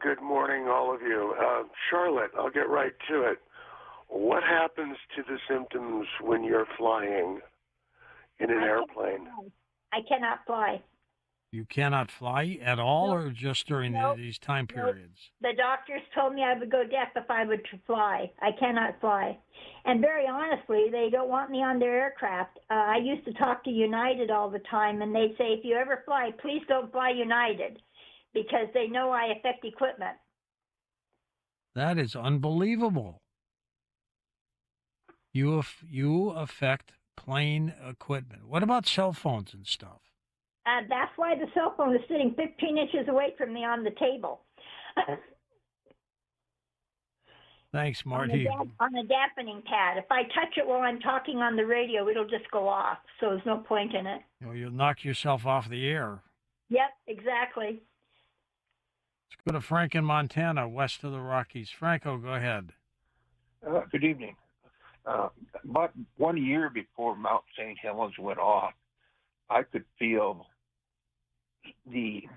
Good morning, all of you. Charlotte, I'll get right to it. What happens to the symptoms when you're flying in an airplane? I cannot fly. You cannot fly at all, No. or just during No. these time No. periods? The doctors told me I would go deaf if I would fly. I cannot fly. And very honestly, they don't want me on their aircraft. I used to talk to United all the time, and they'd say, if you ever fly, please don't fly United, because they know I affect equipment. That is unbelievable. You affect plane equipment. What about cell phones and stuff? That's why the cell phone is sitting 15 inches away from me on the table. Thanks, Marty. On a dampening pad. If I touch it while I'm talking on the radio, it'll just go off. So there's no point in it. You'll knock yourself off the air. Yep, exactly. Let's go to Frank in Montana, west of the Rockies. Franco, go ahead. Good evening. About 1 year before Mount St. Helens went off, I could feel the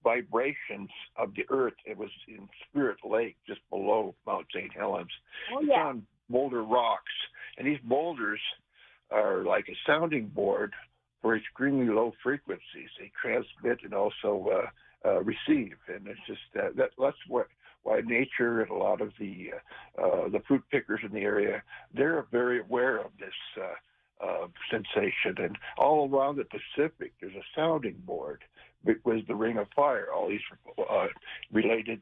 vibrations of the earth. It was in Spirit Lake, just below Mount St. Helens. Oh, We yeah. found boulder rocks, and these boulders are like a sounding board for extremely low frequencies. They transmit and also receive, and it's just that's why nature and a lot of the fruit pickers in the area, they're very aware of this sensation. And all around the Pacific, there's a sounding board. It was the Ring of Fire, all these related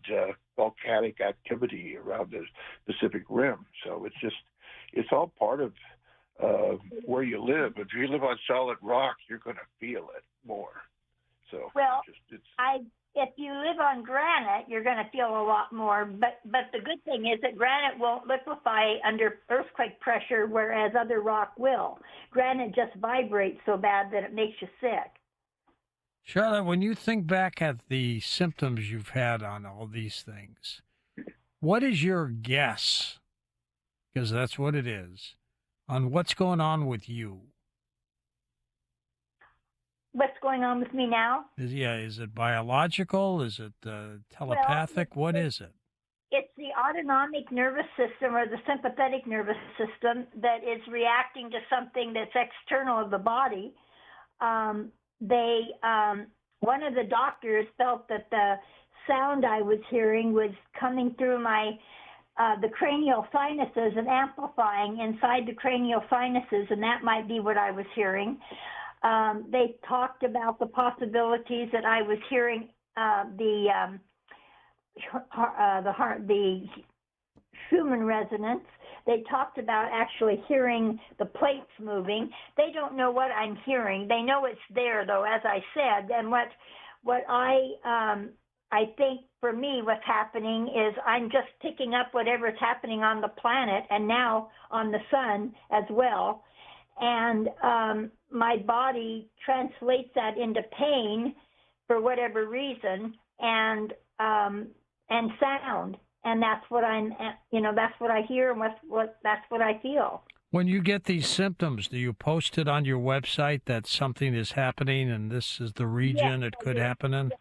volcanic activity around the Pacific Rim. So it's all part of where you live. If you live on solid rock, you're going to feel it more. So if you live on granite, you're going to feel a lot more. But the good thing is that granite won't liquefy under earthquake pressure, whereas other rock will. Granite just vibrates so bad that it makes you sick. Charlotte, when you think back at the symptoms you've had on all these things, what is your guess, because that's what it is, on what's going on with you? What's going on with me now? Is it biological? Is it telepathic? What is it? It's the autonomic nervous system or the sympathetic nervous system that is reacting to something that's external of the body. One of the doctors felt that the sound I was hearing was coming through the cranial sinuses and amplifying inside the cranial sinuses, and that might be what I was hearing. They talked about the possibilities that I was hearing the human resonance. They talked about actually hearing the plates moving. They don't know what I'm hearing. They know it's there, though, as I said. And what I think for me what's happening is I'm just picking up whatever's happening on the planet and now on the sun as well. And my body translates that into pain for whatever reason and sound. And that's what that's what I hear and that's what I feel. When you get these symptoms, do you post it on your website that something is happening and this is the region it could happen in?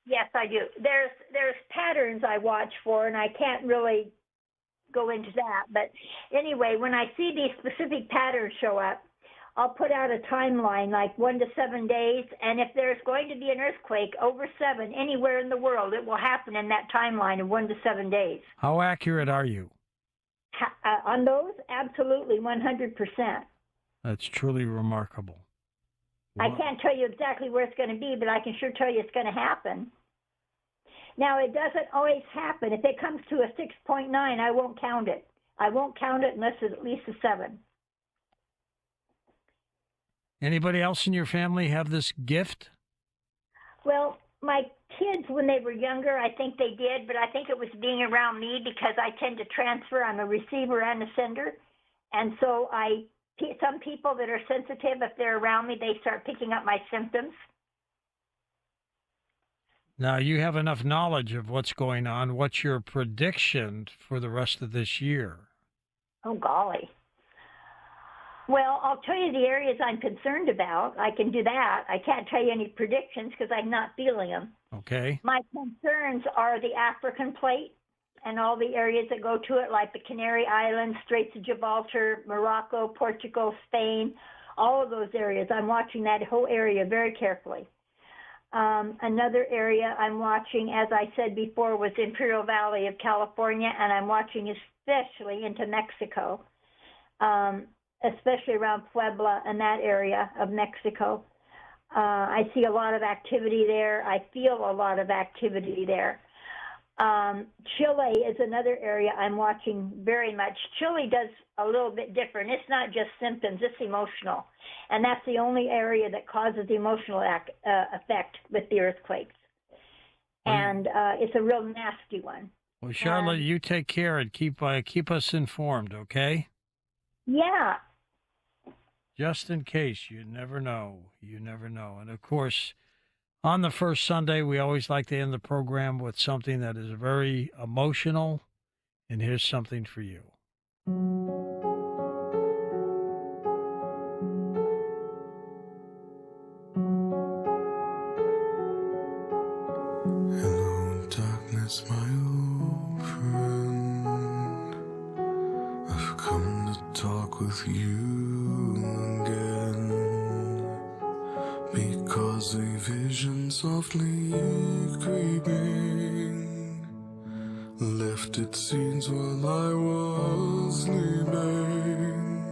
Yes, I do. There's patterns I watch for, and I can't really go into that. But anyway, when I see these specific patterns show up, I'll put out a timeline, like 1 to 7 days, and if there's going to be an earthquake over 7 anywhere in the world, it will happen in that timeline of 1 to 7 days. How accurate are you? On those, absolutely, 100%. That's truly remarkable. I can't tell you exactly where it's going to be, but I can sure tell you it's going to happen. Now, it doesn't always happen. If it comes to a 6.9, I won't count it. I won't count it unless it's at least a 7. Anybody else in your family have this gift? Well, my kids, when they were younger, I think they did, but I think it was being around me because I tend to transfer. I'm a receiver and a sender. And so some people that are sensitive, if they're around me, they start picking up my symptoms. Now, you have enough knowledge of what's going on. What's your prediction for the rest of this year? Oh, golly. Well, I'll tell you the areas I'm concerned about. I can do that. I can't tell you any predictions because I'm not feeling them. Okay? My concerns are the African plate and all the areas that go to it, like the Canary Islands, Straits of Gibraltar, Morocco, Portugal, Spain, all of those areas. I'm watching that whole area very carefully. Another area I'm watching, as I said before, was Imperial Valley of California, and I'm watching especially into Mexico, especially around Puebla and that area of Mexico. I see a lot of activity there. I feel a lot of activity there. Chile is another area I'm watching very much. Chile does a little bit different. It's not just symptoms, it's emotional. And that's the only area that causes the emotional effect with the earthquakes. And it's a real nasty one. Well, Charlotte, you take care and keep us informed, okay? Yeah. Just in case. You never know. You never know. And, of course, on the first Sunday, we always like to end the program with something that is very emotional. And here's something for you. Hello, darkness, my old friend. I've come to talk with you again, because a vision softly creeping left its seeds while I was sleeping,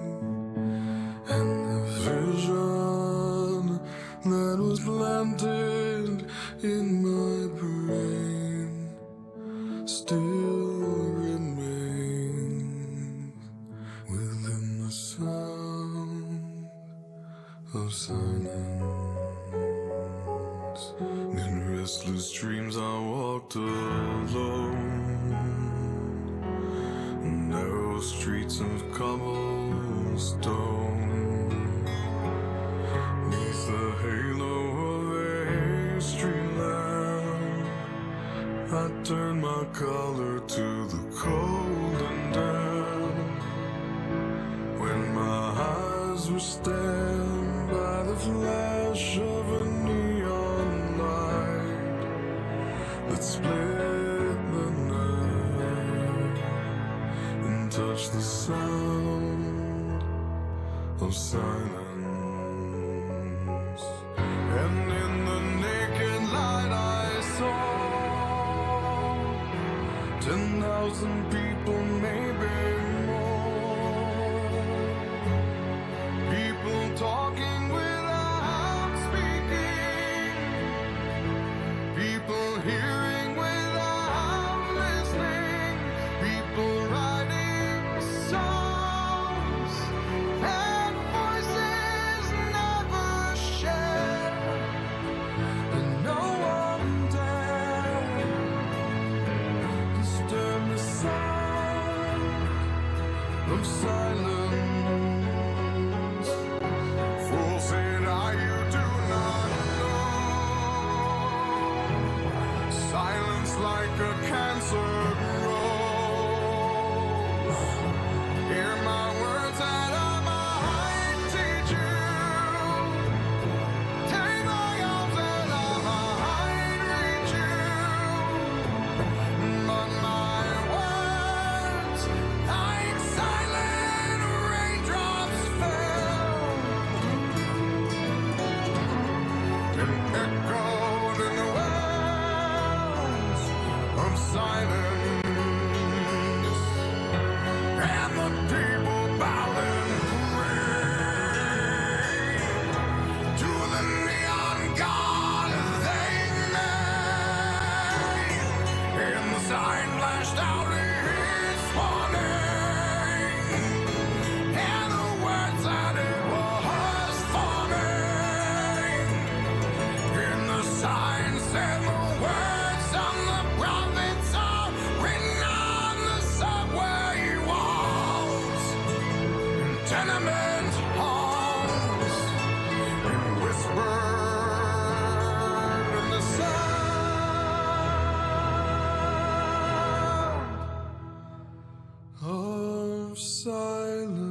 and the vision that was planted in my brain still remains within the sound of silence. In restless dreams I walked alone, narrow streets of cobblestone, neath the halo of a street lamp. I turned my collar to the cold and damp, when my eyes were stabbed by the flash of a neon light that split the night and touched the sound of silence. And in the naked light I saw 10,000 people, maybe more. People talking without speaking. People hearing without listening. People writing songs that voices never share. And no one dare disturb the sound of silence. Fool said I, you do not know. Silence like a cancer grows. Hear my words that I might teach you. Take my arms that I might reach you. But my words, like silent raindrops, fell and echoed in the wells of silence. And the people bowed and prayed to the neon god they made. And the sign flashed out its warning, and the words that it was forming. And the sign said the words of the prophets are written on the subway walls, in tenement halls, and whispered in the sound of silence.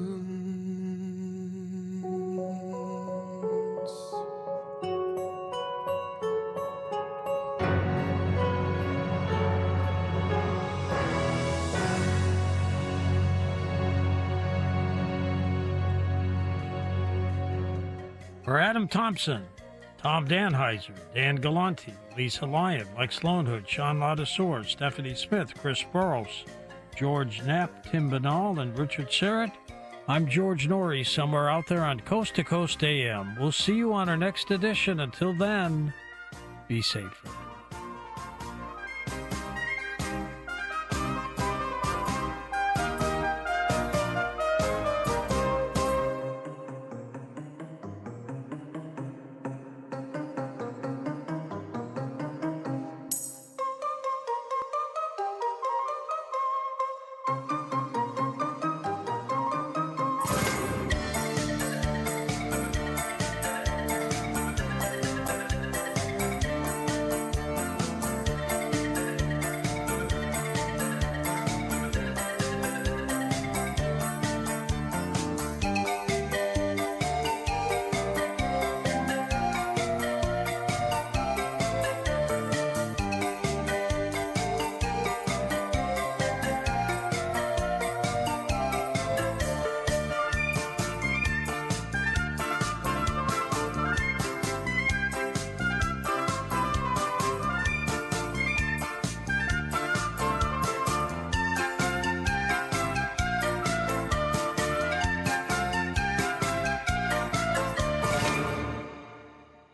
For Adam Thompson, Tom Danheiser, Dan Gallanti, Lisa Lyon, Mike Sloanhood, Sean Ladouceur, Stephanie Smith, Chris Burrows, George Knapp, Tim Banal, and Richard Serrett, I'm George Norrie, somewhere out there on Coast to Coast AM. We'll see you on our next edition. Until then, be safe.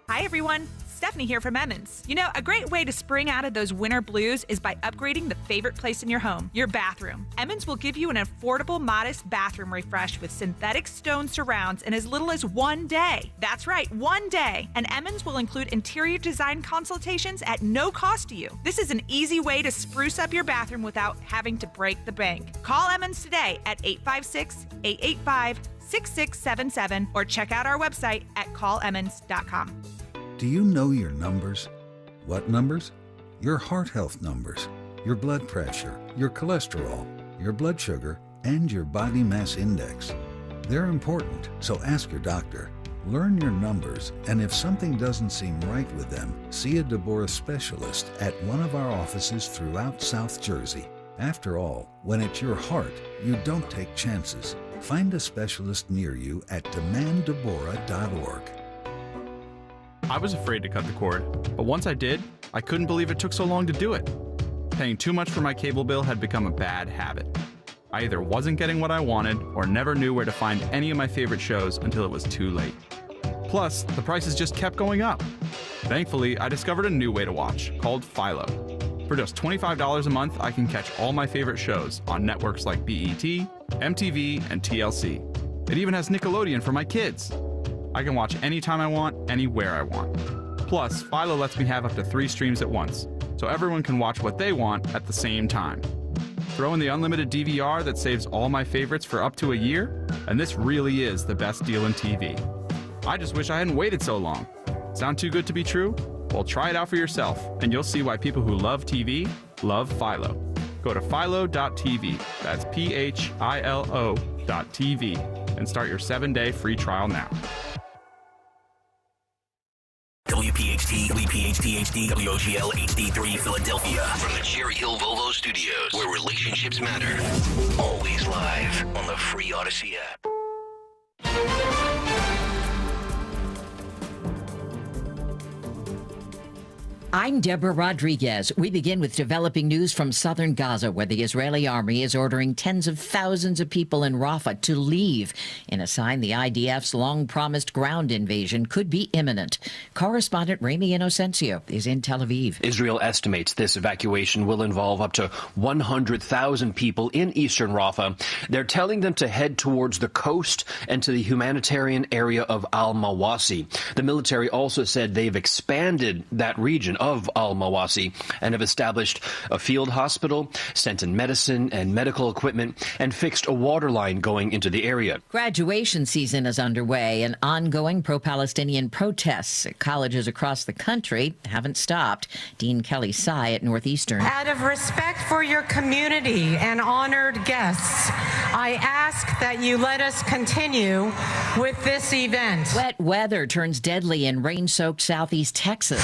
Hi, everyone. Stephanie here from Emmons. You know, a great way to spring out of those winter blues is by upgrading the favorite place in your home, your bathroom. Emmons will give you an affordable, modest bathroom refresh with synthetic stone surrounds in as little as 1 day. That's right, 1 day. And Emmons will include interior design consultations at no cost to you. This is an easy way to spruce up your bathroom without having to break the bank. Call Emmons today at 856-885-6677 or check out our website at callemmons.com. Do you know your numbers? What numbers? Your heart health numbers, your blood pressure, your cholesterol, your blood sugar, and your body mass index. They're important, so ask your doctor. Learn your numbers, and if something doesn't seem right with them, see a Deborah specialist at one of our offices throughout South Jersey. After all, when it's your heart, you don't take chances. Find a specialist near you at demanddeborah.org. I was afraid to cut the cord, but once I did, I couldn't believe it took so long to do it. Paying too much for my cable bill had become a bad habit. I either wasn't getting what I wanted or never knew where to find any of my favorite shows until it was too late. Plus, the prices just kept going up. Thankfully, I discovered a new way to watch, called Philo. For just $25 a month, I can catch all my favorite shows on networks like BET, MTV, and TLC. It even has Nickelodeon for my kids. I can watch anytime I want, anywhere I want. Plus, Philo lets me have up to 3 streams at once, so everyone can watch what they want at the same time. Throw in the unlimited DVR that saves all my favorites for up to a year, and this really is the best deal in TV. I just wish I hadn't waited so long. Sound too good to be true? Well, try it out for yourself, and you'll see why people who love TV love Philo. Go to philo.tv, that's philo.tv, and start your 7-day free trial now. WPHT, WPHT HD, WOGL HD3 Philadelphia. From the Cherry Hill Volvo Studios, where relationships matter. Always live on the free Odyssey app. I'm Deborah Rodriguez. We begin with developing news from southern Gaza, where the Israeli army is ordering tens of thousands of people in Rafah to leave, in a sign the IDF's long-promised ground invasion could be imminent. Correspondent Rami Inocencio is in Tel Aviv. Israel estimates this evacuation will involve up to 100,000 people in eastern Rafah. They're telling them to head towards the coast and to the humanitarian area of Al-Mawasi. The military also said they've expanded that region of Al-Mawasi and have established a field hospital, sent in medicine and medical equipment, and fixed a water line going into the area. Graduation season is underway, and ongoing pro-Palestinian protests at colleges across the country haven't stopped. Dean Kelly Sy at Northeastern. Out of respect for your community and honored guests, I ask that you let us continue with this event. Wet weather turns deadly in rain-soaked southeast Texas.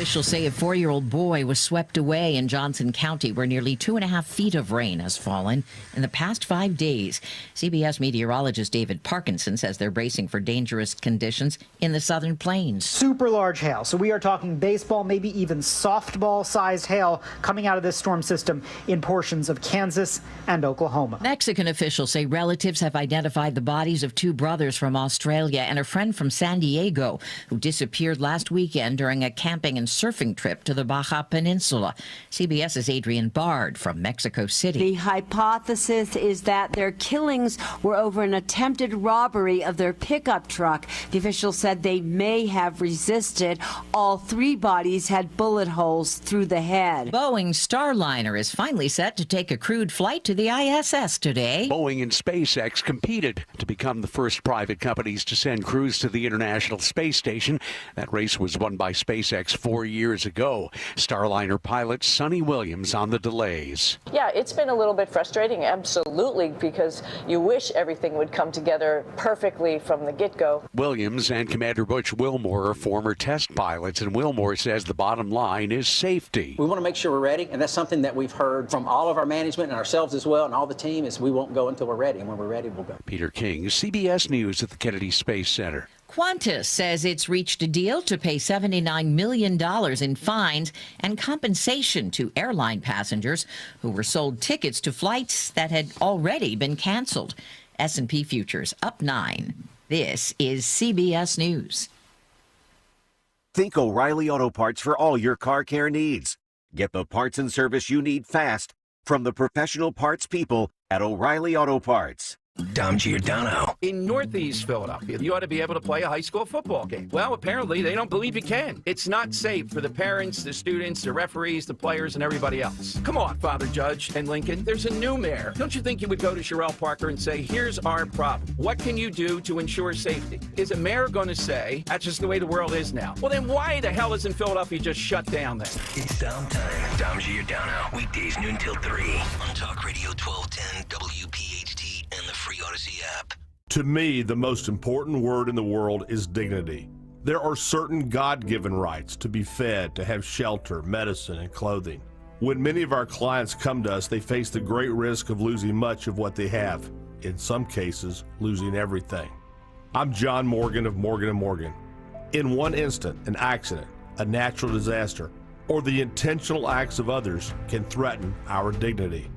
Officials say a 4-year-old boy was swept away in Johnson County, where nearly 2.5 feet of rain has fallen in the past 5 days. CBS meteorologist David Parkinson says they're bracing for dangerous conditions in the southern plains. Super large hail. So we are talking baseball, maybe even softball-sized hail coming out of this storm system in portions of Kansas and Oklahoma. Mexican officials say relatives have identified the bodies of 2 brothers from Australia and a friend from San Diego who disappeared last weekend during a camping and surfing trip to the Baja Peninsula. CBS's Adrian Bard from Mexico City. The hypothesis is that their killings were over an attempted robbery of their pickup truck. The officials said they may have resisted. All 3 bodies had bullet holes through the head. Boeing's Starliner is finally set to take a crewed flight to the ISS today. Boeing and SpaceX competed to become the first private companies to send crews to the International Space Station. That race was won by SpaceX 4 years ago. Starliner pilot Sonny Williams on the delays. Yeah, it's been a little bit frustrating, absolutely, because you wish everything would come together perfectly from the get-go. Williams and Commander Butch Wilmore are former test pilots, and Wilmore says the bottom line is safety. We want to make sure we're ready, and that's something that we've heard from all of our management and ourselves as well, and all the team, is we won't go until we're ready, and when we're ready, we'll go. Peter King, CBS News at the Kennedy Space Center. Qantas says it's reached a deal to pay $79 million in fines and compensation to airline passengers who were sold tickets to flights that had already been canceled. S&P futures up 9. This is CBS News. Think O'Reilly Auto Parts for all your car care needs. Get the parts and service you need fast from the professional parts people at O'Reilly Auto Parts. Dom Giordano. In Northeast Philadelphia, you ought to be able to play a high school football game. Well, apparently they don't believe you can. It's not safe for the parents, the students, the referees, the players, and everybody else. Come on, Father Judge and Lincoln. There's a new mayor. Don't you think you would go to Sherelle Parker and say, here's our problem. What can you do to ensure safety? Is a mayor going to say, that's just the way the world is now? Well, then why the hell isn't Philadelphia just shut down then? It's Dom time. Dom Giordano. Weekdays noon till 3 on Talk Radio 1210 WPHT. And the free Odyssey app. To me, the most important word in the world is dignity. There are certain God-given rights to be fed, to have shelter, medicine, and clothing. When many of our clients come to us, they face the great risk of losing much of what they have. In some cases, losing everything. I'm John Morgan of Morgan & Morgan. In one instant, an accident, a natural disaster, or the intentional acts of others can threaten our dignity.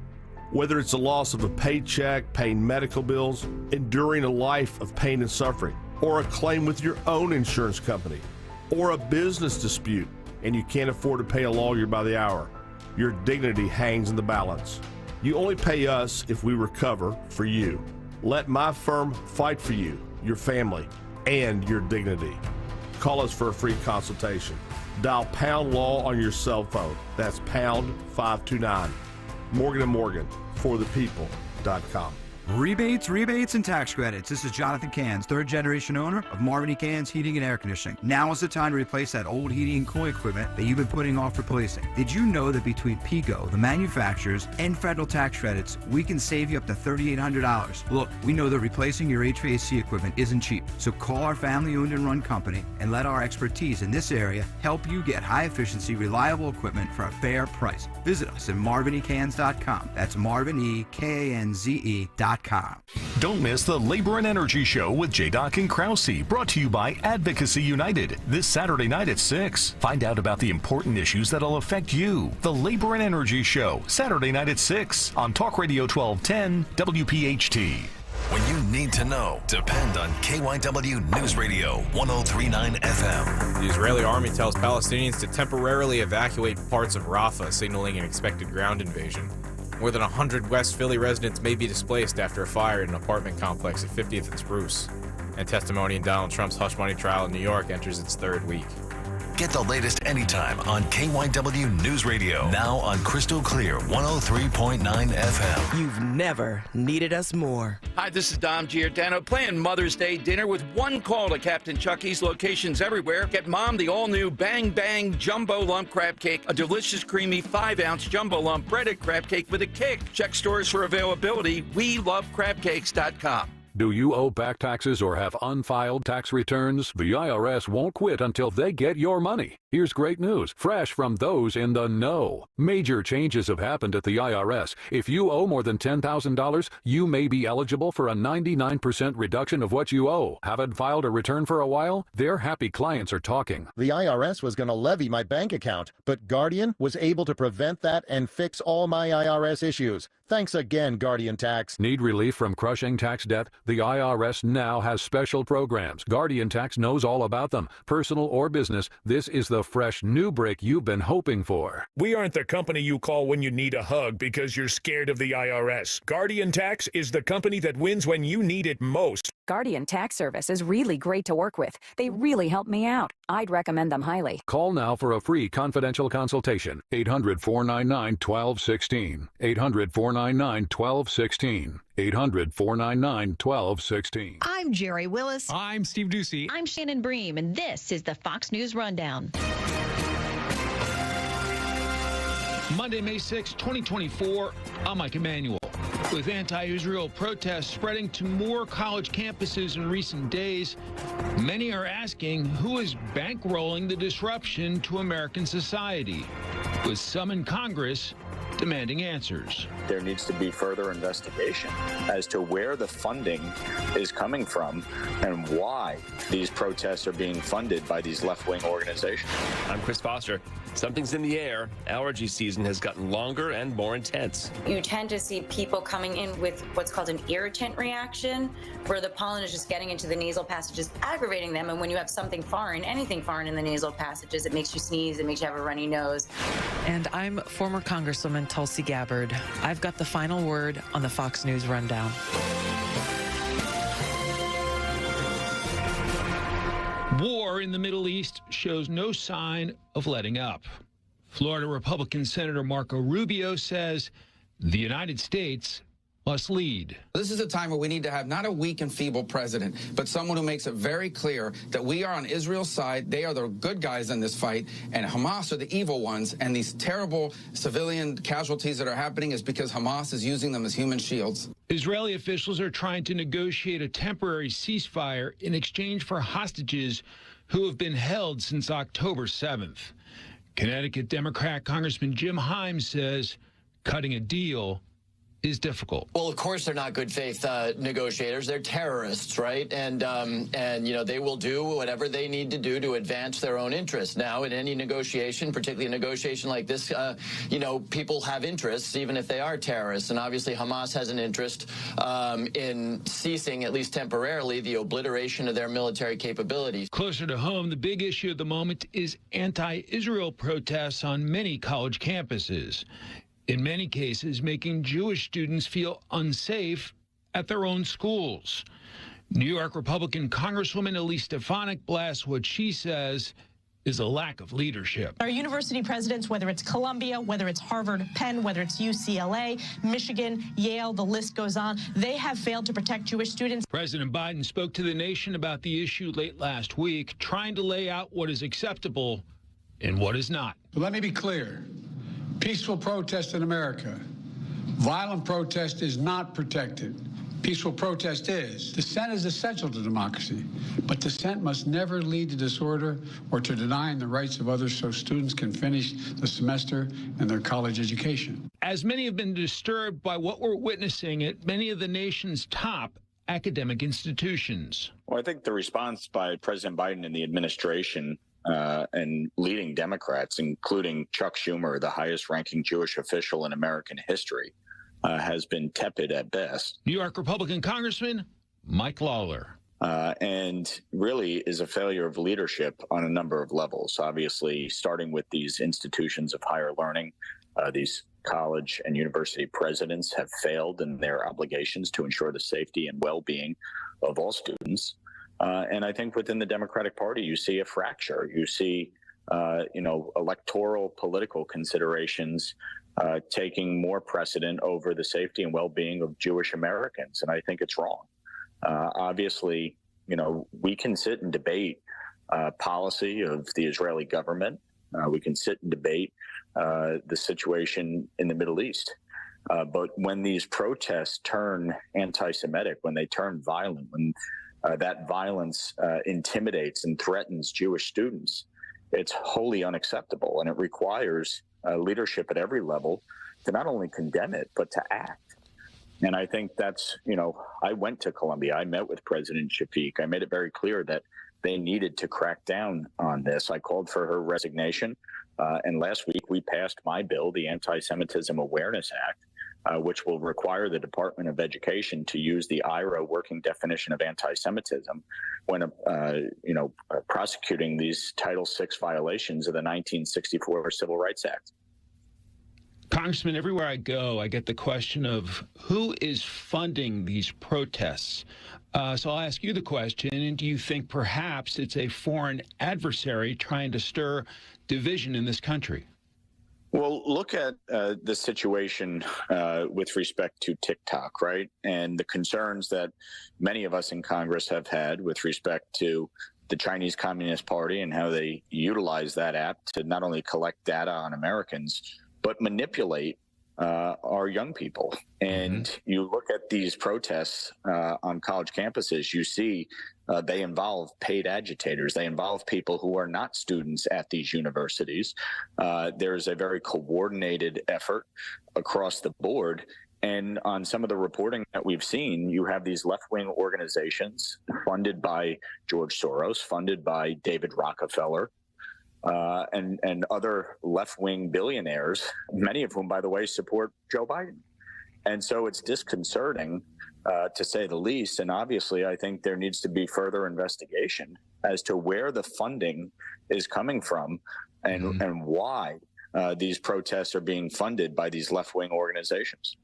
Whether it's the loss of a paycheck, paying medical bills, enduring a life of pain and suffering, or a claim with your own insurance company, or a business dispute and you can't afford to pay a lawyer by the hour, your dignity hangs in the balance. You only pay us if we recover for you. Let my firm fight for you, your family, and your dignity. Call us for a free consultation. Dial pound law on your cell phone. That's pound 529. Morgan & Morgan, forthepeople.com. Rebates, and tax credits. This is Jonathan Cans, third-generation owner of Marvin E. Cans Heating and Air Conditioning. Now is the time to replace that old heating and cooling equipment that you've been putting off replacing. Did you know that between PICO, the manufacturers, and federal tax credits, we can save you up to $3,800? Look, we know that replacing your HVAC equipment isn't cheap, so call our family-owned and run company and let our expertise in this area help you get high-efficiency, reliable equipment for a fair price. Visit us at marvinecans.com. That's marvinecans.com. Don't miss the Labor and Energy Show with J-Doc and Krause, brought to you by Advocacy United, this Saturday night at 6. Find out about the important issues that'll affect you. The Labor and Energy Show, Saturday night at 6 on Talk Radio 1210 WPHT. When you need to know, depend on KYW News Radio 1039 FM. The Israeli army tells Palestinians to temporarily evacuate parts of Rafah, signaling an expected ground invasion. More than 100 West Philly residents may be displaced after a fire in an apartment complex at 50th and Spruce. And testimony in Donald Trump's hush money trial in New York enters its third week. Get the latest anytime on KYW News Radio. Now on Crystal Clear 103.9 FM. You've never needed us more. Hi, this is Dom Giordano. Plan Mother's Day dinner with one call to Captain Chucky's, locations everywhere. Get Mom the all-new Bang Bang Jumbo Lump Crab Cake, a delicious, creamy 5-ounce jumbo lump breaded crab cake with a kick. Check stores for availability. WeLoveCrabCakes.com. Do you owe back taxes or have unfiled tax returns? The IRS won't quit until they get your money. Here's great news, fresh from those in the know. Major changes have happened at the IRS. If you owe more than $10,000, you may be eligible for a 99% reduction of what you owe. Haven't filed a return for a while? Their happy clients are talking. The IRS was going to levy my bank account, but Guardian was able to prevent that and fix all my IRS issues. Thanks again, Guardian Tax. Need relief from crushing tax debt? The IRS now has special programs. Guardian Tax knows all about them. Personal or business, this is the fresh new break you've been hoping for. We aren't the company you call when you need a hug because you're scared of the IRS. Guardian Tax is the company that wins when you need it most. Guardian Tax Service is really great to work with. They really help me out. I'd recommend them highly. Call now for a free confidential consultation. 800-499-1216. 800-499-1216. 800-499-1216. I'm Jerry Willis. I'm Steve Ducey. I'm Shannon Bream, and this is the Fox News Rundown. Monday, May 6, 2024, I'm Mike Emanuel. With anti-Israel protests spreading to more college campuses in recent days, many are asking who is bankrolling the disruption to American society, with some in Congress demanding answers. There needs to be further investigation as to where the funding is coming from and why these protests are being funded by these left-wing organizations. I'm Chris Foster. Something's in the air. Allergy season has gotten longer and more intense. You tend to see people coming in with what's called an irritant reaction, where the pollen is just getting into the nasal passages, aggravating them. And when you have something foreign, anything foreign in the nasal passages, it makes you sneeze, it makes you have a runny nose. And I'm former Congresswoman Tulsi Gabbard. I've got the final word on the Fox News Rundown. War in the Middle East shows no sign of letting up. Florida Republican Senator Marco Rubio says the United States must lead. This is a time where we need to have not a weak and feeble president, but someone who makes it very clear that we are on Israel's side. They are the good guys in this fight, and Hamas are the evil ones. And these terrible civilian casualties that are happening is because Hamas is using them as human shields. Israeli officials are trying to negotiate a temporary ceasefire in exchange for hostages who have been held since October 7th. Connecticut Democrat Congressman Jim Himes says cutting a deal is difficult. Well, of course they're not good faith negotiators. They're terrorists, right? And you know, they will do whatever they need to do to advance their own interests. Now, in any negotiation, particularly a negotiation like this, you know, people have interests, even if they are terrorists. And obviously Hamas has an interest in ceasing, at least temporarily, the obliteration of their military capabilities. Closer to home, the big issue at the moment is anti-Israel protests on many college campuses. In many cases, making Jewish students feel unsafe at their own schools. New York Republican Congresswoman Elise Stefanik blasts what she says is a lack of leadership. Our university presidents, whether it's Columbia, whether it's Harvard, Penn, whether it's UCLA, Michigan, Yale, the list goes on, they have failed to protect Jewish students. President Biden spoke to the nation about the issue late last week, trying to lay out what is acceptable and what is not. But let me be clear. Peaceful protest in America. Violent protest is not protected. Peaceful protest is. Dissent is essential to democracy, but dissent must never lead to disorder or to denying the rights of others so students can finish the semester and their college education. As many have been disturbed by what we're witnessing at many of the nation's top academic institutions. Well, I think the response by President Biden and the administration and leading Democrats, including Chuck Schumer, the highest-ranking Jewish official in American history, has been tepid at best. New York Republican Congressman Mike Lawler. And really is a failure of leadership on a number of levels. Obviously, starting with these institutions of higher learning, these college and university presidents have failed in their obligations to ensure the safety and well-being of all students. And I think within the Democratic Party, you see a fracture. You see, you know, electoral political considerations taking more precedent over the safety and well-being of Jewish Americans. And I think it's wrong. Obviously, you know, we can sit and debate policy of the Israeli government. We can sit and debate the situation in the Middle East. But when these protests turn anti-Semitic, when they turn violent, when that violence intimidates and threatens Jewish students, It's wholly unacceptable, and it requires leadership at every level to not only condemn it, but to act. And I think that's, I went to Colombia. I met with President Shafiq. I made it very clear that they needed to crack down on this. I called for her resignation. And last week, we passed my bill, the Anti-Semitism Awareness Act, which will require the Department of Education to use the IRA working definition of anti-Semitism when, prosecuting these Title VI violations of the 1964 Civil Rights Act. Congressman, everywhere I go, I get the question of who is funding these protests. So I'll ask you the question, do you think perhaps it's a foreign adversary trying to stir division in this country? Well, look at the situation with respect to TikTok, right? And the concerns that many of us in Congress have had with respect to the Chinese Communist Party and how they utilize that app to not only collect data on Americans, but manipulate our young people. And you look at these protests on college campuses, you see they involve paid agitators. They involve people who are not students at these universities. There's a very coordinated effort across the board. And on some of the reporting that we've seen, you have these left-wing organizations funded by George Soros, funded by David Rockefeller, and other left-wing billionaires, many of whom, by the way, support Joe Biden. And so it's disconcerting, to say the least. And obviously, I think there needs to be further investigation as to where the funding is coming from and why these protests are being funded by these left-wing organizations.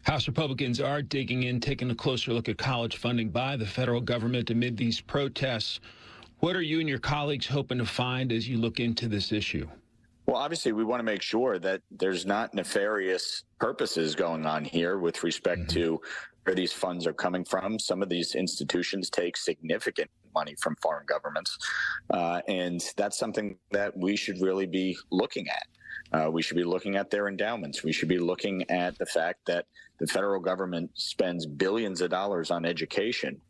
House Republicans are digging in, taking a closer look at college funding by the federal government amid these protests. What are you and your colleagues hoping to find as you look into this issue? Well, obviously, we want to make sure that there's not nefarious purposes going on here with respect to where these funds are coming from. Some of these institutions take significant money from foreign governments, and that's something that we should really be looking at. We should be looking at their endowments. We should be looking at the fact that the federal government spends billions of dollars on education.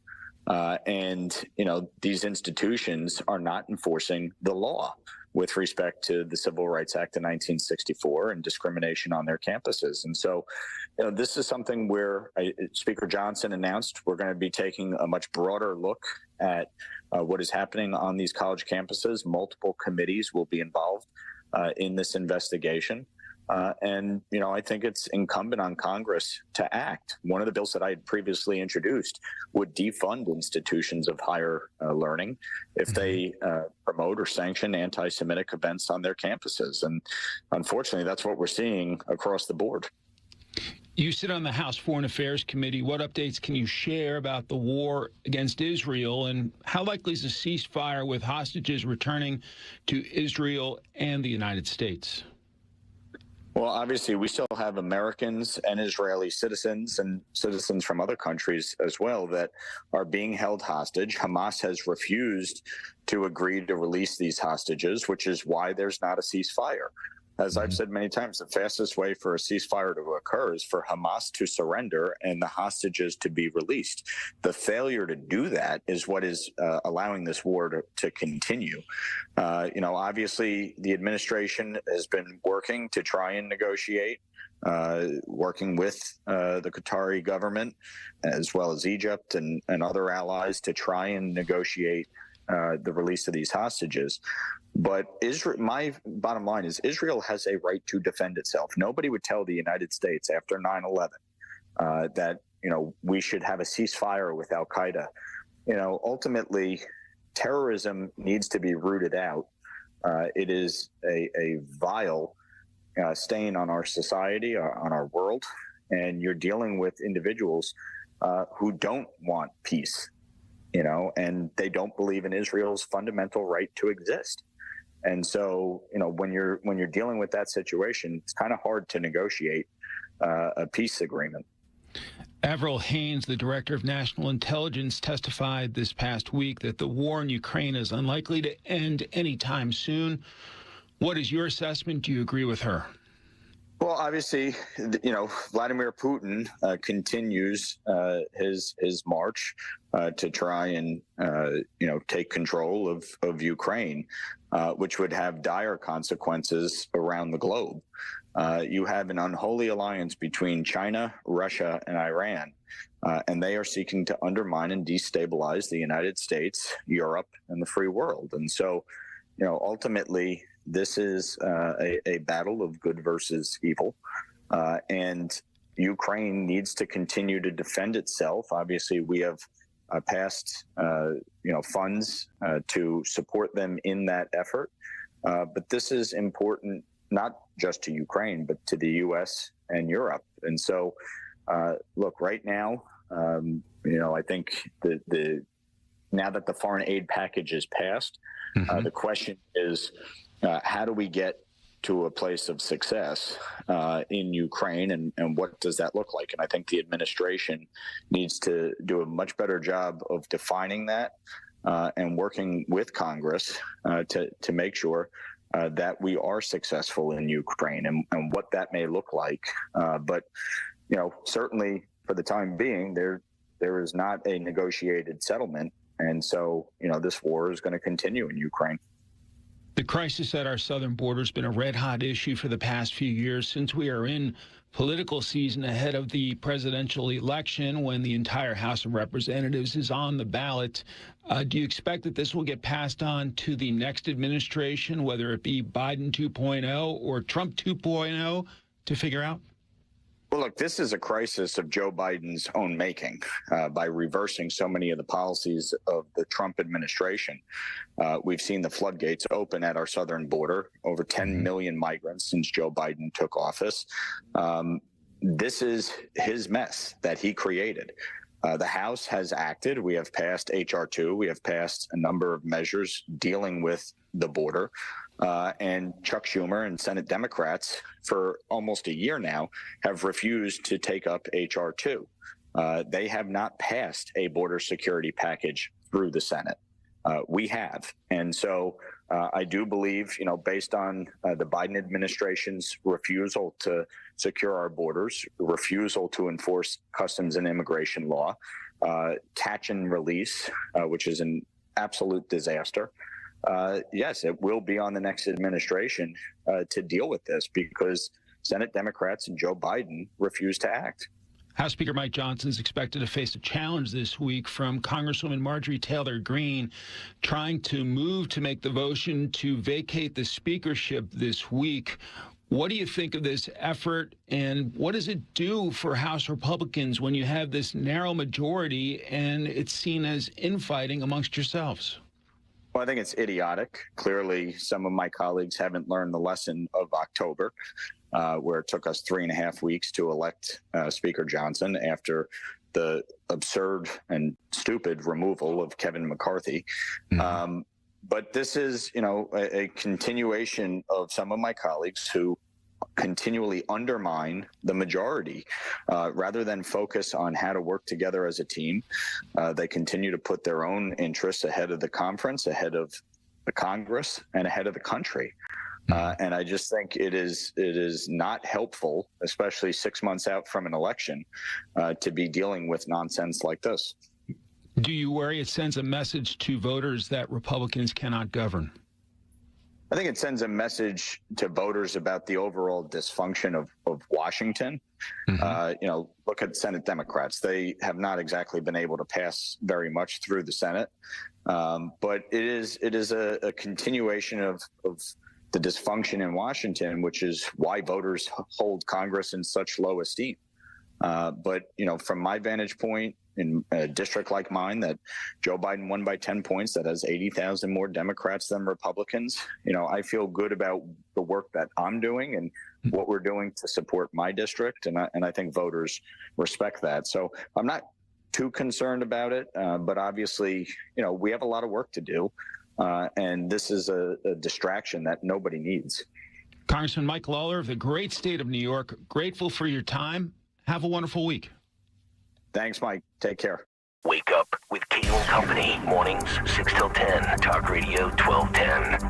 And these institutions are not enforcing the law with respect to the Civil Rights Act of 1964 and discrimination on their campuses. And so, this is something where Speaker Johnson announced we're going to be taking a much broader look at what is happening on these college campuses. Multiple committees will be involved in this investigation. And I think it's incumbent on Congress to act. One of the bills that I had previously introduced would defund institutions of higher learning if they promote or sanction anti-Semitic events on their campuses. And unfortunately, that's what we're seeing across the board. You sit on the House Foreign Affairs Committee. What updates can you share about the war against Israel, and how likely is a ceasefire with hostages returning to Israel and the United States? Well, obviously, we still have Americans and Israeli citizens and citizens from other countries as well that are being held hostage. Hamas has refused to agree to release these hostages, which is why there's not a ceasefire. As I've said many times, the fastest way for a ceasefire to occur is for Hamas to surrender and the hostages to be released. The failure to do that is what is allowing this war to continue. Obviously, the administration has been working to try and negotiate, working with the Qatari government, as well as Egypt and other allies, to try and negotiate the release of these hostages. But my bottom line is Israel has a right to defend itself. Nobody would tell the United States after 9/11 that we should have a ceasefire with Al Qaeda. Ultimately, terrorism needs to be rooted out. It is a vile stain on our society, on our world, and you're dealing with individuals who don't want peace, and they don't believe in Israel's fundamental right to exist. And so, when you're dealing with that situation, it's kind of hard to negotiate a peace agreement. Avril Haines, the director of national intelligence, testified this past week that the war in Ukraine is unlikely to end anytime soon. What is your assessment? Do you agree with her? Well, obviously, Vladimir Putin continues his march to try and, take control of Ukraine, which would have dire consequences around the globe. You have an unholy alliance between China, Russia, and Iran, and they are seeking to undermine and destabilize the United States, Europe, and the free world. And so, ultimately, this is a battle of good versus evil, and Ukraine needs to continue to defend itself. Obviously, we have passed, funds to support them in that effort, but this is important not just to Ukraine, but to the U.S. and Europe. And so, look, right now, I think now that the foreign aid package is passed, the question is, how do we get to a place of success in Ukraine, and what does that look like? And I think the administration needs to do a much better job of defining that and working with Congress to make sure that we are successful in Ukraine and what that may look like. But, certainly for the time being, there is not a negotiated settlement. And so, this war is going to continue in Ukraine. The crisis at our southern border has been a red-hot issue for the past few years since we are in political season ahead of the presidential election when the entire House of Representatives is on the ballot. Do you expect that this will get passed on to the next administration, whether it be Biden 2.0 or Trump 2.0, to figure out? Well, look, this is a crisis of Joe Biden's own making by reversing so many of the policies of the Trump administration. We've seen the floodgates open at our southern border, over 10 million migrants since Joe Biden took office. This is his mess that he created. The House has acted. We have passed H.R. 2. We have passed a number of measures dealing with the border. And Chuck Schumer and Senate Democrats for almost a year now have refused to take up H.R. 2. They have not passed a border security package through the Senate. We have. And so I do believe, based on the Biden administration's refusal to secure our borders, refusal to enforce customs and immigration law, catch and release, which is an absolute disaster. Yes, it will be on the next administration to deal with this because Senate Democrats and Joe Biden refuse to act. House Speaker Mike Johnson is expected to face a challenge this week from Congresswoman Marjorie Taylor Greene trying to move to make the motion to vacate the speakership this week. What do you think of this effort, and what does it do for House Republicans when you have this narrow majority and it's seen as infighting amongst yourselves? Well, I think it's idiotic. Clearly, some of my colleagues haven't learned the lesson of October, where it took us 3.5 weeks to elect Speaker Johnson after the absurd and stupid removal of Kevin McCarthy. But this is, a continuation of some of my colleagues who continually undermine the majority rather than focus on how to work together as a team. They continue to put their own interests ahead of the conference, ahead of the Congress, and ahead of the country. And I just think it is not helpful, especially 6 months out from an election, to be dealing with nonsense like this. Do you worry it sends a message to voters that Republicans cannot govern? I think it sends a message to voters about the overall dysfunction of Washington. Look at Senate Democrats. They have not exactly been able to pass very much through the Senate. But it is a continuation of the dysfunction in Washington, which is why voters hold Congress in such low esteem. But, from my vantage point, in a district like mine that Joe Biden won by 10 points, that has 80,000 more Democrats than Republicans, I feel good about the work that I'm doing and what we're doing to support my district. And I think voters respect that. So I'm not too concerned about it. But obviously, we have a lot of work to do. And this is a distraction that nobody needs. Congressman Mike Lawler of the great state of New York, grateful for your time. Have a wonderful week. Thanks, Mike. Take care. Wake up with Kayal Company. Mornings 6 till 10. Talk Radio 1210.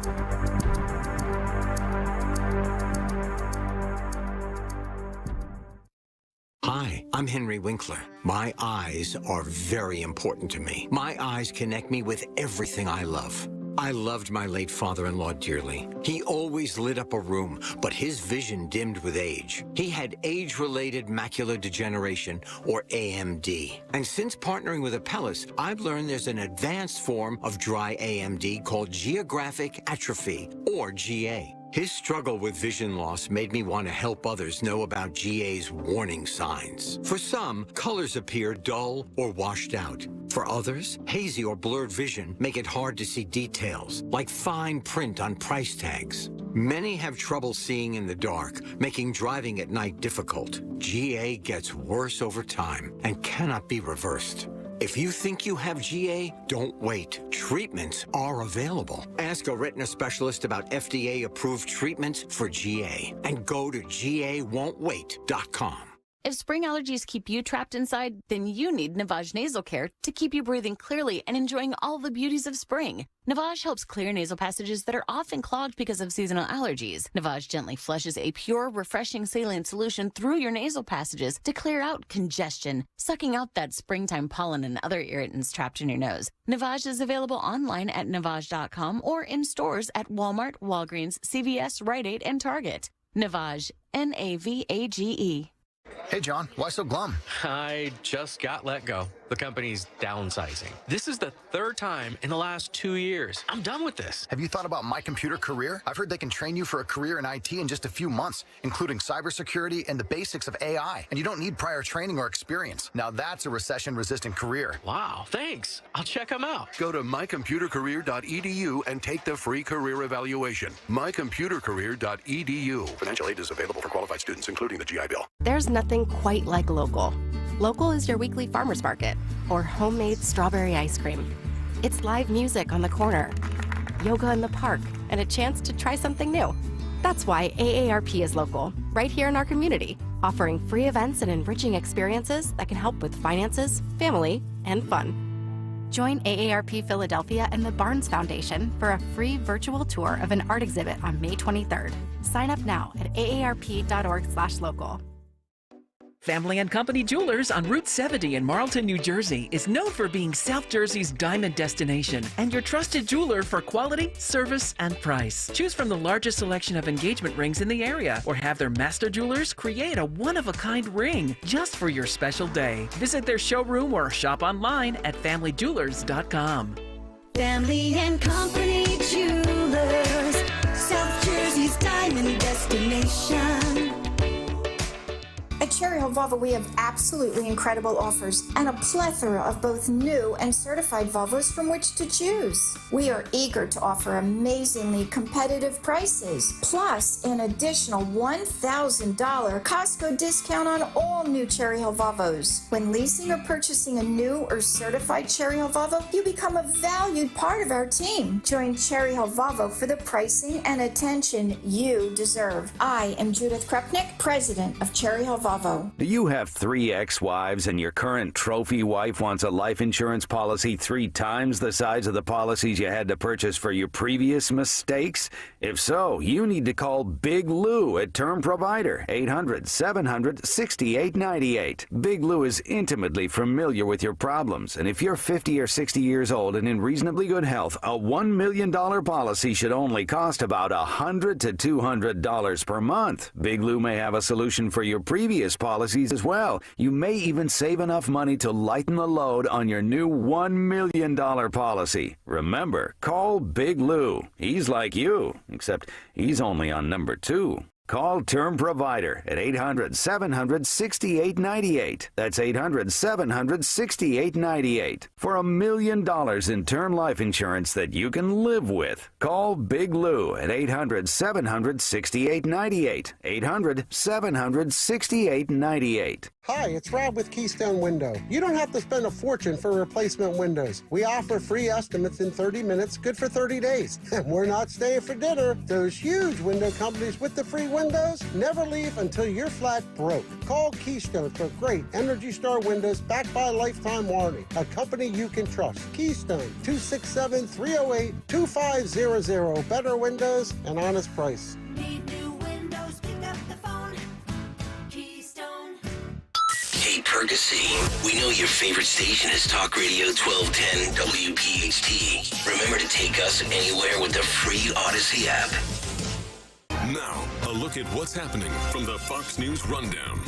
Hi, I'm Henry Winkler. My eyes are very important to me. My eyes connect me with everything I love. I loved my late father-in-law dearly. He always lit up a room, but his vision dimmed with age. He had age-related macular degeneration, or AMD. And since partnering with Apellis, I've learned there's an advanced form of dry AMD called geographic atrophy, or GA. His struggle with vision loss made me want to help others know about GA's warning signs. For some, colors appear dull or washed out. For others, hazy or blurred vision make it hard to see details, like fine print on price tags. Many have trouble seeing in the dark, making driving at night difficult. GA gets worse over time and cannot be reversed. If you think you have GA, don't wait. Treatments are available. Ask a retina specialist about FDA-approved treatments for GA and go to GAWon'tWait.com. If spring allergies keep you trapped inside, then you need Navage Nasal Care to keep you breathing clearly and enjoying all the beauties of spring. Navage helps clear nasal passages that are often clogged because of seasonal allergies. Navage gently flushes a pure, refreshing saline solution through your nasal passages to clear out congestion, sucking out that springtime pollen and other irritants trapped in your nose. Navage is available online at Navage.com or in stores at Walmart, Walgreens, CVS, Rite Aid, and Target. Navage, Navage. Hey, John, why so glum? I just got let go. The company's downsizing. This is the third time in the last 2 years. I'm done with this. Have you thought about My Computer Career? I've heard they can train you for a career in IT in just a few months, including cybersecurity and the basics of AI. And you don't need prior training or experience. Now that's a recession-resistant career. Wow, thanks. I'll check them out. Go to mycomputercareer.edu and take the free career evaluation. mycomputercareer.edu. Financial aid is available for qualified students, including the GI Bill. There's nothing quite like local. Local is your weekly farmer's market or homemade strawberry ice cream. It's live music on the corner, yoga in the park, and a chance to try something new. That's why AARP is local, right here in our community, offering free events and enriching experiences that can help with finances, family, and fun. Join AARP Philadelphia and the Barnes Foundation for a free virtual tour of an art exhibit on May 23rd. Sign up now at aarp.org/local. Family and Company Jewelers on Route 70 in Marlton, New Jersey is known for being South Jersey's diamond destination and your trusted jeweler for quality, service, and price. Choose from the largest selection of engagement rings in the area or have their master jewelers create a one-of-a-kind ring just for your special day. Visit their showroom or shop online at familyjewelers.com. Family and Company Jewelers, South Jersey's diamond destination. At Cherry Hill Volvo, we have absolutely incredible offers and a plethora of both new and certified Volvos from which to choose. We are eager to offer amazingly competitive prices, plus an additional $1,000 Costco discount on all new Cherry Hill Volvos. When leasing or purchasing a new or certified Cherry Hill Volvo, you become a valued part of our team. Join Cherry Hill Volvo for the pricing and attention you deserve. I am Judith Krupnick, president of Cherry Hill Volvo. Do you have 3 ex-wives and your current trophy wife wants a life insurance policy 3 times the size of the policies you had to purchase for your previous mistakes? If so, you need to call Big Lou at Term Provider, 800-700-6898. Big Lou is intimately familiar with your problems, and if you're 50 or 60 years old and in reasonably good health, a $1 million policy should only cost about $100 to $200 per month. Big Lou may have a solution for your previous policies as well. You may even save enough money to lighten the load on your new $1 million policy. Remember, call Big Lou. He's like you, except he's only on number 2. Call Term Provider at 800-700-6898. That's 800-700-6898 for $1 million in term life insurance that you can live with. Call Big Lou at 800-700-6898. 800-700-6898. Hi, it's Rob with Keystone Window. You don't have to spend a fortune for replacement windows. We offer free estimates in 30 minutes, good for 30 days. And we're not staying for dinner. Those huge window companies with the free windows never leave until your flat broke. Call Keystone for great Energy Star windows backed by a lifetime warranty. A company you can trust. Keystone, 267-308-2500. Better windows and honest price. Need new windows, pick up the phone. Keystone. hard to see. We know your favorite station is Talk Radio 1210 WPHT. Remember to take us anywhere with the free Odyssey app. Now, a look at what's happening from the Fox News Rundown.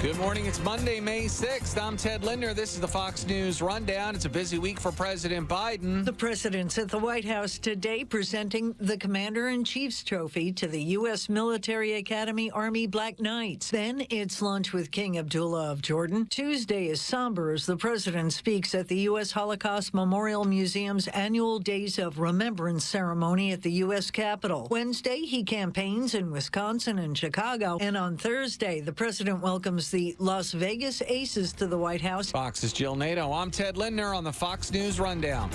Good morning. It's Monday, May 6th. I'm Ted Linder. This is the Fox News Rundown. It's a busy week for President Biden. The president's at the White House today presenting the Commander-in-Chief's Trophy to the U.S. Military Academy Army Black Knights. Then it's lunch with King Abdullah of Jordan. Tuesday is somber as the president speaks at the U.S. Holocaust Memorial Museum's annual Days of Remembrance ceremony at the U.S. Capitol. Wednesday, he campaigns in Wisconsin and Chicago. And on Thursday, the president welcomes the Las Vegas Aces to the White House. Fox's Jill Nato. I'm Ted Linder on the Fox News Rundown.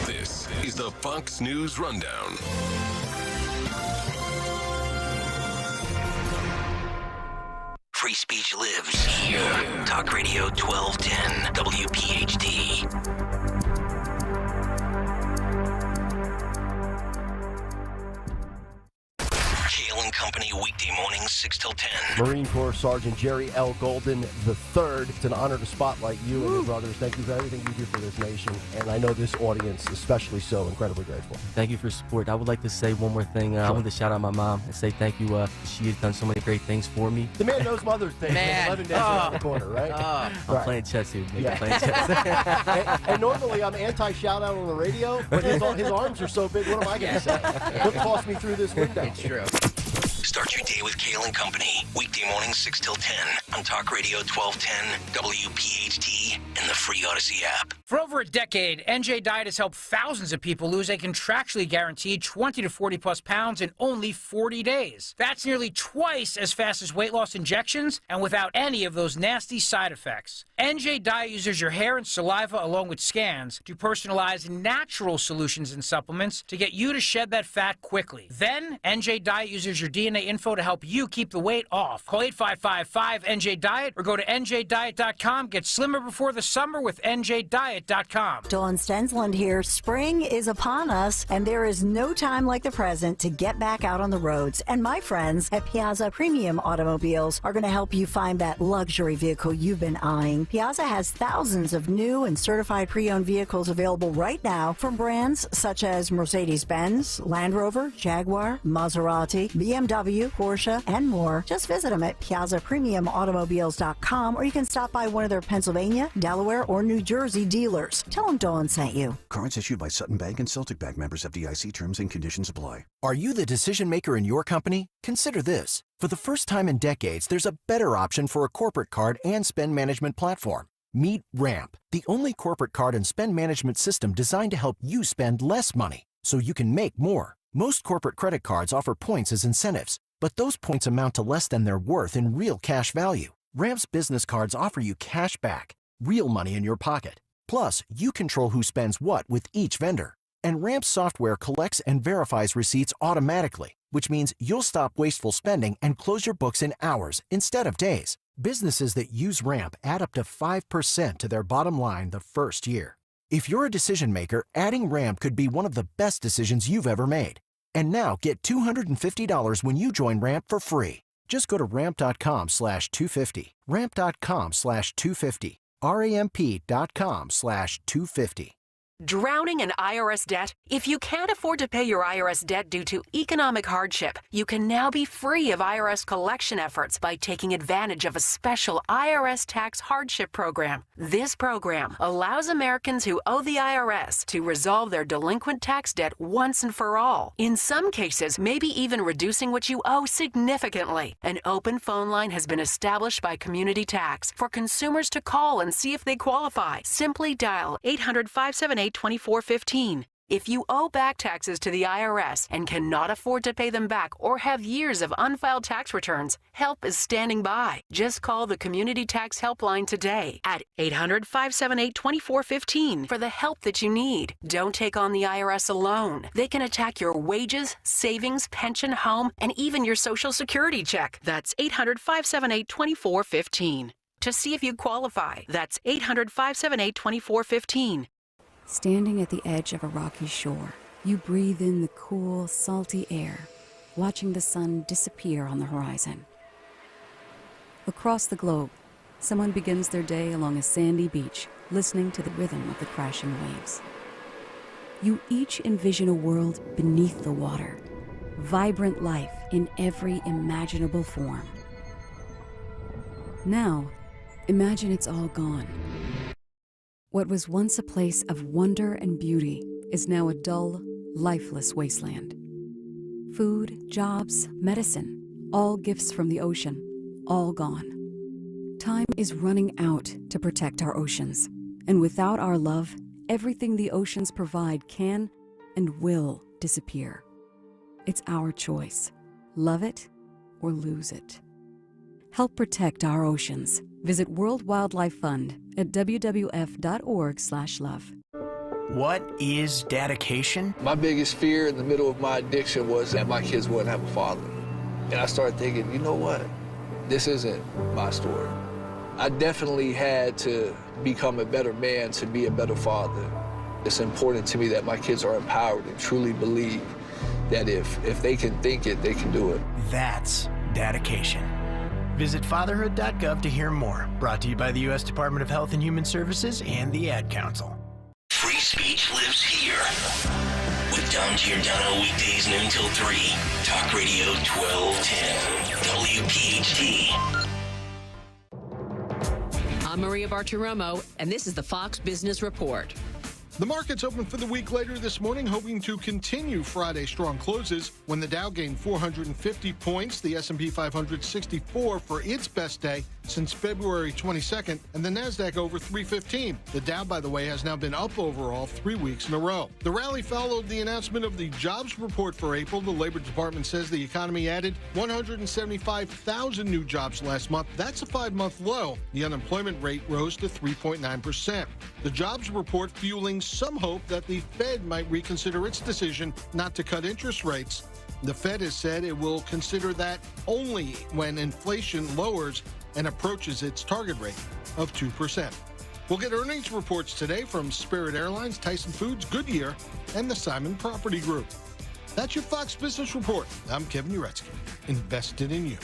This is the Fox News Rundown. Free speech lives here. Talk Radio 1210 WPHT. Kayal and Company, weekday mornings, 6 till 10. Marine Corps Sergeant Jerry L. Golden III. It's an honor to spotlight you and your brothers. Thank you for everything you do for this nation. And I know this audience, especially so, incredibly grateful. Thank you for your support. I would like to say one more thing. I want to shout out my mom and say thank you. She has done so many great things for me. The man knows Mother's Day. Man. 11 days around the corner, right? I'm playing chess here. Yeah. Playing chess. and normally I'm anti-shout out on the radio, but his arms are so big, what am I going to say? He'll toss me through this window. It's true. Start your day with Kayal and Company. Weekday mornings 6 till 10 on Talk Radio 1210, WPHT, and the free Odyssey app. For over a decade, NJ Diet has helped thousands of people lose a contractually guaranteed 20 to 40 plus pounds in only 40 days. That's nearly twice as fast as weight loss injections and without any of those nasty side effects. NJ Diet uses your hair and saliva along with scans to personalize natural solutions and supplements to get you to shed that fat quickly. Then, NJ Diet uses your DNA info to help you keep the weight off. Call 855-5NJ-DIET or go to NJDiet.com. Get slimmer before the summer with NJDiet.com. Dawn Stensland here. Spring is upon us, and there is no time like the present to get back out on the roads. And my friends at Piazza Premium Automobiles are going to help you find that luxury vehicle you've been eyeing. Piazza has thousands of new and certified pre-owned vehicles available right now from brands such as Mercedes-Benz, Land Rover, Jaguar, Maserati, BMW, Porsche, and more. Just visit them at PiazzaPremiumAutomobiles.com, or you can stop by one of their Pennsylvania, Delaware, or New Jersey dealers. Tell them Dawn sent you. Cards issued by Sutton Bank and Celtic Bank, members of FDIC. Terms and conditions apply. Are you the decision maker in your company? Consider this. For the first time in decades, there's a better option for a corporate card and spend management platform. Meet Ramp, the only corporate card and spend management system designed to help you spend less money so you can make more. Most corporate credit cards offer points as incentives, but those points amount to less than their worth in real cash value. Ramp's business cards offer you cash back, real money in your pocket. Plus, you control who spends what with each vendor. And Ramp's software collects and verifies receipts automatically, which means you'll stop wasteful spending and close your books in hours instead of days. Businesses that use Ramp add up to 5% to their bottom line the first year. If you're a decision maker, adding Ramp could be one of the best decisions you've ever made. And now get $250 when you join Ramp for free. Just go to ramp.com/250. Ramp.com/250. RAMP.com/250. Drowning in IRS debt? If you can't afford to pay your IRS debt due to economic hardship, you can now be free of IRS collection efforts by taking advantage of a special IRS tax hardship program. This program allows Americans who owe the IRS to resolve their delinquent tax debt once and for all. In some cases, maybe even reducing what you owe significantly. An open phone line has been established by Community Tax for consumers to call and see if they qualify. Simply dial 800-578-2415. If you owe back taxes to the IRS and cannot afford to pay them back or have years of unfiled tax returns, help is standing by. Just call the Community Tax Helpline today at 800-578-2415 for the help that you need. Don't take on the IRS alone. They can attack your wages, savings, pension, home, and even your Social Security check. That's 800-578-2415. To see if you qualify, that's 800-578-2415. Standing at the edge of a rocky shore, you breathe in the cool, salty air, watching the sun disappear on the horizon. Across the globe, someone begins their day along a sandy beach, listening to the rhythm of the crashing waves. You each envision a world beneath the water, vibrant life in every imaginable form. Now, imagine it's all gone. What was once a place of wonder and beauty is now a dull, lifeless wasteland. Food, jobs, medicine, all gifts from the ocean, all gone. Time is running out to protect our oceans, and without our love, everything the oceans provide can and will disappear. It's our choice. Love it or lose it. Help protect our oceans. Visit World Wildlife Fund at wwf.org/love. What is dedication? My biggest fear in the middle of my addiction was that my kids wouldn't have a father. And I started thinking, you know what? This isn't my story. I definitely had to become a better man to be a better father. It's important to me that my kids are empowered and truly believe that if they can think it, they can do it. That's dedication. Visit fatherhood.gov to hear more. Brought to you by the U.S. Department of Health and Human Services and the Ad Council. Free speech lives here. With Dom Giordano weekdays noon till 3. Talk Radio 1210. WPHT. I'm Maria Bartiromo, and this is the Fox Business Report. The markets opened for the week later this morning, hoping to continue Friday's strong closes. When the Dow gained 450 points, the S&P 500 64 for its best day since February 22nd, and the Nasdaq over 315. The Dow, by the way, has now been up overall 3 weeks in a row. The rally followed the announcement of the jobs report for April. The Labor Department says the economy added 175,000 new jobs last month. That's a 5-month low. The unemployment rate rose to 3.9%. The jobs report fueling some hope that the Fed might reconsider its decision not to cut interest rates. The Fed has said it will consider that only when inflation lowers and approaches its target rate of 2%. We'll get earnings reports today from Spirit Airlines, Tyson Foods, Goodyear, and the Simon Property Group. That's your Fox Business Report. I'm Kevin Uretsky, invested in you.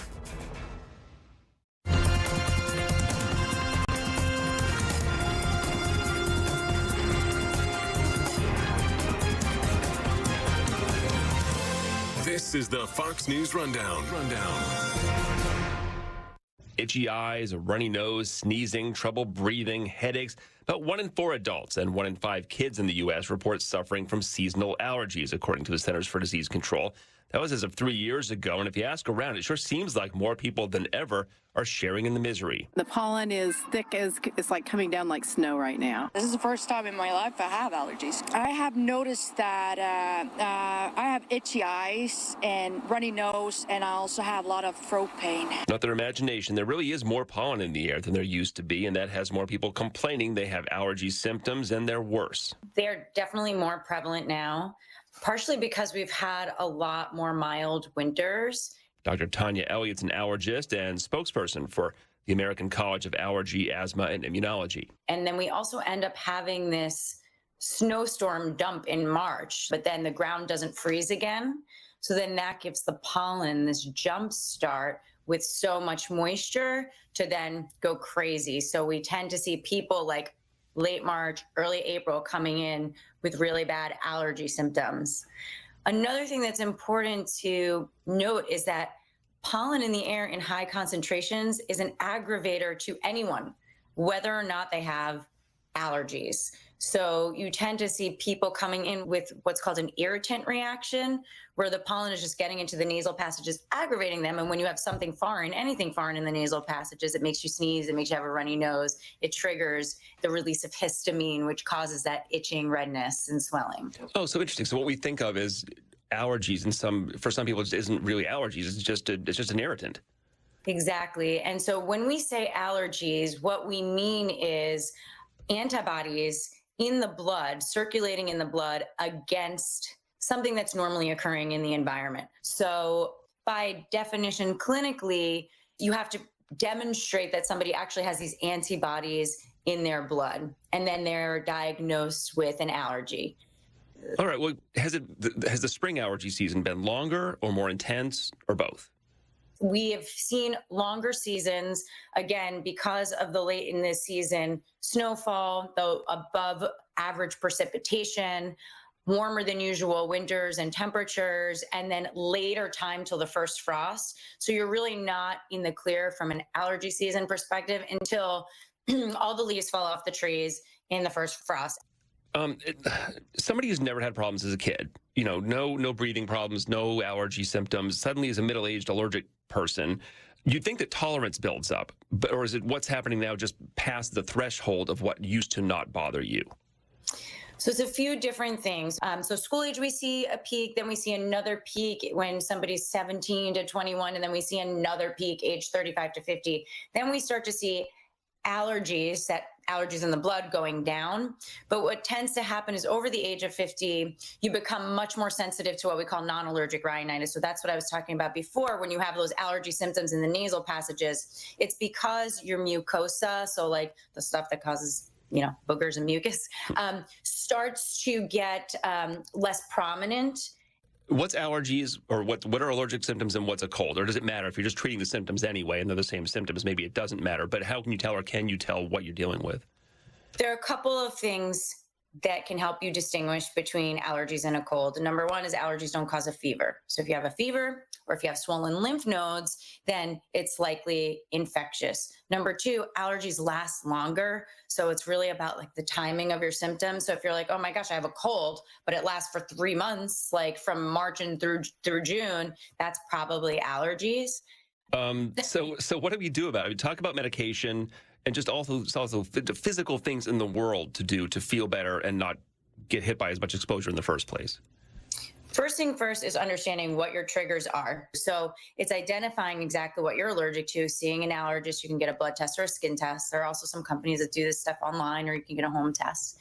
This is the Fox News Rundown. Itchy eyes, a runny nose, sneezing, trouble breathing, headaches. About 1 in 4 adults and 1 in 5 kids in the U.S. report suffering from seasonal allergies, according to the Centers for Disease Control. That was as of 3 years ago, and if you ask around, it sure seems like more people than ever are sharing in the misery. The pollen is thick as it's like coming down like snow right now. This is the first time in my life I have allergies. I have noticed that I have itchy eyes and runny nose, and I also have a lot of throat pain. Not their imagination. There really is more pollen in the air than there used to be, and that has more people complaining they have allergy symptoms and they're worse. They're definitely more prevalent now, partially because we've had a lot more mild winters. Dr. Tanya Elliott's an allergist and spokesperson for the American College of Allergy, Asthma, and Immunology. And then we also end up having this snowstorm dump in March, but then the ground doesn't freeze again. So then that gives the pollen this jump start with so much moisture to then go crazy. So we tend to see people like late March, early April coming in with really bad allergy symptoms. Another thing that's important to note is that pollen in the air in high concentrations is an aggravator to anyone, whether or not they have allergies. So you tend to see people coming in with what's called an irritant reaction, where the pollen is just getting into the nasal passages, aggravating them. And when you have something foreign, anything foreign in the nasal passages, it makes you sneeze, it makes you have a runny nose, it triggers the release of histamine, which causes that itching, redness, and swelling. Oh, so interesting. So what we think of is allergies, and for some people, it isn't really allergies. It's just an irritant. Exactly. And so when we say allergies, what we mean is antibodies in the blood, circulating in the blood against something that's normally occurring in the environment. So by definition, clinically, you have to demonstrate that somebody actually has these antibodies in their blood, and then they're diagnosed with an allergy. All right. Well, has the spring allergy season been longer or more intense or both? We have seen longer seasons, again, because of the late in this season snowfall, the above average precipitation, warmer than usual winters and temperatures, and then later time till the first frost. So you're really not in the clear from an allergy season perspective until all the leaves fall off the trees in the first frost. Somebody who's never had problems as a kid, no breathing problems, no allergy symptoms, suddenly is a middle-aged allergic person, you'd think that tolerance builds up, or is it what's happening now just past the threshold of what used to not bother you? So it's a few different things. So school age, we see a peak, then we see another peak when somebody's 17 to 21, and then we see another peak age 35 to 50. Then we start to see allergies in the blood going down. But what tends to happen is over the age of 50, you become much more sensitive to what we call non-allergic rhinitis. So that's what I was talking about before. When you have those allergy symptoms in the nasal passages, it's because your mucosa, so like the stuff that causes boogers and mucus, starts to get less prominent. What's allergies, or what are allergic symptoms, and what's a cold? Or does it matter if you're just treating the symptoms anyway and they're the same symptoms? Maybe it doesn't matter, but how can you tell, or can you tell what you're dealing with? There are a couple of things that can help you distinguish between allergies and a cold. Number one is allergies don't cause a fever. So if you have a fever or if you have swollen lymph nodes, then it's likely infectious. Number two, allergies last longer. So it's really about like the timing of your symptoms. So if you're like, oh my gosh, I have a cold, but it lasts for 3 months, like from March and through June, that's probably allergies. So what do we do about it? We talk about medication and just also physical things in the world to do to feel better and not get hit by as much exposure in the first place. First thing first is understanding what your triggers are. So it's identifying exactly what you're allergic to, seeing an allergist. You can get a blood test or a skin test. There are also some companies that do this stuff online, or you can get a home test.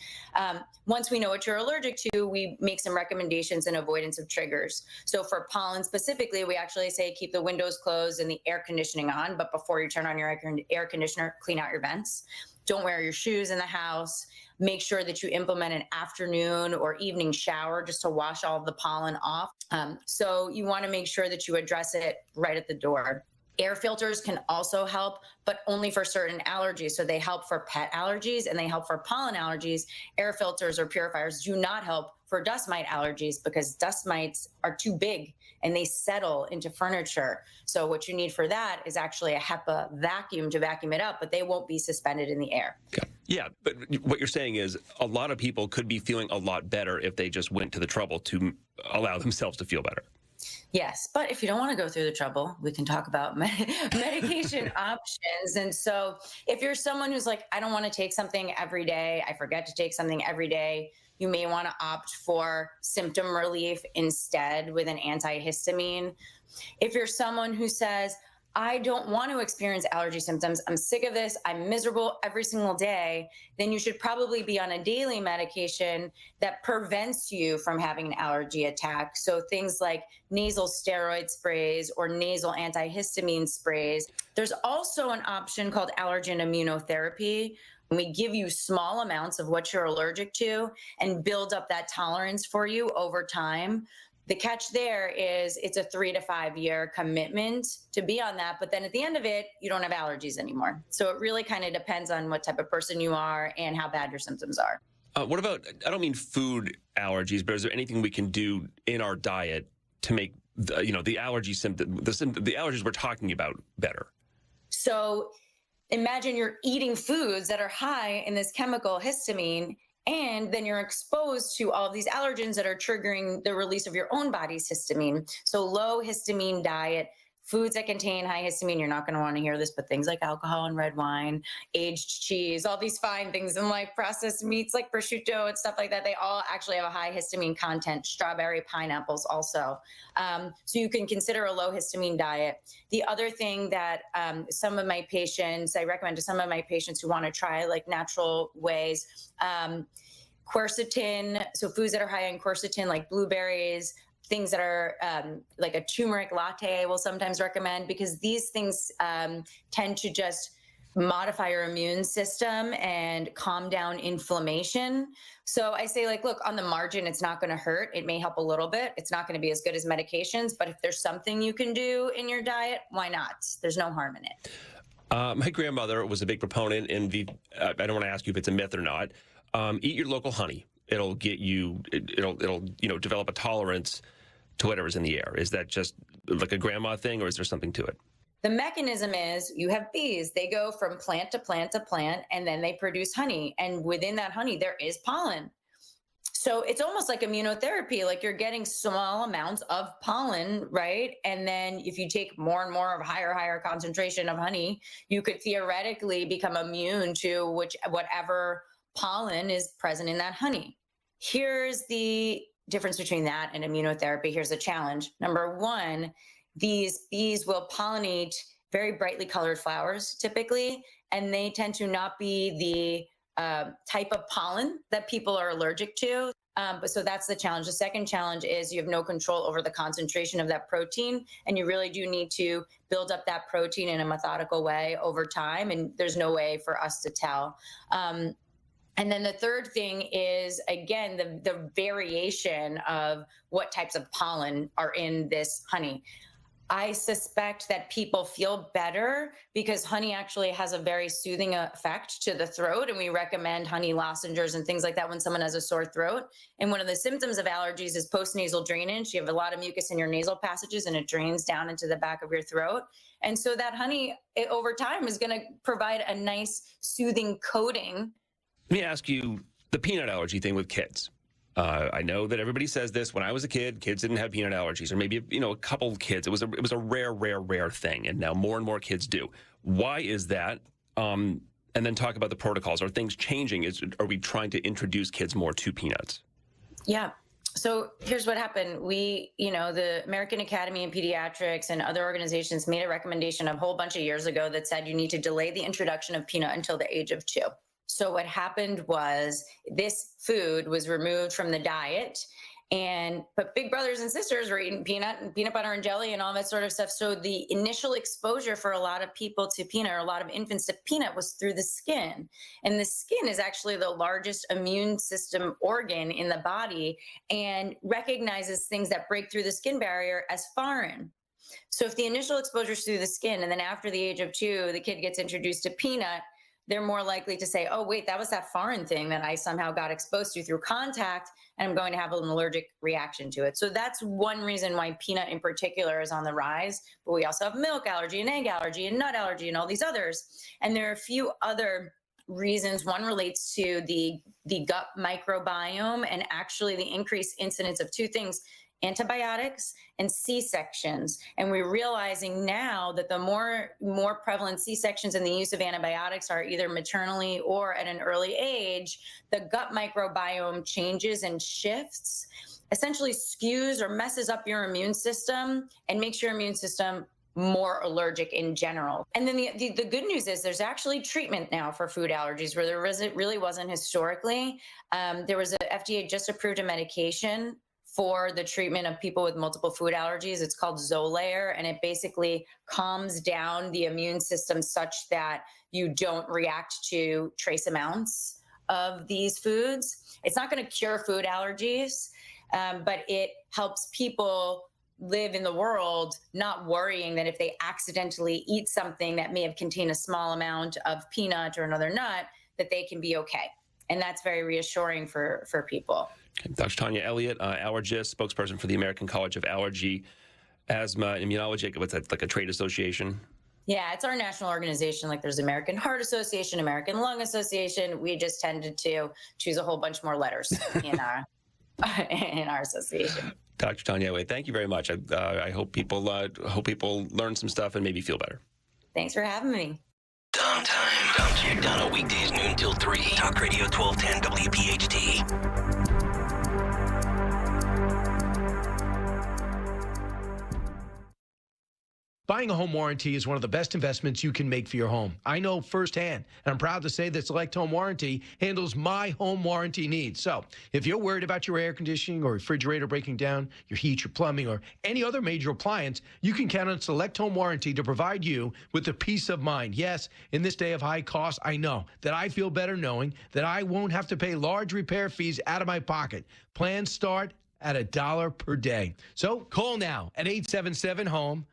Once we know what you're allergic to, we make some recommendations and avoidance of triggers. So for pollen specifically, we actually say keep the windows closed and the air conditioning on, but before you turn on your air conditioner, clean out your vents. Don't wear your shoes in the house. Make sure that you implement an afternoon or evening shower just to wash all of the pollen off. So you want to make sure that you address it right at the door. Air filters can also help, but only for certain allergies. So they help for pet allergies and they help for pollen allergies. Air filters or purifiers do not help for dust mite allergies because dust mites are too big and they settle into furniture. So what you need for that is actually a HEPA vacuum to vacuum it up, but they won't be suspended in the air. Yeah, but what you're saying is a lot of people could be feeling a lot better if they just went to the trouble to allow themselves to feel better. Yes, but if you don't want to go through the trouble, we can talk about medication options. And so if you're someone who's like, I don't want to take something every day, I forget to take something every day, you may want to opt for symptom relief instead with an antihistamine. If you're someone who says, I don't want to experience allergy symptoms, I'm sick of this, I'm miserable every single day, then you should probably be on a daily medication that prevents you from having an allergy attack. So things like nasal steroid sprays or nasal antihistamine sprays. There's also an option called allergen immunotherapy. We give you small amounts of what you're allergic to and build up that tolerance for you over time. The catch there is it's a 3 to 5 year commitment to be on that. But then at the end of it, you don't have allergies anymore. So it really kind of depends on what type of person you are and how bad your symptoms are. What about, I don't mean food allergies, but is there anything we can do in our diet to make the allergy symptom, the allergies we're talking about better? So imagine you're eating foods that are high in this chemical histamine, and then you're exposed to all of these allergens that are triggering the release of your own body's histamine. So low histamine diet, foods that contain high histamine, you're not going to want to hear this, but things like alcohol and red wine, aged cheese, all these fine things, and like processed meats like prosciutto and stuff like that, they all actually have a high histamine content. Strawberry, pineapples also. So you can consider a low histamine diet. The other thing that I recommend to some of my patients who want to try like natural ways, quercetin, so foods that are high in quercetin like blueberries, things that are like a turmeric latte I will sometimes recommend, because these things tend to just modify your immune system and calm down inflammation. So I say, like, look, on the margin, it's not going to hurt. It may help a little bit. It's not going to be as good as medications, but if there's something you can do in your diet, why not? There's no harm in it. My grandmother was a big proponent in I don't want to ask you if it's a myth or not. Eat your local honey. It'll get you, it'll develop a tolerance to whatever's in the air. Is that just like a grandma thing, or is there something to it? The mechanism is you have bees. They go from plant to plant to plant, and then they produce honey. And within that honey, there is pollen. So it's almost like immunotherapy, like you're getting small amounts of pollen, right? And then if you take more and more of higher concentration of honey, you could theoretically become immune to whatever pollen is present in that honey. Here's the difference between that and immunotherapy. Here's the challenge. Number one, these bees will pollinate very brightly colored flowers typically, and they tend to not be the type of pollen that people are allergic to. So that's the challenge. The second challenge is you have no control over the concentration of that protein, and you really do need to build up that protein in a methodical way over time, and there's no way for us to tell. And then the third thing is, again, the variation of what types of pollen are in this honey. I suspect that people feel better because honey actually has a very soothing effect to the throat, and we recommend honey lozenges and things like that when someone has a sore throat. And one of the symptoms of allergies is postnasal drainage. You have a lot of mucus in your nasal passages, and it drains down into the back of your throat. And so that honey, over time, is going to provide a nice soothing coating. Let me ask you the peanut allergy thing with kids. I know that everybody says this. When I was a kid, kids didn't have peanut allergies, or maybe a couple of kids. It was a rare thing, and now more and more kids do. Why is that? And then talk about the protocols. Are things changing? Are we trying to introduce kids more to peanuts? Yeah. So here's what happened. The American Academy of Pediatrics and other organizations made a recommendation a whole bunch of years ago that said you need to delay the introduction of peanut until the age of 2. So what happened was this food was removed from the diet, but big brothers and sisters were eating peanut and peanut butter and jelly and all that sort of stuff. So the initial exposure for a lot of people to peanut, or a lot of infants to peanut, was through the skin. And the skin is actually the largest immune system organ in the body and recognizes things that break through the skin barrier as foreign. So if the initial exposure is through the skin, and then after the age of 2, the kid gets introduced to peanut, they're more likely to say, oh, wait, that was that foreign thing that I somehow got exposed to through contact, and I'm going to have an allergic reaction to it. So that's one reason why peanut in particular is on the rise. But we also have milk allergy and egg allergy and nut allergy and all these others. And there are a few other reasons. One relates to the gut microbiome, and actually the increased incidence of 2 things: antibiotics and C-sections. And we're realizing now that the more prevalent C-sections and the use of antibiotics are either maternally or at an early age, the gut microbiome changes and shifts, essentially skews or messes up your immune system and makes your immune system more allergic in general. And then the good news is there's actually treatment now for food allergies where there really wasn't historically. There was a FDA just approved a medication for the treatment of people with multiple food allergies. It's called Lawler, and it basically calms down the immune system such that you don't react to trace amounts of these foods. It's not going to cure food allergies, but it helps people live in the world not worrying that if they accidentally eat something that may have contained a small amount of peanut or another nut, that they can be okay. And that's very reassuring for people. Dr. Tanya Elliott, allergist, spokesperson for the American College of Allergy, Asthma, and Immunology. What's that, like a trade association? Yeah, it's our national organization. Like there's American Heart Association, American Lung Association. We just tended to choose a whole bunch more letters in our association. Dr. Tanya Elliott, thank you very much. I hope people learn some stuff and maybe feel better. Thanks for having me. Dom time. Dom check down on weekdays noon till 3. Talk Radio 1210 WPHT. Buying a home warranty is one of the best investments you can make for your home. I know firsthand, and I'm proud to say that Select Home Warranty handles my home warranty needs. So if you're worried about your air conditioning or refrigerator breaking down, your heat, your plumbing, or any other major appliance, you can count on Select Home Warranty to provide you with the peace of mind. Yes, in this day of high cost, I know that I feel better knowing that I won't have to pay large repair fees out of my pocket. Plans start at $1 per day. So call now at 877-HOME-012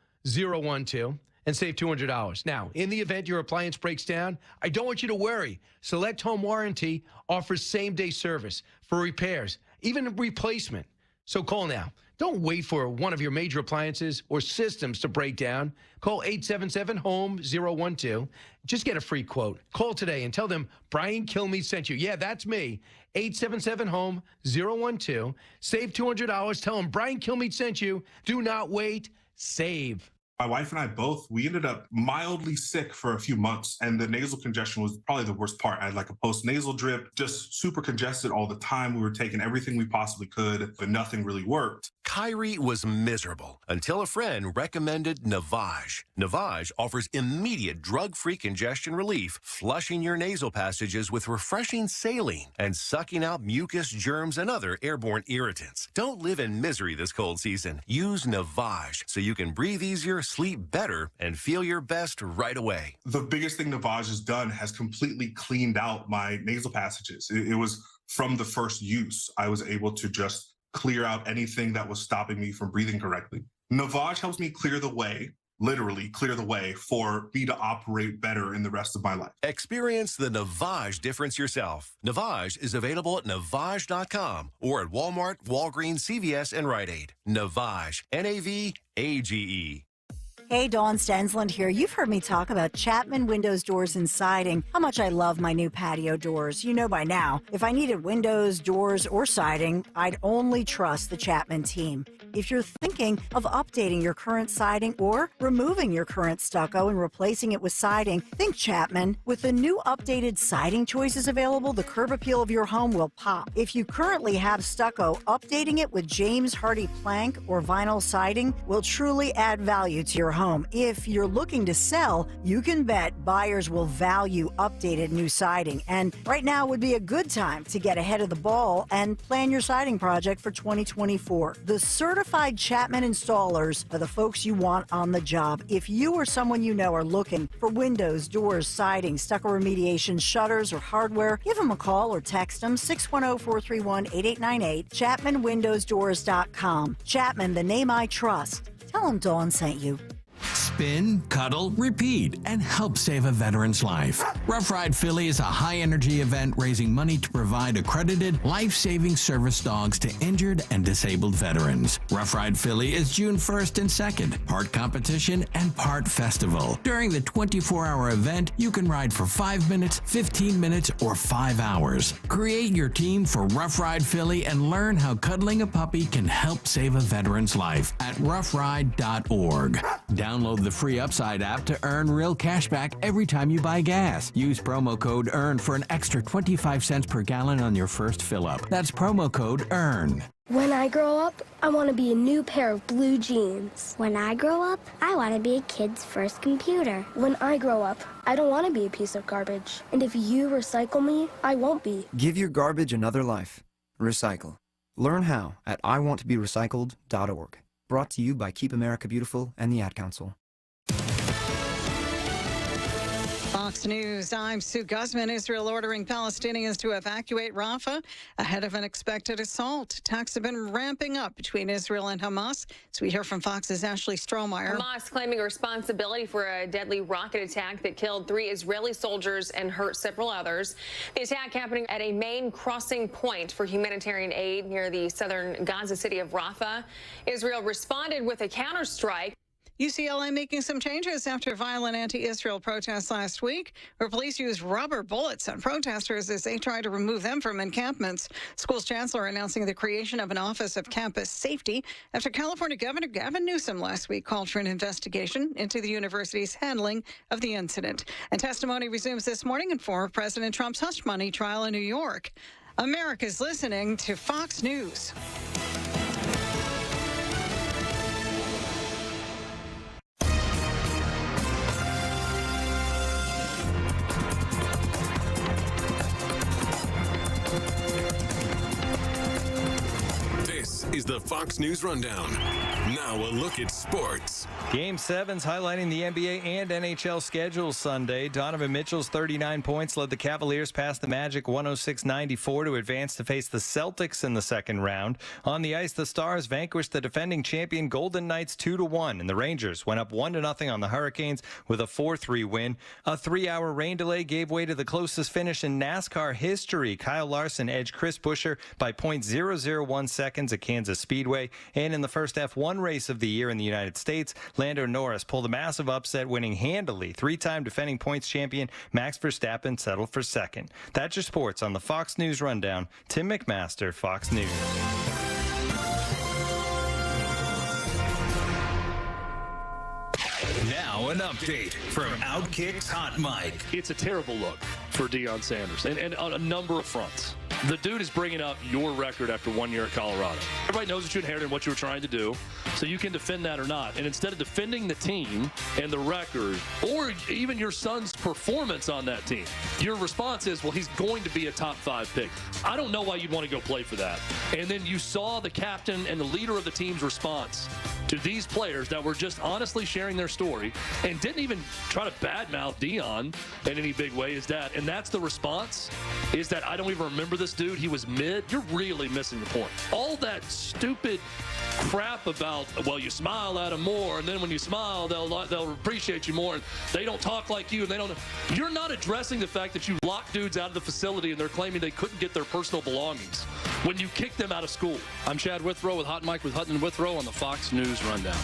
and save $200. Now, in the event your appliance breaks down, I don't want you to worry. Select Home Warranty offers same-day service for repairs, even replacement. So call now. Don't wait for one of your major appliances or systems to break down. Call 877-HOME-012. Just get a free quote. Call today and tell them Brian Kilmeade sent you. Yeah, that's me. 877-HOME-012. Save $200. Tell them Brian Kilmeade sent you. Do not wait. Save. My wife and I both, we ended up mildly sick for a few months, and the nasal congestion was probably the worst part. I had like a post-nasal drip, just super congested all the time. We were taking everything we possibly could, but nothing really worked. Kyrie was miserable until a friend recommended Navage. Navage offers immediate drug-free congestion relief, flushing your nasal passages with refreshing saline and sucking out mucus, germs, and other airborne irritants. Don't live in misery this cold season. Use Navage so you can breathe easier, sleep better, and feel your best right away. The biggest thing Navage has done has completely cleaned out my nasal passages. It was from the first use. I was able to just clear out anything that was stopping me from breathing correctly. Navage helps me clear the way, literally clear the way for me to operate better in the rest of my life. Experience the Navage difference yourself. Navage is available at Navage.com or at Walmart, Walgreens, CVS, and Rite Aid. Navage, N-A-V-A-G-E. Hey, Dawn Stensland here. You've heard me talk about Chapman Windows, Doors, and Siding, how much I love my new patio doors. You know by now, if I needed windows, doors, or siding, I'd only trust the Chapman team. If you're thinking of updating your current siding or removing your current stucco and replacing it with siding, think Chapman. With the new updated siding choices available, the curb appeal of your home will pop. If you currently have stucco, updating it with James Hardie plank or vinyl siding will truly add value to your home. If you're looking to sell, you can bet buyers will value updated new siding. And right now would be a good time to get ahead of the ball and plan your siding project for 2024. The certified Chapman installers are the folks you want on the job. If you or someone you know are looking for windows, doors, siding, stucco remediation, shutters, or hardware, give them a call or text them 610-431-8898, ChapmanWindowsDoors.com. Chapman, the name I trust. Tell them Dawn sent you. Spin, cuddle, repeat, and help save a veteran's life. Rough Ride Philly is a high-energy event raising money to provide accredited, life-saving service dogs to injured and disabled veterans. Rough Ride Philly is June 1st and 2nd, part competition and part festival. During the 24-hour event, you can ride for 5 minutes, 15 minutes, or 5 hours. Create your team for Rough Ride Philly and learn how cuddling a puppy can help save a veteran's life at roughride.org. Download the free Upside app to earn real cash back every time you buy gas. Use promo code EARN for an extra 25 cents per gallon on your first fill-up. That's promo code EARN. When I grow up, I want to be a new pair of blue jeans. When I grow up, I want to be a kid's first computer. When I grow up, I don't want to be a piece of garbage. And if you recycle me, I won't be. Give your garbage another life. Recycle. Learn how at iwanttoberecycled.org. Brought to you by Keep America Beautiful and the Ad Council. Fox News, I'm Sue Guzman. Israel ordering Palestinians to evacuate Rafah ahead of an expected assault. Attacks have been ramping up between Israel and Hamas. So we hear from Fox's Ashley Strohmeyer. Hamas claiming responsibility for a deadly rocket attack that killed 3 Israeli soldiers and hurt several others. The attack happening at a main crossing point for humanitarian aid near the southern Gaza city of Rafah. Israel responded with a counterstrike. UCLA making some changes after violent anti-Israel protests last week, where police used rubber bullets on protesters as they tried to remove them from encampments. School's chancellor announcing the creation of an Office of Campus Safety after California Governor Gavin Newsom last week called for an investigation into the university's handling of the incident. And testimony resumes this morning in former President Trump's hush money trial in New York. America's listening to Fox News. Fox News Rundown. Now a look at sports. Game 7's highlighting the NBA and NHL schedules Sunday. Donovan Mitchell's 39 points led the Cavaliers past the Magic 106-94 to advance to face the Celtics in the second round. On the ice, the Stars vanquished the defending champion Golden Knights 2-1, and the Rangers went up 1-0 on the Hurricanes with a 4-3 win. A 3-hour rain delay gave way to the closest finish in NASCAR history. Kyle Larson edged Chris Buescher by .001 seconds at Kansas Speedway. And in the first F1 race of the year in the United States, Lando Norris pulled a massive upset, winning handily. Three-time defending points champion Max Verstappen settled for second. That's your sports on the Fox News Rundown. Tim McMaster, Fox News. Now an update from Outkick's Hot Mic. It's a terrible look for Deion Sanders, and on a number of fronts. The dude is bringing up your record after 1 year at Colorado. Everybody knows what you inherited and what you were trying to do, so you can defend that or not. And instead of defending the team and the record, or even your son's performance on that team, your response is, well, he's going to be a top 5 pick. I don't know why you'd want to go play for that. And then you saw the captain and the leader of the team's response to these players that were just honestly sharing their story and didn't even try to badmouth Deion in any big way. And that's the response, is that I don't even remember this dude. He was mid. You're really missing the point. All that stupid crap about, well, you smile at them more, and then when you smile, they'll appreciate you more, and they don't talk like you, and they don't. You're not addressing the fact that you locked dudes out of the facility and they're claiming they couldn't get their personal belongings when you kicked them out of school. I'm Chad Withrow with Hot Mike with Hutton and Withrow on the Fox News Rundown.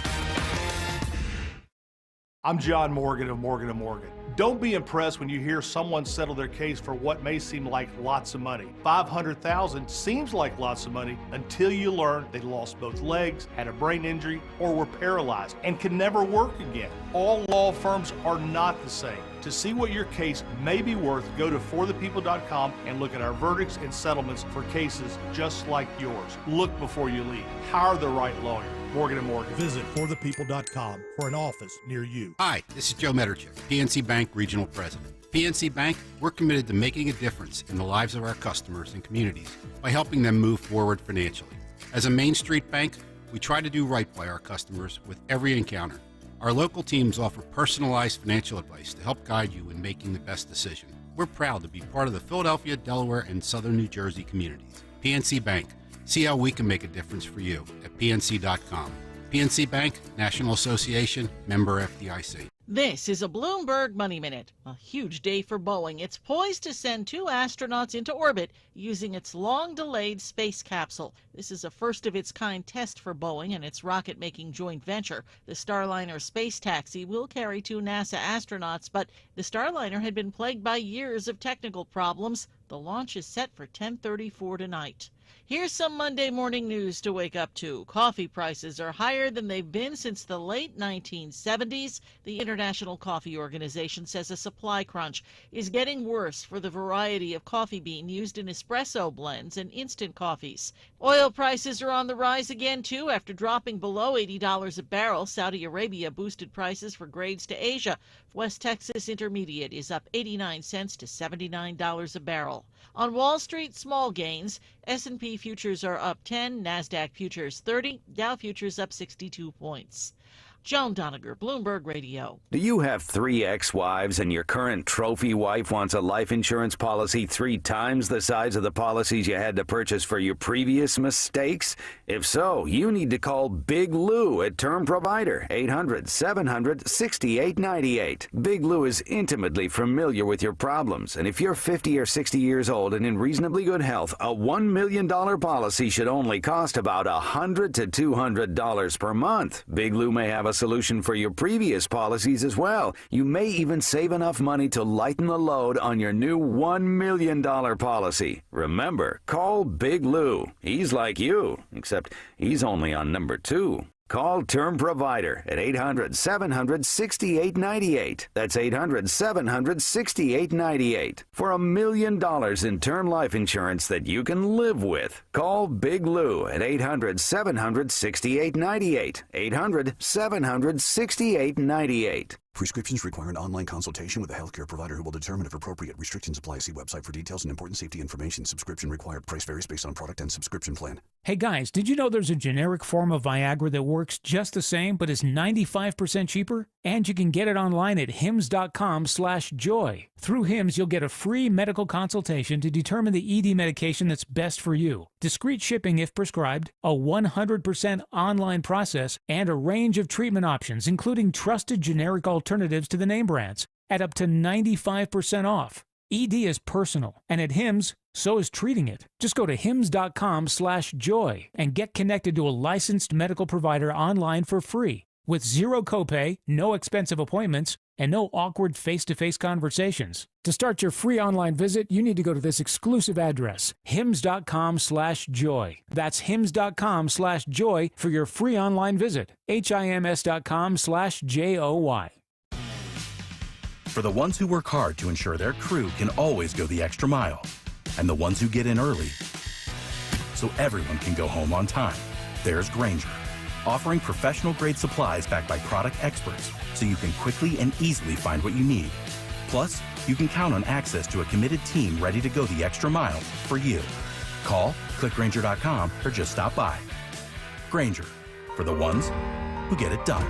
I'm John Morgan of Morgan & Morgan. Don't be impressed when you hear someone settle their case for what may seem like lots of money. $500,000 seems like lots of money until you learn they lost both legs, had a brain injury, or were paralyzed and can never work again. All law firms are not the same. To see what your case may be worth, go to forthepeople.com and look at our verdicts and settlements for cases just like yours. Look before you leave. Hire the right lawyer. Morgan & Morgan. Visit forthepeople.com for an office near you. Hi, this is Joe Mederchik, PNC Bank Regional President. PNC Bank, we're committed to making a difference in the lives of our customers and communities by helping them move forward financially. As a Main Street bank, we try to do right by our customers with every encounter. Our local teams offer personalized financial advice to help guide you in making the best decision. We're proud to be part of the Philadelphia, Delaware, and Southern New Jersey communities. PNC Bank. See how we can make a difference for you at PNC.com. PNC Bank, National Association, member FDIC. This is a Bloomberg Money Minute. A huge day for Boeing. It's poised to send 2 astronauts into orbit using its long-delayed space capsule. This is a first-of-its-kind test for Boeing and its rocket-making joint venture. The Starliner space taxi will carry 2 NASA astronauts, but the Starliner had been plagued by years of technical problems. The launch is set for 10:34 tonight. Here's some Monday morning news to wake up to. Coffee prices are higher than they've been since the late 1970s. The International Coffee Organization says a supply crunch is getting worse for the variety of coffee bean used in espresso blends and instant coffees. Oil prices are on the rise again, too, after dropping below $80 a barrel. Saudi Arabia boosted prices for grades to Asia. West Texas Intermediate is up 89 cents to $79 a barrel. On Wall Street, small gains. S&P futures are up 10, NASDAQ futures 30, Dow futures up 62 points. Joan Doniger, Bloomberg Radio. Do you have 3 ex-wives and your current trophy wife wants a life insurance policy 3 times the size of the policies you had to purchase for your previous mistakes? If so, you need to call Big Lou at Term Provider, 800-700-6898. Big Lou is intimately familiar with your problems, and if you're 50 or 60 years old and in reasonably good health, a $1 million policy should only cost about $100 to $200 per month. Big Lou may have a solution for your previous policies as well. You may even save enough money to lighten the load on your new $1 million policy. Remember, call Big Lou. He's like you, except he's only on number 2. Call Term Provider at 800-700-6898. That's 800-700-6898. For $1 million in term life insurance that you can live with. Call Big Lou at 800-700-6898. 800-700-6898. Prescriptions require an online consultation with a healthcare provider who will determine if appropriate. Restrictions apply. See website for details and important safety information. Subscription required. Price varies based on product and subscription plan. Hey guys, did you know there's a generic form of Viagra that works just the same but is 95% cheaper? And you can get it online at hims.com/joy. Through Hims, you'll get a free medical consultation to determine the ED medication that's best for you, discreet shipping if prescribed, a 100% online process, and a range of treatment options, including trusted generic alternatives to the name brands, at up to 95% off. ED is personal, and at Hims, so is treating it. Just go to hims.com/joy and get connected to a licensed medical provider online for free, with zero copay, no expensive appointments, and no awkward face-to-face conversations. To start your free online visit, you need to go to this exclusive address, hims.com/joy. That's hims.com/joy for your free online visit. HIMS.com/JOY. For the ones who work hard to ensure their crew can always go the extra mile, and the ones who get in early so everyone can go home on time, there's Grainger, offering professional-grade supplies backed by product experts so you can quickly and easily find what you need. Plus, you can count on access to a committed team ready to go the extra mile for you. Call, click Grainger.com, or just stop by. Grainger, for the ones who get it done.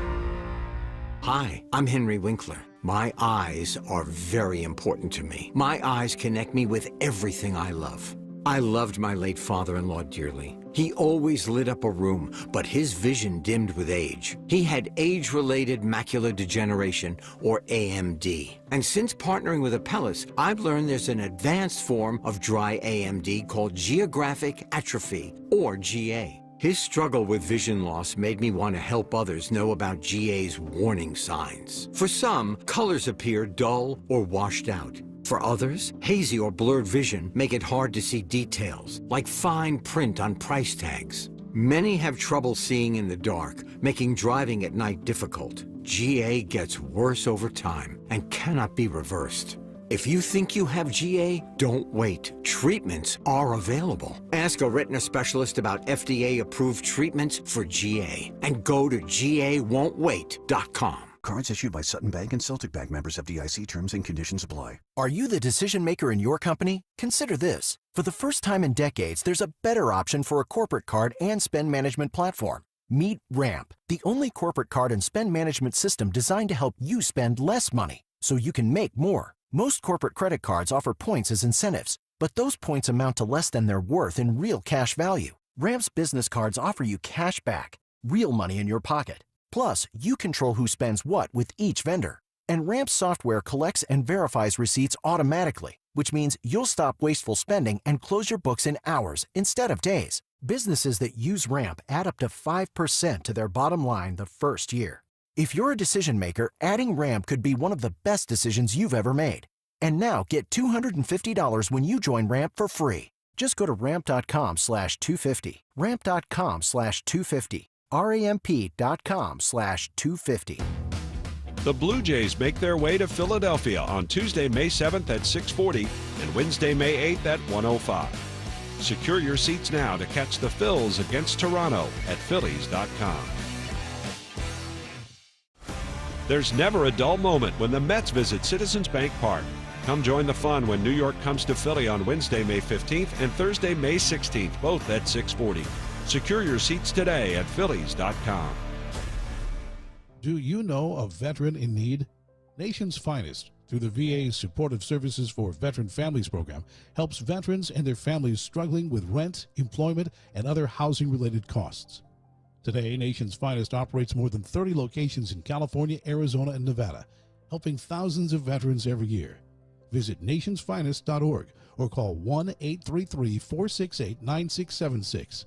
Hi, I'm Henry Winkler. My eyes are very important to me. My eyes connect me with everything I love. I loved my late father-in-law dearly. He always lit up a room, but his vision dimmed with age. He had age-related macular degeneration, or AMD. And since partnering with Apellis, I've learned there's an advanced form of dry AMD called geographic atrophy, or GA. His struggle with vision loss made me want to help others know about GA's warning signs. For some, colors appear dull or washed out. For others, hazy or blurred vision make it hard to see details, like fine print on price tags. Many have trouble seeing in the dark, making driving at night difficult. GA gets worse over time and cannot be reversed. If you think you have GA, don't wait. Treatments are available. Ask a retina specialist about FDA-approved treatments for GA and go to GAWon'tWait.com. Cards issued by Sutton Bank and Celtic Bank, members FDIC. Terms and conditions apply. Are you the decision maker in your company? Consider this. For the first time in decades, there's a better option for a corporate card and spend management platform. Meet Ramp, the only corporate card and spend management system designed to help you spend less money so you can make more. Most corporate credit cards offer points as incentives, but those points amount to less than their worth in real cash value. Ramp's business cards offer you cash back, real money in your pocket. Plus, you control who spends what with each vendor. And Ramp's software collects and verifies receipts automatically, which means you'll stop wasteful spending and close your books in hours instead of days. Businesses that use Ramp add up to 5% to their bottom line the first year. If you're a decision maker, adding Ramp could be one of the best decisions you've ever made. And now get $250 when you join Ramp for free. Just go to ramp.com/250. Ramp.com/250. ramp.com/250. The Blue Jays make their way to Philadelphia on Tuesday, May 7th at 6:40 and Wednesday, May 8th at 1:05. Secure your seats now to catch the Phils against Toronto at Phillies.com. There's never a dull moment when the Mets visit Citizens Bank Park. Come join the fun when New York comes to Philly on Wednesday, May 15th and Thursday, May 16th, both at 6:40. Secure your seats today at Phillies.com. Do you know a veteran in need? Nation's Finest, through the VA's Supportive Services for Veteran Families program, helps veterans and their families struggling with rent, employment, and other housing-related costs. Today, Nation's Finest operates more than 30 locations in California, Arizona, and Nevada, helping thousands of veterans every year. Visit nationsfinest.org or call 1-833-468-9676.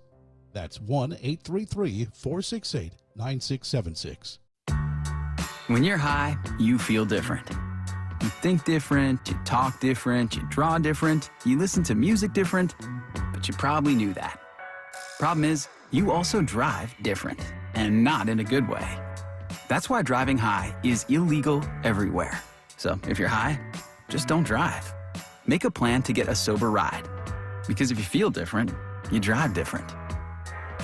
That's 1-833-468-9676. When you're high, you feel different. You think different, you talk different, you draw different, you listen to music different, but you probably knew that. Problem is, you also drive different, and not in a good way. That's why driving high is illegal everywhere. So if you're high, just don't drive. Make a plan to get a sober ride. Because if you feel different, you drive different.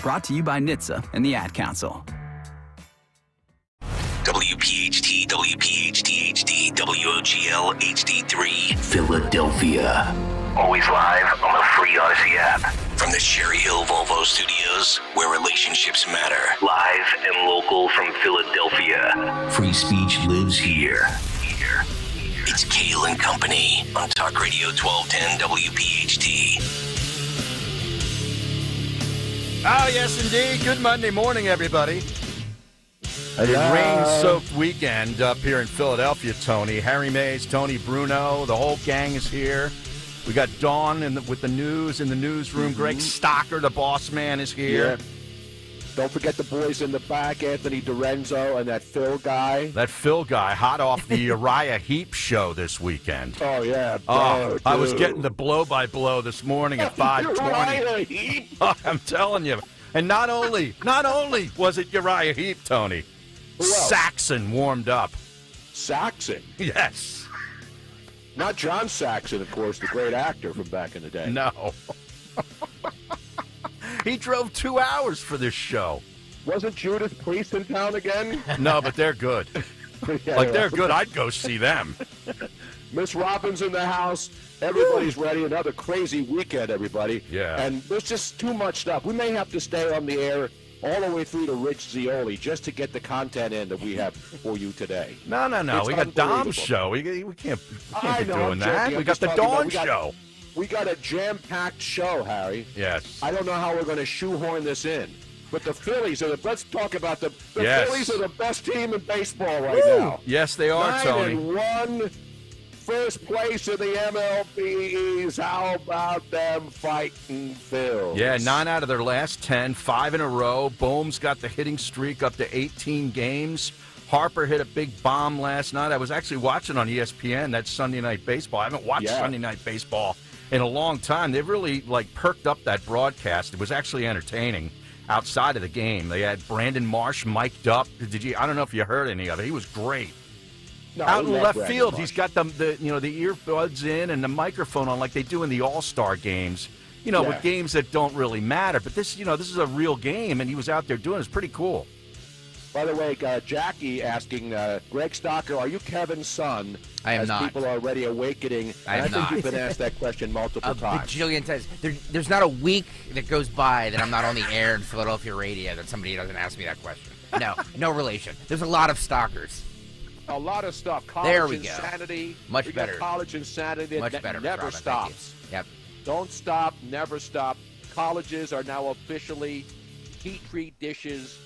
Brought to you by NHTSA and the Ad Council. WPHT WPHT, WPHT HD, WOGL HD3, Philadelphia. Always live on the free Odyssey app. From the Cherry Hill Volvo Studios, where relationships matter. Live and local from Philadelphia. Free speech lives here. It's Kayal and Company on Talk Radio 1210 WPHT. Oh, yes, indeed. Good Monday morning, everybody. A Hello. rain-soaked weekend up here in Philadelphia, Tony. Harry Mays, Tony Bruno, the whole gang is here. We got Dawn with the news in the newsroom. Greg Stocker, the boss man, is here. Yeah. Don't forget the boys in the back, Anthony DiRenzo and that Phil guy. That Phil guy, hot off the Uriah Heep show this weekend. Oh, yeah. Oh, I was getting the blow-by-blow this morning at 5:20. Uriah Heep. Oh, I'm telling you. And not only was it Uriah Heep, Tony, Saxon warmed up. Saxon? Yes. Not John Saxon, of course, the great actor from back in the day. No. He drove 2 hours for this show. Wasn't Judas Priest in town again? No, but they're good. They're good. I'd go see them. Miss Robin's in the house. Everybody's ready. Another crazy weekend, everybody. Yeah. And there's just too much stuff. We may have to stay on the air all the way through to Rich Zioli just to get the content in that we have for you today. No. It's We got Dom's show. We can't be doing that. We got the Dawn show. We got a jam-packed show, Harry. Yes. I don't know how we're going to shoehorn this in. But the Phillies are let's talk about the Yes. Phillies are the best team in baseball right now. Yes, they are, Tony. 9-1, first place in the MLBs. How about them fighting Phils? Yeah, 9 out of their last 10, 5 in a row. Bohm's got the hitting streak up to 18 games. Harper hit a big bomb last night. I was actually watching on ESPN. That's Sunday Night Baseball. I haven't watched Sunday Night Baseball in a long time. They've really perked up that broadcast. It was actually entertaining outside of the game. They had Brandon Marsh mic'd up. I don't know if you heard any of it. He was great. No, out in left Brandon field, Marsh. he's got the earbuds in and the microphone on like they do in the All-Star games. With games that don't really matter. But this is a real game, and he was out there doing it. It's pretty cool. By the way, Jackie asking, Greg Stocker, are you Kevin's son? I am as not. People are already awakening. I think you've been asked that question multiple times. Bajillion times. There's not a week that goes by that I'm not on the air in Philadelphia radio that somebody doesn't ask me that question. No relation. There's a lot of stalkers. A lot of stuff. College There we go. insanity. Much We got better. College insanity Much that better, never Robin, stops. thank you. Yep. Don't stop, never stop. Colleges are now officially petri dishes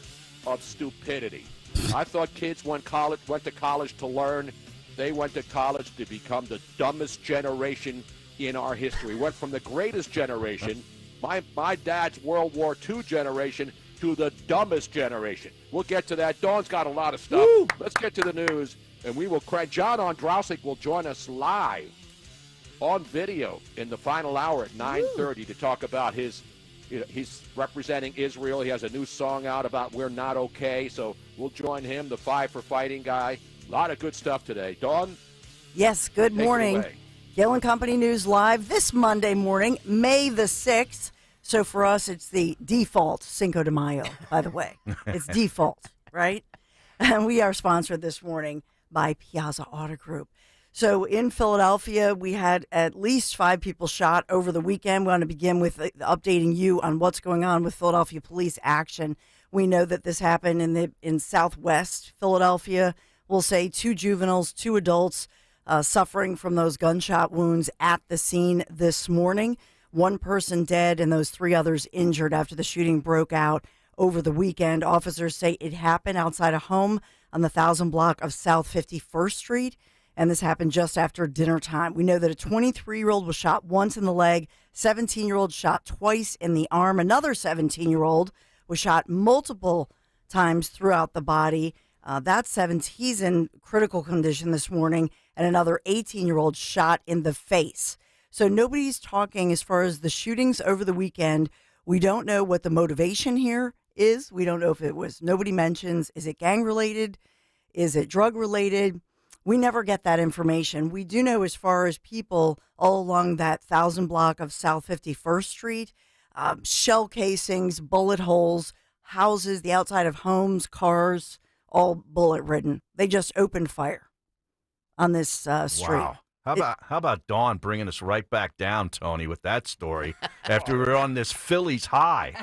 of stupidity. I thought kids went to college to learn. They went to college to become the dumbest generation in our history. Went from the greatest generation, my dad's World War II generation, to the dumbest generation. We'll get to that. Dawn's got a lot of stuff. Woo! Let's get to the news, and we will crack. John Ondrasik will join us live on video in the final hour at 9:30 to talk about his. He's representing Israel. He has a new song out about we're not okay. So we'll join him, the Five for Fighting guy. A lot of good stuff today. Dawn? Yes, good Take it morning. away. Gill and Company News Live this Monday morning, May the 6th. So for us, it's the default Cinco de Mayo, by the way. It's default, right? And we are sponsored this morning by Piazza Auto Group. So in Philadelphia, we had at least 5 people shot over the weekend. We want to begin with updating you on what's going on with Philadelphia police action. We know that this happened in Southwest Philadelphia. We'll say 2 juveniles, 2 adults suffering from those gunshot wounds at the scene this morning. 1 person dead and those 3 others injured after the shooting broke out over the weekend. Officers say it happened outside a home on the 1000 block of South 51st Street. And this happened just after dinner time. We know that a 23-year-old was shot once in the leg, 17-year-old shot twice in the arm. Another 17-year-old was shot multiple times throughout the body. He's in critical condition this morning, and another 18-year-old shot in the face. So nobody's talking as far as the shootings over the weekend. We don't know what the motivation here is. We don't know if it was, nobody mentions, is it gang-related? Is it drug-related? We never get that information. We do know as far as people all along that 1000 block of South 51st Street, shell casings, bullet holes, houses, the outside of homes, cars, all bullet-ridden. They just opened fire on this street. Wow. How about Dawn bringing us right back down, Tony, with that story after we were on this Phillies high?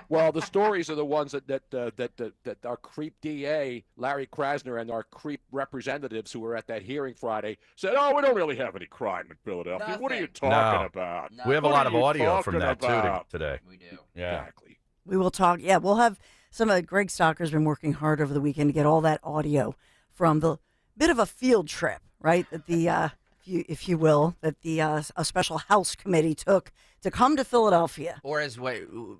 Well, the stories are the ones that our creep DA, Larry Krasner, and our creep representatives who were at that hearing Friday said, "Oh, we don't really have any crime in Philadelphia. Nothing. What are you talking about?" We have a lot of audio from that, about? too, today. We do. Yeah. Exactly. We will talk. Yeah, we'll have some of Greg Stocker's been working hard over the weekend to get all that audio from the bit of a field trip, right? That the if you will, that the a special House committee took to come to Philadelphia. Or as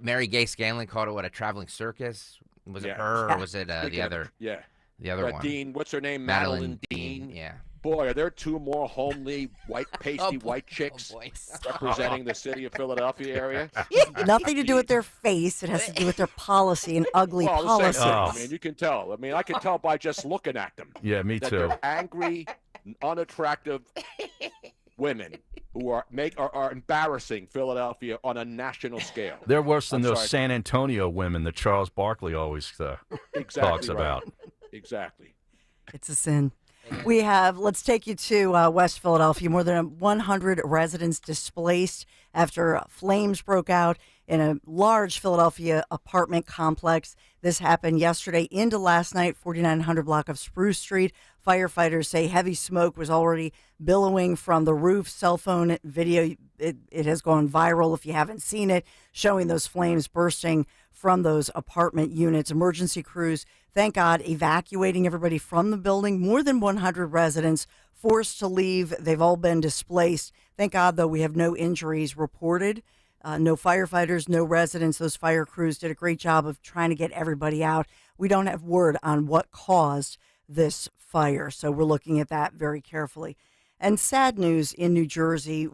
Mary Gay Scanlon called it, a traveling circus? Was it her or was it the other? Yeah. The other one. Dean, what's her name? Madeline Dean. Yeah. Boy, are there two more homely, white, pasty white chicks representing the city of Philadelphia area? Nothing to do with their face. It has to do with their policy and ugly policies. I mean, you can tell. I mean, I can tell by just looking at them. Yeah, me that too. They're angry, unattractive women who are embarrassing Philadelphia on a national scale. They're worse than I'm those sorry. San Antonio women that Charles Barkley always talks about. Exactly. It's a sin. Let's take you to West Philadelphia. More than 100 residents displaced after flames broke out in a large Philadelphia apartment complex. This happened yesterday into last night, 4900 block of Spruce Street. Firefighters say heavy smoke was already billowing from the roof. Cell phone video, it has gone viral if you haven't seen it, showing those flames bursting from those apartment units. Emergency crews, thank God, evacuating everybody from the building. More than 100 residents forced to leave. They've all been displaced. Thank God, though, we have no injuries reported. No firefighters, no residents. Those fire crews did a great job of trying to get everybody out. We don't have word on what caused this fire, so we're looking at that very carefully. And sad news in New Jersey,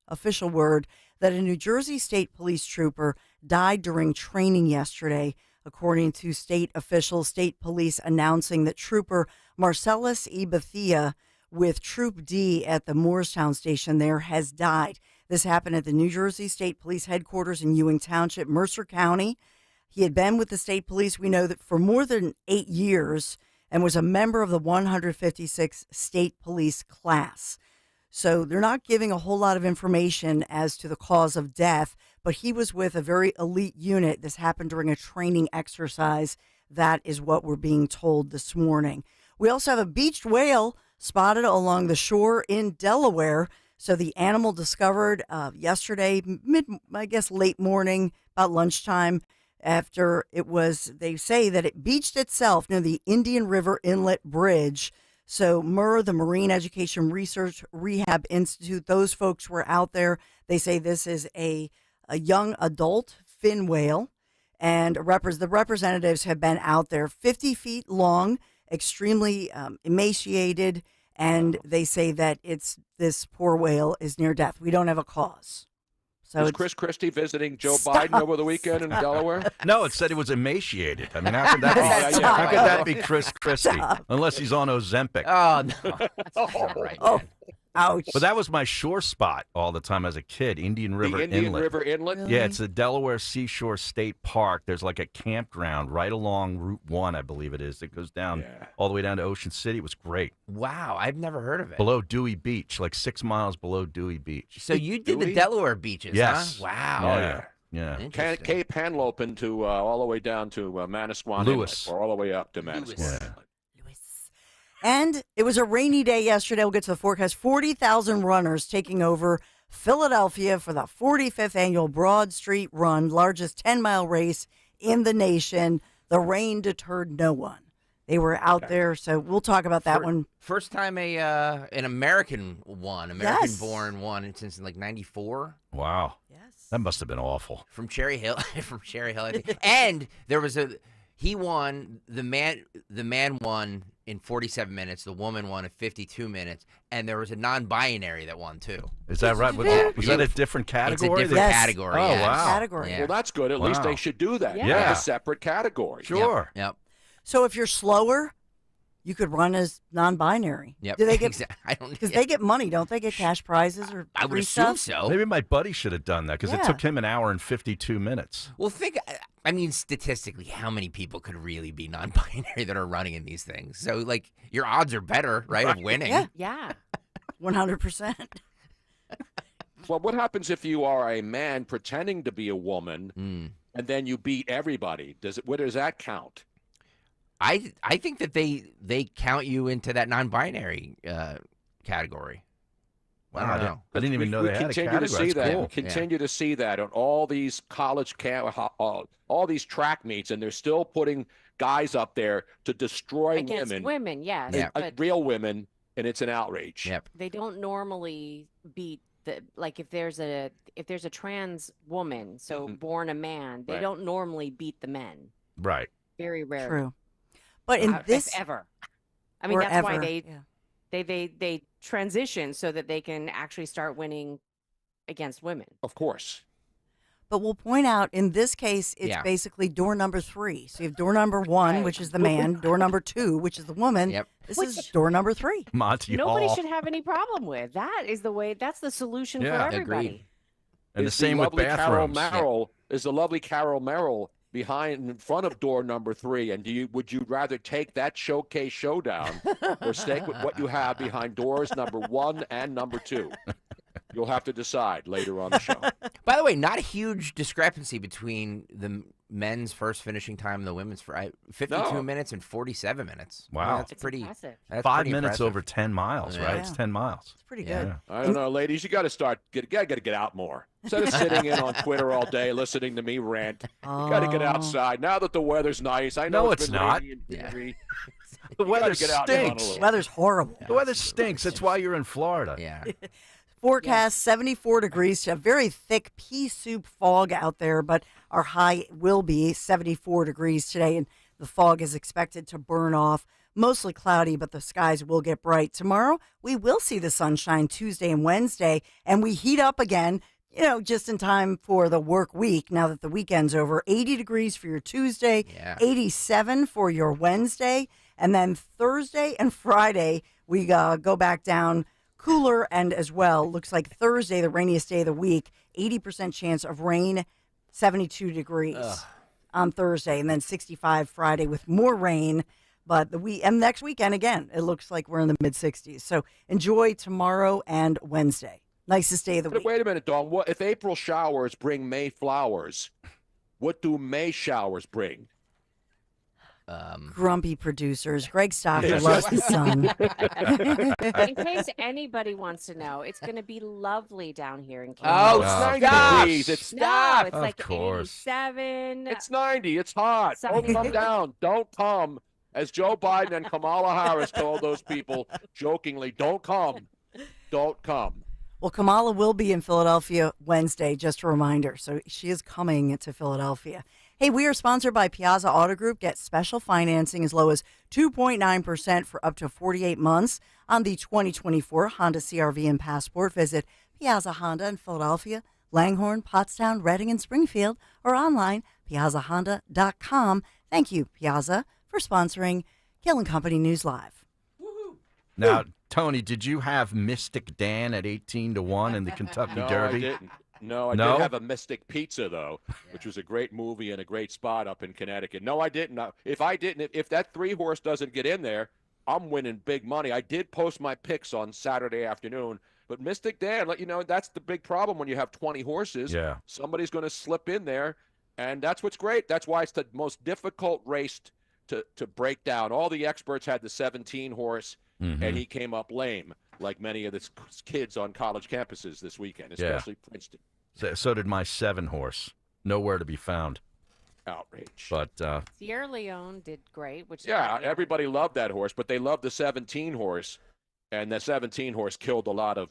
official word, that a New Jersey State Police trooper died during training yesterday, according to state officials. State police announcing that Trooper Marcellus E. Bethia with Troop D at the Moorestown station there has died. This happened at the New Jersey State Police headquarters in Ewing Township, Mercer County. He had been with the state police, we know, that for more than 8 years, and was a member of the 156th State Police class. So they're not giving a whole lot of information as to the cause of death, but he was with a very elite unit. This happened during a training exercise. That is what we're being told this morning. We also have a beached whale spotted along the shore in Delaware. So the animal discovered yesterday, late morning, about lunchtime, after they say that it beached itself near the Indian River Inlet Bridge. So MUR, the Marine Education Research Rehab Institute, those folks were out there. They say this is a young adult fin whale, and the representatives have been out there, 50 feet long, extremely emaciated, and they say that this poor whale is near death. We don't have a cause. So is Chris Christie visiting Joe Biden over the weekend in Delaware? No, it said he was emaciated. I mean, how could that be? How could that be Chris Christie? Unless he's on Ozempic. Oh no, that's not right. Oh, ouch! But that was my shore spot all the time as a kid. Indian River Inlet. Indian River Inlet. Yeah, it's the Delaware Seashore State Park. There's like a campground right along Route 1, I believe it is. It goes down all the way down to Ocean City. It was great. Wow, I've never heard of it. Below Dewey Beach, like 6 miles below Dewey Beach. So you did the Delaware beaches, yes. huh? Wow. Oh, yeah. Cape Henlopen to all the way down to Manasquan Lewis. Inlet, or all the way up to Manasquan. Yeah. And it was a rainy day yesterday. We'll get to the forecast. 40,000 runners taking over Philadelphia for the 45th annual Broad Street Run, largest 10-mile race in the nation. The rain deterred no one. They were out there, so we'll talk about that one. First time an American won, American-born one since like '94. Wow. Yes. That must have been awful. From Cherry Hill, I think. And there was he won. The man won in 47 minutes. The woman won in 52 minutes, and there was a non-binary that won too. Is that right? Was that a different category? It's a different category. Oh, yes. wow. Category. Well, that's good. At least they should do that. Yeah. Have a separate category. Sure. Yep. So if you're slower, you could run as non-binary. Yep. Do they get? I don't. Because they get money, don't they? Get cash prizes or I would free assume stuff? so. Maybe my buddy should have done that because it Yeah. took him an hour and 52 minutes. Well, think. I mean, statistically, how many people could really be non-binary that are running in these things? So, like, your odds are better, right, of winning. Yeah. 100%. Well, what happens if you are a man pretending to be a woman and then you beat everybody? Where does that count? I think that they count you into that non-binary category. Wow, I don't know. I didn't even know they had a category. To see That's that. cool. We continue to see that on all these college all these track meets, and they're still putting guys up there to destroy Against women, yes, and, but real women, and it's an outrage. Yep. they don't normally beat if there's a trans woman, so born a man, they Right. don't normally beat the men. Right. Very rare. True. But in this ever. I mean, that's why Forever, they transition so that they can actually start winning against women. Of course. But we'll point out, in this case, it's basically door number 3. So you have door number 1, which is the man, door number 2, which is the woman. Yep. This is door number 3. Monty Nobody Hall. should have any problem with. That's the solution for Yeah, everybody. agreed. And the Is same with lovely bathrooms. Is the lovely Carol Merrill in front of door number 3? And would you rather take that showcase showdown or stick with what you have behind doors number 1 and number 2? You'll have to decide later on the show. By the way, not a huge discrepancy between the men's first finishing time and the women's 52 minutes and 47 minutes. Wow. That's pretty impressive. That's 5 pretty minutes impressive. over 10 miles, right? Yeah. It's 10 miles. It's pretty good. I don't know, ladies. You got to get out more. Instead of sitting in on Twitter all day listening to me rant, you got to get outside. Now that the weather's nice, I know No, it's it's been not. rainy and dreary. The weather get out and run a stinks. little. Weather's horrible. The weather stinks. That's why you're in Florida. Yeah. Forecast 74 degrees. A very thick pea soup fog out there, but our high will be 74 degrees today, and the fog is expected to burn off. Mostly cloudy, but the skies will get bright. Tomorrow, we will see the sunshine Tuesday and Wednesday, and we heat up again, just in time for the work week now that the weekend's over. 80 degrees for your Tuesday, 87 for your Wednesday, and then Thursday and Friday, we go back down cooler, and as well, looks like Thursday, the rainiest day of the week, 80% chance of rain, 72 degrees on Thursday, and then 65 Friday with more rain. But and next weekend, again, it looks like we're in the mid-60s. So enjoy tomorrow and Wednesday. Nicest day of the week. Wait a minute, Dawn. What if April showers bring May flowers? What do May showers bring? Grumpy producers. Greg Stocker loves the sun. In case anybody wants to know, it's going to be lovely down here in Oh, Kansas. it's 90 degrees. It's No, it's Of like course. 87. It's 90. It's hot. Don't come down. Don't come. As Joe Biden and Kamala Harris told those people jokingly, don't come. Don't come. Well, Kamala will be in Philadelphia Wednesday, just a reminder. So she is coming to Philadelphia. Hey, we are sponsored by Piazza Auto Group. Get special financing as low as 2.9% for up to 48 months on the 2024 Honda CR-V and Passport. Visit Piazza Honda in Philadelphia, Langhorne, Pottstown, Reading, and Springfield, or online, piazzahonda.com. Thank you, Piazza, for sponsoring Kayal and Company News Live. Now, Tony, did you have Mystic Dan at 18-1 in the Kentucky No, Derby? I didn't. No, I No? did have a Mystic Pizza, though, which was a great movie and a great spot up in Connecticut. No, I didn't. If that 3-horse doesn't get in there, I'm winning big money. I did post my picks on Saturday afternoon, but Mystic Dan, that's the big problem when you have 20 horses. Yeah. Somebody's going to slip in there, and that's what's great. That's why it's the most difficult race to break down. All the experts had the 17-horse, and he came up lame, like many of the kids on college campuses this weekend, especially Princeton. So did my 7-horse. Nowhere to be found. Outrage. But Sierra Leone did great, which everybody loved that horse, but they loved the 17-horse, and the 17-horse killed a lot of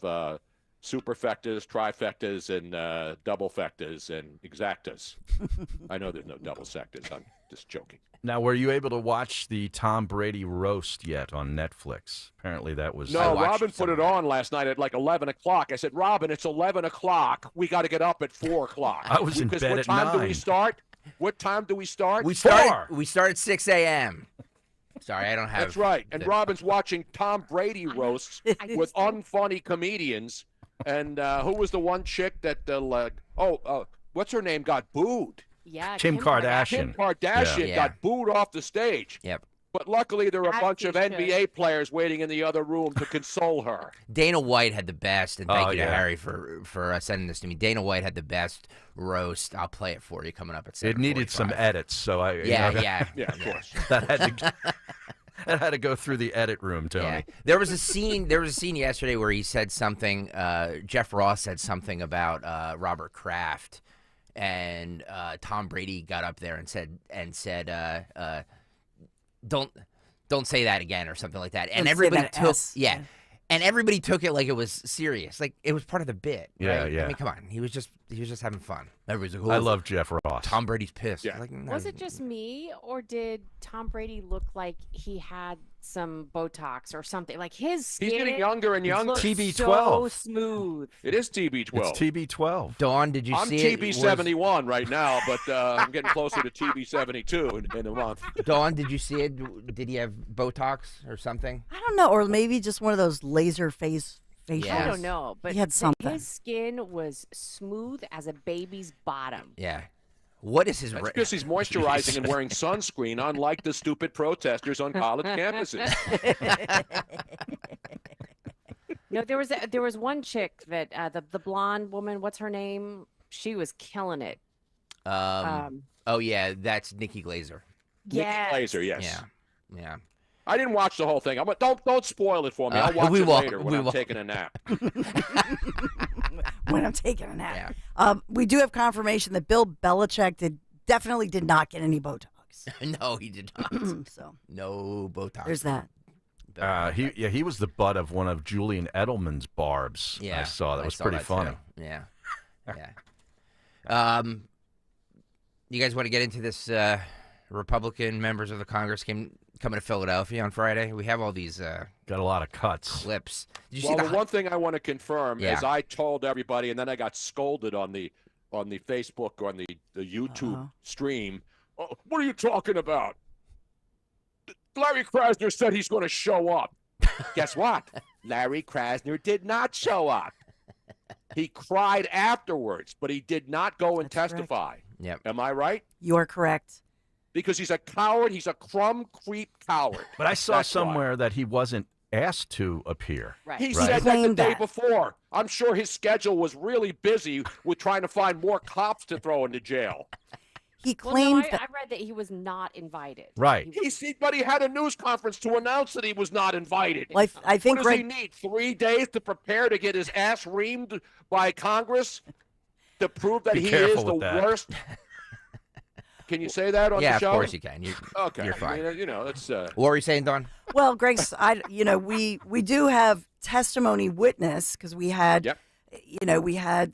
superfectas, trifectas, and doublefectas and exactas. I know there's no double sectas. I'm just joking. now, were you able to watch the Tom Brady roast yet on Netflix? Apparently that was... No, Robin put it on last night at like 11 o'clock. I said, Robin, it's 11 o'clock. We got to get up at 4 o'clock. I was in Because bed what at time do 9. we start? What time do we start? We start at 6 a.m. Sorry, I don't have... That's right. And Robin's watching Tom Brady roasts with unfunny comedians. And who was the one chick that, what's her name, got booed? Yeah, Kim Kardashian. Kim Kardashian Yeah. got booed off the stage. Yep. But luckily, there were a bunch of As he NBA players waiting in the other room to console her. Dana White had the best, and thank you to yeah. Harry for sending this to me. Dana White had the best roast. I'll play it for you coming up at 7:45. It needed some edits, so I Yeah, Yeah, of course. that had to go through the edit room, Tony. Yeah. There was a scene yesterday where he said something. Jeff Ross said something about Robert Kraft, and Tom Brady got up there and said, don't say that again or something like that. And everybody took and everybody took it like it was serious, like it was part of the bit. Yeah, right? yeah. I mean, come on, he was just having fun. Everybody's like, I love Jeff Ross. Tom Brady's pissed. Yeah. Like, no. Was it just me, or did Tom Brady look like he had some Botox or something? Like his skin He's getting younger and younger. looks TB12. so smooth. It is TB12. It's TB12. Dawn, did you I'm see it? TB71 right now, but I'm getting closer to TB72 in a month. Dawn, did you see it? Did he have Botox or something? I don't know, or maybe just one of those laser facials. Yeah. I don't know, but He had something. his skin was smooth as a baby's bottom. Yeah. What is his? That's because he's moisturizing and wearing sunscreen, unlike the stupid protesters on college campuses. No, there was one chick that the blonde woman. What's her name? She was killing it. Oh yeah, that's Nikki Glazer. Yes. Nikki Glazer, yes. Yeah. Yeah. I didn't watch the whole thing. Don't spoil it for me. I'll watch we it won't. later We when I'm won't. taking a nap. When I'm taking a nap. We do have confirmation that Bill Belichick definitely did not get any Botox. No, he did not. So no Botox. there's that. He was the butt of one of Julian Edelman's barbs. Yeah, I saw that. It was saw pretty that funny. too. Yeah. You guys want to get into this? Republican members of the Congress coming to Philadelphia on Friday. We have all these got a lot of cuts clips. Did you Well, see the one thing I want to confirm Yeah. is I told everybody, and then I got scolded on the Facebook, on the YouTube stream. Oh, what are you talking about? Larry Krasner said he's going to show up. Guess what? Larry Krasner did not show up. He cried afterwards, but he did not go and testify. Yep. Am I right? You are correct. Because he's a coward. He's a crumb creep coward. But I saw That's why. somewhere that he wasn't asked to appear. Right. He Right. said that the Claimed day that. before. I'm sure his schedule was really busy with trying to find more cops to throw into jail. He Well, claimed no, that. I read that he was not invited. Right. But he had a news conference to announce that he was not invited. Well, I think What does he Greg, need? 3 days to prepare to get his ass reamed by Congress to prove that Be he careful is the with that. worst? Can you say that on Yeah, the of show? course you can. Okay. You're fine. I mean, that's. What were you saying, Dawn? well, Greg, we do have testimony witness because we had, Yep. we had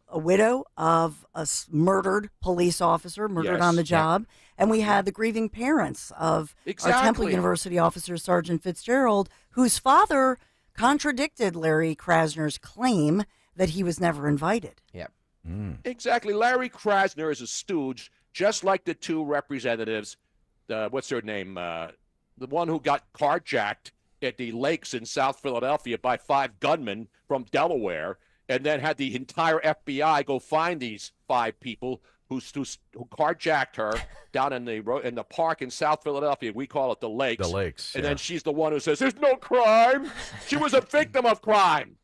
a widow of a murdered police officer murdered Yes. on the Yep. job, and we had the grieving parents of our Temple Exactly. University officer Sergeant Fitzgerald, whose father contradicted Larry Krasner's claim that he was never invited. Yep. Exactly. Larry Krasner is a stooge, just like the two representatives. What's her name? The one who got carjacked at the lakes in South Philadelphia by 5 gunmen from Delaware, and then had the entire FBI go find these 5 people who carjacked her down in the park in South Philadelphia. We call it the lakes. The lakes. And yeah. then she's the one who says, "There's no crime." She was a victim of crime.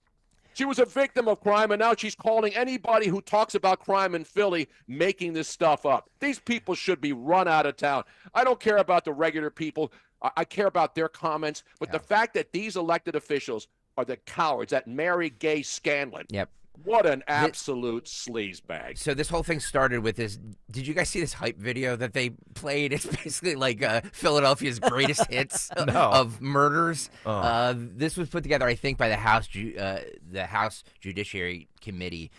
She was a victim of crime, and now she's calling anybody who talks about crime in Philly making this stuff up. These people should be run out of town. I don't care about the regular people. I care about their comments. But the fact that these elected officials are the cowards, that Mary Gay Scanlon. Yep. What an absolute sleazebag. So this whole thing started with this. Did you guys see this hype video that they played? It's basically like Philadelphia's greatest hits of murders. This was put together, I think, by the House Judiciary Committee.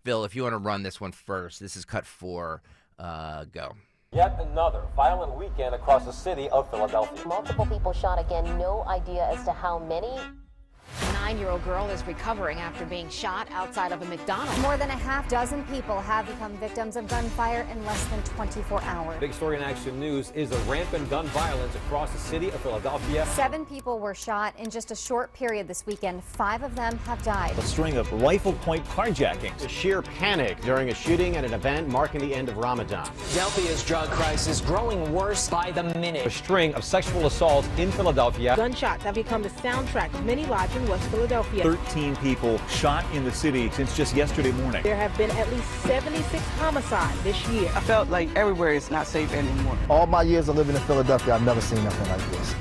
Phil, if you want to run this one first, this is cut 4. Go. Yet another violent weekend across the city of Philadelphia. Multiple people shot again. No idea as to how many. 9-year-old girl is recovering after being shot outside of a McDonald's. More than a half dozen people have become victims of gunfire in less than 24 hours. Big story in Action News is the rampant gun violence across the city of Philadelphia. 7 people were shot in just a short period this weekend. 5 of them have died. A string of rifle-point carjackings. A sheer panic during a shooting at an event marking the end of Ramadan. Philadelphia's drug crisis growing worse by the minute. A string of sexual assaults in Philadelphia. Gunshots have become the soundtrack of many lives in West Philadelphia. 13 people shot in the city since just yesterday morning. There have been at least 76 homicides this year. I felt like everywhere is not safe anymore. All my years of living in Philadelphia, I've never seen nothing like this.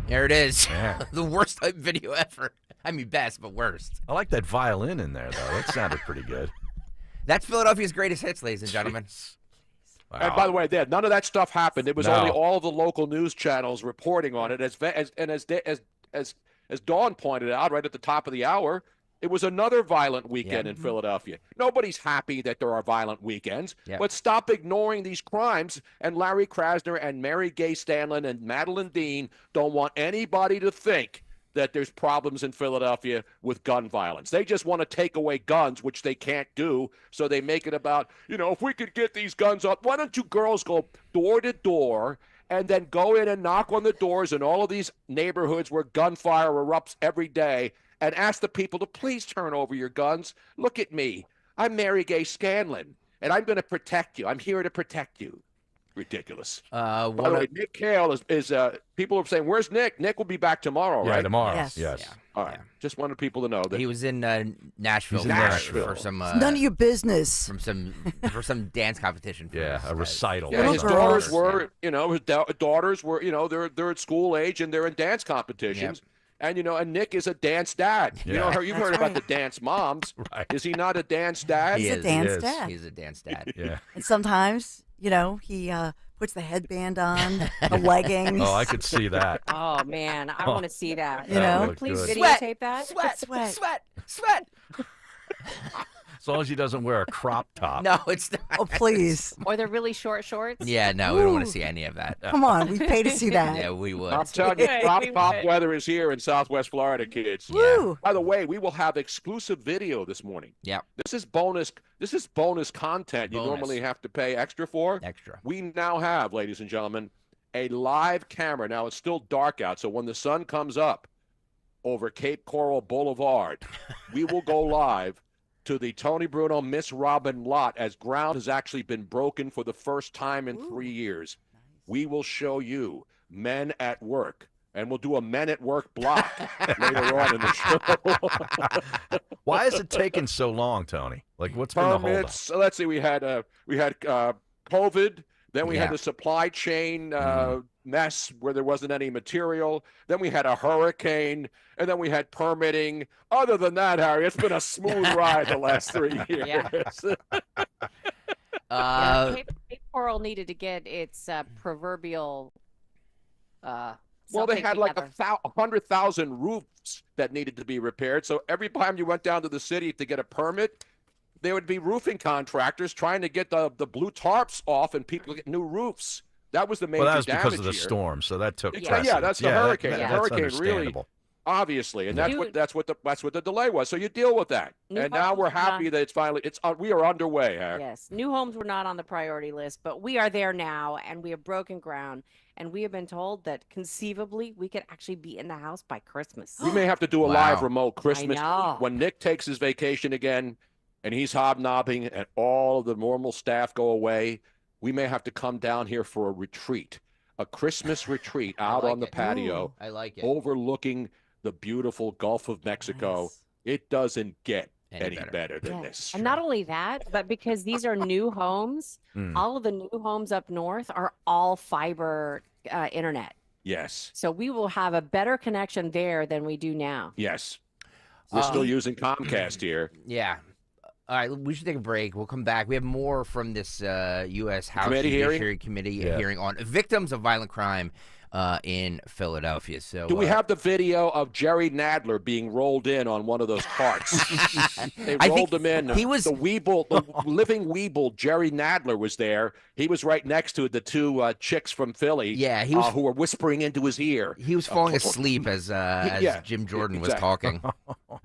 There it is. The worst type video ever. I mean, best, but worst. I like that violin in there, though. That sounded pretty good. That's Philadelphia's greatest hits, ladies and gentlemen. Wow. And by the way, none of that stuff happened. It was No. only all the local news channels reporting on it. As Dawn pointed out right at the top of the hour, it was another violent weekend in Philadelphia. Nobody's happy that there are violent weekends, but stop ignoring these crimes. And Larry Krasner and Mary Gay Stanlin and Madeline Dean don't want anybody to think that there's problems in Philadelphia with gun violence. They just want to take away guns, which they can't do. So they make it about, if we could get these guns up, why don't you girls go door to door and then go in and knock on the doors in all of these neighborhoods where gunfire erupts every day and ask the people to please turn over your guns. Look at me. I'm Mary Gay Scanlon, and I'm going to protect you. I'm here to protect you. Ridiculous. By the way, Nick Kayal is people are saying, where's Nick? Nick will be back tomorrow, right? Yeah, tomorrow. Yes. Yeah. All right. Just wanted people to know that He was in Nashville. He's in Nashville. for some None of your business. for some dance competition. A recital. Yeah, his daughters were, his daughters were, they're at school age and they're in dance competitions. And, and Nick is a dance dad. Yeah. You've heard about the dance moms. Right. Is he not a dance dad? He's a dance dad. He's a dance dad. Yeah. And sometimes, he puts the headband on, the leggings. Oh, I could see that. Oh man, I want to see that. Please good. videotape that. Sweat. As long as he doesn't wear a crop top. No, it's not. Oh, please. Or the really short shorts. Yeah, no, we don't want to see any of that. Come on, we pay to see that. Yeah, we would. I'm telling you, crop top weather is here in Southwest Florida, kids. Woo. By the way, we will have exclusive video this morning. Yeah. This is bonus content you normally have to pay extra for. Extra. We now have, ladies and gentlemen, a live camera. Now it's still dark out, so when the sun comes up over Cape Coral Boulevard, we will go live to the Tony Bruno Miss Robin lot as ground has actually been broken for the first time in 3 years. Nice. We will show you men at work, and we'll do a men at work block later on in the show. Why is it taking so long, Tony? Like, what's been the holdup? Let's see. We had COVID. Then we had the supply chain mess where there wasn't any material. Then we had a hurricane, and then we had permitting. Other than that, Harry, it's been a smooth ride the last 3 years. Cape Coral needed to get its proverbial. Well, they had like 100,000 roofs that needed to be repaired. So every time you went down to the city to get a permit, there would be roofing contractors trying to get the blue tarps off and people get new roofs. That was the major damage. Well, that was because of the here. storm, so that took precedence. Yeah, that's the hurricane. That's the hurricane really, understandable. obviously, and that's what the delay was. So you deal with that, and now we're happy that it's finally we are underway. Harry. Yes, new homes were not on the priority list, but we are there now, and we have broken ground. And we have been told that conceivably we could actually be in the house by Christmas. We may have to do a live remote Christmas I know. when Nick takes his vacation again, and he's hobnobbing, and all of the normal staff go away. We may have to come down here for a retreat, a Christmas retreat out on the patio. Ooh, I like it. Overlooking the beautiful Gulf of Mexico. Nice. It doesn't get any better than this. And not only that, but because these are new homes, all of the new homes up north are all fiber internet. Yes. So we will have a better connection there than we do now. Yes. We're still using Comcast here. Yeah. All right, we should take a break. We'll come back. We have more from this U.S. House Committee Judiciary hearing? Committee hearing on victims of violent crime. in Philadelphia. So, do we have the video of Jerry Nadler being rolled in on one of those carts? They rolled him in. He was the Weeble, the living Weeble. Jerry Nadler was there. He was right next to the two chicks from Philly. Yeah, he was, who were whispering into his ear. He was falling asleep as Jim Jordan was talking.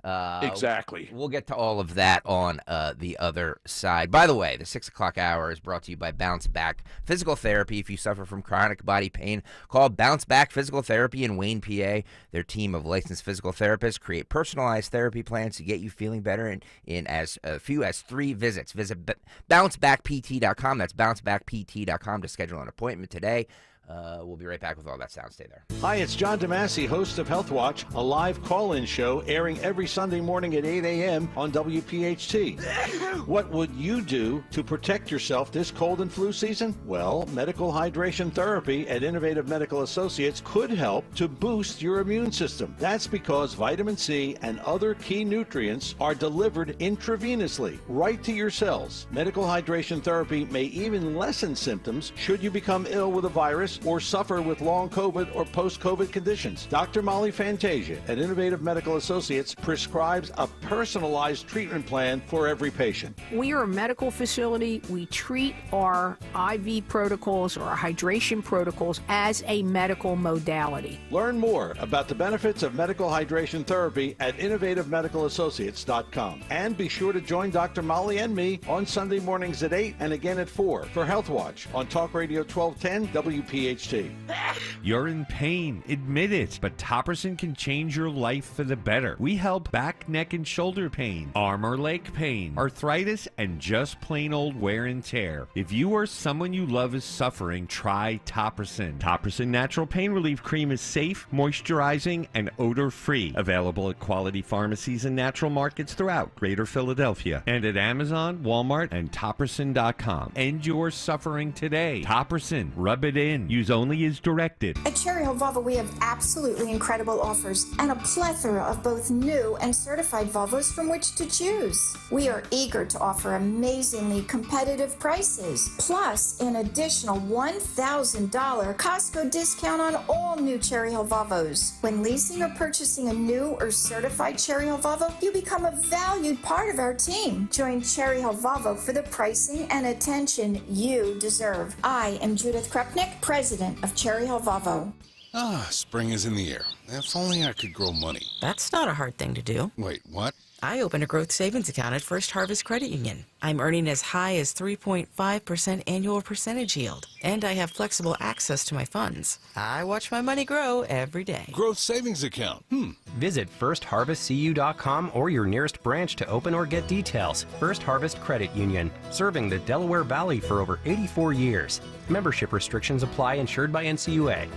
Exactly. We'll get to all of that on the other side. By the way, the 6 o'clock hour is brought to you by Bounce Back Physical Therapy. If you suffer from chronic body pain, call Bounce Back Physical Therapy in Wayne, PA. Their team of licensed physical therapists create personalized therapy plans to get you feeling better in as few as 3 visits. Visit bouncebackpt.com. That's bouncebackpt.com to schedule an appointment today. We'll be right back with all that sound. Stay there. Hi, it's John DeMasi, host of Health Watch, a live call-in show airing every Sunday morning at 8 a.m. on WPHT. What would you do to protect yourself this cold and flu season? Well, medical hydration therapy at Innovative Medical Associates could help to boost your immune system. That's because vitamin C and other key nutrients are delivered intravenously right to your cells. Medical hydration therapy may even lessen symptoms should you become ill with a virus or suffer with long COVID or post-COVID conditions. Dr. Molly Fantasia at Innovative Medical Associates prescribes a personalized treatment plan for every patient. We are a medical facility. We treat our IV protocols or our hydration protocols as a medical modality. Learn more about the benefits of medical hydration therapy at innovativemedicalassociates.com. And be sure to join Dr. Molly and me on Sunday mornings at 8 and again at 4 for Health Watch on Talk Radio 1210 WPHT. You're in pain, admit it, but Topperson can change your life for the better. We help back, neck, and shoulder pain, arm or leg pain, arthritis, and just plain old wear and tear. If you or someone you love is suffering, try Topperson. Topperson Natural Pain Relief Cream is safe, moisturizing, and odor-free. Available at quality pharmacies and natural markets throughout Greater Philadelphia and at Amazon, Walmart, and Topperson.com. End your suffering today. Topperson, rub it in. Use only as directed. At Cherry Hill Volvo, we have absolutely incredible offers and a plethora of both new and certified Volvos from which to choose. We are eager to offer amazingly competitive prices, plus an additional $1,000 Costco discount on all new Cherry Hill Volvos. When leasing or purchasing a new or certified Cherry Hill Volvo, you become a valued part of our team. Join Cherry Hill Volvo for the pricing and attention you deserve. I am Judith Krupnick, President of Cherry Hill Volvo. Ah, spring is in the air. If only I could grow money. That's not a hard thing to do. Wait, what? I opened a growth savings account at First Harvest Credit Union. I'm earning as high as 3.5% annual percentage yield, and I have flexible access to my funds. I watch my money grow every day. Growth savings account. Visit firstharvestcu.com or your nearest branch to open or get details. First Harvest Credit Union, serving the Delaware Valley for over 84 years. Membership restrictions apply, insured by NCUA.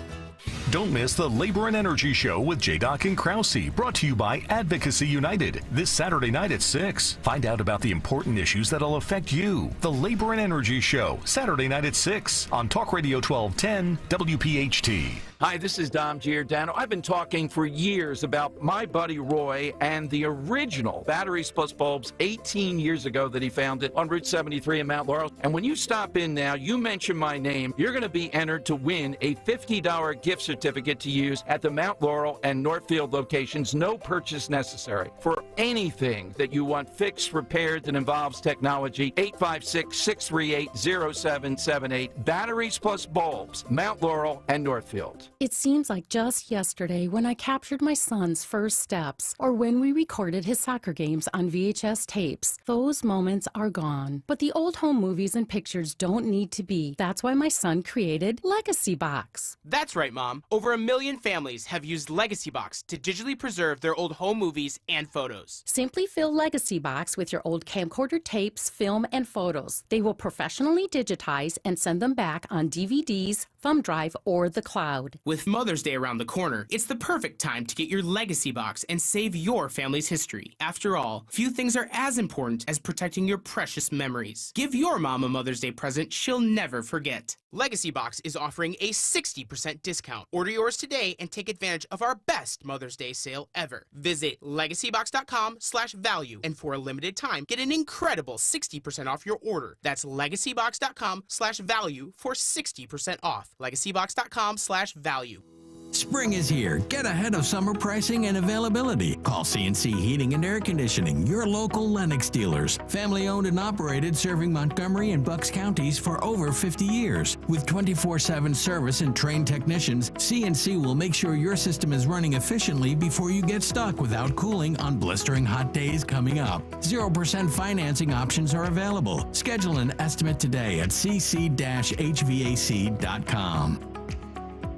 Don't miss the Labor and Energy Show with J-Doc and Krause, brought to you by Advocacy United, this Saturday night at 6. Find out about the important issues that'll affect you. The Labor and Energy Show, Saturday night at 6 on Talk Radio 1210 WPHT. Hi, this is Dom Giordano. I've been talking for years about my buddy Roy and the original Batteries Plus bulbs 18 years ago that he founded on Route 73 in Mount Laurel. And when you stop in now, you mention my name, you're going to be entered to win a $50 gift certificate to use at the Mount Laurel and Northfield locations. No purchase necessary. For anything that you want fixed, repaired, that involves technology, 856-638-0778. Batteries Plus bulbs, Mount Laurel and Northfield. It seems like just yesterday when I captured my son's first steps, or when we recorded his soccer games on VHS tapes. Those moments are gone. But the old home movies and pictures don't need to be. That's why my son created Legacy Box. That's right, Mom. Over 1 million families have used Legacy Box to digitally preserve their old home movies and photos. Simply fill Legacy Box with your old camcorder tapes, film, and photos. They will professionally digitize and send them back on DVDs, thumb drive, or the cloud. With Mother's Day around the corner, it's the perfect time to get your Legacy Box and save your family's history. After all, few things are as important as protecting your precious memories. Give your mom a Mother's Day present she'll never forget. Legacy Box is offering a 60% discount. Order yours today and take advantage of our best Mother's Day sale ever. Visit legacybox.com/value, and for a limited time, get an incredible 60% off your order. That's legacybox.com/value for 60% off. legacybox.com/value. Spring is here. Get ahead of summer pricing and availability. Call CNC Heating and Air Conditioning, your local Lennox dealers. Family owned and operated, serving Montgomery and Bucks counties for over 50 years. With 24/7 service and trained technicians, CNC will make sure your system is running efficiently before you get stuck without cooling on blistering hot days coming up. 0% financing options are available. Schedule an estimate today at cc-hvac.com.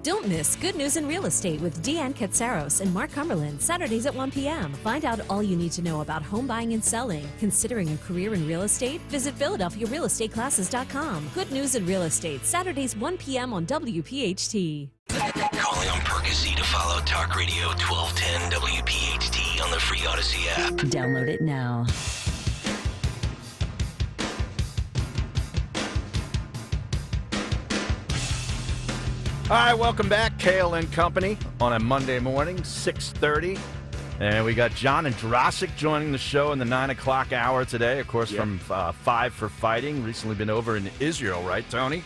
Don't miss Good News in Real Estate with Deanne Katsaros and Mark Cumberland, Saturdays at 1 p.m. Find out all you need to know about home buying and selling. Considering a career in real estate? Visit PhiladelphiaRealEstateClasses.com. Good News in Real Estate, Saturdays 1 p.m. on WPHT. Calling on Percy to follow Talk Radio 1210 WPHT on the free Odyssey app. Download it now. All right, welcome back. Kayal and Company on a Monday morning, 6:30. And we got John and Jurassic joining the show in the 9 o'clock hour today, of course, from 5 for Fighting. Recently been over in Israel, right, Tony?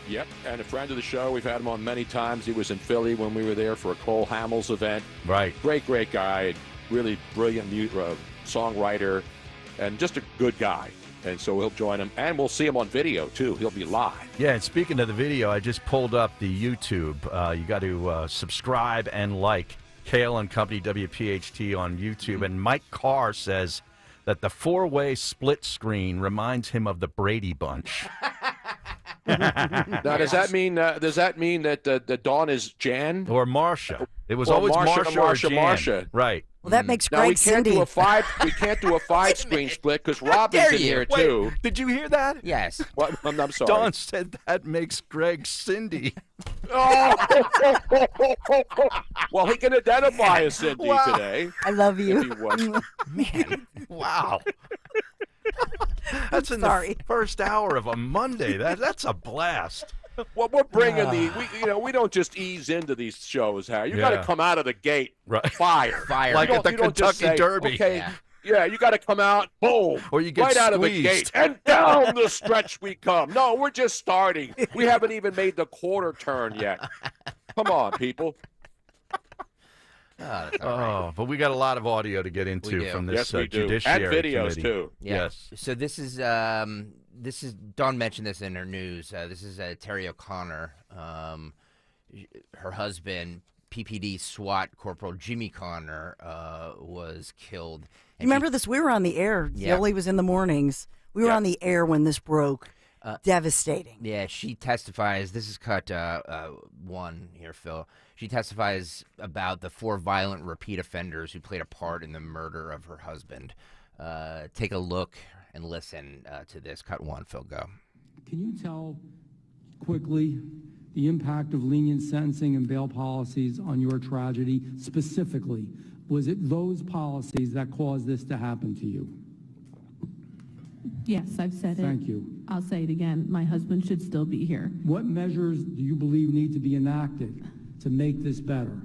Yep, and a friend of the show. We've had him on many times. He was in Philly when we were there for a Cole Hamels event. Right. Great guy. Really brilliant songwriter and just a good guy. And so we'll join him, and we'll see him on video, too. He'll be live. Yeah, and speaking of the video, I just pulled up the YouTube. You got to subscribe and like Kayal and Company WPHT on YouTube. And Mike Carr says that the four-way split screen reminds him of the Brady Bunch. Now, does that mean that the Dawn is Jan or Marsha? It was always Marsha. Right. Well, that makes now, Greg we can't Cindy. do a five. We can't do a 5-screen split because Robin's in here too. Did you hear that? Yes. What? I'm sorry. Dawn said that makes Greg Cindy. Oh! Well, he can identify as Cindy today. I love you. If he wants. Man, wow. That's in the first hour of a Monday. That's a blast. Well, we're bringing we don't just ease into these shows, Harry. You got to come out of the gate, fire, like at the Kentucky Derby. Okay, you got to come out, boom, or you get right out of the squeezed. gate, and down the stretch we come. No, we're just starting. We haven't even made the quarter turn yet. Come on, people. But we got a lot of audio to get into from this Judiciary and videos committee. too. Yeah. Yes. So this is Dawn mentioned this in her news. This is Terry O'Connor, her husband, PPD SWAT Corporal Jimmy Connor, was killed. You remember this? We were on the air. Yeah. Yoli was in the mornings. We were on the air when this broke. Devastating. Yeah, she testifies. This is cut one here, Phil. She testifies about the 4 violent repeat offenders who played a part in the murder of her husband. Take a look and listen to this. Cut 1, Phil, go. Can you tell quickly the impact of lenient sentencing and bail policies on your tragedy specifically? Was it those policies that caused this to happen to you? Yes, I've said it. Thank you. I'll say it again. My husband should still be here. What measures do you believe need to be enacted to make this better?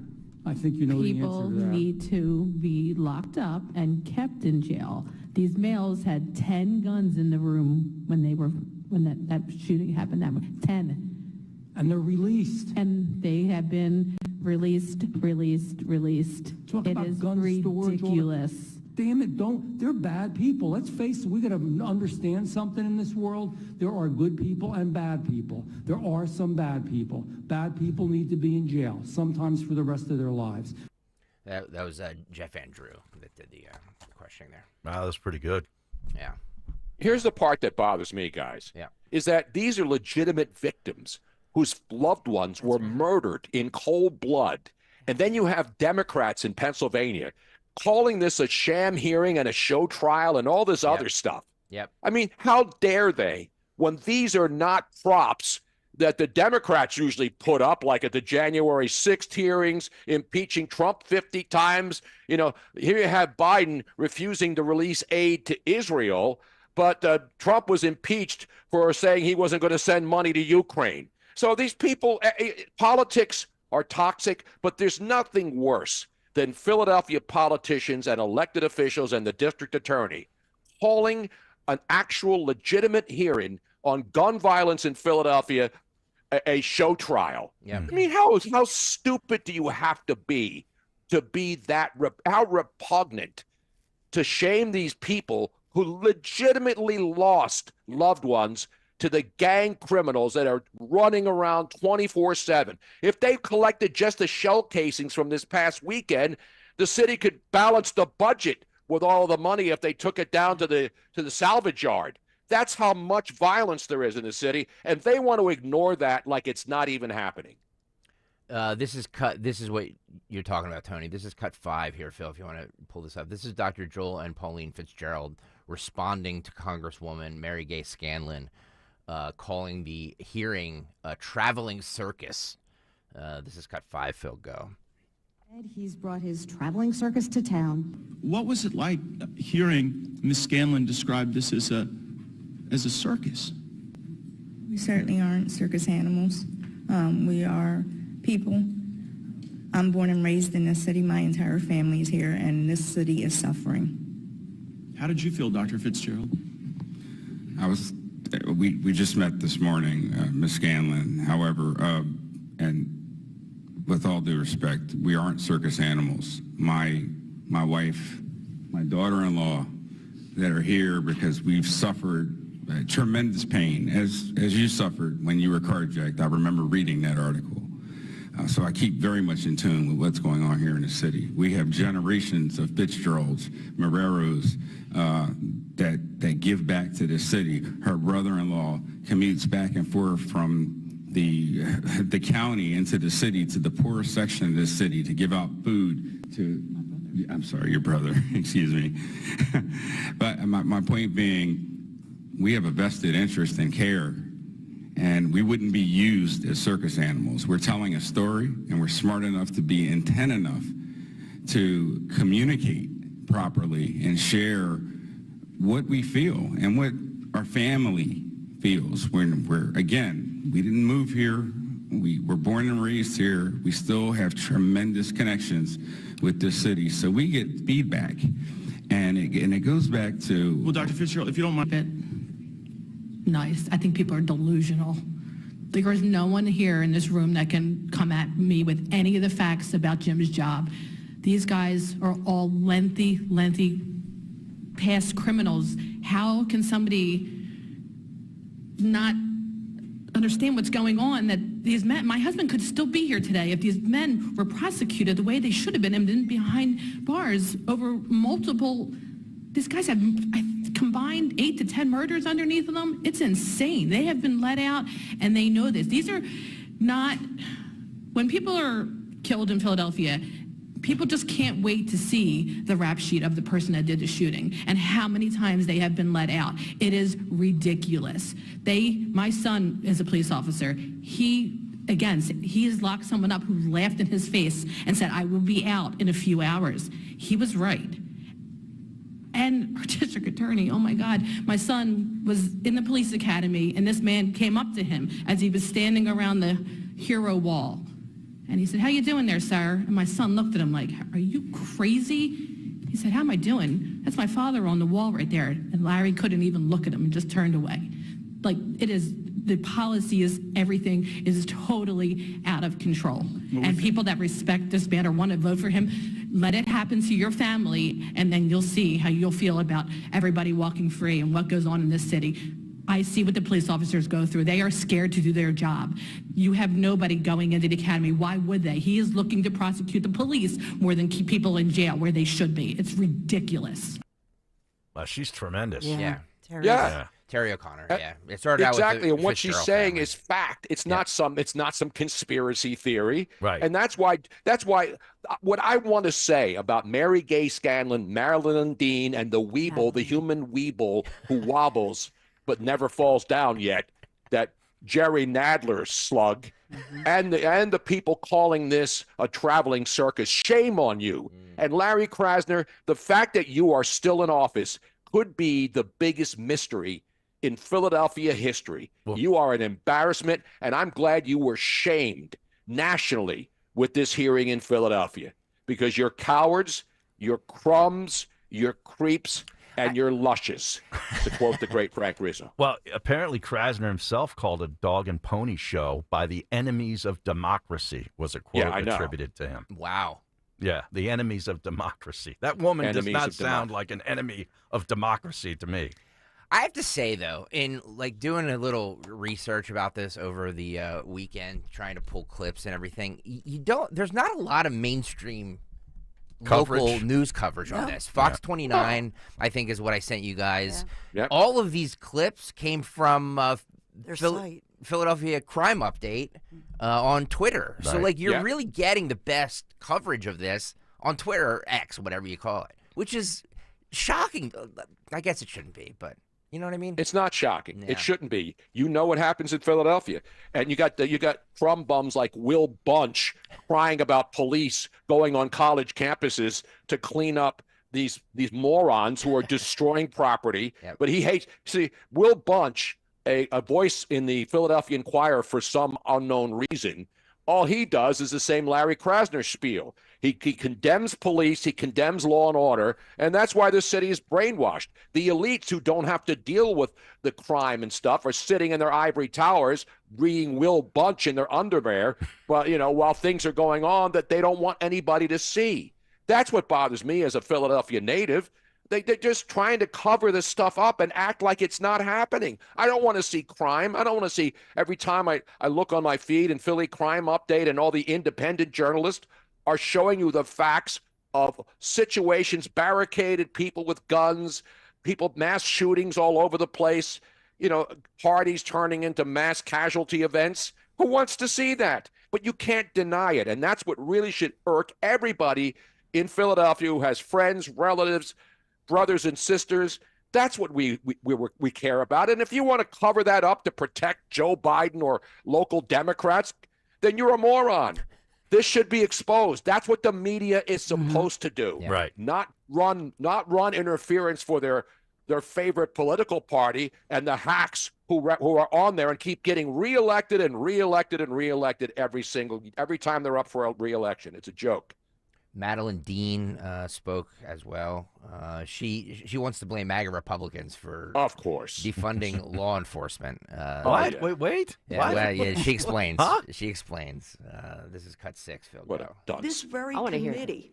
I think you know the answer People to that. need to be locked up and kept in jail. These males had 10 guns in the room when that shooting happened. 10. And they're released. And they have been released. Talk It about is gun storage, ridiculous. Damn it, they're bad people. Let's face it, we got to understand something in this world. There are good people and bad people. There are some bad people. Bad people need to be in jail, sometimes for the rest of their lives. That was Jeff Andrew that did the questioning there. Wow, that's pretty good. Yeah. Here's the part that bothers me, guys. Yeah. Is that these are legitimate victims whose loved ones were murdered in cold blood. And then you have Democrats in Pennsylvania calling this a sham hearing and a show trial and all this other stuff. Yep. I mean, how dare they, when these are not props that the Democrats usually put up, like at the January 6th hearings, impeaching Trump 50 times. You know, here you have Biden refusing to release aid to Israel, but Trump was impeached for saying he wasn't going to send money to Ukraine. So these people, politics are toxic, but there's nothing worse than Philadelphia politicians and elected officials and the district attorney calling an actual legitimate hearing on gun violence in Philadelphia a show trial. Yeah. I mean, how stupid do you have to be that, how repugnant to shame these people who legitimately lost loved ones to the gang criminals that are running around 24/7. If they collected just the shell casings from this past weekend, the city could balance the budget with all the money if they took it down to the salvage yard. That's how much violence there is in the city, and they want to ignore that like it's not even happening. This is what you're talking about, Tony. This is cut 5 here, Phil, if you want to pull this up. This is Dr. Joel and Pauline Fitzgerald responding to Congresswoman Mary Gay Scanlon, calling the hearing a traveling circus. This is cut 5, Phil, go. He's brought his traveling circus to town. What was it like hearing Ms. Scanlon describe this as a circus? We certainly aren't circus animals. We are people. I'm born and raised in this city. My entire family is here, and this city is suffering. How did you feel, Dr. Fitzgerald? We just met this morning, Ms. Scanlon. However, and with all due respect, we aren't circus animals. My wife, my daughter-in-law, that are here because we've suffered tremendous pain, as you suffered when you were carjacked. I remember reading that article. So I keep very much in tune with what's going on here in the city. We have generations of Fitzgeralds, Mayoros, that give back to the city. Her brother-in-law commutes back and forth from the county into the city to the poorest section of this city to give out food to, I'm sorry, your brother, excuse me. But my point being, we have a vested interest in care, and we wouldn't be used as circus animals. We're telling a story, and we're smart enough to be intent enough to communicate properly and share what we feel and what our family feels. We're again, we didn't move here. We were born and raised here. We still have tremendous connections with this city, so we get feedback, and it goes back to. Well, Dr. Fitzgerald, if you don't mind. Nice. I think people are delusional. There is no one here in this room that can come at me with any of the facts about Jim's job. These guys are all lengthy past criminals. How can somebody not understand what's going on, that these men, my husband could still be here today if these men were prosecuted the way they should have been and been behind bars over multiple. These guys have combined 8 to 10 murders underneath of them. It's insane. They have been let out, and they know this. These are not, when people are killed in Philadelphia, people just can't wait to see the rap sheet of the person that did the shooting and how many times they have been let out. It is ridiculous. My son is a police officer. He has locked someone up who laughed in his face and said, I will be out in a few hours. He was right. And our district attorney, oh my God, my son was in the police academy, and this man came up to him as he was standing around the hero wall. And he said, how you doing there, sir? And my son looked at him like, are you crazy? He said, how am I doing? That's my father on the wall right there. And Larry couldn't even look at him and just turned away. Like, the policy is, everything is totally out of control. And people that respect this man or want to vote for him, let it happen to your family, and then you'll see how you'll feel about everybody walking free and what goes on in this city. I see what the police officers go through. They are scared to do their job. You have nobody going into the academy. Why would they? He is looking to prosecute the police more than keep people in jail where they should be. It's ridiculous. Well, she's tremendous. Yeah. Yeah. Terry O'Connor. Yeah. It started out with exactly, the and what she's Fitzgerald saying family. is fact. It's not some conspiracy theory. Right. And that's why what I want to say about Mary Gay Scanlon, Marilyn Dean, and the Weeble, the human Weeble who wobbles but never falls down yet, that Jerry Nadler slug, and the people calling this a traveling circus. Shame on you. And Larry Krasner, the fact that you are still in office could be the biggest mystery in Philadelphia history. You are an embarrassment, and I'm glad you were shamed nationally with this hearing in Philadelphia, because you're cowards, you're crumbs, you're creeps, and you're lushes, to quote the great Frank Rizzo. Well, apparently Krasner himself called a dog and pony show by the enemies of democracy, was a quote attributed to him. Wow. Yeah, the enemies of democracy. That woman Enemies does not of sound like an enemy of democracy to me. I have to say, though, in like doing a little research about this over the weekend, trying to pull clips and everything, there's not a lot of mainstream Coverage. local news coverage on this. Fox 29, I think, is what I sent you guys. Yep. All of these clips came from Their site. Philadelphia Crime Update on Twitter. So, Right. like, you're Yeah. really getting the best coverage of this on Twitter, or X, whatever you call it, which is shocking. I guess it shouldn't be, but you know what I mean? It's not shocking. Yeah. It shouldn't be. You know what happens in Philadelphia, and you got crumb bums like Will Bunch crying about police going on college campuses to clean up these morons who are destroying property. Yep. But he hates. See, Will Bunch, a voice in the Philadelphia Inquirer for some unknown reason, all he does is the same Larry Krasner spiel. He condemns police, he condemns law and order, and that's why the city is brainwashed. The elites who don't have to deal with the crime and stuff are sitting in their ivory towers reading Will Bunch in their underwear, while things are going on that they don't want anybody to see. That's what bothers me as a Philadelphia native. They're just trying to cover this stuff up and act like it's not happening. I don't want to see crime. I don't want to see every time I look on my feed and Philly Crime Update and all the independent journalists are showing you the facts of situations, barricaded people with guns, mass shootings all over the place, parties turning into mass casualty events. Who wants to see that? But you can't deny it. And that's what really should irk everybody in Philadelphia who has friends, relatives, brothers and sisters. That's what we care about. And if you want to cover that up to protect Joe Biden or local Democrats, then you're a moron. This should be exposed. That's what the media is supposed to do. Yeah. Right. Not run interference for their favorite political party and the hacks who are on there and keep getting reelected and reelected and reelected every time they're up for a reelection. It's a joke. Madeline Dean spoke as well. She wants to blame MAGA Republicans for, of course, defunding law enforcement. What? Yeah. Wait. Yeah, What? well, yeah, she explains. Huh? She explains. This is cut 6, Phil. What Go. a dunce. This very I wanna hear it. committee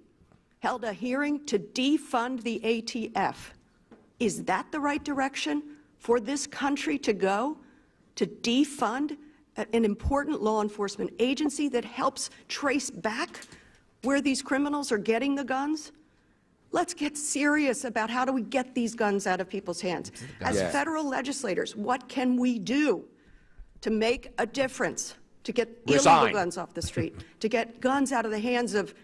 held a hearing to defund the ATF. Is that the right direction for this country to go? To defund an important law enforcement agency that helps trace back where these criminals are getting the guns? Let's get serious about how do we get these guns out of people's hands. As Yeah. federal legislators, what can we do to make a difference, to get Resign. illegal guns off the street, to get guns out of the hands of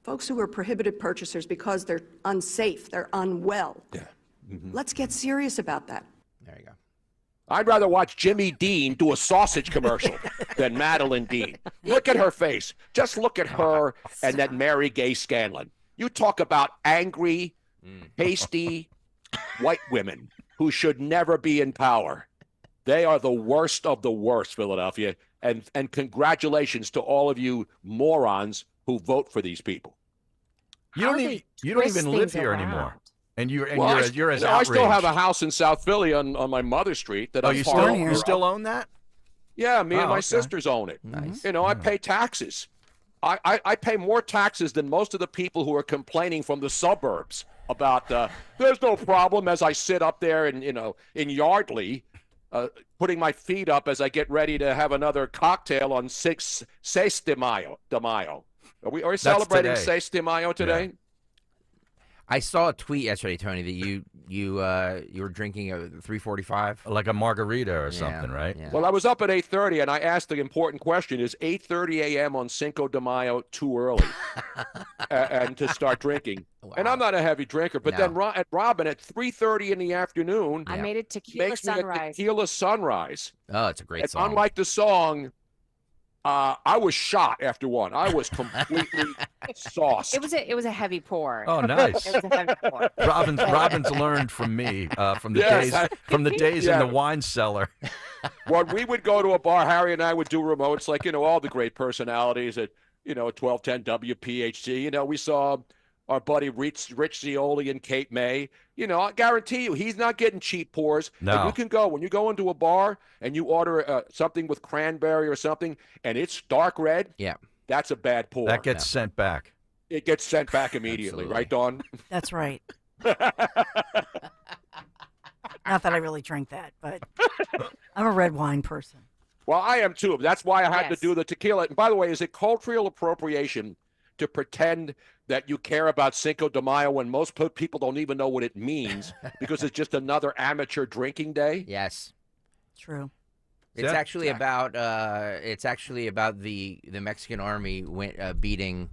folks who are prohibited purchasers because they're unsafe, they're unwell? Yeah. Let's get serious about that. There you go. I'd rather watch Jimmy Dean do a sausage commercial than Madeline Dean. Look at her face. Just look at her and that Mary Gay Scanlon. You talk about angry, hasty white women who should never be in power. They are the worst of the worst, Philadelphia. And congratulations to all of you morons who vote for these people. You don't even live here anymore. And you're as I outraged. still have a house in South Philly on my mother street that you still own that? Yeah, me and my okay. sisters own it. Nice. I pay taxes. I pay more taxes than most of the people who are complaining from the suburbs about there's no problem as I sit up there in Yardley, putting my feet up as I get ready to have another cocktail on 6 de Mayo. Are we celebrating today. 6 de Mayo today? Yeah. I saw a tweet yesterday, Tony, that you were drinking a 345, like a margarita or something, right? Yeah. Well, I was up at 8:30 and I asked the important question: is 8:30 a.m. on Cinco de Mayo too early and to start drinking? Wow. And I'm not a heavy drinker, but then Robin at 3:30 in the afternoon, I made it tequila makes me a sunrise. tequila sunrise. Oh, it's a great And song. unlike the song, I was shot after one. I was completely sauced. It was a heavy pour. Oh, nice. It was a heavy pour. Robin's learned from me from the days in the wine cellar. When we would go to a bar, Harry and I would do remotes, like, all the great personalities at, 1210 WPHT. We saw our buddy Rich Zioli and Kate May. I guarantee you, he's not getting cheap pours. No. And you can go, when you go into a bar and you order something with cranberry or something, and it's dark red, that's a bad pour. That gets sent back. It gets sent back immediately, right, Dawn? That's right. Not that I really drink that, but I'm a red wine person. Well, I am too. That's why I had to do the tequila. And by the way, is it cultural appropriation to pretend that you care about Cinco de Mayo when most people don't even know what it means because it's just another amateur drinking day? Yes. True. It's actually about the Mexican army beating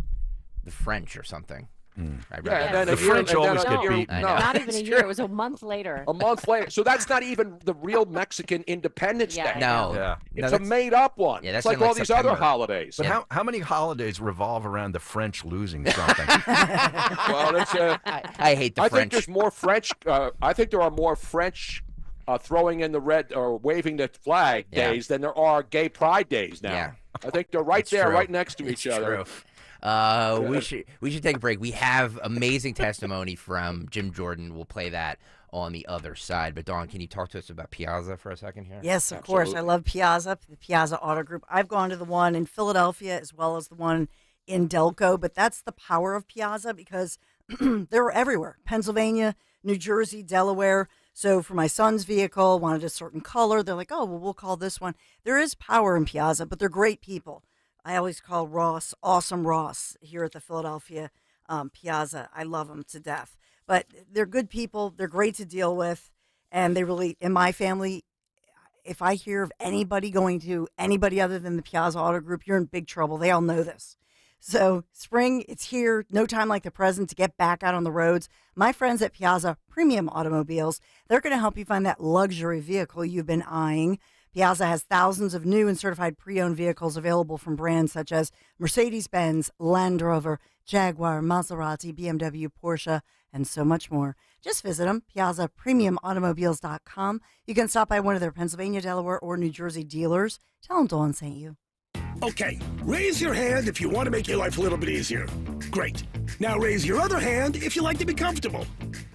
the French or something. I read Yeah, that. the French always get beat. I know. Not even It's a year. true. It was a month later. A month later. So that's not even the real Mexican Independence Yeah, Day. No. Yeah. It's a made-up one. Yeah, that's it's like in, like, all these September. other holidays. But how many holidays revolve around the French losing something? Well, it's I hate the I French. think there's more French. I think there are more French throwing in the red or waving the flag days than there are gay pride days now. Yeah. I think they're right It's there, true. right next to each It's other. true. We should take a break. We have amazing testimony from Jim Jordan. We'll play that on the other side. But Dawn, can you talk to us about Piazza for a second here? Yes, of course. I love Piazza, the Piazza Auto Group. I've gone to the one in Philadelphia as well as the one in Delco, but that's the power of Piazza because they're everywhere. Pennsylvania, New Jersey, Delaware. So for my son's vehicle, wanted a certain color. They're like, oh, well, we'll call this one. There is power in Piazza, but they're great people. I always call Ross, Awesome Ross, here at the Philadelphia Piazza. I love them to death. But they're good people. They're great to deal with. And they really, in my family, if I hear of anybody going to anybody other than the Piazza Auto Group, you're in big trouble. They all know this. So spring, it's here. No time like the present to get back out on the roads. My friends at Piazza Premium Automobiles, they're going to help you find that luxury vehicle you've been eyeing. Piazza has thousands of new and certified pre-owned vehicles available from brands such as Mercedes-Benz, Land Rover, Jaguar, Maserati, BMW, Porsche, and so much more. Just visit them, PiazzaPremiumAutomobiles.com. You can stop by one of their Pennsylvania, Delaware, or New Jersey dealers. Tell them Dawn sent you. Okay, raise your hand if you want to make your life a little bit easier. Great. Now raise your other hand if you like to be comfortable.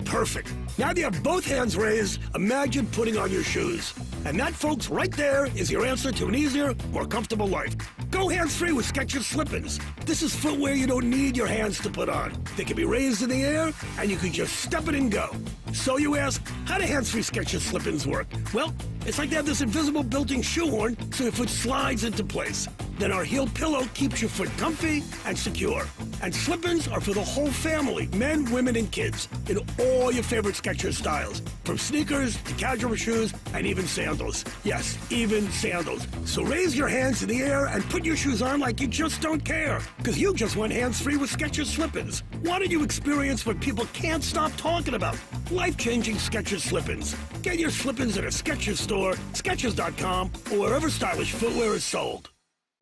Perfect. Now that you have both hands raised, imagine putting on your shoes. And that, folks, right there is your answer to an easier, more comfortable life. Go hands-free with Skechers Slip-ins. This is footwear you don't need your hands to put on. They can be raised in the air, and you can just step it and go. So you ask, how do hands-free Skechers Slip-ins work? Well, it's like they have this invisible built-in shoehorn so your foot slides into place. Then our heel pillow keeps your foot comfy and secure. And slip-ins are for the whole family, men, women, and kids, in all your favorite Skechers styles, from sneakers to casual shoes and even sandals. Yes, even sandals. So raise your hands in the air and put your shoes on like you just don't care, because you just went hands-free with Skechers Slip-ins. Why don't you experience what people can't stop talking about? Life-changing Skechers Slip-ins. Get your Slip-ins at a Skechers store, Skechers.com, or wherever stylish footwear is sold.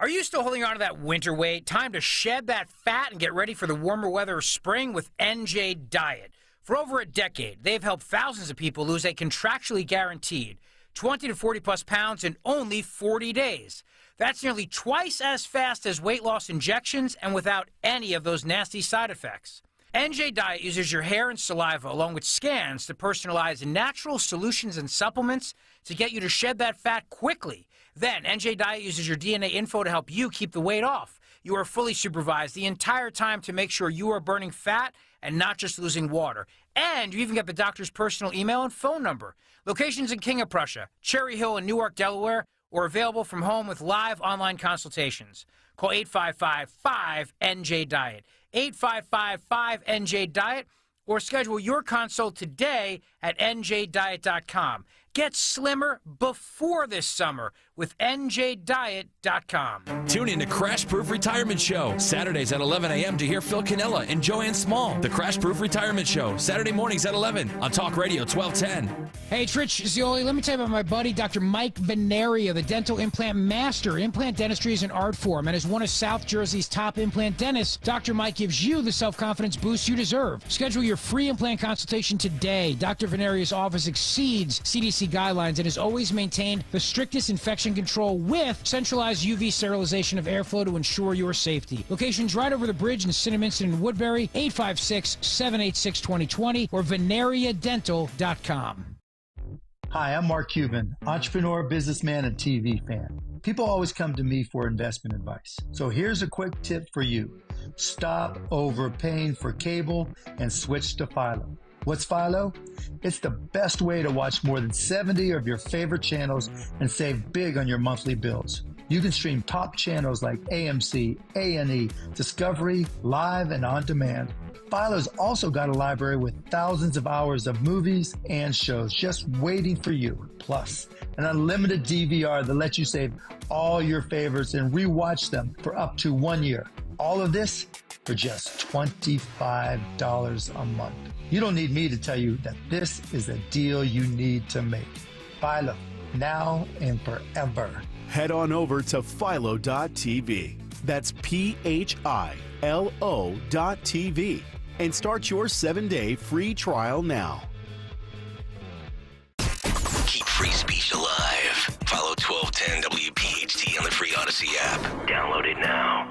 Are you still holding on to that winter weight? Time to shed that fat and get ready for the warmer weather of spring with NJ Diet. For over a decade, they've helped thousands of people lose a contractually guaranteed 20 to 40 plus pounds in only 40 days. That's nearly twice as fast as weight loss injections and without any of those nasty side effects. NJ Diet uses your hair and saliva along with scans to personalize natural solutions and supplements to get you to shed that fat quickly. Then, NJ Diet uses your DNA info to help you keep the weight off. You are fully supervised the entire time to make sure you are burning fat and not just losing water. And you even get the doctor's personal email and phone number. Locations in King of Prussia, Cherry Hill, and Newark, Delaware, or available from home with live online consultations. Call 855-5NJ-DIET, 855-5NJ-DIET, or schedule your consult today at njdiet.com. Get slimmer before this summer with NJDiet.com. Tune in to Crash Proof Retirement Show, Saturdays at 11 a.m. to hear Phil Cannella and Joanne Small. The Crash Proof Retirement Show, Saturday mornings at 11 on Talk Radio 1210. Hey, it's Rich Zioli. Let me tell you about my buddy, Dr. Mike Veneria, the dental implant master. Implant dentistry is an art form, and as one of South Jersey's top implant dentists, Dr. Mike gives you the self-confidence boost you deserve. Schedule your free implant consultation today. Dr. Veneria's office exceeds CDC guidelines and has always maintained the strictest infection control with centralized UV sterilization of airflow to ensure your safety. Locations right over the bridge in Cinnaminson and Woodbury, 856-786-2020 or veneriadental.com. Hi, I'm Mark Cuban, entrepreneur, businessman, and TV fan. People always come to me for investment advice. So here's a quick tip for you. Stop overpaying for cable and switch to Philo. What's Philo? It's the best way to watch more than 70 of your favorite channels and save big on your monthly bills. You can stream top channels like AMC, A&E, Discovery, Live, and On Demand. Philo's also got a library with thousands of hours of movies and shows just waiting for you. Plus, an unlimited DVR that lets you save all your favorites and rewatch them for up to 1 year. All of this for just $25 a month. You don't need me to tell you that this is a deal you need to make. Philo, now and forever. Head on over to philo.tv. That's PHILO.tv. And start your 7-day free trial now. Keep free speech alive. Follow 1210 WPHT on the free Odyssey app. Download it now.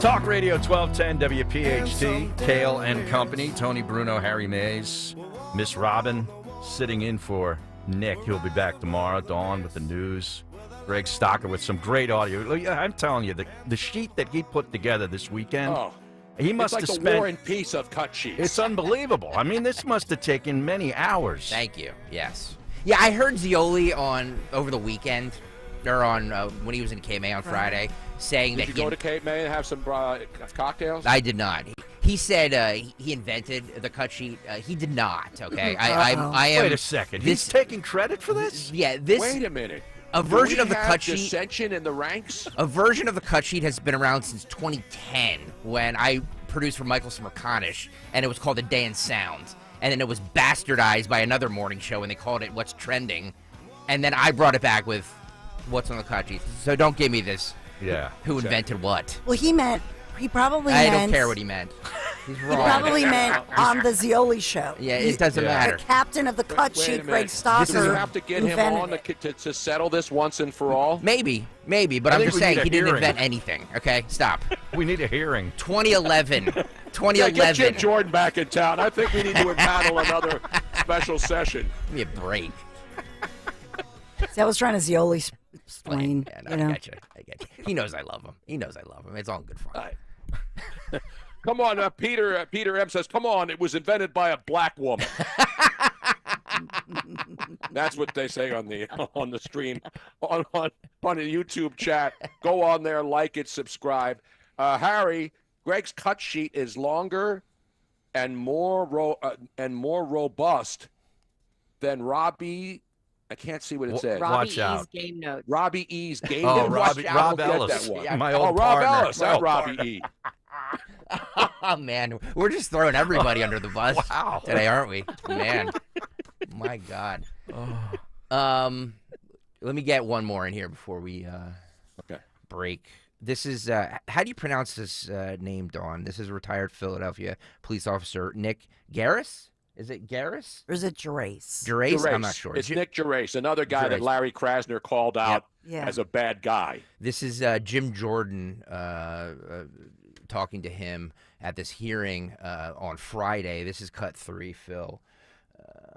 Talk Radio 1210 WPHT, Kayal and Company, Tony Bruno, Harry Mays, Miss Robin sitting in for Nick. He'll be back tomorrow, Dawn with the news. Greg Stocker with some great audio. I'm telling you, the sheet that he put together this weekend, he must it's like have the spent... War and Peace of cut sheets. It's unbelievable. I mean, this must have taken many hours. Thank you. Yes. Yeah, I heard Zioli over the weekend, or on when he was in KMA on Friday, saying Did that you go to Cape May and have some cocktails? I did not. He said he invented the cut sheet. He did not. Okay, I am. Wait a second. He's taking credit for this? Yeah. This. Wait a minute. A version Do we of the have cut sheet. Dissension in the ranks. A version of the cut sheet has been around since 2010 when I produced for Michael Smerconish, and it was called A Day in Sound. And then it was bastardized by another morning show, and they called it What's Trending. And then I brought it back with What's on the cut sheet. So don't give me this. Yeah. Who invented what? Well, he probably I meant... don't care what he meant. He's wrong. He probably meant on the Zioli show. Yeah, it doesn't matter. The captain of the cut Wait a sheet, minute. Greg Stocker, Do you have to get him on to settle this once and for all? Maybe, but I'm just saying he didn't invent anything. Okay, stop. We need a hearing. 2011. Yeah, get Jim Jordan back in town. I think we need to empanel another special session. Give me a break. See, I was trying to Zioli explain. Yeah, no, I get you. He knows I love him. It's all good fun. Come on, Peter M says, come on, it was invented by a black woman. That's what they say on the stream, on the YouTube chat. Go on there, like it, subscribe. Harry, Greg's cut sheet is longer and more robust than Robbie. I can't see what it says. Robbie E's game notes. Robbie E's game notes. notes. Rob Ellis. My old Rob Ellis, not Robbie E. Oh, man. We're just throwing everybody under the bus today, aren't we? Man. My God. Let me get one more in here before we break. This is, how do you pronounce this name, Dawn? This is retired Philadelphia police officer Nick Garris? Is it Garris? Or is it Gerace? Gerace? I'm not sure. It's Nick Gerace, another guy that Larry Krasner called out as a bad guy. This is Jim Jordan talking to him at this hearing on Friday. This is cut 3, Phil.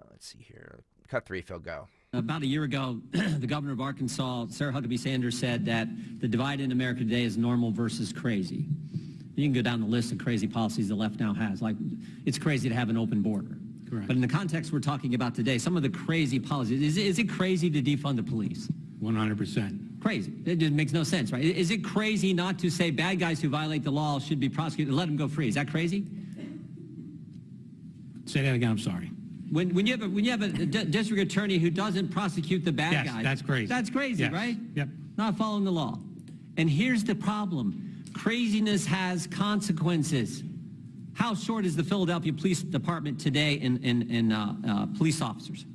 Let's see here. Cut 3, Phil, go. About a year ago, the governor of Arkansas, Sarah Huckabee Sanders, said that the divide in America today is normal versus crazy. You can go down the list of crazy policies the left now has. Like, it's crazy to have an open border. Correct. But in the context we're talking about today, some of the crazy policies, is it crazy to defund the police? 100%. Crazy. It just makes no sense, right? Is it crazy not to say bad guys who violate the law should be prosecuted and let them go free? Is that crazy? Say that again. I'm sorry. When you have a district attorney who doesn't prosecute the bad guys, that's crazy. That's crazy, Yes. right? Yep. Not following the law. And here's the problem: craziness has consequences. How short is the Philadelphia Police Department today in police officers?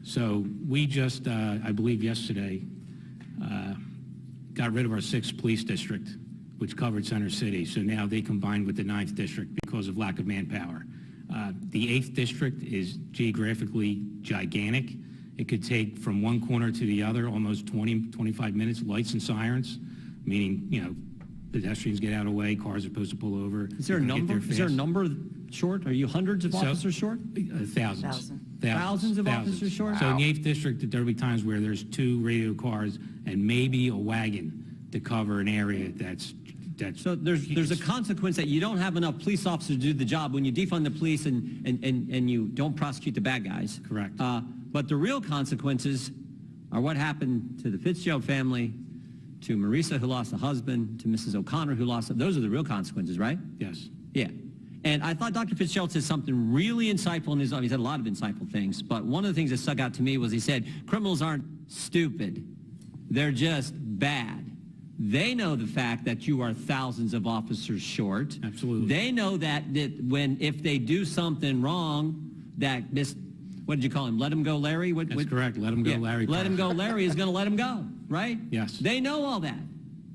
So we just, I believe yesterday, got rid of our 6th police district, which covered Center City. So now they combined with the 9th district because of lack of manpower. The 8th district is geographically gigantic. It could take from one corner to the other almost 20, 25 minutes, lights and sirens, meaning, pedestrians get out of the way, cars are supposed to pull over. Is there a number? Is there a number short? Are you hundreds of officers short? Thousands. Thousands of officers short? So in the 8th district, there'll be times where there's 2 radio cars and maybe a wagon to cover an area that's so there's a consequence that you don't have enough police officers to do the job when you defund the police and you don't prosecute the bad guys. Correct. But the real consequences are what happened to the Fitzgerald family, to Marisa, who lost a husband, to Mrs. O'Connor, who lost. Those are the real consequences, right? Yes. Yeah. And I thought Dr. Fitzgerald said something really insightful in his life. He said a lot of insightful things, but one of the things that stuck out to me was he said, criminals aren't stupid. They're just bad. They know the fact that you are thousands of officers short. Absolutely. They know that if they do something wrong, that what did you call him? Let him go, Larry? That's correct. Let him go, Larry. Let him go, Larry is going to let him go, right? Yes. They know all that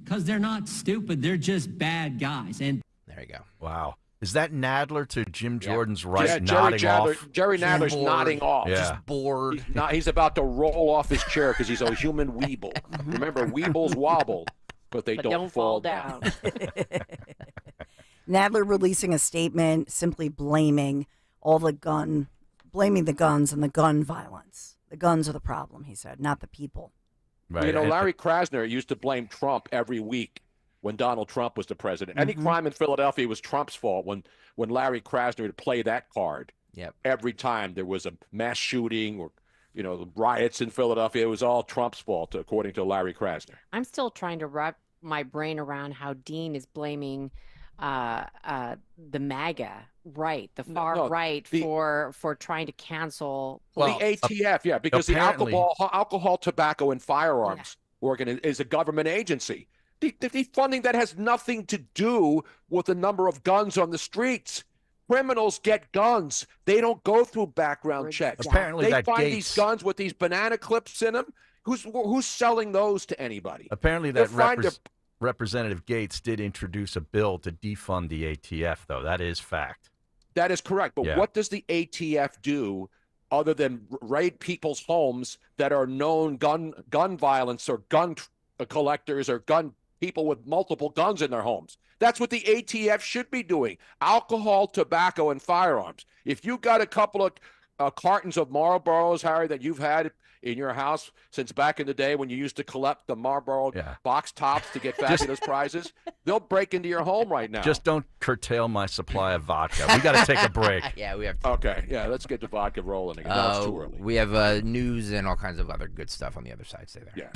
because they're not stupid. They're just bad guys. And there you go. Wow. Is that Nadler to Jim Jordan's right, Yeah, nodding off? Jerry Nadler's nodding off. Yeah. Just bored. He's about to roll off his chair because he's a human weeble. Remember, weebles wobble, but they don't fall down. Nadler releasing a statement simply blaming the guns and the gun violence. The guns are the problem, he said, not the people. Right. Larry Krasner used to blame Trump every week when Donald Trump was the president. Any crime in Philadelphia was Trump's fault when Larry Krasner would play that card. Yep. Every time there was a mass shooting or, riots in Philadelphia, it was all Trump's fault, according to Larry Krasner. I'm still trying to wrap my brain around how Dean is blaming the MAGA right, the far right, for trying to cancel. Well, the ATF, because the alcohol, tobacco, and firearms is a government agency. The funding that has nothing to do with the number of guns on the streets. Criminals get guns. They don't go through background checks. Apparently, they find these guns with these banana clips in them. Who's selling those to anybody? Apparently, Representative Gates did introduce a bill to defund the ATF, though. That is fact. That is correct. But what does the ATF do other than raid people's homes that are known gun violence or gun collectors or people with multiple guns in their homes? That's what the ATF should be doing. Alcohol, tobacco, and firearms. If you got a couple of cartons of Marlboros, Harry, that you've had in your house since back in the day when you used to collect the Marlboro box tops to get fabulous prizes, they'll break into your home right now. Just don't curtail my supply of vodka. We got to take a break. Yeah, we have to. Okay, let's get the vodka rolling again. No, it's too early. We have news and all kinds of other good stuff on the other side. Stay there. Yeah.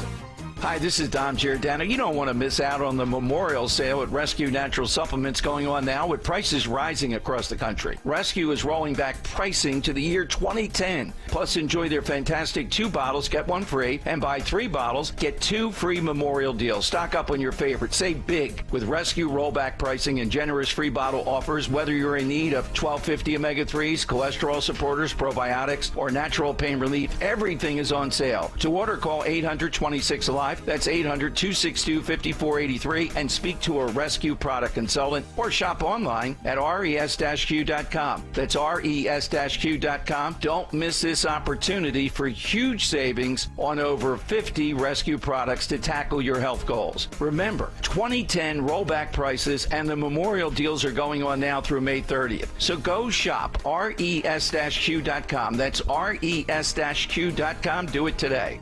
Hi, this is Dom Giordano. You don't want to miss out on the Memorial Sale at Rescue Natural Supplements going on now with prices rising across the country. Rescue is rolling back pricing to the year 2010. Plus, enjoy their fantastic 2 bottles, get 1 free, and buy 3 bottles, get 2 free Memorial deals. Stock up on your favorites. Save big with Rescue rollback pricing and generous free bottle offers, whether you're in need of 1250 omega-3s, cholesterol supporters, probiotics, or natural pain relief. Everything is on sale. To order, call 800-26-ALIVE. That's 800-262-5483 and speak to a Rescue product consultant or shop online at res-q.com. That's res-q.com. Don't miss this opportunity for huge savings on over 50 Rescue products to tackle your health goals. Remember, 2010 rollback prices and the Memorial deals are going on now through May 30th. So go shop res-q.com. That's res-q.com. Do it today.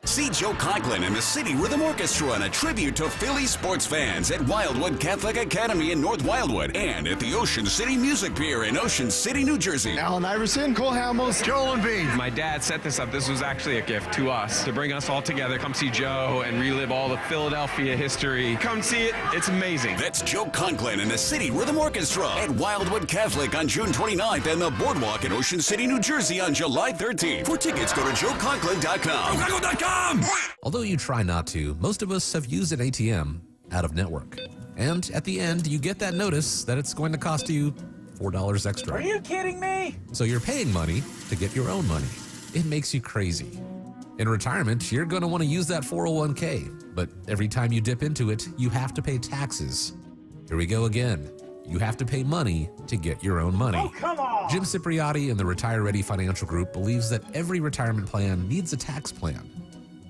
See Joe Conklin and the City Rhythm Orchestra in a tribute to Philly sports fans at Wildwood Catholic Academy in North Wildwood and at the Ocean City Music Pier in Ocean City, New Jersey. Alan Iverson, Cole Hamels, Joel Embiid. My dad set this up. This was actually a gift to us to bring us all together, come see Joe and relive all the Philadelphia history. Come see it. It's amazing. That's Joe Conklin and the City Rhythm Orchestra at Wildwood Catholic on June 29th and the Boardwalk in Ocean City, New Jersey on July 13th. For tickets, go to joeconklin.com. joeconklin.com. Although you try not to, most of us have used an ATM out of network. And at the end, you get that notice that it's going to cost you $4 extra. Are you kidding me? So you're paying money to get your own money. It makes you crazy. In retirement, you're going to want to use that 401k, but every time you dip into it, you have to pay taxes. Here we go again. You have to pay money to get your own money. Oh, come on! Jim Cipriotti and the Retire Ready Financial Group believes that every retirement plan needs a tax plan.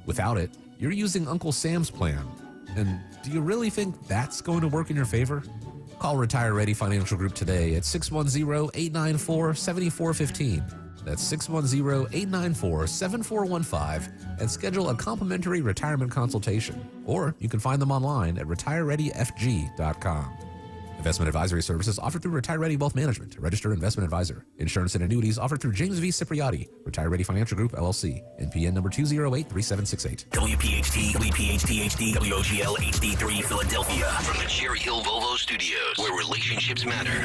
Without it, you're using Uncle Sam's plan. And do you really think that's going to work in your favor? Call Retire Ready Financial Group today at 610-894-7415. That's 610-894-7415 and schedule a complimentary retirement consultation. Or you can find them online at retirereadyfg.com. Investment advisory services offered through Retire Ready Wealth Management, a registered investment advisor. Insurance and annuities offered through James V. Cipriotti, Retire Ready Financial Group, LLC, NPN number 2083768. WPHT, WPHT HD, WOGL HD3 Philadelphia. From the Cherry Hill Volvo Studios, where relationships matter.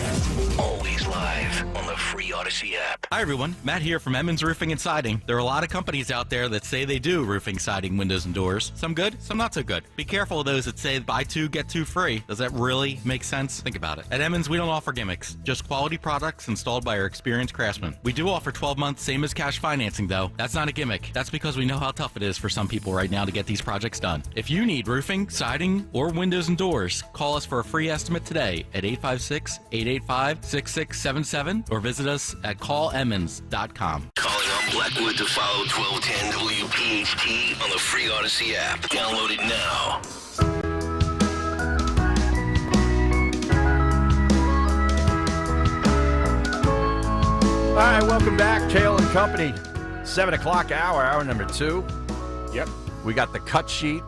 Always live on the free Odyssey app. Hi everyone, Matt here from Emmons Roofing and Siding. There are a lot of companies out there that say they do roofing, siding, windows, and doors. Some good, some not so good. Be careful of those that say buy two, get two free. Does that really make sense? Think about it. At Emmons, we don't offer gimmicks, just quality products installed by our experienced craftsmen. We do offer 12 months, same as cash financing though. That's not a gimmick. That's because we know how tough it is for some people right now to get these projects done. If you need roofing, siding, or windows and doors, call us for a free estimate today at 856-885-6677 or visit us at callemmons.com. Calling on Blackwood to follow 1210 WPHT on the free Odyssey app. Download it now. All right, welcome back. Kayal and Company, 7 o'clock hour number 2. Yep. We got the cut sheet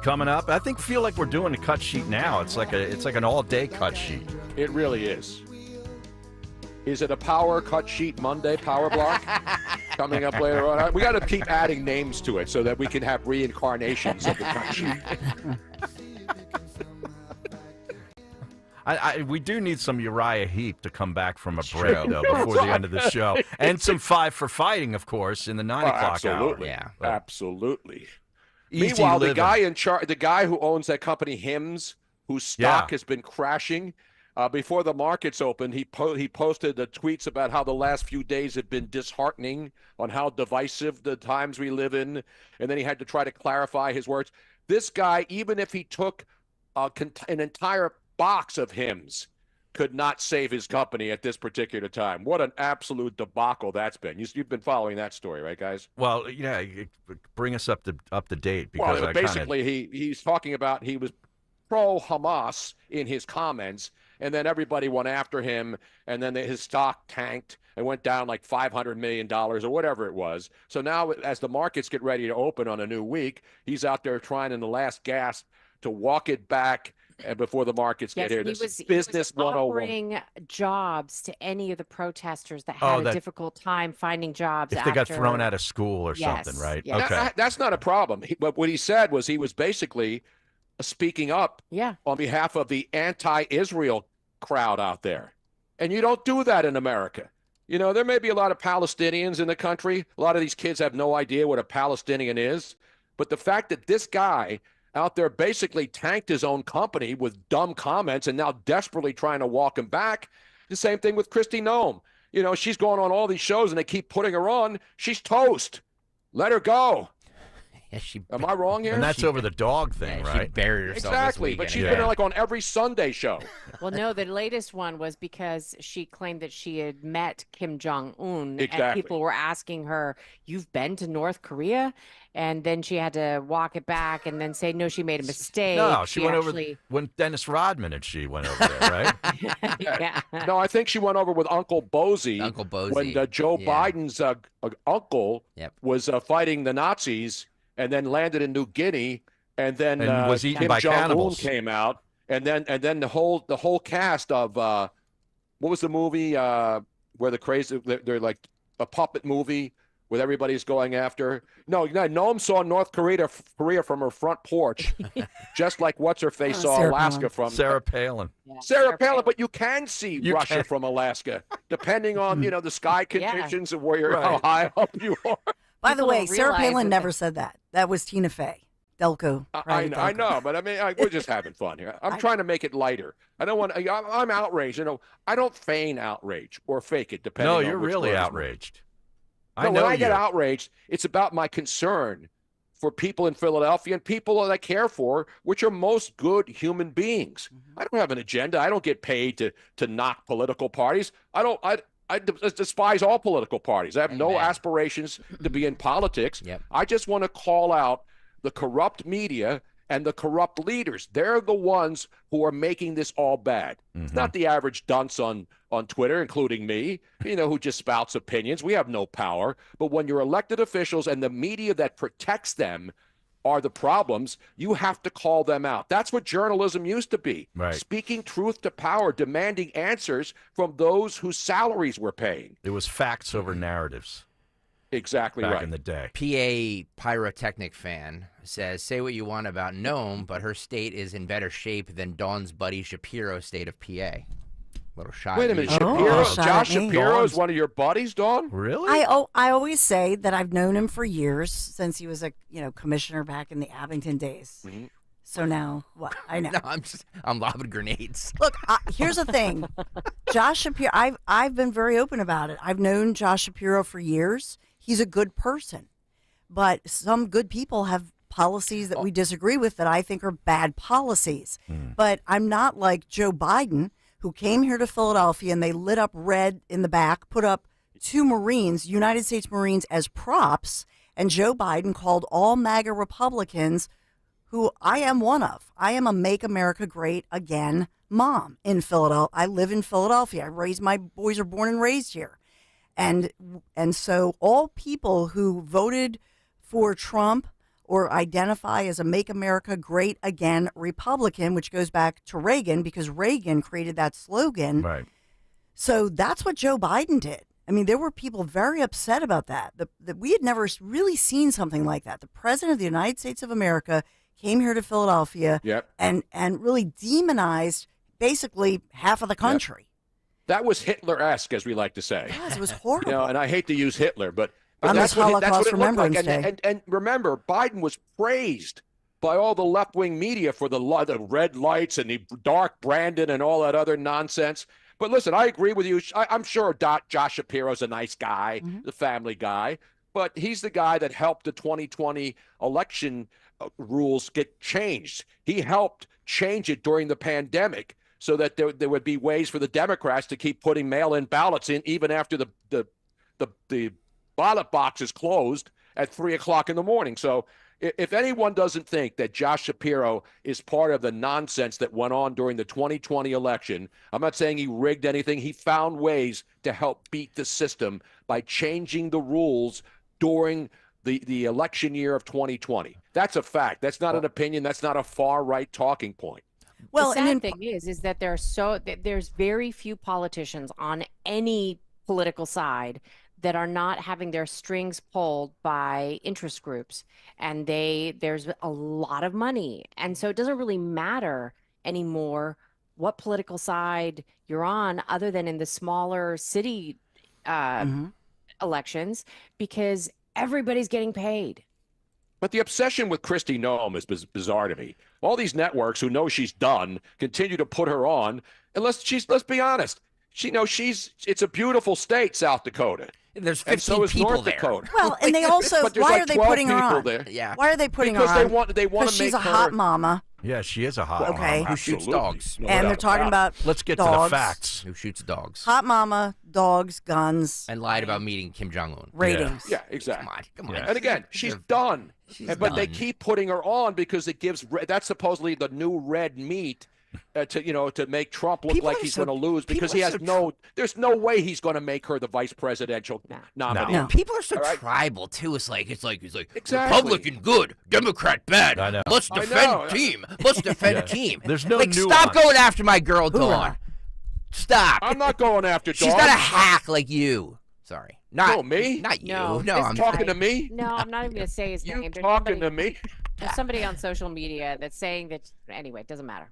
coming up. I feel like we're doing the cut sheet now. It's like an all-day cut sheet. It really is. Is it a power cut sheet Monday power block coming up later on? We got to keep adding names to it so that we can have reincarnations of the cut sheet. We do need some Uriah Heep to come back from a break, though, before the end of the show. And some 5 for Fighting, of course, in the 9 o'clock hour. Yeah, absolutely. Easy Meanwhile, living. the guy who owns that company, Hims, whose stock has been crashing, before the markets opened, he posted the tweets about how the last few days have been disheartening, on how divisive the times we live in, and then he had to try to clarify his words. This guy, even if he took an entire box of Hims, could not save his company at this particular time. What an absolute debacle that's been. You've been following that story, right, guys? Well, yeah, bring us up to date. Because he's talking about he was pro-Hamas in his comments, and then everybody went after him, and then his stock tanked and went down like $500 million or whatever it was. So now as the markets get ready to open on a new week, he's out there trying in the last gasp to walk it back before the markets get here. This is business 101. Offering jobs to any of the protesters that had a difficult time finding jobs. If they got thrown out of school or something, right? Yes. Okay. That's not a problem. But what he said was he was basically speaking up on behalf of the anti-Israel crowd out there. And you don't do that in America. You know, there may be a lot of Palestinians in the country. A lot of these kids have no idea what a Palestinian is. But the fact that this guy out there basically tanked his own company with dumb comments and now desperately trying to walk him back. The same thing with Kristi Noem. You know, she's going on all these shows and they keep putting her on. She's toast. Let her go. Yeah, Am I wrong here? And that's over the dog thing, right? She buried herself exactly, but she's been like on every Sunday show. Well, no, the latest one was because she claimed that she had met Kim Jong-un. Exactly. And people were asking her, "You've been to North Korea?" And then she had to walk it back and then say, no, she made a mistake. No, she went over when Dennis Rodman and she went over there, right? Yeah. No, I think she went over with Uncle Bozy. Uncle Bozy. When Joe Biden's uncle was fighting the Nazis. and then landed in New Guinea, and then was eaten Kim by Jong-un cannibals. came out, and then the whole cast of what was the movie where they're like a puppet movie with everybody's going after. No, Noam saw North Korea from her front porch, just like what's-her-face saw Sarah Alaska Palin. from Sarah Palin. Sarah Palin, but you can see Russia can. from Alaska, depending on the sky conditions of where you're, how Right. high up you are. By the People way, don't Sarah realize Palin that never said that. That was Tina Fey. Delco. I know, but I mean, we're just having fun here. I'm trying to make it lighter. I don't want. I'm outraged. I don't feign outrage or fake it. Depending. No, on you're which really version. outraged. No, when I get outraged, it's about my concern for people in Philadelphia and people that I care for, which are most good human beings. I don't have an agenda. I don't get paid to knock political parties. I despise all political parties. I have no aspirations to be in politics. I just want to call out the corrupt media and the corrupt leaders. They're the ones who are making this all bad. It's not the average dunce on Twitter, including me, who just spouts opinions. We have no power. But when your elected officials and the media that protects them are the problems, you have to call them out. That's what journalism used to be. Right. Speaking truth to power, demanding answers from those whose salaries we're paying. It was facts over narratives. Exactly back right. in the day. PA pyrotechnic fan says, say what you want about Nome, but her state is in better shape than Dawn's buddy Shapiro state of PA. Little shot. Wait a minute, Shapiro, Josh Shapiro is one of your buddies, Dawn? Really? I always say that I've known him for years since he was a commissioner back in the Abington days. So now what? I know. No, I'm lobbing grenades. Look, here's the thing, Josh Shapiro. I've been very open about it. I've known Josh Shapiro for years. He's a good person, but some good people have policies that we disagree with that I think are bad policies. But I'm not like Joe Biden, who came here to Philadelphia and they lit up red in the back, put up 2 Marines, United States Marines, as props, and Joe Biden called all MAGA Republicans, who I am one of. I am a Make America Great Again mom in Philadelphia. I live in Philadelphia. My boys are born and raised here. And so all people who voted for Trump or identify as a Make America Great Again Republican, which goes back to Reagan because Reagan created that slogan. Right. So that's what Joe Biden did. I mean, there were people very upset about that we had never really seen something like that. The president of the United States of America came here to Philadelphia and really demonized basically half of the country. That was Hitler-esque, as we like to say. Yes, it was horrible. And I hate to use Hitler, but On that's this what Holocaust it looked like. Remembrance Day. And remember, Biden was praised by all the left-wing media for the red lights and the dark Brandon and all that other nonsense. But listen, I agree with you. I'm sure Josh Shapiro's a nice guy, the family guy, but he's the guy that helped the 2020 election rules get changed. He helped change it during the pandemic so that there would be ways for the Democrats to keep putting mail-in ballots in even after the ballot box is closed at 3 o'clock in the morning. So if anyone doesn't think that Josh Shapiro is part of the nonsense that went on during the 2020 election, I'm not saying he rigged anything. He found ways to help beat the system by changing the rules during the election year of 2020. That's a fact. That's not an opinion. That's not a far-right talking point. Well, the sad thing is that there's very few politicians on any political side that are not having their strings pulled by interest groups, and there's a lot of money, and so it doesn't really matter anymore what political side you're on, other than in the smaller city elections, because everybody's getting paid. But the obsession with Kristi Noem is bizarre to me. All these networks who know she's done continue to put her on. And let's be honest. It's a beautiful state, South Dakota. There's 15 and so is people North there. Dakota. Well, and they also, why are they putting her on? Yeah. Why are they putting her because on? They want to make she's a her hot mama. Yeah, she is a hot Okay. mama. Who shoots dogs? No And doubt they're talking about Let's get dogs. to the facts. Who shoots dogs? Hot mama, dogs, guns. And lied about meeting Kim Jong-un. Ratings. Yeah, exactly. Come on. And again, she's done. But they keep putting her on because it gives that's supposedly the new red meat to make Trump look People like are he's so- going to lose because people he are has there's no way he's going to make her the vice presidential nominee. No. People are so All right? tribal too. It's like Exactly. Republican good, Democrat bad. I know. Must I defend know. team. Must defend Yeah. team. There's no like nuance. stop going after my girl Dawn. Stop. I'm not going after Dawn. She's not a hack like you. Sorry. Not me? Not you. No, No, this I'm talking to me. No, I'm not even going to say his name. There's Talking to me. There's somebody on social media that's saying that. Anyway, it doesn't matter.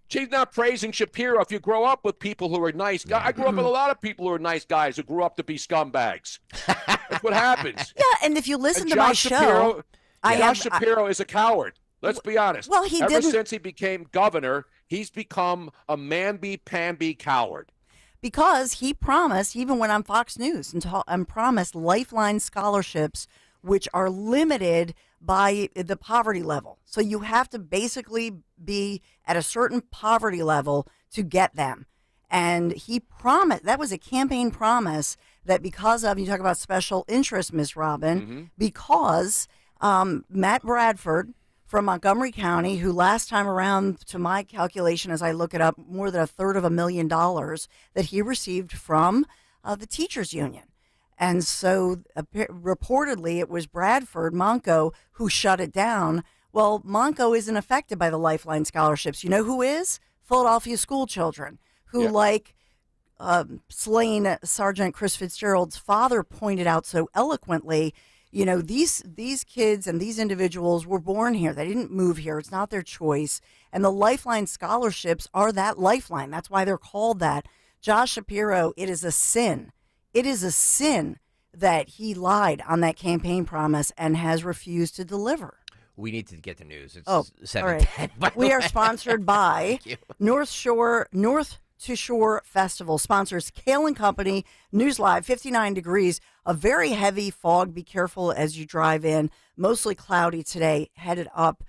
She's not praising Shapiro. If you grow up with people who are nice guys, I grew up with a lot of people who are nice guys who grew up to be scumbags. That's what happens. Yeah, and if you listen And to my Josh show, Shapiro, I Josh have- Shapiro is a coward. Let's be honest. Well, he Ever didn't- since he became governor, he's become a man-be-pan-be coward. because he promised, even when on Fox News, and promised lifeline scholarships, which are limited by the poverty level. So you have to basically be at a certain poverty level to get them. And he promised, that was a campaign promise, that because of, you talk about special interest, Miss Robin, because Matt Bradford from Montgomery County, who last time around, to my calculation, as I look it up, more than $325,000 that he received from the teachers union. And so reportedly it was Bradford, Monco, who shut it down. Well, Monco isn't affected by the Lifeline scholarships. You know who is? Philadelphia school children who, like slain Sergeant Chris Fitzgerald's father pointed out so eloquently, you know, these kids and these individuals were born here. They didn't move here. It's not their choice. And the Lifeline scholarships are that lifeline. That's why they're called that. Josh Shapiro, it is a sin. It is a sin that he lied on that campaign promise and has refused to deliver. We need to get the news. It's Oh, 7:10. all right. We are sponsored by North to Shore Festival. Sponsors Kayal and Company, News Live, 59 degrees, a very heavy fog. Be careful as you drive in. Mostly cloudy today, headed up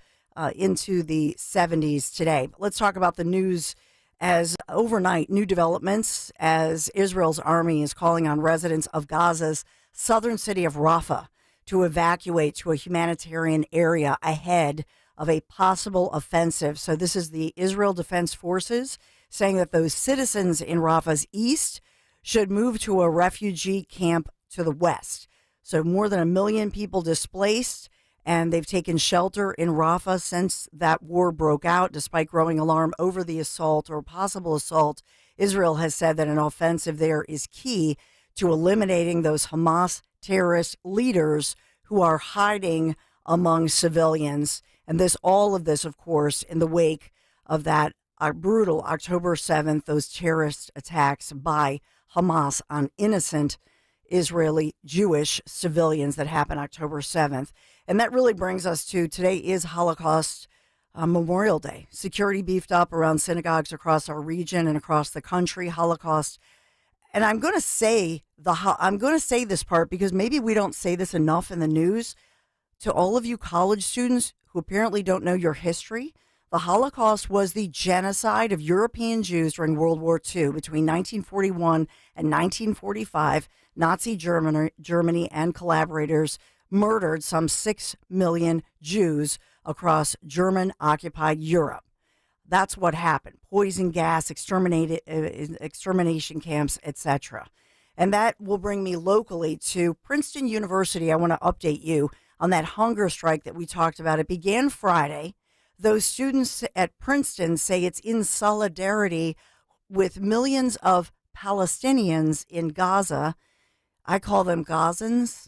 into the 70s today. But let's talk about the news as overnight new developments as Israel's army is calling on residents of Gaza's southern city of Rafah to evacuate to a humanitarian area ahead of a possible offensive. So this is the Israel Defense Forces saying that those citizens in Rafah's east should move to a refugee camp to the west. So more than 1 million people displaced, and they've taken shelter in Rafah since that war broke out. Despite growing alarm over the assault or possible assault, Israel has said that an offensive there is key to eliminating those Hamas terrorist leaders who are hiding among civilians. And all of this, of course, in the wake of that brutal October 7th, those terrorist attacks by Hamas on innocent Israeli Jewish civilians that happened October 7th. And that really brings us to today is Holocaust Memorial Day. Security beefed up around synagogues across our region and across the country. Holocaust. And I'm going to say this part because maybe we don't say this enough in the news. To all of you college students who apparently don't know your history, the Holocaust was the genocide of European Jews during World War II. Between 1941 and 1945, Nazi Germany and collaborators murdered some 6 million Jews across German-occupied Europe. That's what happened. Poison gas, extermination camps, etc. And that will bring me locally to Princeton University. I want to update you on that hunger strike that we talked about. It began Friday. Those students at Princeton say it's in solidarity with millions of Palestinians in Gaza. I call them Gazans.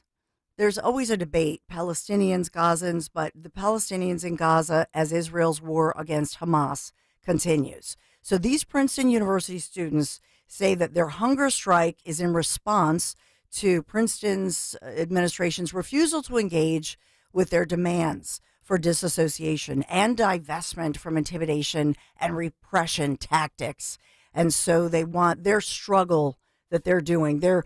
There's always a debate, Palestinians, Gazans, but the Palestinians in Gaza as Israel's war against Hamas continues. So these Princeton University students say that their hunger strike is in response to Princeton's administration's refusal to engage with their demands for disassociation and divestment from intimidation and repression tactics. And so they want their struggle that they're doing. They're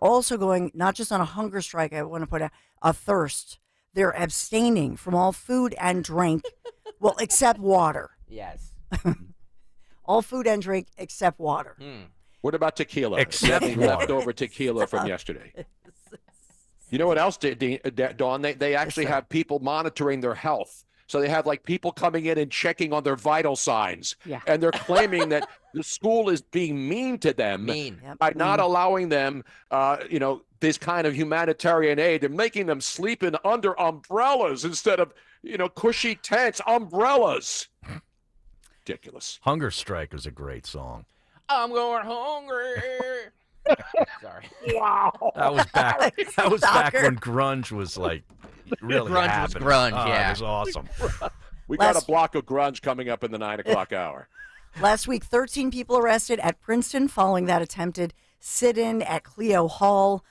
also going not just on a hunger strike. I want to put a thirst. They're abstaining from all food and drink, well, except water. Yes. All food and drink except water. What about tequila? Except the water. leftover tequila from yesterday. You know what else, Dawn? They actually have people monitoring their health. So they have like people coming in and checking on their vital signs. Yeah. And they're claiming that the school is being mean to them by not allowing them, this kind of humanitarian aid. They're making them sleep in under umbrellas instead of, cushy tents, umbrellas. Ridiculous. Hunger Strike was a great song. I'm going hungry. Sorry. Wow. That was back. That was back when grunge was like really Grunge was happening. grunge, Oh, yeah. It was awesome. We got a block of grunge coming up in the 9 o'clock hour. Last week, 13 people arrested at Princeton following that attempted sit-in at Clio Hall.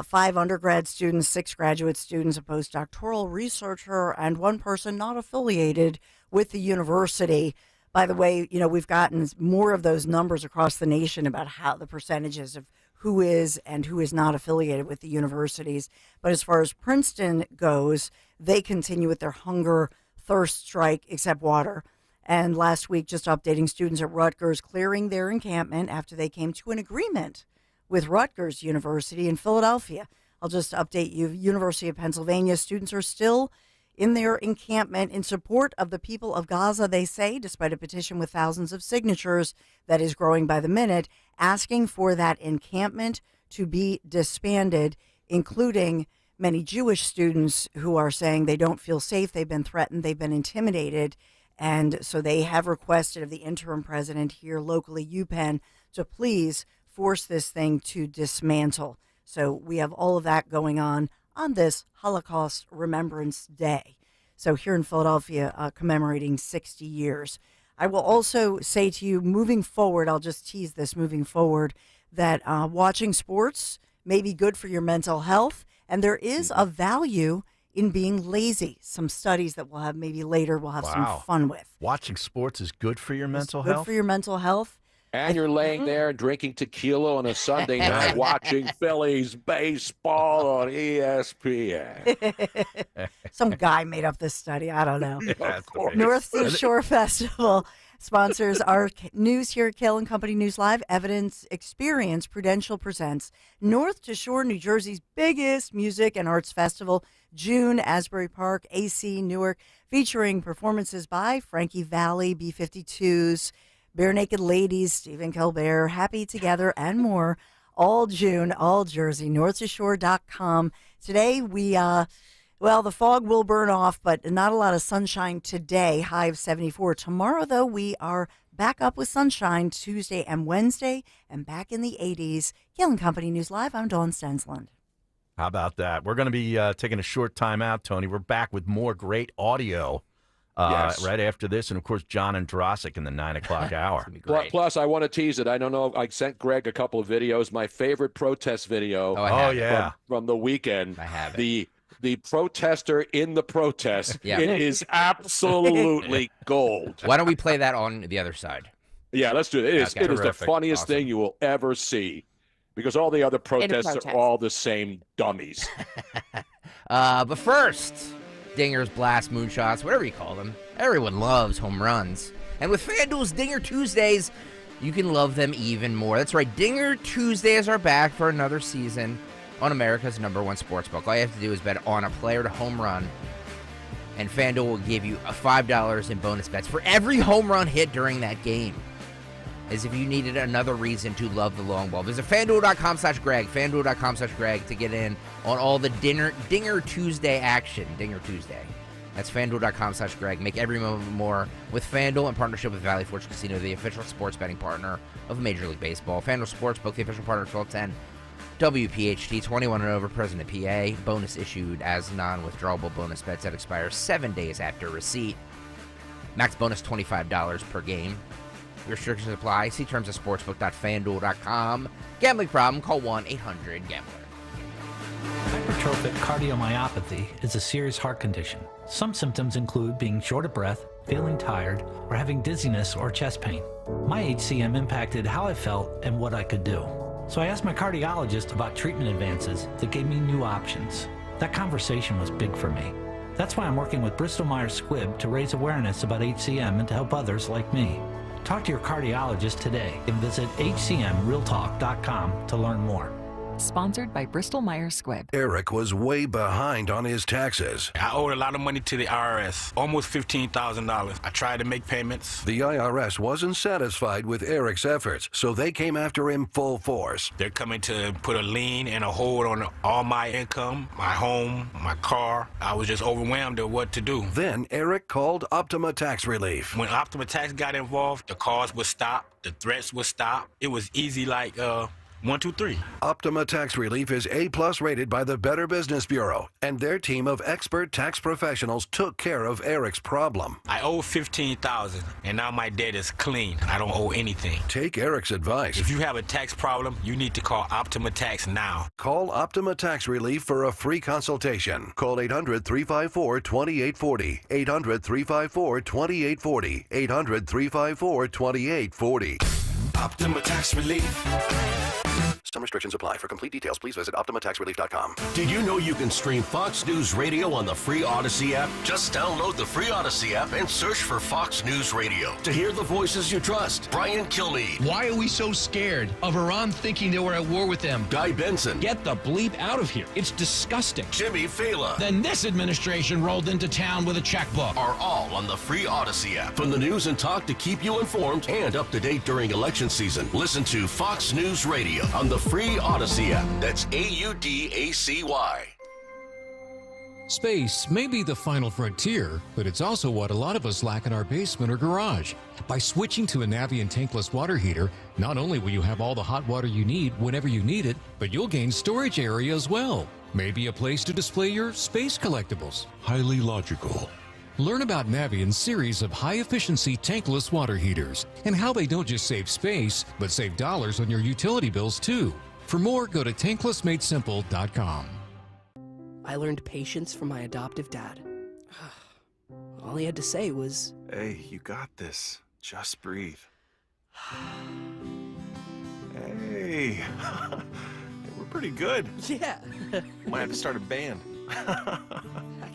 5 undergrad students, 6 graduate students, a postdoctoral researcher, and 1 person not affiliated with the university. By the way, we've gotten more of those numbers across the nation about how the percentages of who is and who is not affiliated with the universities. But as far as Princeton goes, they continue with their hunger, thirst strike, except water. And last week, just updating students at Rutgers clearing their encampment after they came to an agreement with Rutgers University in Philadelphia. I'll just update you. University of Pennsylvania students are still in their encampment in support of the people of Gaza, they say, despite a petition with thousands of signatures that is growing by the minute, asking for that encampment to be disbanded, including many Jewish students who are saying they don't feel safe, they've been threatened, they've been intimidated. And so they have requested of the interim president here locally, UPenn, to please force this thing to dismantle. So we have all of that going on this Holocaust Remembrance Day. So here in Philadelphia, commemorating 60 years. I will also say to you, moving forward, I'll just tease this moving forward, that watching sports may be good for your mental health, and there is a value in being lazy. Some studies that we'll have maybe later we'll have some fun with. Watching sports is good for your mental health? Good for your mental health. And you're laying there and drinking tequila on a Sunday night watching Phillies baseball on ESPN. Some guy made up this study. I don't know. North Shore Festival sponsors our news here at Kayal and Company News Live. Evidence Experience Prudential presents North to Shore, New Jersey's biggest music and arts festival. June, Asbury Park, AC, Newark, featuring performances by Frankie Valli, B-52s, Bare Naked Ladies, Stephen Colbert, Happy Together, and more. All June, all Jersey, northtoshore.com. Today, the fog will burn off, but not a lot of sunshine today, high of 74. Tomorrow, though, we are back up with sunshine Tuesday and Wednesday, and back in the 80s. Kayal and Company News Live, I'm Dawn Stensland. How about that? We're going to be taking a short time out, Tony. We're back with more great audio. Yes. Right after this, and of course, John Andrasik in the 9 o'clock hour. Plus, I want to tease it. I don't know. I sent Greg a couple of videos. My favorite protest video. From the weekend. I have it. The protester in the protest. Yeah. It is absolutely gold. Why don't we play that on the other side? Yeah, let's do it. It is the Terrific. funniest thing you will ever see, because all the other protests are all the same dummies. But first, dingers, blasts, moonshots, whatever you call them. Everyone loves home runs. And with FanDuel's Dinger Tuesdays, you can love them even more. That's right, Dinger Tuesdays are back for another season on America's #1 sportsbook. All you have to do is bet on a player to home run, and FanDuel will give you $5 in bonus bets for every home run hit during that game, as if you needed another reason to love the long ball. Visit FanDuel.com/Greg, FanDuel.com/Greg to get in on all the Dinger Tuesday action. Dinger Tuesday. That's FanDuel.com/Greg. Make every moment more with FanDuel in partnership with Valley Forge Casino, the official sports betting partner of Major League Baseball. FanDuel Sportsbook, the official partner of 1210. WPHT, 21 and over, present in PA. Bonus issued as non-withdrawable bonus bets that expire 7 days after receipt. Max bonus $25 per game. Restrictions apply. See terms at sportsbook.fanduel.com. Gambling problem? Call 1-800-GAMBLER. Hypertrophic cardiomyopathy is a serious heart condition. Some symptoms include being short of breath, feeling tired, or having dizziness or chest pain. My HCM impacted how I felt and what I could do. So I asked my cardiologist about treatment advances that gave me new options. That conversation was big for me. That's why I'm working with Bristol-Myers Squibb to raise awareness about HCM and to help others like me. Talk to your cardiologist today and visit hcmrealtalk.com to learn more. Sponsored by Bristol Myers Squibb. Eric was way behind on his taxes. I owed a lot of money to the IRS, almost $15,000. I tried to make payments. The IRS wasn't satisfied with Eric's efforts, so they came after him full force. They're coming to put a lien and a hold on all my income, my home, my car. I was just overwhelmed at what to do. Then Eric called Optima Tax Relief. When Optima Tax got involved, the calls would stop, the threats would stop. It was easy like 1, 2, 3. Optima Tax Relief is A+ rated by the Better Business Bureau, and their team of expert tax professionals took care of Eric's problem. I owe $15,000, and now my debt is clean. I don't owe anything. Take Eric's advice. If you have a tax problem, you need to call Optima Tax now. Call Optima Tax Relief for a free consultation. Call 800-354-2840. 800-354-2840. 800-354-2840. Optima Tax Relief. Some restrictions apply. For complete details, please visit OptimaTaxRelief.com. Did you know you can stream Fox News Radio on the free Odyssey app? Just download the free Odyssey app and search for Fox News Radio to hear the voices you trust. Brian Kilmeade. Why are we so scared of Iran thinking they were at war with them? Guy Benson. Get the bleep out of here. It's disgusting. Jimmy Fallon. Then this administration rolled into town with a checkbook. Are all on the free Odyssey app. From the news and talk to keep you informed and up to date during election season. Listen to Fox News Radio on the free Odyssey app. That's AUDACY. Space may be the final frontier, but it's also what a lot of us lack in our basement or garage. By switching to a Navien tankless water heater, not only will you have all the hot water you need whenever you need it, but you'll gain storage area as well. Maybe a place to display your space collectibles. Highly logical. Learn about Navien's series of high-efficiency tankless water heaters and how they don't just save space, but save dollars on your utility bills too. For more, go to tanklessmadesimple.com. I learned patience from my adoptive dad. All he had to say was, "Hey, you got this. Just breathe." Hey, we're pretty good. Yeah. Might have to start a band. I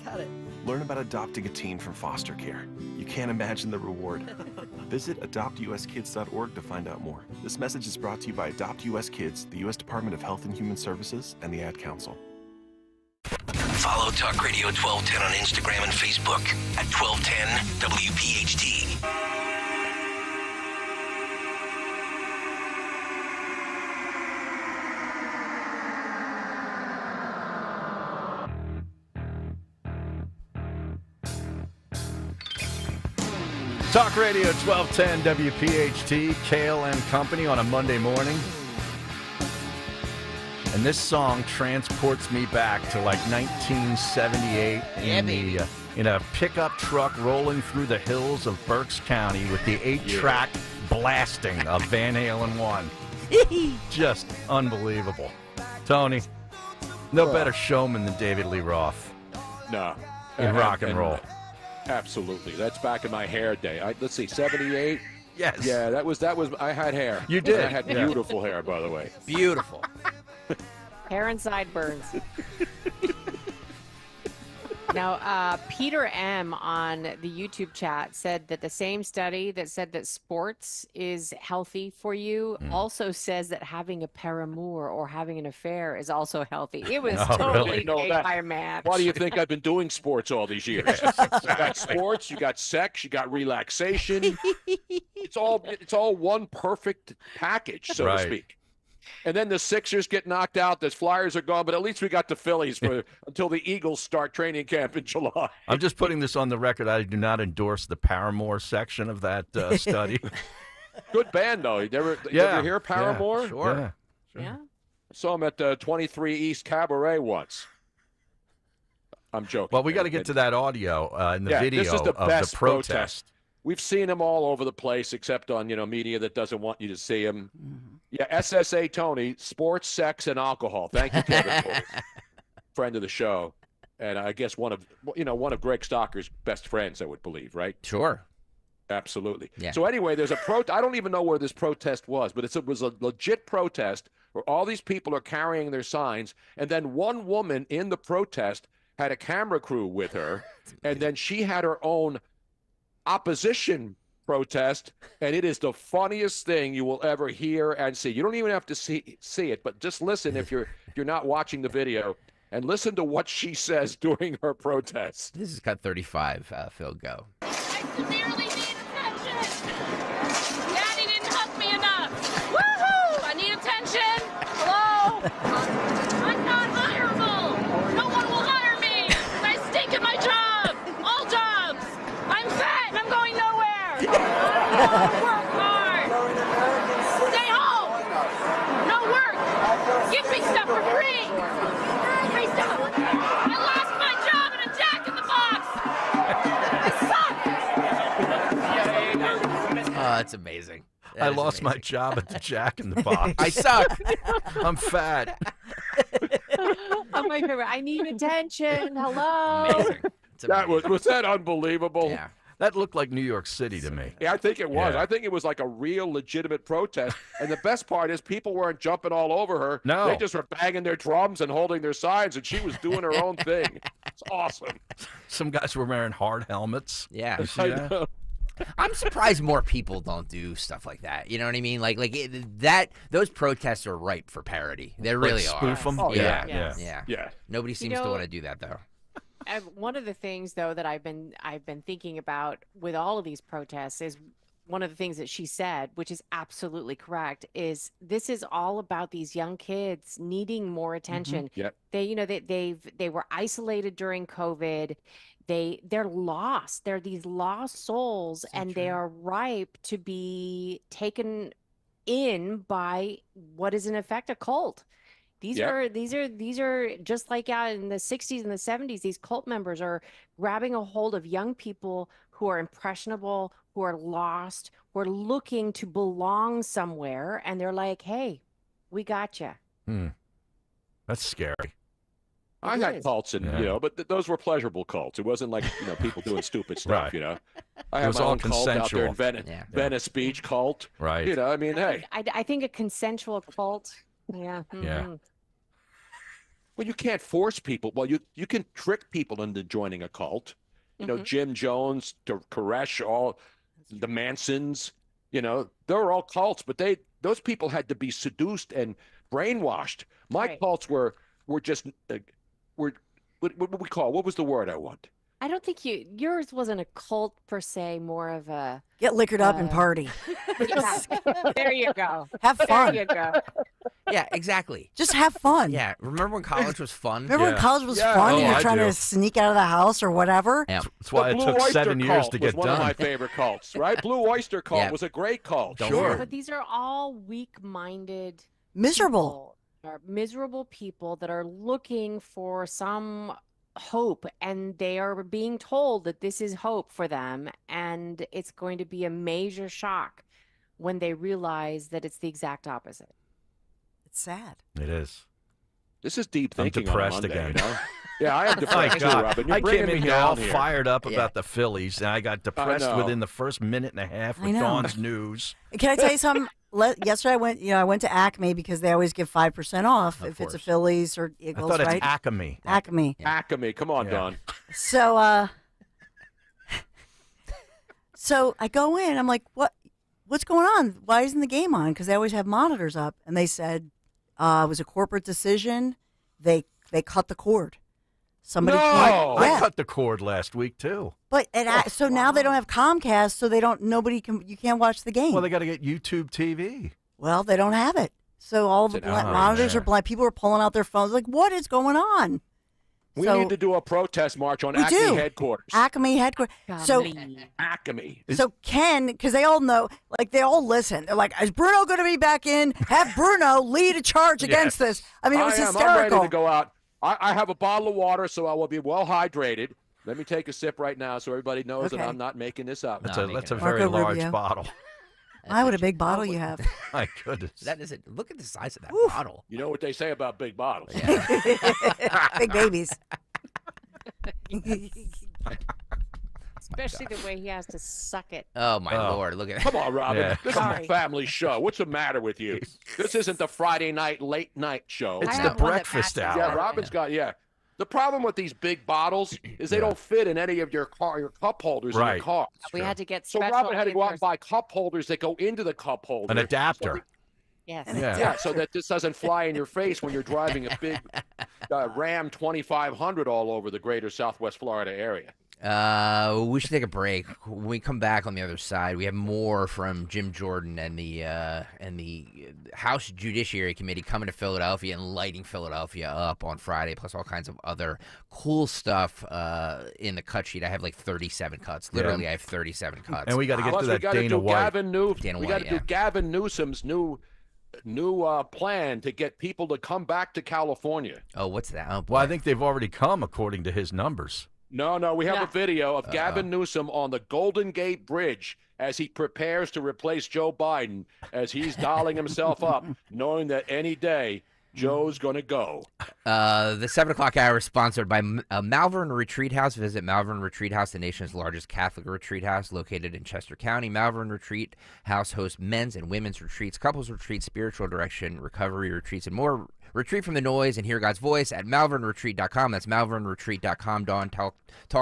got it. Learn about adopting a teen from foster care. You can't imagine the reward. Visit adoptuskids.org to find out more. This message is brought to you by Adopt US Kids, the U.S. Department of Health and Human Services, and the Ad Council. Follow Talk Radio 1210 on Instagram and Facebook at 1210 WPHT. Talk Radio 1210 WPHT, Kayal and Company on a Monday morning. And this song transports me back to like 1978 in a pickup truck rolling through the hills of Berks County with the 8-track blasting of Van Halen 1. Just unbelievable. Tony, no better showman than David Lee Roth. No. In rock and roll. Absolutely. That's back in my hair day. Let's see, 78? Yes. Yeah, that was. I had hair. You did. I had beautiful hair, by the way. Beautiful. Hair and sideburns. Now, Peter M. on the YouTube chat said that the same study that said that sports is healthy for you also says that having a paramour or having an affair is also healtty. It was totally made by a man. Why do you think I've been doing sports all these years? You got sports, you got sex, you got relaxation. It's all one perfect package, so to speak. And then the Sixers get knocked out. The Flyers are gone, but at least we got the Phillies until the Eagles start training camp in July. I'm just putting this on the record. I do not endorse the Paramore section of that study. Good band, though. You ever hear Paramore? Yeah, sure. Yeah. I saw them at the 23 East Cabaret once. I'm joking. Well, we got to get to that audio and the video this is the of best the protest. We've seen them all over the place, except on media that doesn't want you to see them. Yeah, SSA Tony, sports, sex, and alcohol. Thank you, Kevin, friend of the show, and I guess one of Greg Stocker's best friends, I would believe, right? Sure. Absolutely. Yeah. So anyway, there's a I don't even know where this protest was, but it was a legit protest where all these people are carrying their signs, and then one woman in the protest had a camera crew with her, and then she had her own opposition protest, and it is the funniest thing you will ever hear and see. You don't even have to see it, but just listen if you're not watching the video, and listen to what she says during her protest. This is cut 35. Phil, go. I severely need attention. Daddy didn't hug me enough. Woohoo! I need attention. Hello? I'm not hireable. No one will hire me. I stink at my job. All jobs. I'm fat and I'm going nowhere. Work hard. Stay home. No work. Give me stuff for free. Give me stuff. I lost my job in a Jack in the Box. Oh, that's amazing. I lost my job at the Jack in the Box. I suck. I'm fat. Oh, my favorite. I need attention. Hello. Amazing. Was that unbelievable? Yeah. That looked like New York City to me. Yeah, I think it was. Yeah. I think it was like a real legitimate protest. And the best part is people weren't jumping all over her. No. They just were banging their drums and holding their signs, and she was doing her own thing. It's awesome. Some guys were wearing hard helmets. Yeah. You see that? I'm surprised more people don't do stuff like that. You know what I mean? Those protests are ripe for parody. They really spoof are. them? Oh, yeah. yeah. Yeah. Nobody seems to want to do that though. One of the things, though, that I've been thinking about with all of these protests is one of the things that she said, which is absolutely correct, is this is all about these young kids needing more attention. Yep. They were isolated during COVID. They're lost. They're these lost souls, and they are ripe to be taken in by what is in effect a cult. These are just like out in the 60s and the 70s. These cult members are grabbing a hold of young people who are impressionable, who are lost, who are looking to belong somewhere, and they're like, "Hey, we got you." That's scary. I had cults, and but those were pleasurable cults. It wasn't like people doing stupid stuff. Right. I It had was my all own cult out there in consensual. Venice Beach cult. Right. I mean, hey. I think a consensual cult. Yeah. Yeah. mhm. Well, you can't force people. Well, you can trick people into joining a cult. Jim Jones, Koresh, all the Mansons. They're all cults, but those people had to be seduced and brainwashed. My cults were just what we call, what was the word I want? I don't think yours wasn't a cult per se, more of a Get liquored up and party. Yeah. There you go. Have fun. There you go. Yeah, exactly. Just have fun. Yeah. Remember when college was fun? Remember when college was fun and you're trying to sneak out of the house or whatever? Yeah. That's why it took 7 years to get one done. of my favorite cults, right? Blue Oyster Cult Yeah. was a great cult. Sure. But these are all weak-minded, Miserable. miserable people that are looking for some hope, and they are being told that this is hope for them, and it's going to be a major shock when they realize that it's the exact opposite. It's sad. It is. This is deep I'm thinking. depressed on a Monday, again. Yeah, I am My depressed too, God. Robin. You're I bringing came in me here all down here. fired up about the Phillies, and I got depressed know. within the first minute and a half I with know. Dawn's news. Can I tell you something? Yesterday I went to Acme because they always give 5% off if it's a Phillies or I Eagles, thought right? it's Acme. Acme. Acme. Come on, Don. So so I go in, I'm like, what's going on? Why isn't the game on? Because they always have monitors up. And they said it was a corporate decision. They cut the cord. Somebody I cut the cord last week too. But so now they don't have Comcast, so you can't watch the game. Well, they got to get YouTube TV. Well, they don't have it. So all the monitors are blind. People are pulling out their phones. Like, what is going on? We So- need to do a protest march on We Acme do. headquarters. Acme headquarters. So Acme. So Ken, because they all know, like they all listen. They're like, is Bruno going to be back in? Have Bruno lead a charge against this. I mean, it was hysterical. I'm ready to go out. I have a bottle of water, so I will be well hydrated. Let me take a sip right now so everybody knows that Okay. I'm not making this up. That's a very Marco large Rubio. bottle. My, what a big bottle you have. My goodness. That is it. Look at the size of that bottle. You know what they say about big bottles. Big babies. Especially the way he has to suck it. Oh my Lord! Look at that. Come on, Robin. Yeah. This is a family show. What's the matter with you? This isn't the Friday night late night show. It's I the have one that breakfast passes hour. Yeah, Robin's got The problem with these big bottles is they don't fit in any of your cup holders in your car. We had to get So special. Robin had to go out and buy cup holders that go into the cup holder. An adapter. Yes. Yeah, so that this doesn't fly in your face when you're driving a big Ram 2500 all over the greater Southwest Florida area. We should take a break. When we come back on the other side, we have more from Jim Jordan and the House Judiciary Committee coming to Philadelphia and lighting Philadelphia up on Friday, plus all kinds of other cool stuff in the cut sheet. I have like 37 cuts. Literally, I have 37 cuts. And we got to get to that Dana White. We got to do Gavin Newsom's new plan to get people to come back to California. Oh, what's that? Oh, well, I think they've already come, according to his numbers. No, we have a video of Gavin Newsom on the Golden Gate Bridge as he prepares to replace Joe Biden, as he's dialing himself up, knowing that any day Joe's going to go. The 7 o'clock hour is sponsored by Malvern Retreat House. Visit Malvern Retreat House, the nation's largest Catholic retreat house located in Chester County. Malvern Retreat House hosts men's and women's retreats, couples retreats, spiritual direction, recovery retreats, and more. Retreat from the noise and hear God's voice at malvernretreat.com. That's malvernretreat.com. Dawn, talk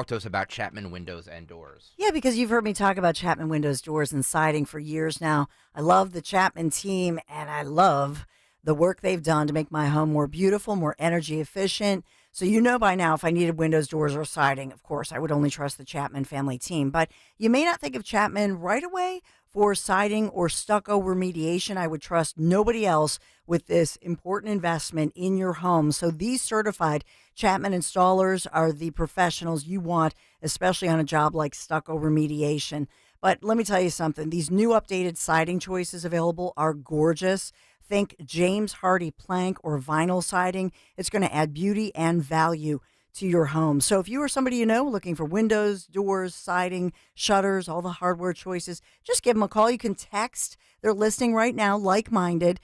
to us about Chapman Windows and Doors. Yeah, because you've heard me talk about Chapman Windows, Doors, and Siding for years now. I love the Chapman team, and I love the work they've done to make my home more beautiful, more energy efficient. So you know by now if I needed windows, doors, or siding, of course, I would only trust the Chapman family team. But you may not think of Chapman right away for siding or stucco remediation. I would trust nobody else with this important investment in your home. So these certified Chapman installers are the professionals you want, especially on a job like stucco remediation. But let me tell you something. These new updated siding choices available are gorgeous. Think James Hardy plank or vinyl siding. It's going to add beauty and value to your home. So if you or somebody you know looking for windows, doors, siding, shutters, all the hardware choices, just give them a call. You can text. They're listening right now, like-minded,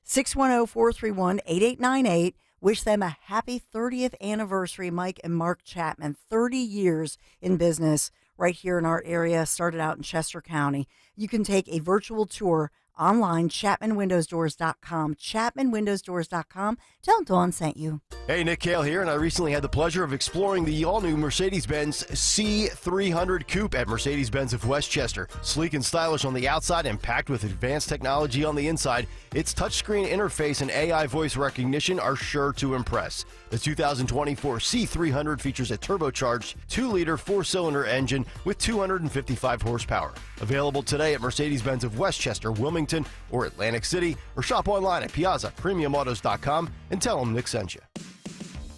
610-431-8898. Wish them a happy 30th anniversary, Mike and Mark Chapman. 30 years in business right here in our area, started out in Chester County. You can take a virtual tour online, ChapmanWindowsDoors.com. ChapmanWindowsDoors.com. Tell them Dawn sent you. Hey, Nick Kayal here, and I recently had the pleasure of exploring the all-new Mercedes-Benz C300 Coupe at Mercedes-Benz of Westchester. Sleek and stylish on the outside and packed with advanced technology on the inside, its touchscreen interface and AI voice recognition are sure to impress. The 2024 C300 features a turbocharged 2-liter 4-cylinder engine with 255 horsepower. Available today at Mercedes-Benz of Westchester, Wilmington, or Atlantic City, or shop online at PiazzaPremiumAutos.com and tell them Nick sent you.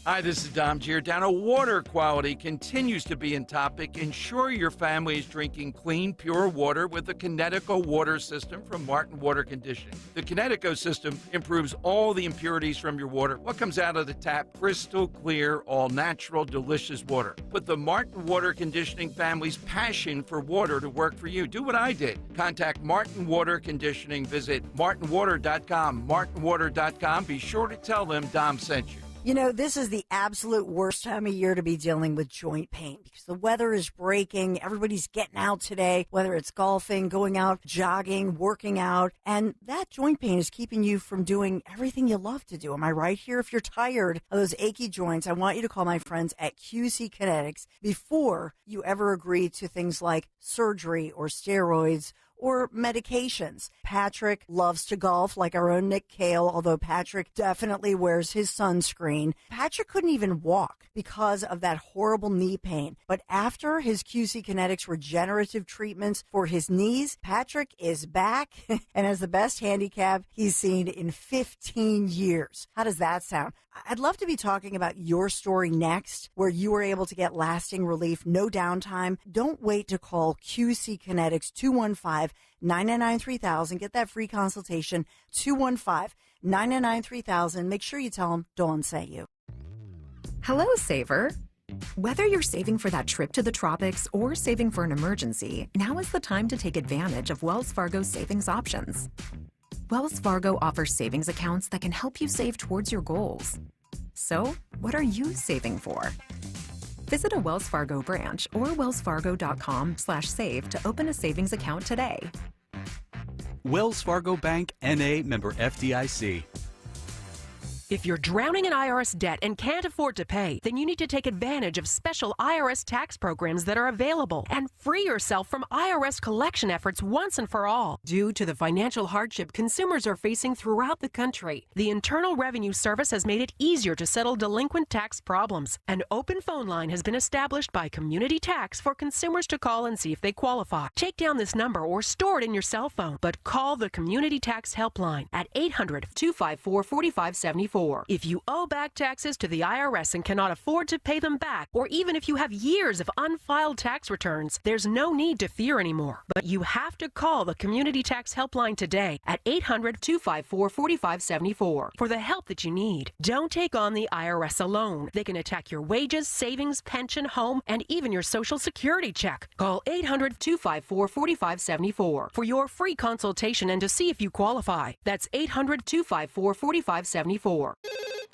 Hi, this is Dom Giordano. Water quality continues to be in topic. Ensure your family is drinking clean, pure water with the Kinetico water system from Martin Water Conditioning. The Kinetico system improves all the impurities from your water. What comes out of the tap? Crystal clear, all natural, delicious water. Put the Martin Water Conditioning family's passion for water to work for you. Do what I did. Contact Martin Water Conditioning. Visit martinwater.com. martinwater.com. Be sure to tell them Dom sent you. You know, this is the absolute worst time of year to be dealing with joint pain because the weather is breaking. Everybody's getting out today, whether it's golfing, going out, jogging, working out. And that joint pain is keeping you from doing everything you love to do. Am I right here? If you're tired of those achy joints, I want you to call my friends at QC Kinetics before you ever agree to things like surgery or steroids or medications. Patrick loves to golf like our own Nick Kayal, although Patrick definitely wears his sunscreen. Patrick couldn't even walk because of that horrible knee pain. But after his QC Kinetics regenerative treatments for his knees, Patrick is back and has the best handicap he's seen in 15 years. How does that sound? I'd love to be talking about your story next, where you were able to get lasting relief, no downtime. Don't wait to call QC Kinetics 215-999-3000. Get that free consultation, 215-999-3000. Make sure you tell them Dawn sent you. Hello, saver. Whether you're saving for that trip to the tropics or saving for an emergency, now is the time to take advantage of Wells Fargo's savings options. Wells Fargo offers savings accounts that can help you save towards your goals. So, what are you saving for? Visit a Wells Fargo branch or wellsfargo.com/save to open a savings account today. Wells Fargo Bank, N.A., member FDIC. If you're drowning in IRS debt and can't afford to pay, then you need to take advantage of special IRS tax programs that are available and free yourself from IRS collection efforts once and for all. Due to the financial hardship consumers are facing throughout the country, the Internal Revenue Service has made it easier to settle delinquent tax problems. An open phone line has been established by Community Tax for consumers to call and see if they qualify. Take down this number or store it in your cell phone, but call the Community Tax Helpline at 800-254-4574. If you owe back taxes to the IRS and cannot afford to pay them back, or even if you have years of unfiled tax returns, there's no need to fear anymore. But you have to call the Community Tax Helpline today at 800-254-4574 for the help that you need. Don't take on the IRS alone. They can attack your wages, savings, pension, home, and even your Social Security check. Call 800-254-4574 for your free consultation and to see if you qualify. That's 800-254-4574.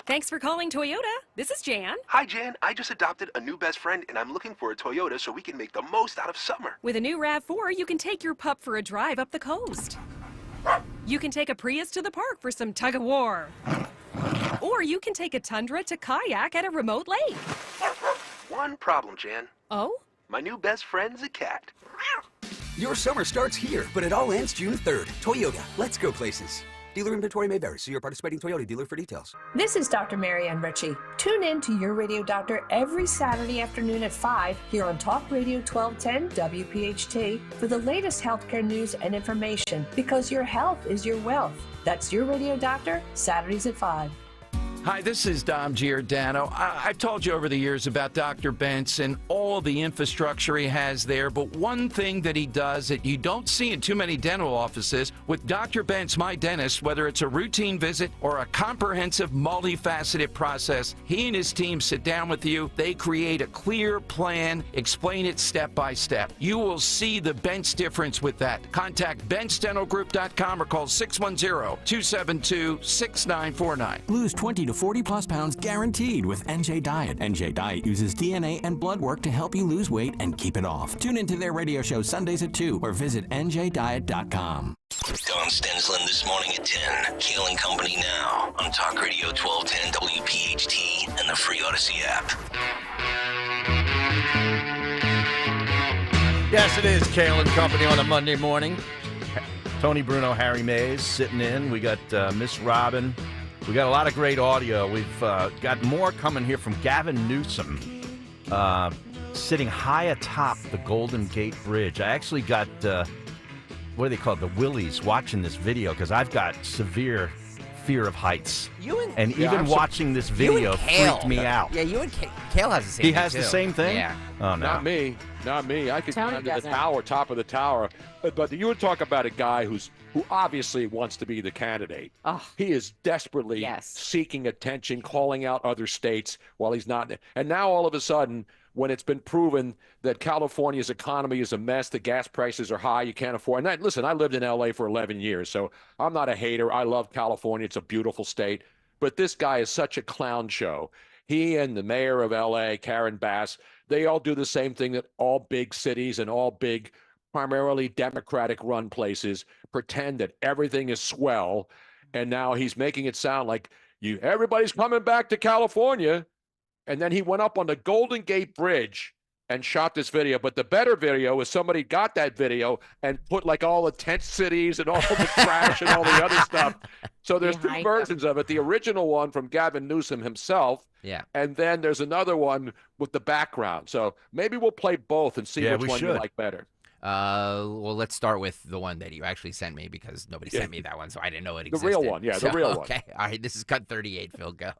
Thanks for calling Toyota. This is Jan. Hi, Jan. I just adopted a new best friend, and I'm looking for a Toyota so we can make the most out of summer. With a new RAV4, you can take your pup for a drive up the coast. You can take a Prius to the park for some tug-of-war. Or you can take a Tundra to kayak at a remote lake. One problem, Jan. Oh? My new best friend's a cat. Your summer starts here, but it all ends June 3rd. Toyota, let's go places. Dealer inventory may vary. See your participating Toyota dealer for details. This is Dr. Marianne Ritchie. Tune in to Your Radio Doctor every Saturday afternoon at 5 here on Talk Radio 1210 WPHT for the latest healthcare news and information, because your health is your wealth. That's Your Radio Doctor, Saturdays at 5. Hi, this is Dom Giordano. I've told you over the years about Dr. Bentz and all the infrastructure he has there, but one thing that he does that you don't see in too many dental offices, with Dr. Bentz, my dentist, whether it's a routine visit or a comprehensive, multifaceted process, he and his team sit down with you. They create a clear plan, explain it step by step. You will see the Bentz difference with that. Contact BentzDentalGroup.com or call 610-272-6949. Lose 20 to 40 plus pounds guaranteed with NJ Diet. NJ Diet uses DNA and blood work to help you lose weight and keep it off. Tune into their radio show Sundays at 2 or visit njdiet.com. Don Stensland this morning at 10. Kayal and Company now on Talk Radio 1210 WPHT and the free Odyssey app. Yes, it is Kayal and Company on a Monday morning. Tony Bruno, Harry Mays sitting in. We got Miss Robin. We got a lot of great audio. We've got more coming here from Gavin Newsom, sitting high atop the Golden Gate Bridge. I actually got, what do they call it, the willies watching this video, because I've got severe fear of heights. Even watching this video freaked me out. Yeah, you and Kayal has the same thing. He has the same thing? Yeah. Oh, no. Not me. I could climb to the tower, top of the tower. But you would talk about a guy who obviously wants to be the candidate. He is desperately seeking attention, calling out other states while he's not. And now all of a sudden, when it's been proven that California's economy is a mess, the gas prices are high, you can't afford. And listen, I lived in LA for 11 years, so I'm not a hater. I love California. It's a beautiful state. But this guy is such a clown show. He and the mayor of LA, Karen Bass, they all do the same thing that all big cities and all big, primarily Democratic-run places pretend that everything is swell. And now he's making it sound like everybody's coming back to California. And then he went up on the Golden Gate Bridge and shot this video. But the better video is somebody got that video and put like all the tent cities and all the trash and all the other stuff. So there's two versions of it. The original one from Gavin Newsom himself. Yeah. And then there's another one with the background. So maybe we'll play both and see which one you like better. Well, let's start with the one that you actually sent me, because nobody sent me that one, so I didn't know it existed. The real one, the real one. Okay, all right, this is cut 38, Phil, go.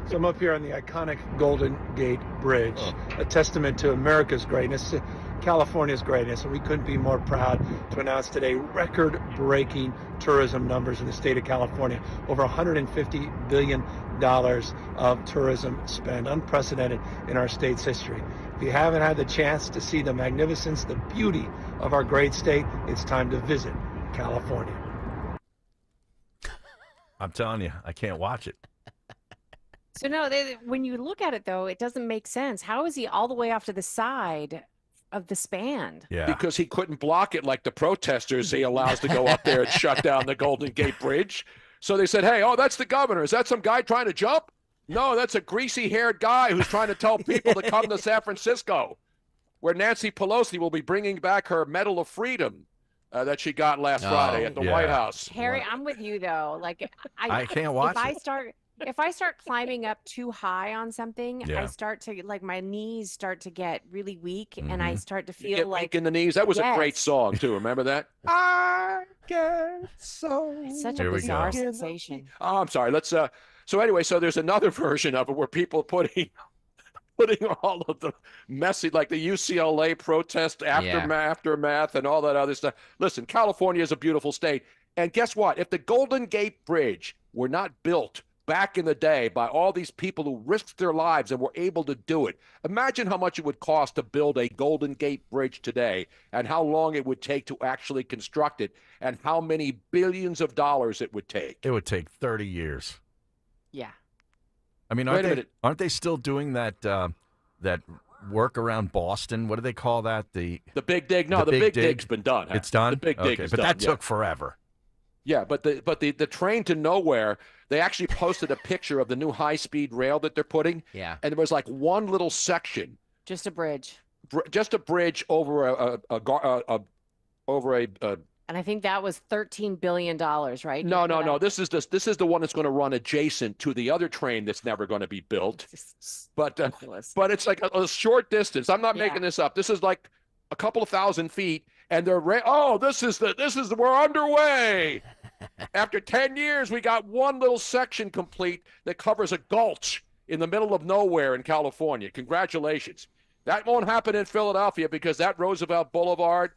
So I'm up here on the iconic Golden Gate Bridge, a testament to America's greatness, California's greatness, and we couldn't be more proud to announce today record-breaking tourism numbers in the state of California. Over $150 billion of tourism spend, unprecedented in our state's history. If you haven't had the chance to see the magnificence, the beauty of our great state, it's time to visit California. I'm telling you, I can't watch it. So no, when you look at it, though, it doesn't make sense. How is he all the way off to the side of the span? Yeah. Because he couldn't block it like the protesters he allows to go up there and shut down the Golden Gate Bridge. So they said, hey, oh, that's the governor. Is that some guy trying to jump? No, that's a greasy-haired guy who's trying to tell people to come to San Francisco, where Nancy Pelosi will be bringing back her Medal of Freedom that she got last Friday at the White House. Harry, I'm with you though. Like I can't watch If I start climbing up too high on something, Yeah. I start to my knees start to get really weak, and Mm-hmm. I start to You feel get like weak in the knees. That was a great Yes. song, too. Remember that? I get so It's such Here a we bizarre go. sensation. Oh, I'm sorry. Let's so anyway, so there's another version of it where people putting all of the messy, like the UCLA protest aftermath and all that other stuff. Listen, California is a beautiful state. And guess what? If the Golden Gate Bridge were not built back in the day by all these people who risked their lives and were able to do it, imagine how much it would cost to build a Golden Gate Bridge today and how long it would take to actually construct it and how many billions of dollars it would take. It would take 30 years. Yeah. I mean, Wait a minute. aren't they still doing that that work around Boston? What do they call that? The Big Dig? No, the Big Dig's been done. It's done? The Big Dig Okay, is but done, that yeah. took forever. Yeah, but the train to nowhere, they actually posted a picture of the new high-speed rail that they're putting. Yeah. And there was like one little section, Just a bridge. just a bridge over And I think that was $13 billion, right? No. This is the one that's going to run adjacent to the other train that's never going to be built. But it's like a short distance. I'm not making this up. This is like a couple of thousand feet, and they're we're underway. After 10 years, we got one little section complete that covers a gulch in the middle of nowhere in California. Congratulations. That won't happen in Philadelphia because that Roosevelt Boulevard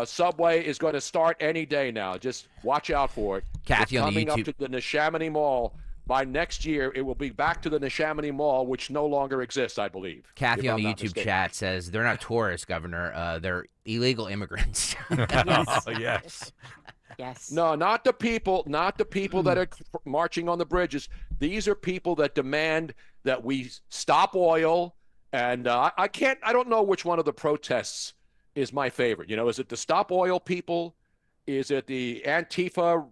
subway is going to start any day now. Just watch out for it. Kathy It's on the coming YouTube- up to the Neshaminy Mall. By next year, it will be back to the Neshaminy Mall, which no longer exists, I believe. Kathy if on I'm the not YouTube mistaken. chat says they're not tourists, Governor. They're illegal immigrants. Oh, yes. Yes. No, not the people that are marching on the bridges. These are people that demand that we stop oil. And I don't know which one of the protests is my favorite. You know, is it the stop oil people? Is it the Antifa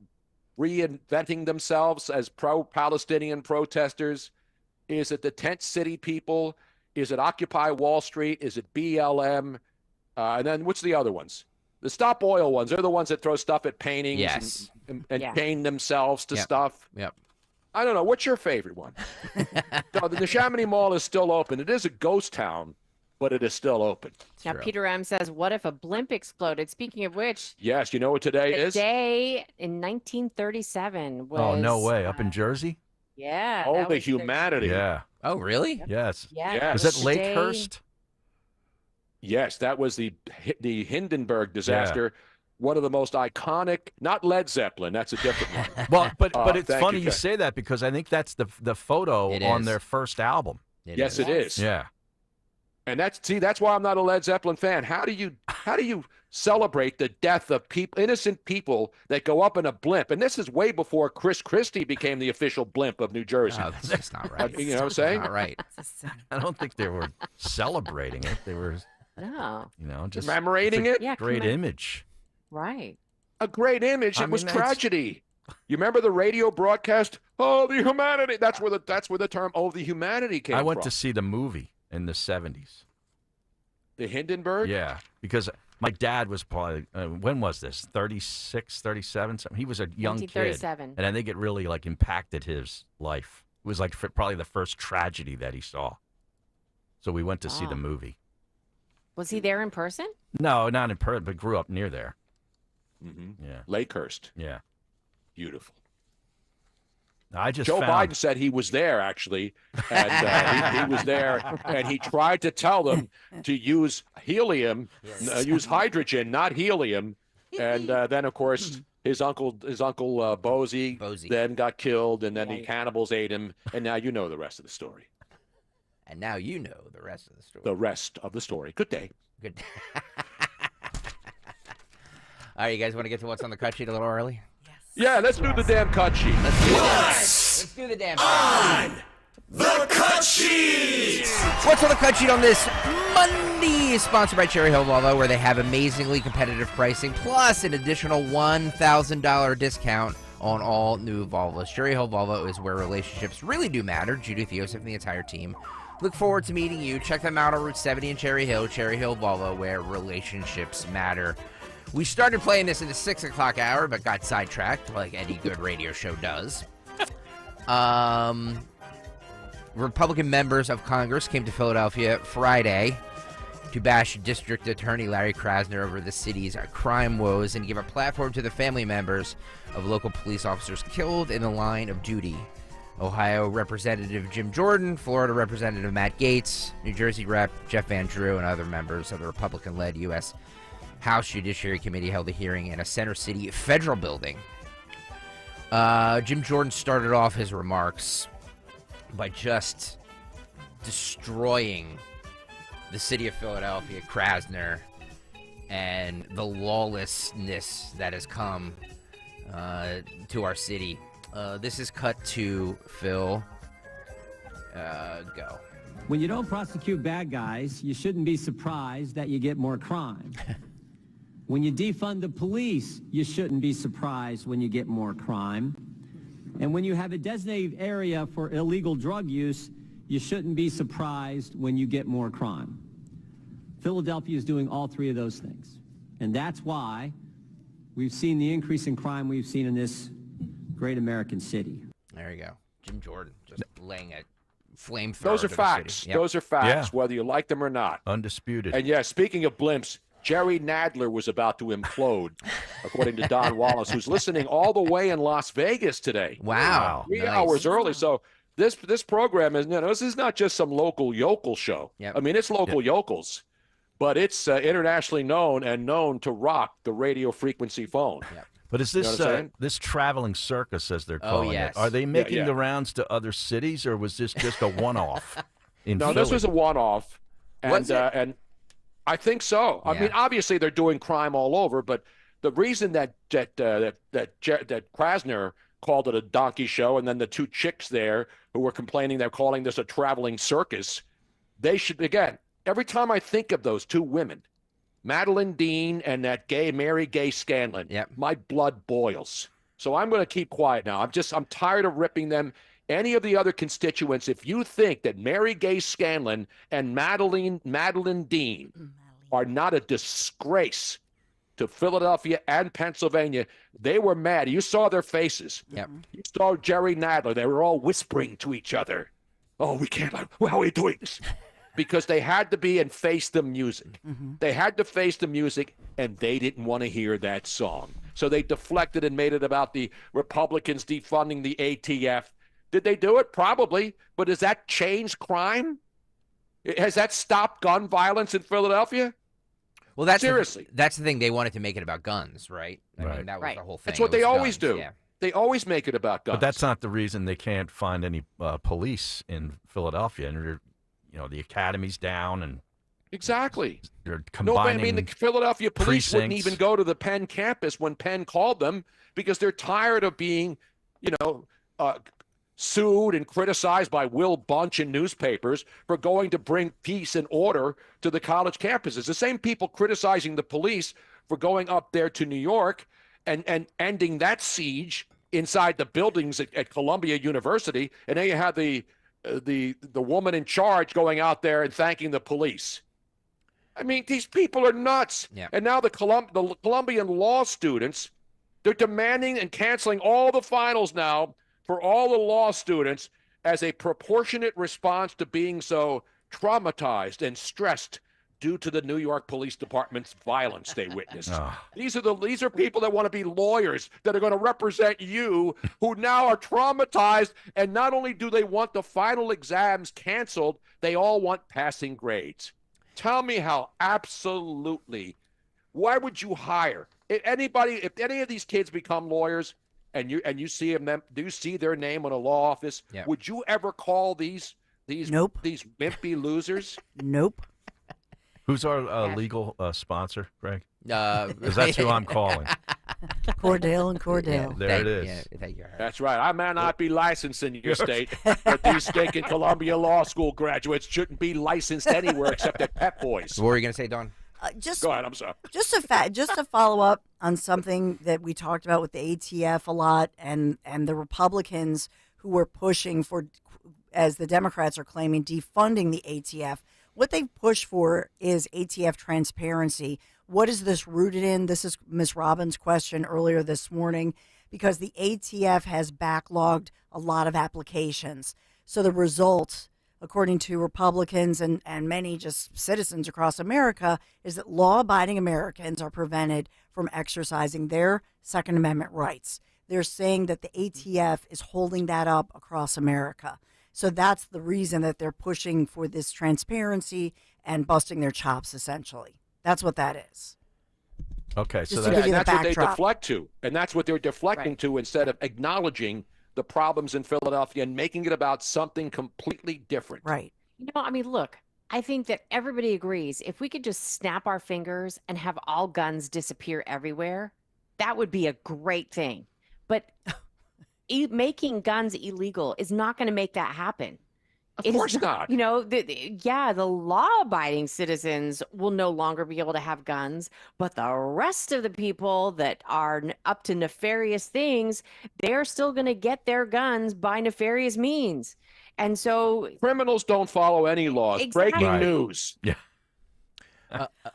reinventing themselves as pro-Palestinian protesters? Is it the Tent City people? Is it Occupy Wall Street? Is it BLM? And then what's the other ones? The stop oil ones. They're the ones that throw stuff at paintings Yes. and chain themselves to stuff. Yep. I don't know. What's your favorite one? No, the Neshaminy Mall is still open. It is a ghost town, but it is still open. Now, Peter M. says, what if a blimp exploded? Speaking of which, Yes, you know what today the is? day in 1937 was... Oh, no way. Up in Jersey? Yeah. Oh, that the was humanity. Yeah. Oh, really? Yes. Yeah. Was it Today- Lakehurst? Yes, that was the Hindenburg disaster. One of the most iconic, not Led Zeppelin, that's a different one. Well, but it's thank funny you, you Ken. say that because I think that's the photo It on is. their first album. Yes, it is. Yeah. And that's why I'm not a Led Zeppelin fan. How do you celebrate the death of people, innocent people that go up in a blimp? And this is way before Chris Christie became the official blimp of New Jersey. Oh, that's just not right. You know what I'm saying? Not right. I don't think they were celebrating it. They were, No. just Commemorating it's a it? Yeah, Great image. Right. A great image. I It was mean, that's- tragedy. You remember the radio broadcast? Oh, the humanity. That's where the term "oh, the humanity" came I from. went to see the movie in the 70s. The Hindenburg. Yeah, because my dad was probably, when was this? 36, 37, something. He was a young kid. 1937. And I think it really impacted his life. It was probably the first tragedy that he saw. So we went to see the Wow. movie. Was he there in person? No, not in person, but grew up near there. Mm-hmm. Yeah. Lakehurst. Yeah. Beautiful. I just Joe found, Biden said he was there, actually, and he was there, and he tried to tell them to use helium, use hydrogen, not helium, and then, of course, his uncle Bosie then got killed, and then the cannibals ate him, and now you know the rest of the story. And now you know the rest of the story. The rest of the story. Good day. Good. All right, you guys want to get to what's on the cut sheet a little early? Yeah, let's do the damn cut sheet. Let's do the damn on the cut sheet. What's on the cut sheet on this Monday is sponsored by Cherry Hill Volvo, where they have amazingly competitive pricing plus an additional $1,000 discount on all new Volvos. Cherry Hill Volvo is where relationships really do matter. Judith Yosef and the entire team look forward to meeting you. Check them out on Route 70 in Cherry Hill Volvo, where relationships matter. We started playing this in the 6 o'clock hour, but got sidetracked like any good radio show does. Republican members of Congress came to Philadelphia Friday to bash District Attorney Larry Krasner over the city's crime woes and give a platform to the family members of local police officers killed in the line of duty. Ohio Representative Jim Jordan, Florida Representative Matt Gaetz, New Jersey Rep Jeff Van Drew, and other members of the Republican-led U.S. House Judiciary Committee held a hearing in a Center City federal building. Jim Jordan started off his remarks by just destroying the city of Philadelphia, Krasner, and the lawlessness that has come to our city. This is cut to Phil. Go. When you don't prosecute bad guys, you shouldn't be surprised that you get more crime. When you defund the police, you shouldn't be surprised when you get more crime. And when you have a designated area for illegal drug use, you shouldn't be surprised when you get more crime. Philadelphia is doing all three of those things. And that's why we've seen the increase in crime we've seen in this great American city. There you go. Jim Jordan just laying a flamethrower. Those are facts. Yep. Those are facts, Yeah. whether you like them or not. Undisputed. And yeah, speaking of blimps, Jerry Nadler was about to implode, according to Don Wallace, who's listening all the way in Las Vegas today. Wow. 3 Nice. hours early. So this program is, this is not just some local yokel show. Yep. I mean, it's local yokels, but it's internationally known and known to rock the radio frequency phone. Yep. But is You know this what I'm saying? this traveling circus, as they're calling yes. it? Are they making yeah. the rounds to other cities, or was this just a one-off in No, Philly? this was a one-off. Was it? And I think so. I Yeah. mean, obviously they're doing crime all over, but the reason that Krasner called it a donkey show, and then the two chicks there who were complaining they're calling this a traveling circus, they should, again, every time I think of those two women, Madeline Dean and that Mary Gay Scanlon, my blood boils. So I'm going to keep quiet now. I'm tired of ripping them. Any of the other constituents, if you think that Mary Gay Scanlon and Madeline Dean are not a disgrace to Philadelphia and Pennsylvania, they were mad. You saw their faces. Yep. You saw Jerry Nadler. They were all whispering to each other. Oh, we can't. Well, how are we doing this? Because they had to be and face the music. They had to face the music, and they didn't want to hear that song. So they deflected and made it about the Republicans defunding the ATF. Did they do it? Probably. But has that changed crime? Has that stopped gun violence in Philadelphia? Well, that's seriously. That's the thing. They wanted to make it about guns, right? I mean, that was the whole thing. That's what It was they always guns, do. Yeah. They always make it about guns. But that's not the reason they can't find any police in Philadelphia. And the academy's down, and exactly. They're No, but combining. I mean, the Philadelphia police wouldn't precincts. even go to the Penn campus when Penn called them because they're tired of being, sued and criticized by Will Bunch in newspapers for going to bring peace and order to the college campuses. The same people criticizing the police for going up there to New York and ending that siege inside the buildings at Columbia University, and then you have the woman in charge going out there and thanking the police. I mean, these people are nuts. Yeah. And now the Columbian law students, they're demanding and canceling all the finals now for all the law students as a proportionate response to being so traumatized and stressed due to the New York Police Department's violence they witnessed. These are people that want to be lawyers that are going to represent you, who now are traumatized, and not only do they want the final exams canceled, they all want passing grades. Tell me how why would you hire if any of these kids become lawyers and you see them, do you see their name on a law office? Yeah. Would you ever call these Nope. these wimpy losers? Nope. Who's our legal sponsor, Greg? Because that's who I'm calling. Cordell and Cordell. There it is. Yeah, thank you. That's right. I may not be licensed in your state, but these stinking Columbia Law School graduates shouldn't be licensed anywhere except at Pep Boys. What were you going to say, Don? Just Go ahead. I'm sorry. Just to follow up, on something that we talked about with the ATF a lot, and the Republicans who were pushing for, as the Democrats are claiming, defunding the ATF. What they've pushed for is ATF transparency. What is this rooted in? This is Ms. Robbins' question earlier this morning, because the ATF has backlogged a lot of applications. So the result, according to Republicans and many just citizens across America, is that law-abiding Americans are prevented from exercising their Second Amendment rights. They're saying that the ATF is holding that up across America. So that's the reason that they're pushing for this transparency and busting their chops, essentially. That's what that is. Okay, Just so to give you the that's what they backdrop. deflect to, and that's what they're deflecting to instead of acknowledging the problems in Philadelphia and making it about something completely different. Right. I mean, look, I think that everybody agrees if we could just snap our fingers and have all guns disappear everywhere, that would be a great thing. But making guns illegal is not going to make that happen. Of course not. The law-abiding citizens will no longer be able to have guns, but the rest of the people that are up to nefarious things, they're still going to get their guns by nefarious means. And so criminals don't follow any laws. Exactly. Breaking Right. news. Yeah.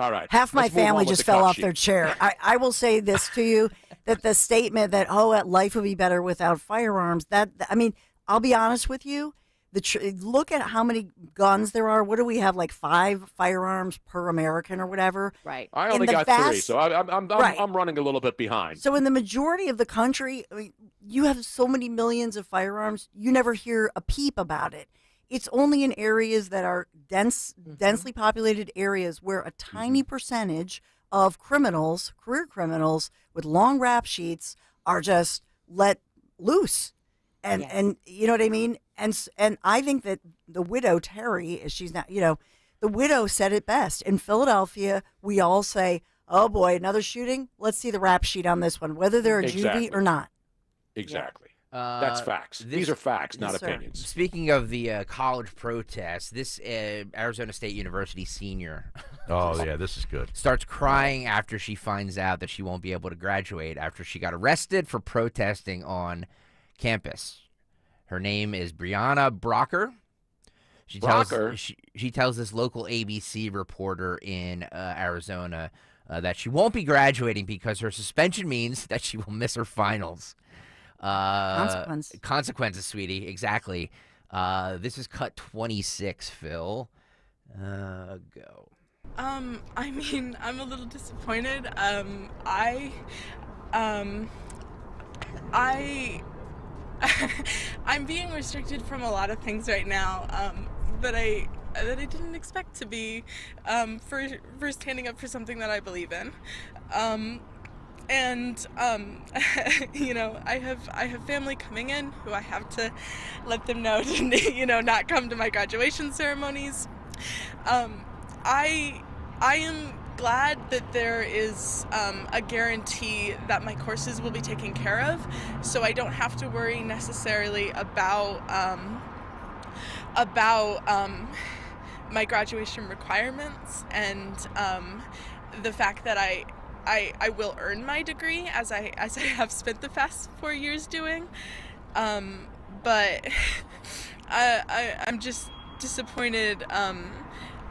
All right. Half my Let's move on family with just the fell cut off sheet. their chair. I will say this to you, that the statement that, life would be better without firearms, I'll be honest with you. Look at how many guns there are. What do we have, like 5 firearms per American or whatever? Right. I only got 3, so I'm running a little bit behind. So in the majority of the country, you have so many millions of firearms, you never hear a peep about it. It's only in areas that are densely populated areas where a tiny percentage of criminals, career criminals with long rap sheets, are just let loose. And you know what I mean? And I think that the widow, Terry, she's not, the widow said it best. In Philadelphia, we all say, oh boy, another shooting? Let's see the rap sheet on this one, whether they're a Exactly. juvie or not. Exactly. That's facts. These are facts, not opinions. Speaking of the college protests, this Arizona State University senior Oh, yeah, this is good. starts crying after she finds out that she won't be able to graduate after she got arrested for protesting on campus. Her name is Brianna Brocker. She tells this local ABC reporter in Arizona that she won't be graduating because her suspension means that she will miss her finals. Consequences, sweetie. Exactly. This is cut 26, Phil. Go. I mean, I'm a little disappointed. I'm being restricted from a lot of things right now that I didn't expect to be for standing up for something that I believe in. I have family coming in who I have to let them know to not come to my graduation ceremonies. I am glad that there is a guarantee that my courses will be taken care of, so I don't have to worry necessarily about my graduation requirements and the fact that I will earn my degree as I have spent the past 4 years doing, but I'm just disappointed.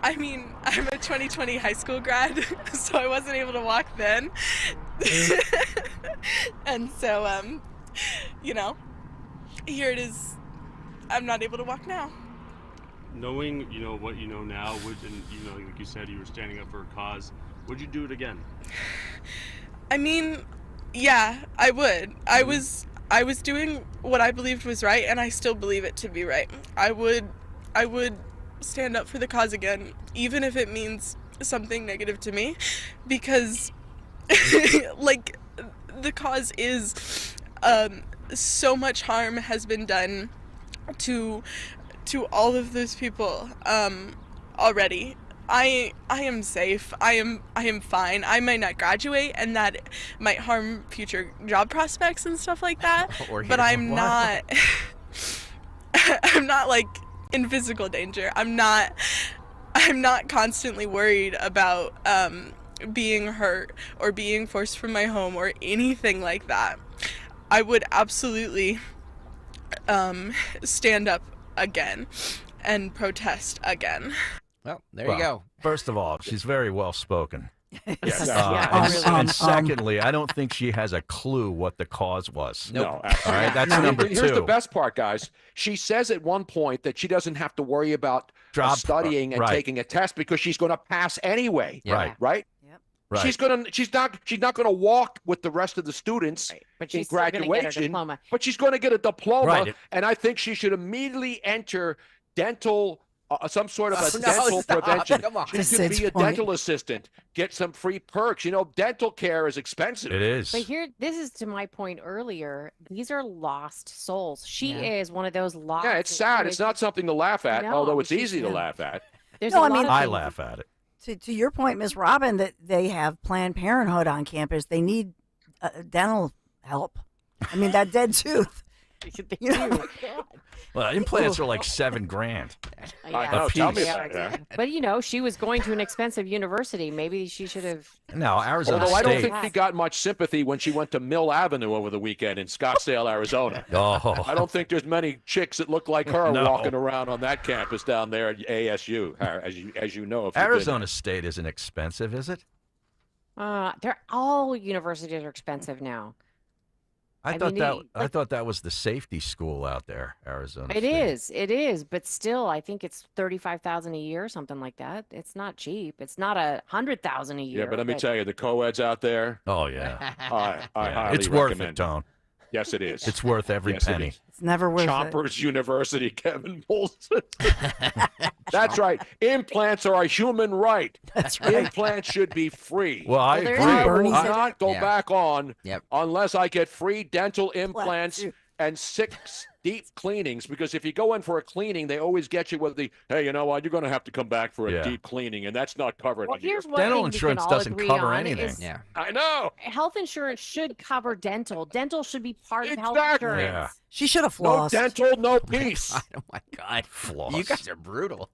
I mean, I'm a 2020 high school grad, so I wasn't able to walk then. And so, here it is. I'm not able to walk now. Knowing, what you know now, like you said, you were standing up for a cause, would you do it again? I mean, yeah, I would. I was doing what I believed was right, and I still believe it to be right. I would stand up for the cause again, even if it means something negative to me, because like the cause is so much harm has been done to all of those people already. I am safe. I am fine. I might not graduate, and that might harm future job prospects and stuff like that. But I'm not. I'm not like in physical danger. I'm not constantly worried about being hurt or being forced from my home or anything like that, I would absolutely stand up again and protest again. Well, there you go. First of all, she's very well spoken. Yes. And secondly, I don't think she has a clue what the cause was. No. All right, that's number two. Here's the best part, guys. She says at one point that she doesn't have to worry about studying and taking a test because she's going to pass anyway. Yeah. Right. Right. She's not gonna walk with the rest of the students But in she's still gonna get her graduation, diploma. but she's going to get a diploma, Right. and I think she should immediately enter dental. Some sort of a No, dental stop. prevention. Come on. She Just could be its a point. dental assistant, get some free perks. You know, dental care is expensive. It is. But here, this is to my point earlier. These are lost souls. She Yeah. is one of those lost. Yeah, it's sad. It's not something to laugh at, No, although it's she's- easy to laugh at. There's No, a I lot mean- of I things- laugh at it. To your point, Miss Robin, that they have Planned Parenthood on campus. They need dental help. I mean, that dead tooth. You know? Well, implants are like $7,000. I know. Tell me piece. about that. But you know, she was going to an expensive university. Maybe she should have. No, Arizona Although I don't State. think she got much sympathy when she went to Mill Avenue over the weekend in Scottsdale, Arizona. Oh. I don't think there's many chicks that look like her No. walking around on that campus down there at ASU, as you know. If you've been Arizona State isn't expensive, is it? They're all universities are expensive now. I thought that was the safety school out there, Arizona. It is, but still, I think it's 35,000 a year, something like that. It's not cheap. It's not 100,000 a year. Yeah, but let me tell you, the co-eds out there. Oh yeah. I highly It's worth recommend it, Tone. Yes, it is. It's worth every Yes, it penny. is. It's never worth it. Chompers University, Kevin Molson. That's right. Implants are a human right. That's right. Implants should be free. Well, I there agree. is- I will Bernie said not go Yeah. back on Yep. unless I get free dental implants too. and 6 deep cleanings. Because if you go in for a cleaning, they always get you with the, hey, you know what, you're going to have to come back for a Yeah. deep cleaning, and that's not covered. Well, on here. here's one Dental thing we can insurance all doesn't agree cover on anything. is Yeah. I know. health insurance should cover dental. Dental should be part of health Exactly. insurance. Yeah. She should have No flossed. dental, no peace. Oh my God, Floss. you guys are brutal.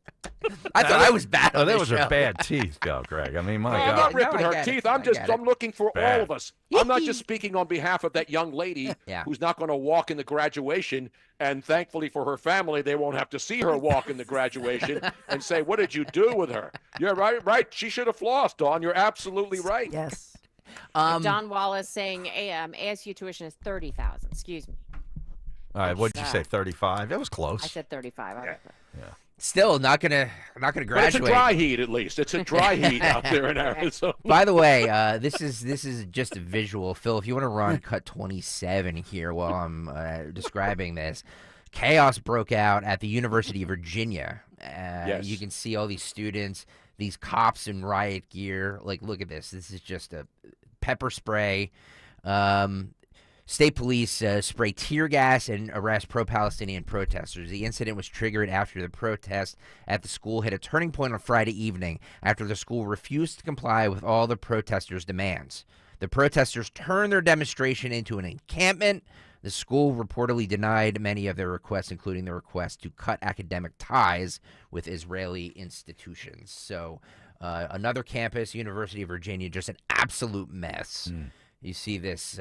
I thought I was bad. Oh, on that this was show. her bad teeth, though, Greg. I mean, my I'm God. not No, ripping I her get it. teeth. I get it. I'm looking for Bad. all of us. I'm not just speaking on behalf of that young lady Yeah. who's not going to walk in the graduation. And thankfully for her family, they won't have to see her walk in the graduation and say, "What did you do with her?" You're right. She should have flossed, Dawn. You're absolutely right. Yes. Don Wallace saying ASU tuition is 30,000. Excuse me. All right, what did you What's say? that? 35? That was close. I said 35. Still not gonna But it's a graduate. dry heat, at least. It's a dry heat out there in Arizona. By the way, this is just a visual. Phil, if you want to run cut 27 here while I'm describing this, chaos broke out at the University of Virginia. Yes. You can see all these students, these cops in riot gear. Like, look at this. This is just a pepper spray. State police spray tear gas and arrest pro-Palestinian protesters. The incident was triggered after the protest at the school hit a turning point on Friday evening after the school refused to comply with all the protesters' demands. The protesters turned their demonstration into an encampment. The school reportedly denied many of their requests, including the request to cut academic ties with Israeli institutions. So another campus, University of Virginia, just an absolute mess. You see this...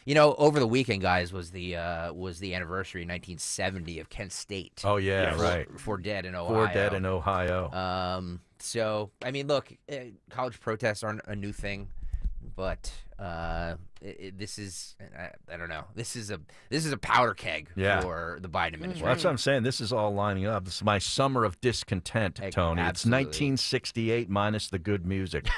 You know, over the weekend, guys, was the anniversary in 1970 of Kent State. Oh, yeah, Yes. right. For dead in Ohio. For dead in Ohio. So, I mean, look, college protests aren't a new thing, but this is, I don't know, this is a powder keg for the Biden administration. Well, that's what I'm saying. This is all lining up. This is my summer of discontent, Tony. It's Absolutely. 1968 minus the good music.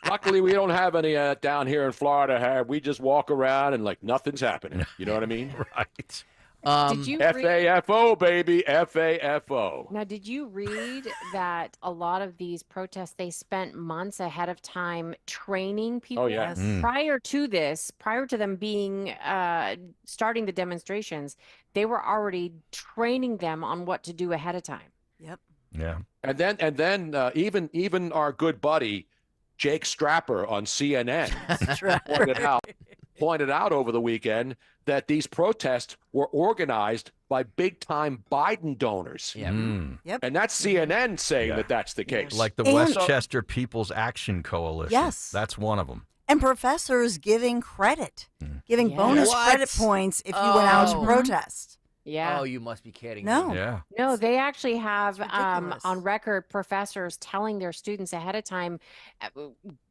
Luckily, we don't have any down here in Florida. We just walk around and like nothing's happening. You know what I mean? Right. Did you FAFO, baby. FAFO. Now, did you read that a lot of these protests, they spent months ahead of time training people? Oh, yeah. Mm. Prior to this, prior to them being starting the demonstrations, they were already training them on what to do ahead of time. Yep. Yeah. And then even our good buddy Jake Strapper on CNN pointed out pointed out over the weekend that these protests were organized by big-time Biden donors. Yeah. Yep. And that's CNN saying that that's the case. Like the And- Westchester People's Action Coalition. Yes. That's one of them. And professors giving credit, giving Yeah. bonus What? credit points if you went out to Oh. protest. Yeah. Oh, you must be kidding. No. Me. Yeah. No, they actually have ridiculous. on record professors telling their students ahead of time,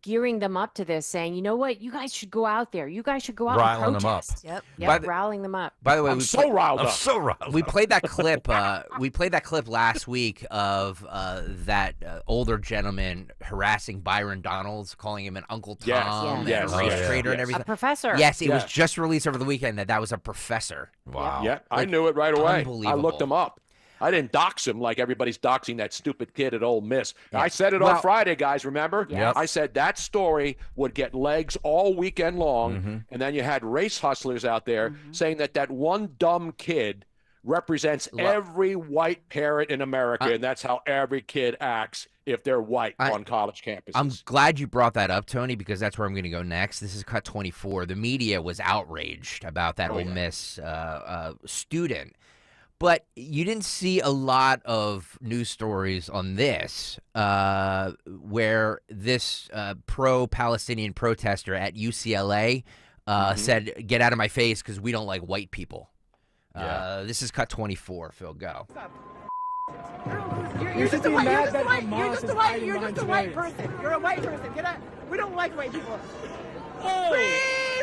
gearing them up to this, saying, you know what, you guys should go out there. You guys should go out Riling and them up. protest. Yep. Yep, By the- riling them up. By the way, I'm so riled up. We played that clip. We played that clip last week of that older gentleman harassing Byron Donalds, calling him an Uncle Tom, Yes. and Yes. a race Oh, yeah. trader, and Yes. everything. A professor. Yes, it was Yeah. just released over the weekend that was a professor. Wow. Yeah, I Like, knew it right away. I unbelievable. looked him up. I didn't dox him like everybody's doxing that stupid kid at Ole Miss. Yeah. I said it Well- on Friday, guys, remember? Yep. I said that story would get legs all weekend long, and then you had race hustlers out there saying that one dumb kid represents every white parent in America, and that's how every kid acts if they're white on college campuses. I'm glad you brought that up, Tony, because that's where I'm going to go next. This is Cut 24. The media was outraged about that Ole Miss student. But you didn't see a lot of news stories on this, where this pro-Palestinian protester at UCLA said, "Get out of my face because we don't like white people." This is Cut 24. Phil, go. You're just a white person. You're a white person. Get out. We don't like white people.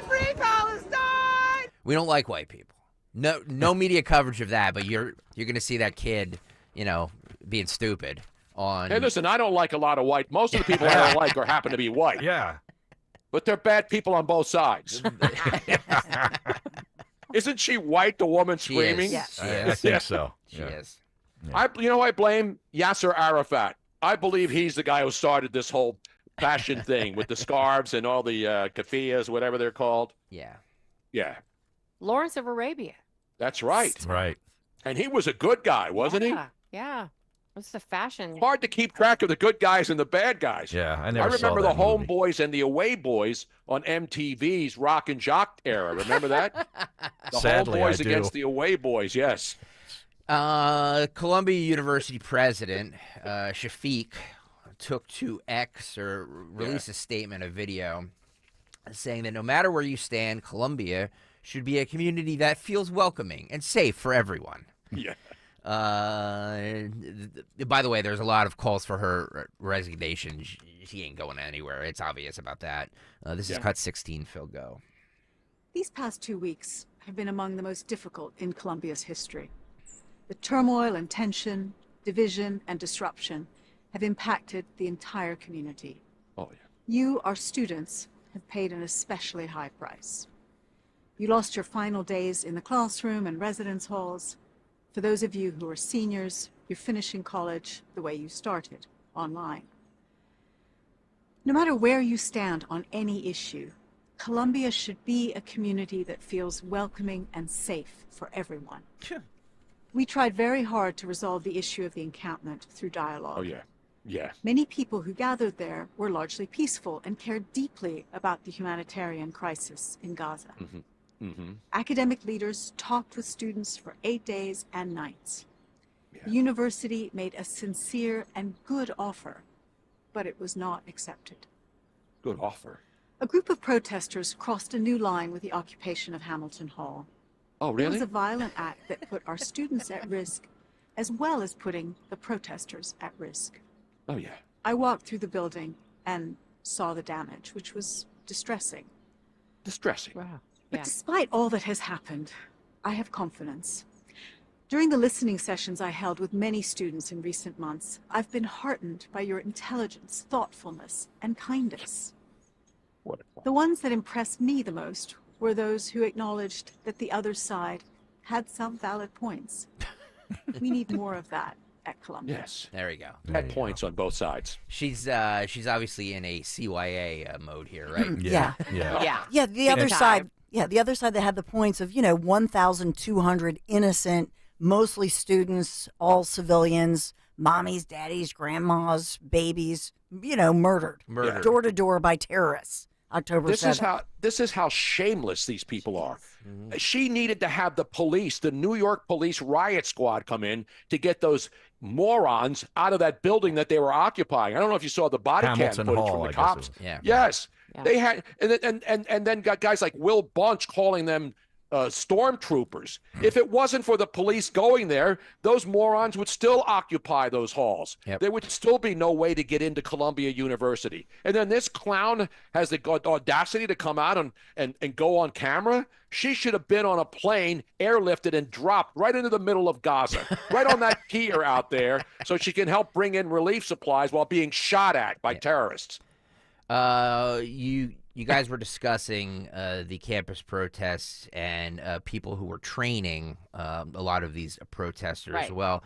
Free Palestine. We don't like white people. No media coverage of that, but you're going to see that kid, being stupid on. Hey, listen, I don't like a lot of white. Most of the people I don't like happen to be white. Yeah. But they're bad people on both sides. Isn't she white, the woman She screaming? is. Yes. I think so. She is. I blame Yasser Arafat. I believe he's the guy who started this whole fashion thing with the scarves and all the keffiyehs, whatever they're called. Yeah. Yeah, Lawrence of Arabia. that's right. Right. And he was a good guy, wasn't he? Yeah. It's the fashion. Hard to keep track of the good guys and the bad guys. Yeah, I I never saw remember the that movie. Homeboys and the Away Boys on MTV's Rock and Jock era. Remember that? The Sadly, I Homeboys do. against the Away Boys, yes. Columbia University president Shafiq took to X or released a statement, a video, saying that no matter where you stand, Columbia should be a community that feels welcoming and safe for everyone. Yeah. By the way, there's a lot of calls for her resignation. She ain't going anywhere. It's obvious about that. This is Cut 16. Phil, go. These past 2 weeks have been among the most difficult in Columbia's history. The turmoil and tension, division and disruption have impacted the entire community. Oh, yeah. You, our students, have paid an especially high price. You lost your final days in the classroom and residence halls. For those of you who are seniors, you're finishing college the way you started, online. No matter where you stand on any issue, Columbia should be a community that feels welcoming and safe for everyone. Sure. We tried very hard to resolve the issue of the encampment through dialogue. Oh, yeah. Yeah. Many people who gathered there were largely peaceful and cared deeply about the humanitarian crisis in Gaza. Mm-hmm. Mm-hmm. Academic leaders talked with students for 8 days and nights. The university made a sincere and good offer, but it was not accepted. Good offer. A group of protesters crossed a new line with the occupation of Hamilton Hall. Oh, It really? was a violent act that put our students at risk, as well as putting the protesters at risk. Oh, yeah. I walked through the building and saw the damage, which was distressing. Distressing. Wow. But despite all that has happened, I have confidence. During the listening sessions I held with many students in recent months, I've been heartened by your intelligence, thoughtfulness, and kindness. The ones that impressed me the most were those who acknowledged that the other side had some valid points. We need more of that at Columbia. Yes. There we go. Had points on both sides. She's obviously in a CYA mode here, right? Yeah. Yeah. The other side. Yeah, the other side that had the points of 1,200 innocent, mostly students, all civilians, mommies, daddies, grandmas, babies, murdered Murdered. door to door by terrorists. October 7th. This is how shameless these people are. She needed to have the New York police riot squad come in to get those morons out of that building that they were occupying. I don't know if you saw the body cam Hamilton footage Hall, from the I guess cops. it was. Yeah. Yes. Yeah. They had and then got guys like Will Bunch calling them stormtroopers. If it wasn't for the police going there, those morons would still occupy those halls. Yep. There would still be no way to get into Columbia University. And then this clown has the audacity to come out and go on camera. She should have been on a plane, airlifted, and dropped right into the middle of Gaza, right on that pier out there, so she can help bring in relief supplies while being shot at by terrorists. You guys were discussing the campus protests and people who were training a lot of these protesters. Right. Well,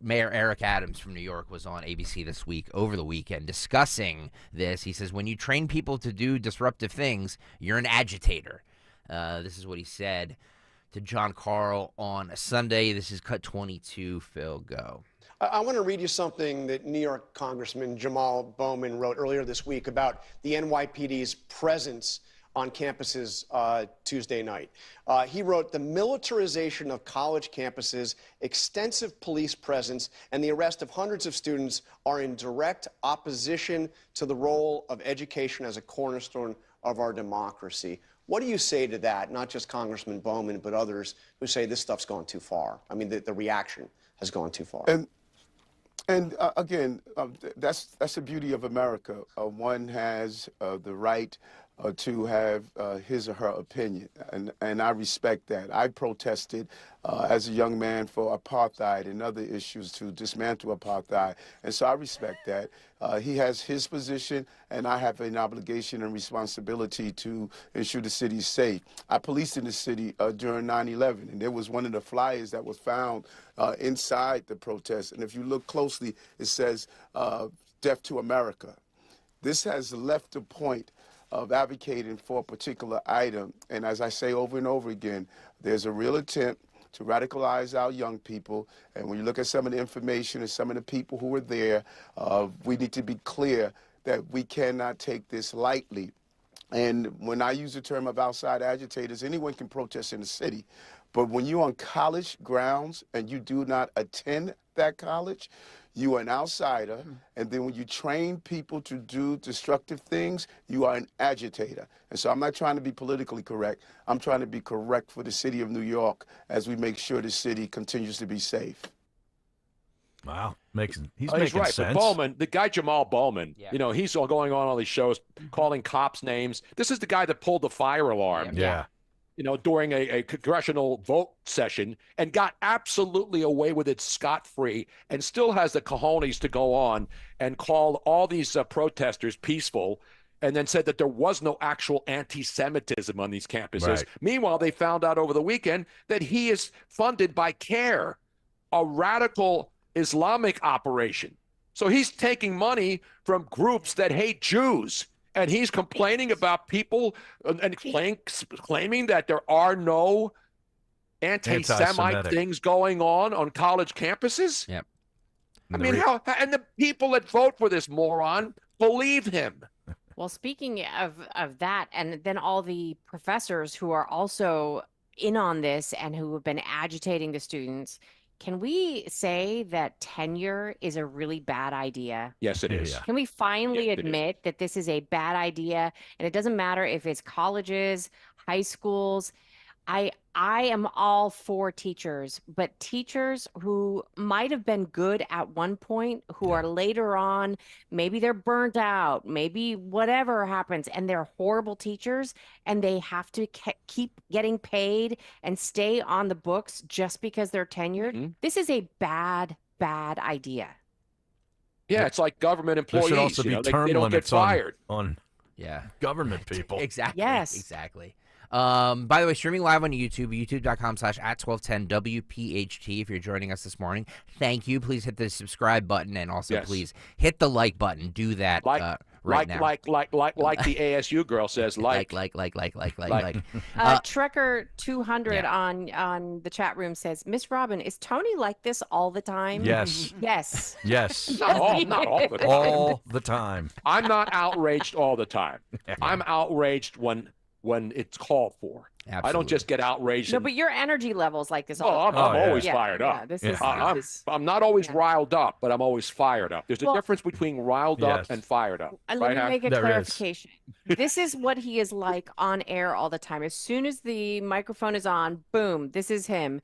Mayor Eric Adams from New York was on ABC this week over the weekend discussing this. He says, when you train people to do disruptive things, you're an agitator. This is what he said to John Carl on Sunday. This is Cut 22. Phil, go. I want to read you something that New York Congressman Jamal Bowman wrote earlier this week about the NYPD's presence on campuses Tuesday night. He wrote, the militarization of college campuses, extensive police presence, and the arrest of hundreds of students are in direct opposition to the role of education as a cornerstone of our democracy. What do you say to that? Not just Congressman Bowman, but others who say this stuff's gone too far. I mean, the reaction has gone too far. And again, that's the beauty of America. One has the right to have his or her opinion, and I respect that. I protested as a young man for apartheid and other issues to dismantle apartheid, and so I respect that. He has his position, and I have an obligation and responsibility to ensure the city is safe. I policed in the city during 9/11, and there was one of the flyers that was found inside the protest, and if you look closely, it says, "Death to America." This has left the point of advocating for a particular item, and as I say over and over again, there's a real attempt to radicalize our young people, and when you look at some of the information and some of the people who were there, we need to be clear that we cannot take this lightly. And when I use the term of outside agitators, anyone can protest in the city, but when you're on college grounds and you do not attend that college, you are an outsider, and then when you train people to do destructive things, you are an agitator. And so I'm not trying to be politically correct. I'm trying to be correct for the city of New York as we make sure the city continues to be safe. Wow. He's He's making right. sense. But Bowman, the guy Jamal Bowman, he's all going on all these shows, calling cops names. This is the guy that pulled the fire alarm. Yeah. During a congressional vote session and got absolutely away with it scot-free and still has the cojones to go on and call all these protesters peaceful and then said that there was no actual anti-Semitism on these campuses. Right. Meanwhile, they found out over the weekend that he is funded by CARE, a radical Islamic operation. So he's taking money from groups that hate Jews. And he's complaining about people and claiming that there are no anti-Semite things going on college campuses. Yep. I mean, and the people that vote for this moron believe him. Well, speaking of that, and then all the professors who are also in on this and who have been agitating the students, can we say that tenure is a really bad idea? Yes, it is. Can we finally admit that this is a bad idea? And it doesn't matter if it's colleges, high schools. I am all for teachers, but teachers who might have been good at one point, who are later on, maybe they're burnt out, maybe whatever happens, and they're horrible teachers, and they have to keep getting paid and stay on the books just because they're tenured. This is a bad idea. Yeah, it's like government employees. There should also be term they don't get limits fired. on government people. Exactly. Yes. Exactly. By the way, streaming live on YouTube, youtube.com/@1210WPHT. If you're joining us this morning, thank you. Please hit the subscribe button and also please hit the like button. Do that right now. Like the ASU girl says, like. Trekker 200 on the chat room says, Miss Robin, is Tony like this all the time? Yes. Yes. Yes. Not all the time. All the time. I'm not outraged all the time. I'm outraged when it's called for. I don't just get outraged. No, but your energy level's like this all Oh, the time. I'm always fired up. I'm not always riled up, but I'm always fired up. There's a difference between riled up and fired up. Let me make a clarification. This is what he is like on air all the time. As soon as the microphone is on, boom, this is him.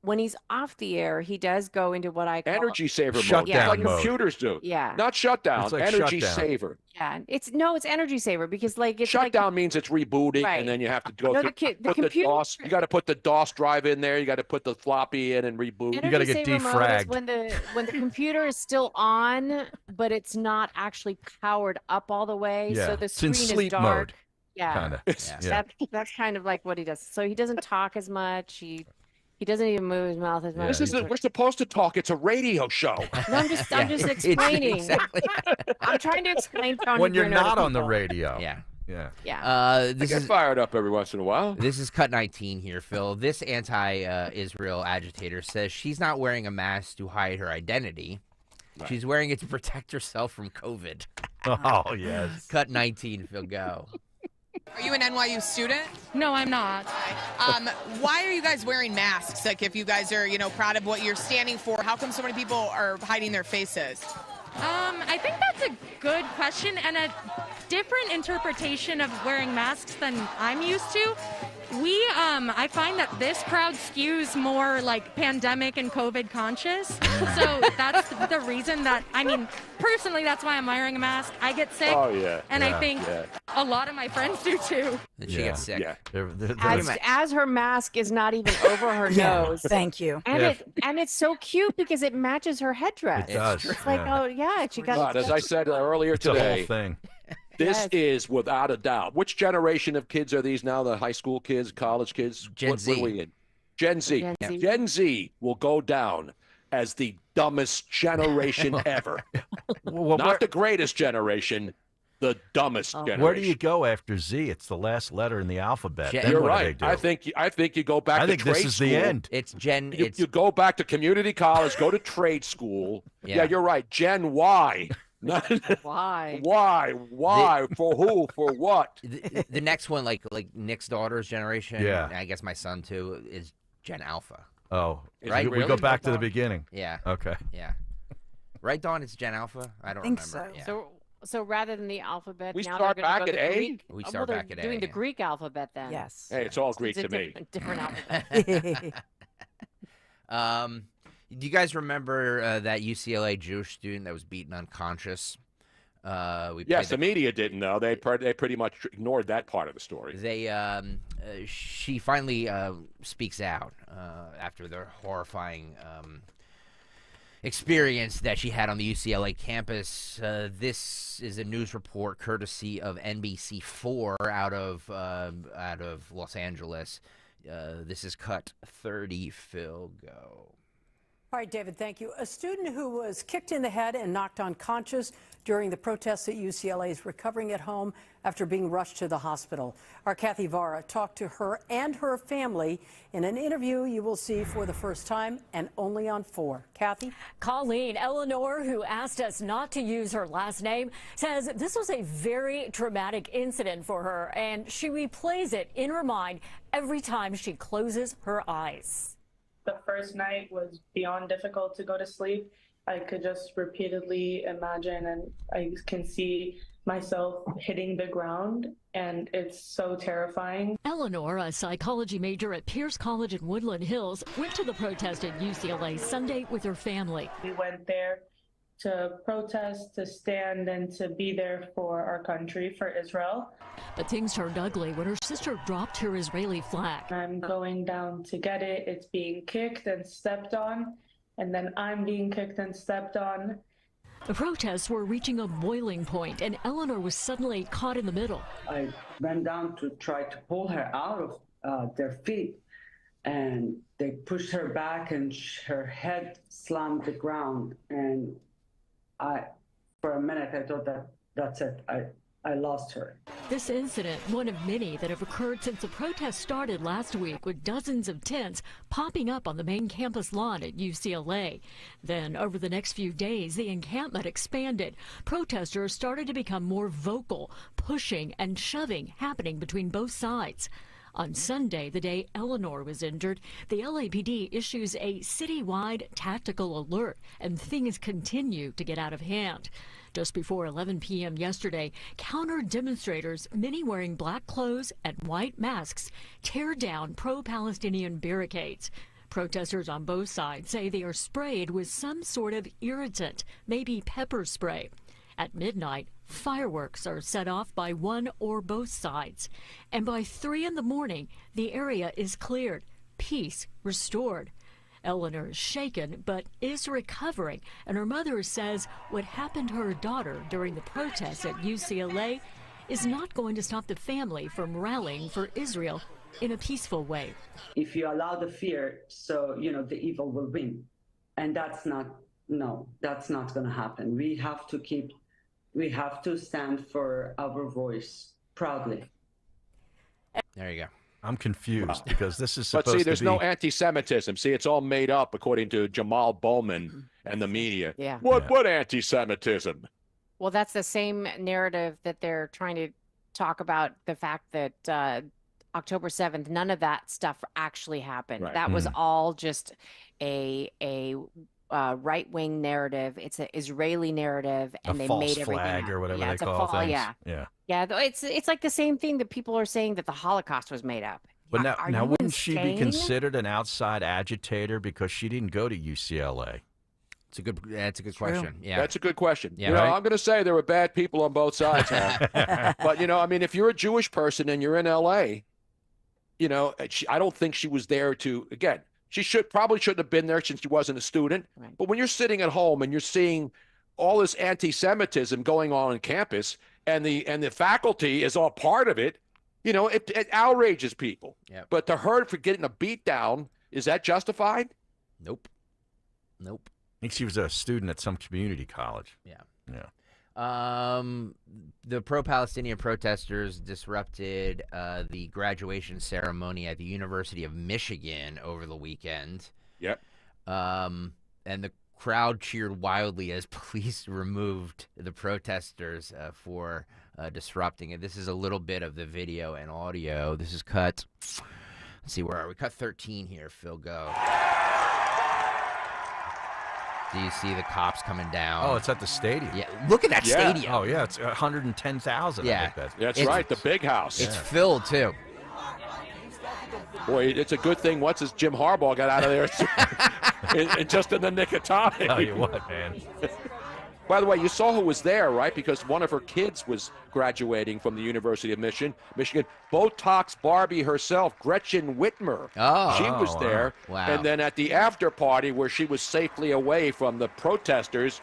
When he's off the air, he does go into what I call energy saver shut mode, down like mode. computers do. Yeah. Not shutdown. It's like energy shutdown. saver. Yeah, it's energy saver because it's Shutdown means it's rebooting, Right. and then you have to go No, through, the put the computer- DOS. You got to put the DOS drive in there. You got to put the floppy in and reboot. Energy saver mode is when the computer is still on, but it's not actually powered up all the way, so the It's in screen sleep is dark. mode. Yeah, Kinda. Yeah. That's kind of like what he does. So he doesn't talk as much. He doesn't even move his mouth as much. We're supposed to talk. It's a radio show. No, I'm just explaining. Exactly. I'm trying to explain Tony When you're Bruno to not on the people. radio. Yeah. Yeah. This I get is fired up every once in a while. This is cut 19 here, Phil. This anti-Israel agitator says she's not wearing a mask to hide her identity. Right. She's wearing it to protect herself from COVID. Oh, yes. Cut 19, Phil, go. Are you an NYU student? No, I'm not. Why are you guys wearing masks? Like, if you guys are, proud of what you're standing for, how come so many people are hiding their faces? I think that's a good question and a different interpretation of wearing masks than I'm used to. I find that this crowd skews more like pandemic and COVID conscious. So that's the reason personally, that's why I'm wearing a mask. I get sick. Oh, yeah. And I think a lot of my friends do too. That she gets sick. Yeah. As her mask is not even over her nose. Thank you. And it's so cute because it matches her headdress. It does. It's like, oh yeah, she got. But as I said earlier It's a today, whole thing. this is without a doubt. Which generation of kids are these now? The high school kids, college kids? Gen Z. What are we in? Gen Z. Gen Z. Gen Z will go down as the dumbest generation ever. Not the greatest generation, the dumbest generation. Where do you go after Z? It's the last letter in the alphabet. Then You're what do right. they do? I think you go back I to think trade this is school. the end. It's Gen. You go back to community college, go to trade school. Yeah, you're right. Gen Y. Why? Why? For who? For what? The next one, like Nick's daughter's generation, Yeah. and I guess my son too, is Gen Alpha. Oh, Right? we go back to the beginning. Yeah. Okay. Yeah. Right, Dawn? It's Gen Alpha? I don't think remember. so. Yeah. So rather than the alphabet, We now start they're going back to go at the A? Greek. We Well, start they're back at A, doing the yeah. Greek alphabet then. Yes. Hey, it's all Greek It's a to me. different alphabet. Do you guys remember that UCLA Jewish student that was beaten unconscious? Yes, the media didn't know. They pretty much ignored that part of the story. She finally speaks out after the horrifying experience that she had on the UCLA campus. This is a news report courtesy of NBC4 out of Los Angeles. This is cut 30. Phil, go. All right, David, thank you. A student who was kicked in the head and knocked unconscious during the protests at UCLA is recovering at home after being rushed to the hospital. Our Kathy Vara talked to her and her family in an interview you will see for the first time and only on 4. Kathy? Colleen, Eleanor, who asked us not to use her last name, says this was a very traumatic incident for her, and she replays it in her mind every time she closes her eyes. The first night was beyond difficult to go to sleep. I could just repeatedly imagine, and I can see myself hitting the ground, and it's so terrifying. Eleanor, a psychology major at Pierce College in Woodland Hills, went to the protest at UCLA Sunday with her family. We went there to protest, to stand, and to be there for our country, for Israel. But things turned ugly when her sister dropped her Israeli flag. I'm going down to get it. It's being kicked and stepped on, and then I'm being kicked and stepped on. The protests were reaching a boiling point, and Eleanor was suddenly caught in the middle. I ran down to try to pull her out of their feet, and they pushed her back, and her head slammed the ground. And for a minute, I thought that That's it. I lost her. This incident, one of many that have occurred since the protest started last week, with dozens of tents popping up on the main campus lawn at UCLA. Then, over the next few days, the encampment expanded. Protesters started to become more vocal, pushing and shoving happening between both sides. On Sunday, the day Eleanor was injured, the LAPD issues a citywide tactical alert, and things continue to get out of hand. Just before 11 p.m. yesterday, counter-demonstrators, many wearing black clothes and white masks, tear down pro-Palestinian barricades. Protesters on both sides say they are sprayed with some sort of irritant, maybe pepper spray. At midnight, fireworks are set off by one or both sides. And by 3 in the morning, the area is cleared, peace restored. Eleanor is shaken, but is recovering, and her mother says what happened to her daughter during the protests at UCLA is not going to stop the family from rallying for Israel in a peaceful way. If you allow the fear, so, the evil will win. And that's not going to happen. We have to stand for our voice proudly. There you go. I'm confused because this is supposed But see, there's to be... no anti-Semitism. See, it's all made up according to Jamal Bowman and the media. Yeah. What anti-Semitism? Well, that's the same narrative that they're trying to talk about, the fact that October 7th, none of that stuff actually happened. Right. That was all just a right-wing narrative. It's an Israeli narrative, and they made everything flag up. or whatever Yeah, they it's a call fall, things. Yeah, it's like the same thing that people are saying that the Holocaust was made up. But Are now you wouldn't she be insane? considered an outside agitator because she didn't go to UCLA? That's a good question. Yeah, That's a good question. Yeah, right? I'm going to say there were bad people on both sides. But if you're a Jewish person and you're in LA, I don't think she was there to. Again, she probably shouldn't have been there since she wasn't a student. Right. But when you're sitting at home and you're seeing all this anti-Semitism going on campus, and the faculty is all part of it, it outrages people. Yep. But to her for getting a beat down, is that justified? Nope. I think she was a student at some community college. Yeah. Yeah. The pro-Palestinian protesters disrupted the graduation ceremony at the University of Michigan over the weekend. Yep. And the crowd cheered wildly as police removed the protesters for disrupting it. This is a little bit of the video and audio. This is cut. Let's see, where are we? Cut 13 here. Phil, go. Do you see the cops coming down? Oh, it's at the stadium. Yeah, look at that stadium. Oh, yeah, it's 110,000. Yeah. That's right, the big house. It's filled, too. Boy, it's a good thing Jim Harbaugh got out of there just in the nick of time. Tell you what, man. By the way, you saw who was there, right? Because one of her kids was graduating from the University of Michigan. Botox Barbie herself, Gretchen Whitmer. Oh, she was there. Wow. And then at the after party where she was safely away from the protesters,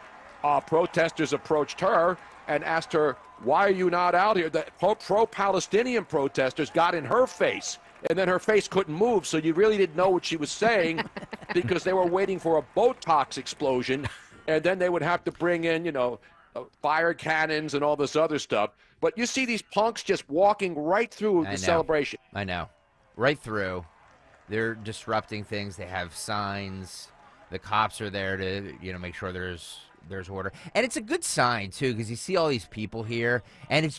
protesters approached her and asked her, why are you not out here? The pro-Palestinian protesters got in her face. And then her face couldn't move, so you really didn't know what she was saying because they were waiting for a Botox explosion. And then they would have to bring in, fire cannons and all this other stuff. But you see these punks just walking right through the celebration. I know. Right through. They're disrupting things. They have signs. The cops are there to, make sure there's order. And it's a good sign, too, because you see all these people here, and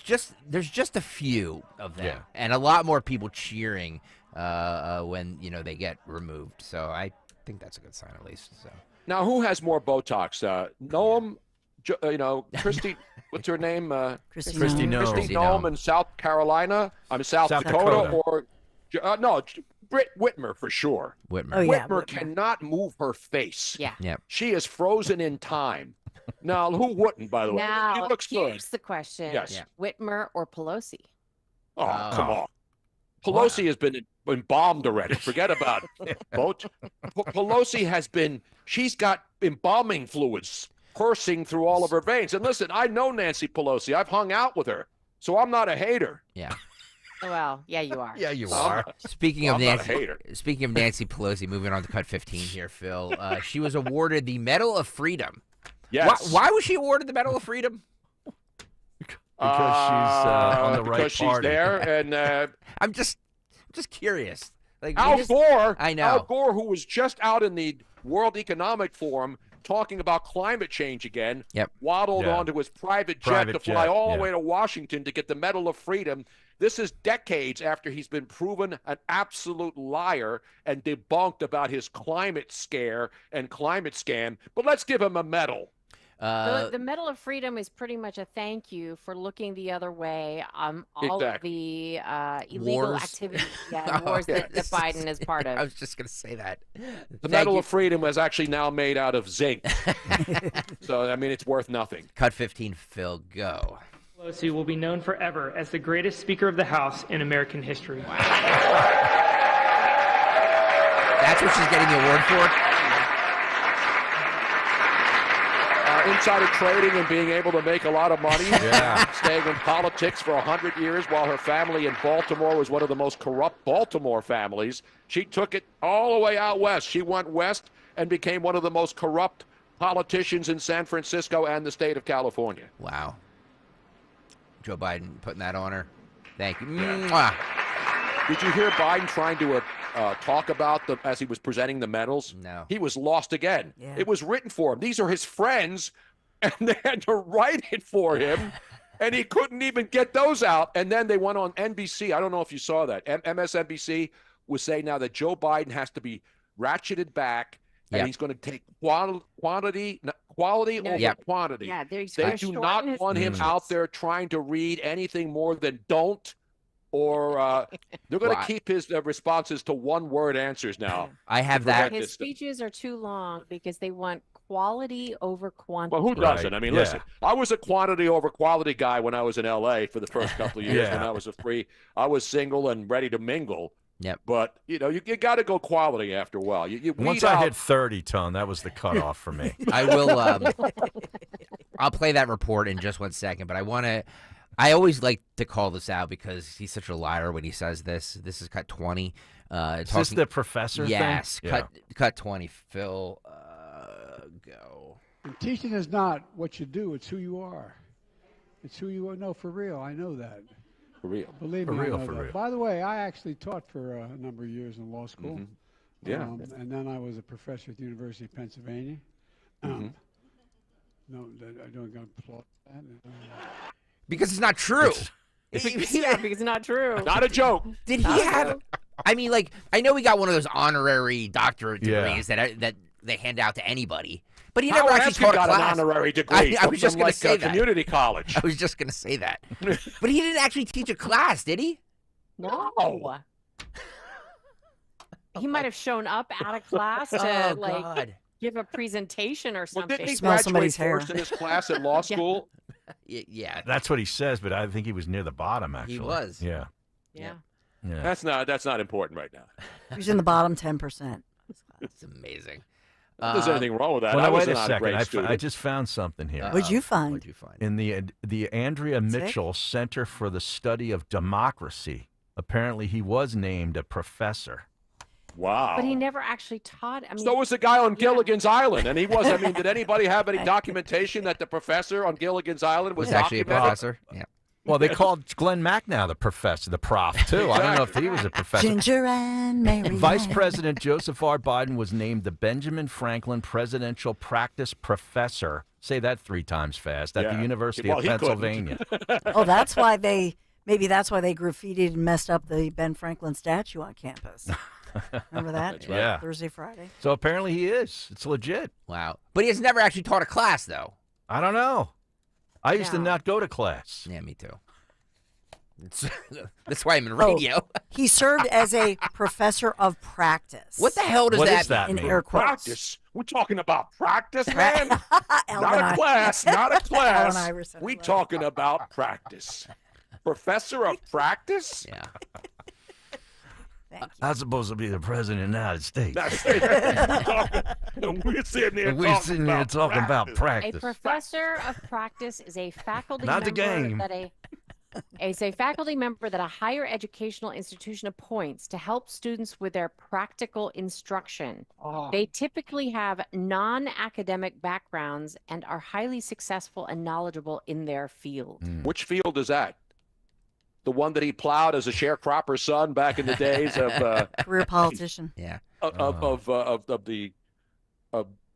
there's just a few of them. Yeah. And a lot more people cheering when, they get removed. So I think that's a good sign, at least. So. Now, who has more Botox? Noam, Christy, what's her name? Christy Noam. Christy Noam in South Carolina. South Dakota. Or Britt Whitmer for sure. Whitmer. Oh, yeah, Whitmer cannot move her face. Yeah. Yep. She is frozen in time. Now, who wouldn't, by the way? Now, She looks good. here's the question. Yes. Yeah. Whitmer or Pelosi? Oh, come on. Pelosi has been bombed already. Forget about it. Pelosi she's got embalming fluids coursing through all of her veins. And listen, I know Nancy Pelosi. I've hung out with her. So I'm not a hater. Yeah. Well, yeah, you are. Yeah, you are. Speaking of not a hater. Nancy Pelosi, moving on to cut 15 here, Phil. She was awarded the Medal of Freedom. Yes. Why was she awarded the Medal of Freedom? Because she's on the right because party. she's there, and I'm just curious. Like Al Gore, I know. Al Gore, who was just out in the World Economic Forum talking about climate change again, waddled onto his private jet to fly all the way to Washington to get the Medal of Freedom. This is decades after he's been proven an absolute liar and debunked about his climate scare and climate scam. But let's give him a medal. The Medal of Freedom is pretty much a thank you for looking the other way on all of the illegal Wars. activities, wars that Biden is part of. I was just going to say that. The Medal of Freedom is actually now made out of zinc. So, I mean, it's worth nothing. Cut 15, Phil, go. Pelosi will be known forever as the greatest Speaker of the House in American history. That's what she's getting the award for? Insider trading and being able to make a lot of money, staying in politics for 100 years while her family in Baltimore was one of the most corrupt Baltimore families. She took it all the way out west. She went west and became one of the most corrupt politicians in San Francisco and the state of California. Wow. Joe Biden putting that on her. Thank you. Mwah. Did you hear Biden trying to talk about as he was presenting the medals? No. He was lost again. Yeah. It was written for him. These are his friends, and they had to write it for him, and he couldn't even get those out. And then they went on NBC. I don't know if you saw that. MSNBC was saying now that Joe Biden has to be ratcheted back, and he's going to take quality over quantity. Yeah, they do not want him out there trying to read anything more than don't. Or they're going to keep his responses to one-word answers now. I have that. His speeches are too long because they want quality over quantity. Well, who doesn't? I mean, listen, I was a quantity over quality guy when I was in L.A. for the first couple of years when I was I was single and ready to mingle. Yep. But, you got to go quality after a while. Once I hit 30, Tone, that was the cutoff for me. I will. I'll play that report in just 1 second, but I always like to call this out because he's such a liar when he says this. This is cut 20. Is this the professor yes, thing? Yes, cut 20. Phil, go. And teaching is not what you do, it's who you are. It's who you are. No, for real, I know that. For real. Believe for me, real, I know for that. real. By the way, I actually taught for a number of years in law school. Mm-hmm. Yeah. And then I was a professor at the University of Pennsylvania. Mm-hmm. No, I don't applaud that. Because it's not true. because it's not true. Not a joke. Did he have? I mean, like, I know he got one of those honorary doctorate degrees that they hand out to anybody, but he never actually taught a class. Got an honorary degree. I was just going to say that. Community college. I was just going to say that. But he didn't actually teach a class, did he? No. He might have shown up at a class to give a presentation or something. Well, didn't he graduate first in his class at law school? Yeah. That's what he says, but I think he was near the bottom, actually. He was. Yeah. That's not important right now. He was in the bottom 10%. That's amazing. There's anything wrong with that. Well, I was wait a not second. a great student. I just found something here. What'd you find? In the Andrea Mitchell Center for the Study of Democracy, apparently he was named a professor. Wow. But he never actually taught. I mean, so was the guy on Gilligan's Island, and he was. I mean, did anybody have any documentation that the professor on Gilligan's Island was actually a professor? Yeah. Well, they called Glenn Mack now the professor, the prof, too. I don't know if he was a professor. Ginger and Mary. Vice President Joseph R. Biden was named the Benjamin Franklin Presidential Practice Professor. Say that 3 times fast. At the University of Pennsylvania. Oh, that's why maybe that's why they graffitied and messed up the Ben Franklin statue on campus. Remember that? That's right. Yeah. Thursday, Friday. So apparently he is. It's legit. Wow. But he has never actually taught a class, though. I don't know. I used to not go to class. Yeah, me too. That's why I'm in radio. He served as a professor of practice. What the hell does that in mean? air quotes. Practice? We're talking about practice, man. Not a class. Not a class. We're talking about practice. Professor of practice? Yeah. I'm supposed to be the president of the United States. We're sitting there talking about practice. A professor of practice is a faculty Not the member game. that a It's a faculty member that a higher educational institution appoints to help students with their practical instruction. They typically have non-academic backgrounds and are highly successful and knowledgeable in their field. Which field is that? The one that he plowed as a sharecropper's son back in the days of career politician. Yeah. Of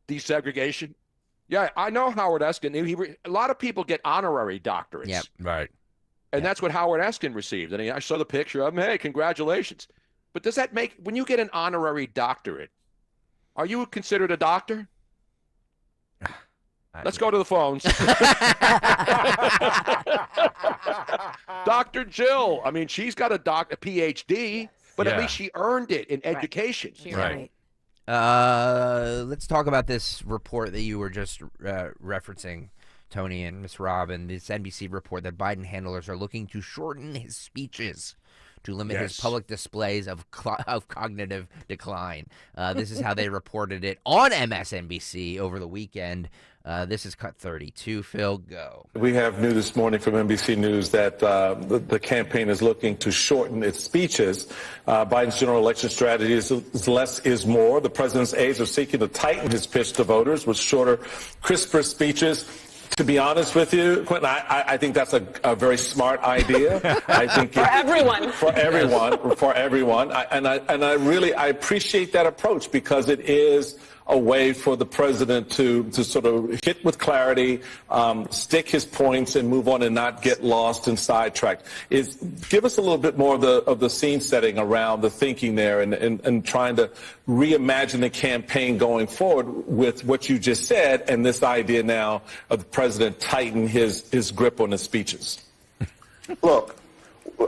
desegregation. Yeah, I know Howard Eskin. A lot of people get honorary doctorates. Yep. Right. And that's what Howard Eskin received. And I saw the picture of him. Hey, congratulations. But does that make, when you get an honorary doctorate, are you considered a doctor? Let's go to the phones. Dr. Jill. I mean, she's got a PhD, but at least she earned it in education. Right. Let's talk about this report that you were just referencing, Tony and Ms. Robin. This NBC report that Biden handlers are looking to shorten his speeches to limit his public displays of cognitive decline. This is how they reported it on MSNBC over the weekend. This is Cut 32. Phil, go. We have news this morning from NBC News that the campaign is looking to shorten its speeches. Biden's general election strategy is less is more. The president's aides are seeking to tighten his pitch to voters with shorter, crisper speeches. To be honest with you, Quentin, I think that's a very smart idea. I think for everyone. For everyone. I appreciate that approach because it is a way for the president to sort of hit with clarity, stick his points, and move on and not get lost and sidetracked. Give us a little bit more of the scene setting around the thinking there and trying to reimagine the campaign going forward with what you just said and this idea now of the president tighten his grip on his speeches. Look,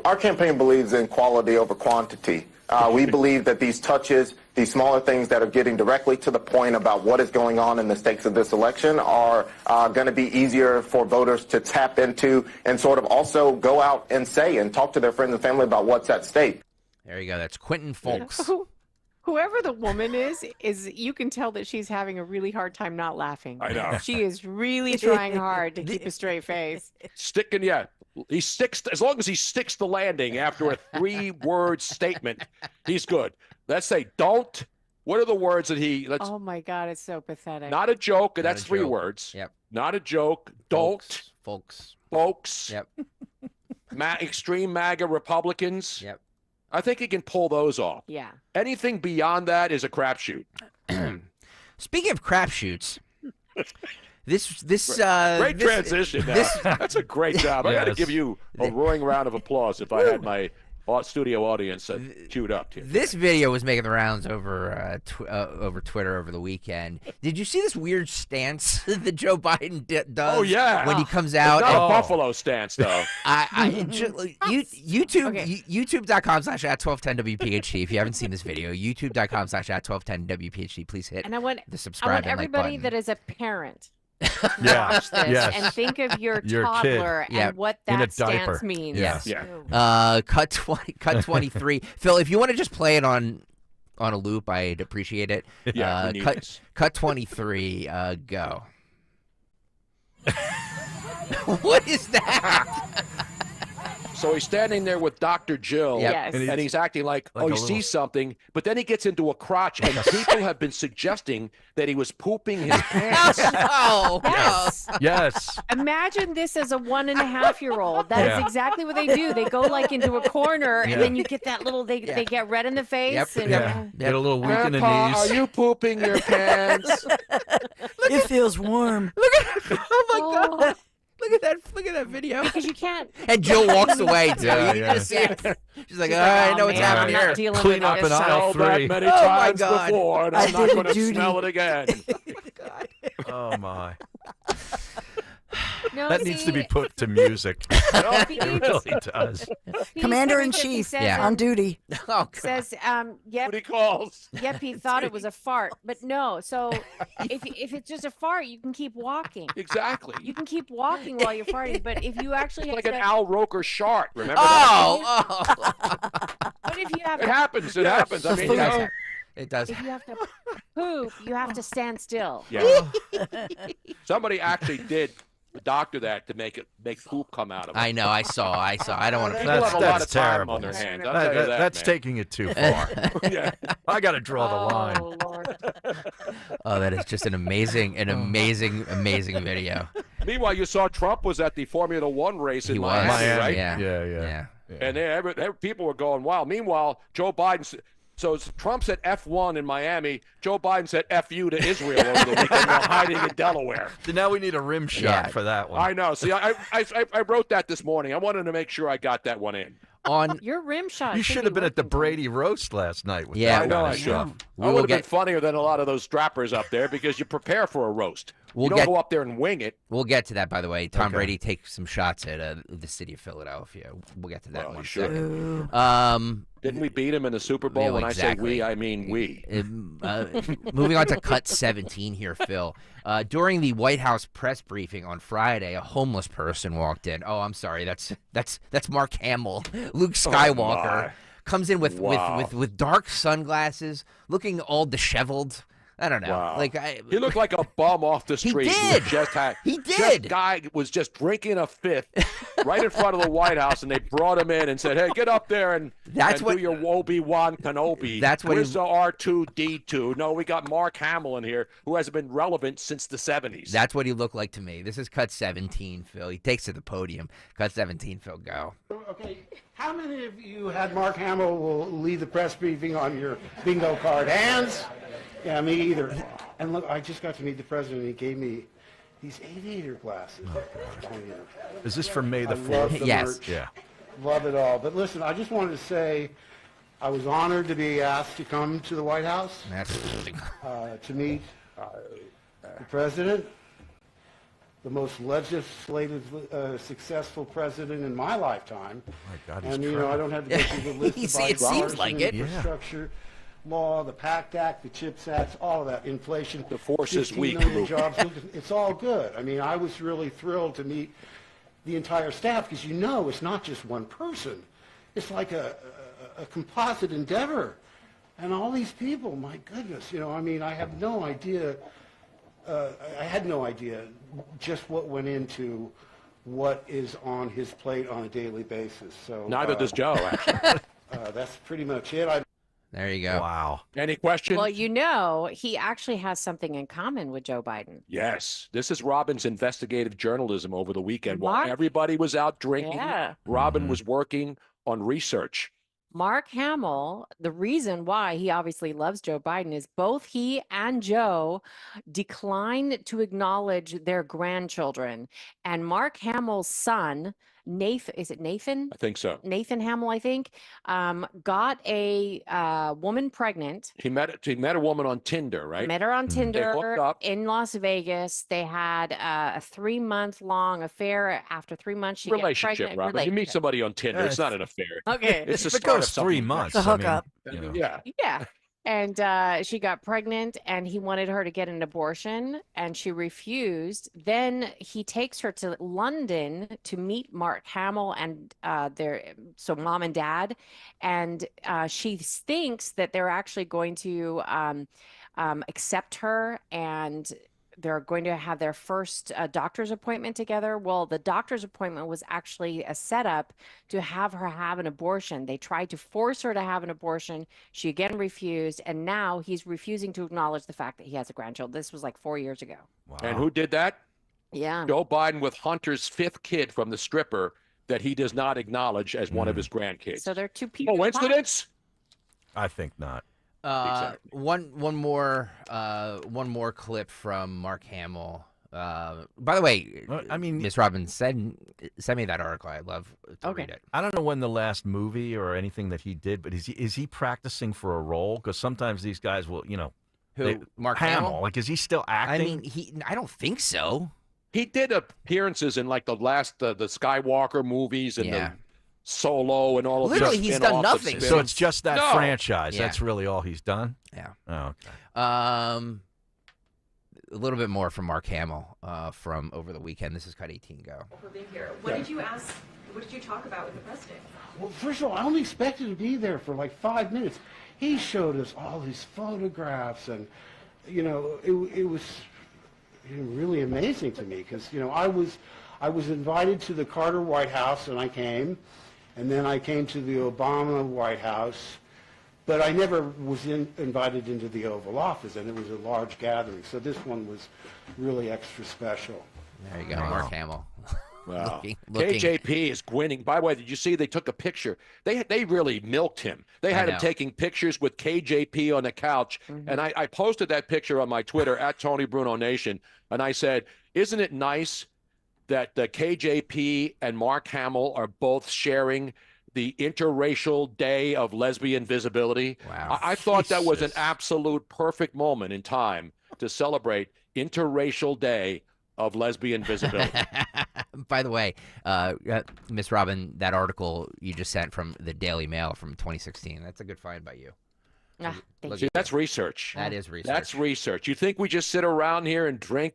our campaign believes in quality over quantity. We believe that these touches, these smaller things that are getting directly to the point about what is going on in the stakes of this election are going to be easier for voters to tap into and sort of also go out and say and talk to their friends and family about what's at stake. There you go. That's Quentin Folks. Whoever the woman is you can tell that she's having a really hard time not laughing. I know. She is really trying hard to keep a straight face. Sticking, yeah. He sticks, as long as he sticks the landing after a 3-word statement, he's good. Let's say don't. What are the words that Oh my God, it's so pathetic. Not a joke, that's 3 words. Yep. Not a joke. Don't. Folks. Yep. Extreme MAGA Republicans. Yep. I think he can pull those off. Yeah. Anything beyond that is a crapshoot. Speaking of crapshoots, great transition. That's a great job. I got to give you a roaring round of applause if I had my studio audience queued up here. This video was making the rounds over Twitter over the weekend. Did you see this weird stance that Joe Biden does? Oh yeah, when he comes out. It's not a Buffalo stance though. YouTube.com/@1210WPHT. If you haven't seen this video, YouTube.com/@1210WPHT. Please hit the subscribe and like button. Everybody that is a parent. Watch this and think of your toddler kid. and what that stance means. Yes. Cut 23. Phil, if you want to just play it on a loop, I'd appreciate it. Yeah, cut 23. Go. What is that? So he's standing there with Dr. Jill, Yes. and he's acting like he little- sees something, but then he gets into a crotch, and people have been suggesting that he was pooping his pants. Yes. Yes. Imagine this as a 1.5-year-old. That is exactly what they do. They go like into a corner, and then you get that little. They get red in the face. And, Get a little weak in the Grandpa, knees. are you pooping your pants? It feels warm. Oh my God. Look at that video. Because you can't. And Jill walks away too. Yeah, You yeah. can just see her. She's like, I know what's happening I'm here. not dealing Clean with up this. in aisle Smelled that 3. many Oh, my times God. before, and I I'm not did going to duty. smell it again. Oh my. No, That needs to be see, put to music. It really does. Commander in everything he Chief says on duty. Oh, God. says, yep, What he calls. yep, he thought it was a fart, but no. So if it's just a fart, you can keep walking. Exactly. You can keep walking while you're farting, but if you actually have Like an to, Al Roker shart. Remember that? but if you have It to, happens. It happens. I mean, you know, It does. if you have to poop, you have to stand still. yeah. Somebody actually did doctor that to make poop come out of it. I know. I saw. I don't want to. People have a lot of time terrible. on their hands. I'll tell you that, That's man. taking it too far. Yeah. I got to draw the line. Lord. Oh, that is just an amazing video. Meanwhile, you saw Trump was at the Formula One race in Miami, right? Yeah. And people were going wild. Meanwhile, Joe Biden. So Trump said F1 in Miami. Joe Biden said FU to Israel over the weekend while hiding in Delaware. So now we need a rim shot for that one. I know. See, I wrote that this morning. I wanted to make sure I got that one in. On your rim shot. You should have been at the Brady roast last night with Yeah, that I know. kind I of should. stuff. I would have been funnier than a lot of those strappers up there because you prepare for a roast. You don't go up there and wing it. We'll get to that, by the way. Tom Brady takes some shots at the city of Philadelphia. We'll get to that in one second. Didn't we beat him in the Super Bowl? Yeah, When exactly. I say we, I mean we. Moving on to cut 17 here, Phil. During the White House press briefing on Friday, a homeless person walked in. Oh, I'm sorry. That's Mark Hamill. Luke Skywalker comes in with dark sunglasses, looking all disheveled. I don't know. Wow. He looked like a bum off the street. He did. Guy was just drinking a fifth right in front of the White House, and they brought him in and said, "Hey, get up there and do your Obi-Wan Kenobi." Where's the R2D2? No, we got Mark Hamill in here, who hasn't been relevant since the 70s. That's what he looked like to me. This is cut 17, Phil. He takes to the podium. Cut 17, Phil. Go. Okay. How many of you had Mark Hamill will lead the press briefing on your bingo card? Hands? Yeah, me either. And look, I just got to meet the president. He gave me these aviator glasses. Is this for May the I love 4th? the merch. Yeah. Love it all. But listen, I just wanted to say I was honored to be asked to come to the White House to meet the president, the most legislatively successful president in my lifetime. Oh my God, he's and, I don't have to go through the list of It seems like it. infrastructure law, the PACT Act, the CHIPS Act, all of that, inflation. The force is 15 weak, million Luke. jobs. It's all good. I mean, I was really thrilled to meet the entire staff because it's not just one person. It's like a composite endeavor. And all these people, my goodness, I mean, I have no idea. I had no idea just what went into what is on his plate on a daily basis. So Neither does Joe, actually. That's pretty much it. There you go. Wow. Any questions? Well, he actually has something in common with Joe Biden. Yes. This is Robin's investigative journalism over the weekend. While Mark? everybody was out drinking, Yeah. Robin was working on research. Mark Hamill, the reason why he obviously loves Joe Biden is both he and Joe declined to acknowledge their grandchildren. And Mark Hamill's son, Nathan, is it Nathan? I think so. Nathan Hamill, I think, got a woman pregnant. He met a woman on Tinder, right? Met her on They hooked Tinder up. in Las Vegas. They had a 3-month-long affair. After 3 months, she gets Relationship, pregnant. Robin. You meet somebody on Tinder. It's not an affair. Okay. It's the If it start goes of something 3 months, It's a hookup. Yeah. Yeah. And she got pregnant, and he wanted her to get an abortion, and she refused. Then he takes her to London to meet Mark Hamill and so mom and dad, and she thinks that they're actually going to accept her, and they're going to have their first doctor's appointment together. Well, the doctor's appointment was actually a setup to have her have an abortion. They tried to force her to have an abortion. She again refused, and now he's refusing to acknowledge the fact that he has a grandchild. This was like 4 years ago. Wow. And who did that? Yeah. Joe Biden with Hunter's 5th kid from the stripper that he does not acknowledge as one of his grandkids. So they're two people. Coincidence? I think not. Exactly. One more clip from Mark Hamill. By the way, I mean, Miss Robbins, send me that article. I'd love to read it. I don't know when the last movie or anything that he did, but is he practicing for a role? Because sometimes these guys will, Who? Mark Hamill? Like, is he still acting? I mean, I don't think so. He did appearances in like the Skywalker movies and the Solo and all of Literally, those he's done spin-offs nothing. and So spin-offs. it's just that No. franchise. Yeah. That's really all he's done? Yeah. Oh, okay. A little bit more from Mark Hamill from over the weekend. This is cut 18. Go. For being here. What did you ask? What did you talk about with the president? Well, first of all, I only expected to be there for like 5 minutes. He showed us all his photographs, and it was really amazing to me because, I was invited to the Carter White House and I came, and then I came to the Obama White House, but I never was invited into the Oval Office, and it was a large gathering. So this one was really extra special. There you go, Mark Hamill. Wow. Looking. KJP is winning. By the way, did you see they took a picture? They really milked him. They had him taking pictures with KJP on the couch. And I posted that picture on my Twitter at Tony Bruno Nation. And I said, isn't it nice that the KJP and Mark Hamill are both sharing the Interracial Day of Lesbian Visibility? Wow. I thought that was an absolute perfect moment in time to celebrate Interracial Day of Lesbian Visibility. By the way, Miss Robin, that article you just sent from the Daily Mail from 2016, that's a good find by you. See, that's research. That is research. That's research. You think we just sit around here and drink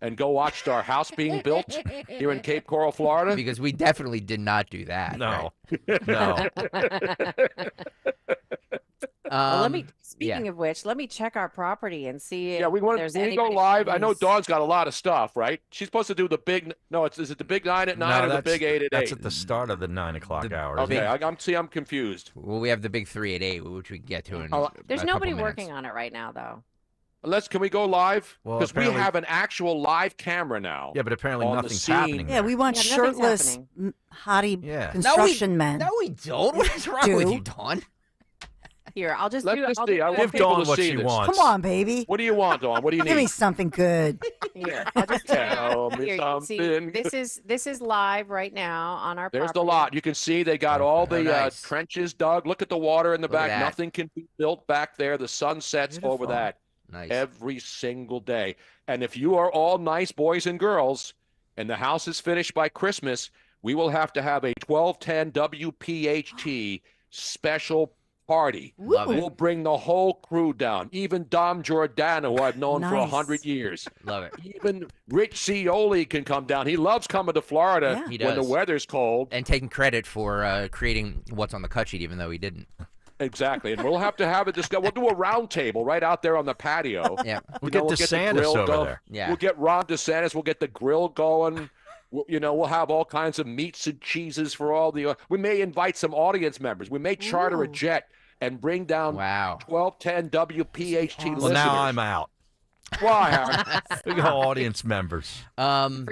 and go watch our house being built here in Cape Coral, Florida? Because we definitely did not do that. No. Right? No. Well, speaking of which, let me check our property and see if there's can we anybody. go live? I know Dawn's got a lot of stuff, right? She's supposed to do the big. No, is it the big 9 at 9 or the big 8 at 8? That's at the start of the 9 o'clock hour. Okay, I'm confused. Well, we have the big 3 at 8, which we can get to in. There's a nobody couple working on it right now, though. Can we go live? Well, Because we apparently- have an actual live camera now. Yeah, but apparently on the nothing's scene. happening. Yeah, we want Yeah, nothing's shirtless, happening. hottie construction men. No, we don't. What is wrong with you, Dawn? Here, I'll just Let's do. just I'll see. I want Give people Dawn to what see she this. wants. Come on, baby. What do you want, Dawn? What do you need? Give me something good. Here, I'll just Tell me here, you can see, something. this is live right now on our There's property. the lot. You can see they got all the nice. trenches dug. Look at the water in the Look at back. that. Nothing can be built back there. The sun sets over Beautiful. that Nice. every single day. And if you are all nice boys and girls and the house is finished by Christmas, we will have to have a 1210 WPHT special party. Love it. We'll bring the whole crew down. Even Dom Giordano, who I've known for Nice. 100 years. Love it. Even Rich Cioli can come down. He loves coming to Florida Yeah. He when the does. weather's cold. And taking credit for creating what's on the cut sheet, even though he didn't. Exactly. And we'll have to have it discussed. We'll do a round table right out there on the patio. Yeah. We'll You know, get the DeSantis grill over going. there. Yeah. We'll get Ron DeSantis. We'll get the grill going. We'll have all kinds of meats and cheeses for all the. We may invite some audience members. We may charter a jet and bring down 1210 WPHT listeners. Well, now I'm out. Why, Howard? We got audience members. I mean,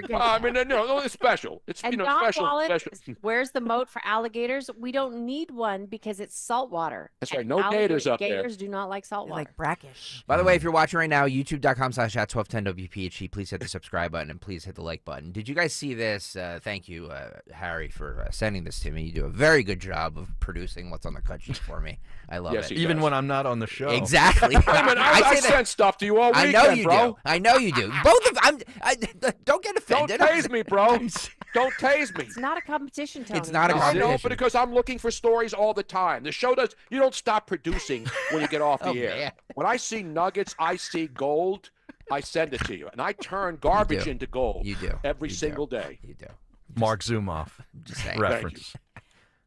no, it's special. It's And Don special. Wallace, Special. where's the moat for alligators? We don't need one because it's saltwater. That's right. And No gators up there. Gators do not like salt water. Like brackish. By the way, if you're watching right now, youtube.com/@1210WPHT, please hit the subscribe button and please hit the like button. Did you guys see this? Thank you, Harry, for sending this to me. You do a very good job of producing what's on the cut sheet for me. I love Yes, it. he Even does. when I'm not on the show. Exactly. Wait a minute, I say that- sent stuff to you all I weekend, know you bro. do. I know you do. Both of don't get Don't offended. tase me, bro. Don't tase me. It's not a competition, Tony. It's not a I competition. know, but because I'm looking for stories all the time. The show does. You don't stop producing when you get off the Oh, air. man. When I see nuggets, I see gold. I send it to you, and I turn garbage do. into gold. You do. every You single do. day. You do. Mark Zumoff Just saying. reference.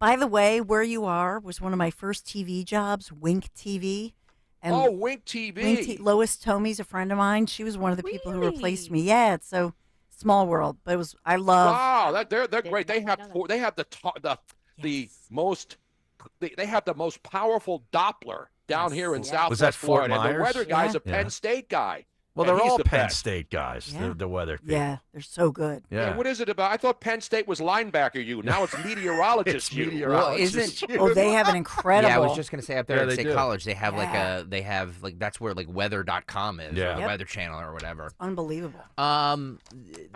By the way, where you are was one of my first TV jobs, Wink TV. And Oh, Wink TV. Lois Tomey's a friend of mine. She was one of the people who replaced me. Yeah, it's so small world, but it was. I love. Wow, they're great. They have the most. They have the most powerful Doppler down here in Southwest Was that Fort Florida. And the Myers? weather guy's a Yeah. Penn State guy. Well, and they're he's all the Penn best. State guys, Yeah. the weather people. Yeah, they're so good. Yeah. What is it about? I thought Penn State was linebacker you. Now it's meteorologist It's you. meteorologist. Oh, they have an incredible. Yeah, I was just gonna say up there Yeah, at they State do. College, they have Yeah. that's where like weather.com is, Yeah. or the Yep. Weather Channel or whatever. Unbelievable. I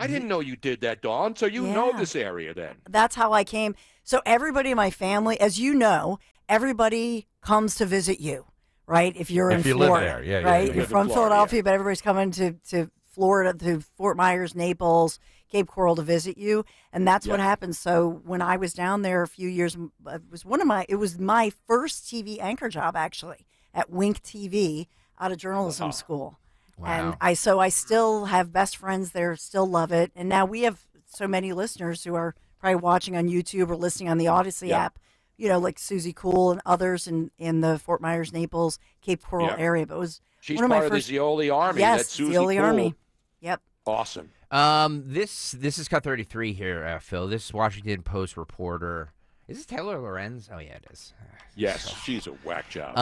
didn't know you did that, Dawn. So you know Yeah. this area then. That's how I came. So everybody in my family, as you know, everybody comes to visit you, right? If you're If in you live Florida, there, yeah, yeah, right? yeah. You're Live in from Florida, Philadelphia, but everybody's coming to Florida, to Fort Myers, Naples, Cape Coral to visit you, and that's what Yeah. happened. So when I was down there a few years, it was my first TV anchor job actually at Wink TV out of journalism school. And I still have best friends there, still love it. And now we have so many listeners who are probably watching on YouTube or listening on the Odyssey app, you know, like Susie Cool and others in the Fort Myers, Naples, Cape Coral area. But it was She's one of my part first, of the Zioli Army. Yes, That's Susie Zioli Poole. Army. Yep. Awesome. This is cut 33 here, Phil. This Washington Post reporter. Is this Taylor Lorenz? Oh, yeah, it is. Yes, she's a whack job.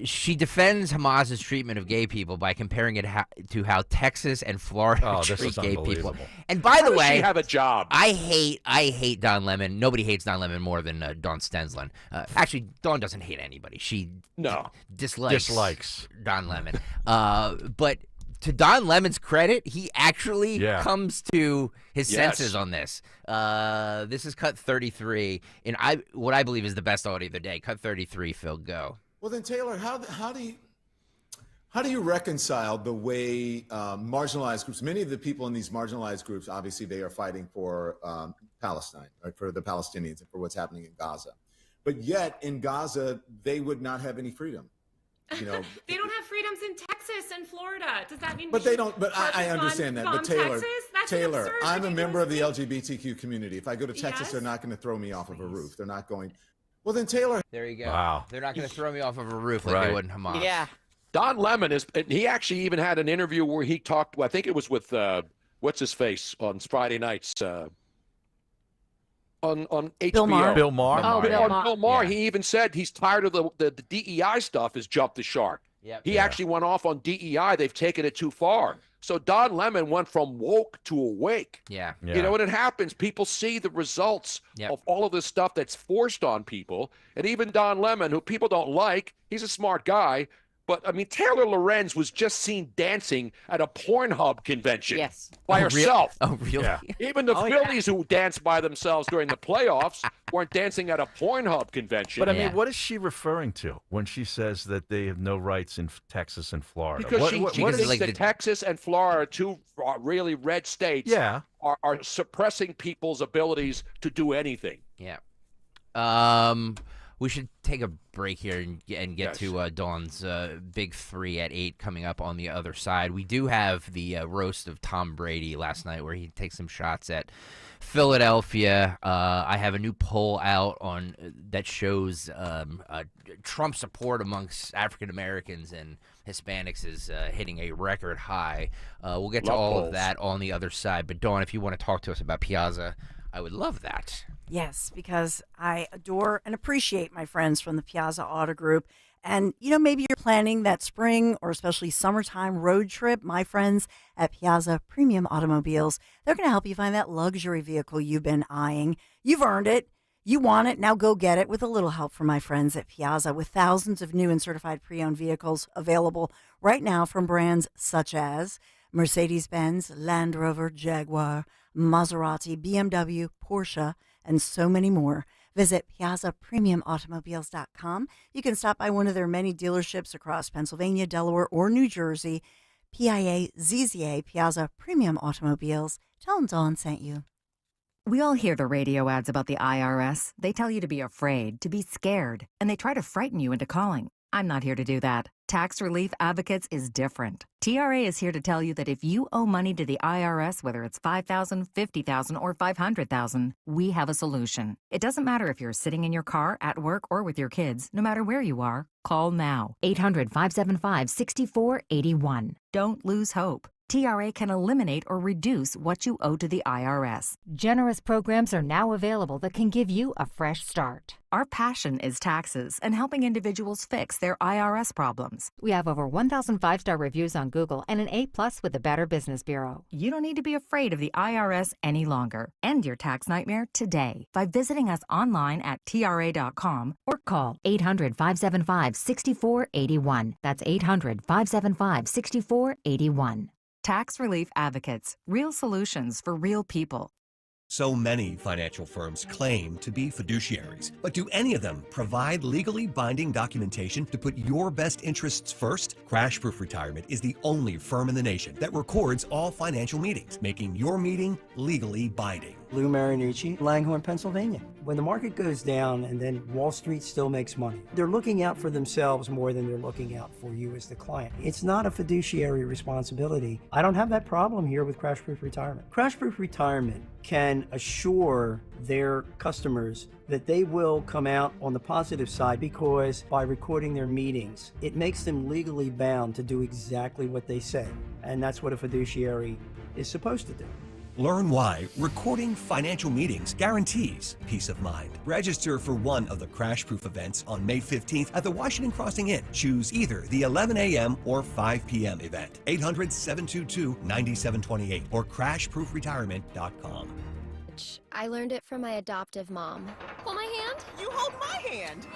She defends Hamas's treatment of gay people by comparing it to how Texas and Florida treat gay people. And by the way, does she have a job? I hate Don Lemon. Nobody hates Don Lemon more than Dawn Stensland. Actually, Dawn doesn't hate anybody. She dislikes Don Lemon. But to Don Lemon's credit, he actually comes to his senses on this. This is cut 33, and what I believe is the best audio of the day. Cut 33, Phil, go. Well, then, Taylor, how do you reconcile the way marginalized groups? Many of the people in these marginalized groups, obviously, they are fighting for Palestine, right, for the Palestinians, and for what's happening in Gaza. But yet, in Gaza, they would not have any freedom. You know, they don't have freedoms in Texas and Florida. Does that mean? But they don't. But I understand that. But Taylor, Taylor, I'm a member of the LGBTQ community. If I go to Texas, they're not going to throw me off of a roof. They're not going. Well, then Taylor. There you go. Wow. They're not going to throw me off of a roof like they would in Hamas. Yeah. Don Lemon he actually even had an interview where he talked. Well, I think it was with what's his face on Friday nights. On HBO. Bill Maher. Bill Maher. Bill Maher, he even said he's tired of the DEI stuff has jumped the shark. He actually went off on DEI. They've taken it too far. So Don Lemon went from woke to awake. Yeah. You know, when it happens, people see the results of all of this stuff that's forced on people. And even Don Lemon, who people don't like, he's a smart guy. But, I mean, Taylor Lorenz was just seen dancing at a Pornhub convention by herself. Oh, really? Yeah. Even the Phillies who danced by themselves during the playoffs weren't dancing at a Pornhub convention. But, I mean, what is she referring to when she says that they have no rights in Texas and Florida? Because she thinks that Texas and Florida, two really red states, are suppressing people's abilities to do anything. Yeah. We should take a break here and get to Dawn's Big Three at 8 coming up on the other side. We do have the roast of Tom Brady last night where he takes some shots at Philadelphia. I have a new poll out on that shows Trump support amongst African Americans and Hispanics is hitting a record high. We'll get to all of that on the other side. But Dawn, if you want to talk to us about Piazza, I would love that. Yes, because I adore and appreciate my friends from the Piazza Auto Group. And, you know, maybe you're planning that spring or especially summertime road trip. My friends at Piazza Premium Automobiles, they're going to help you find that luxury vehicle you've been eyeing. You've earned it. You want it. Now go get it with a little help from my friends at Piazza with thousands of new and certified pre-owned vehicles available right now from brands such as Mercedes-Benz, Land Rover, Jaguar, Maserati, BMW, Porsche, and so many more. Visit PiazzaPremiumAutomobiles.com. You can stop by one of their many dealerships across Pennsylvania, Delaware, or New Jersey. PIAZZA, Piazza Premium Automobiles. Tell them Dawn sent you. We all hear the radio ads about the IRS. They tell you to be afraid, to be scared, and they try to frighten you into calling. I'm not here to do that. Tax Relief Advocates is different. TRA is here to tell you that if you owe money to the IRS, whether it's $5,000, $50,000, or $500,000, we have a solution. It doesn't matter if you're sitting in your car, at work, or with your kids. No matter where you are, call now. 800-575-6481. Don't lose hope. TRA can eliminate or reduce what you owe to the IRS. Generous programs are now available that can give you a fresh start. Our passion is taxes and helping individuals fix their IRS problems. We have over 1,000 5-star reviews on Google and an A+ with the Better Business Bureau. You don't need to be afraid of the IRS any longer. End your tax nightmare today by visiting us online at TRA.com or call 800-575-6481. That's 800-575-6481. Tax Relief Advocates. Real solutions for real people. So many financial firms claim to be fiduciaries, but do any of them provide legally binding documentation to put your best interests first? Crash Proof Retirement is the only firm in the nation that records all financial meetings, making your meeting legally binding. Lou Marinucci, Langhorne, Pennsylvania. When the market goes down and then Wall Street still makes money, they're looking out for themselves more than they're looking out for you as the client. It's not a fiduciary responsibility. I don't have that problem here with Crash Proof Retirement. Crash Proof Retirement can assure their customers that they will come out on the positive side because by recording their meetings, it makes them legally bound to do exactly what they say. And that's what a fiduciary is supposed to do. Learn why recording financial meetings guarantees peace of mind. Register for one of the Crash Proof events on May 15th at the Washington Crossing Inn. Choose either the 11 a.m. or 5 p.m. event. 800-722-9728 or crashproofretirement.com. I learned it from my adoptive mom. Hold my hand. You hold my hand.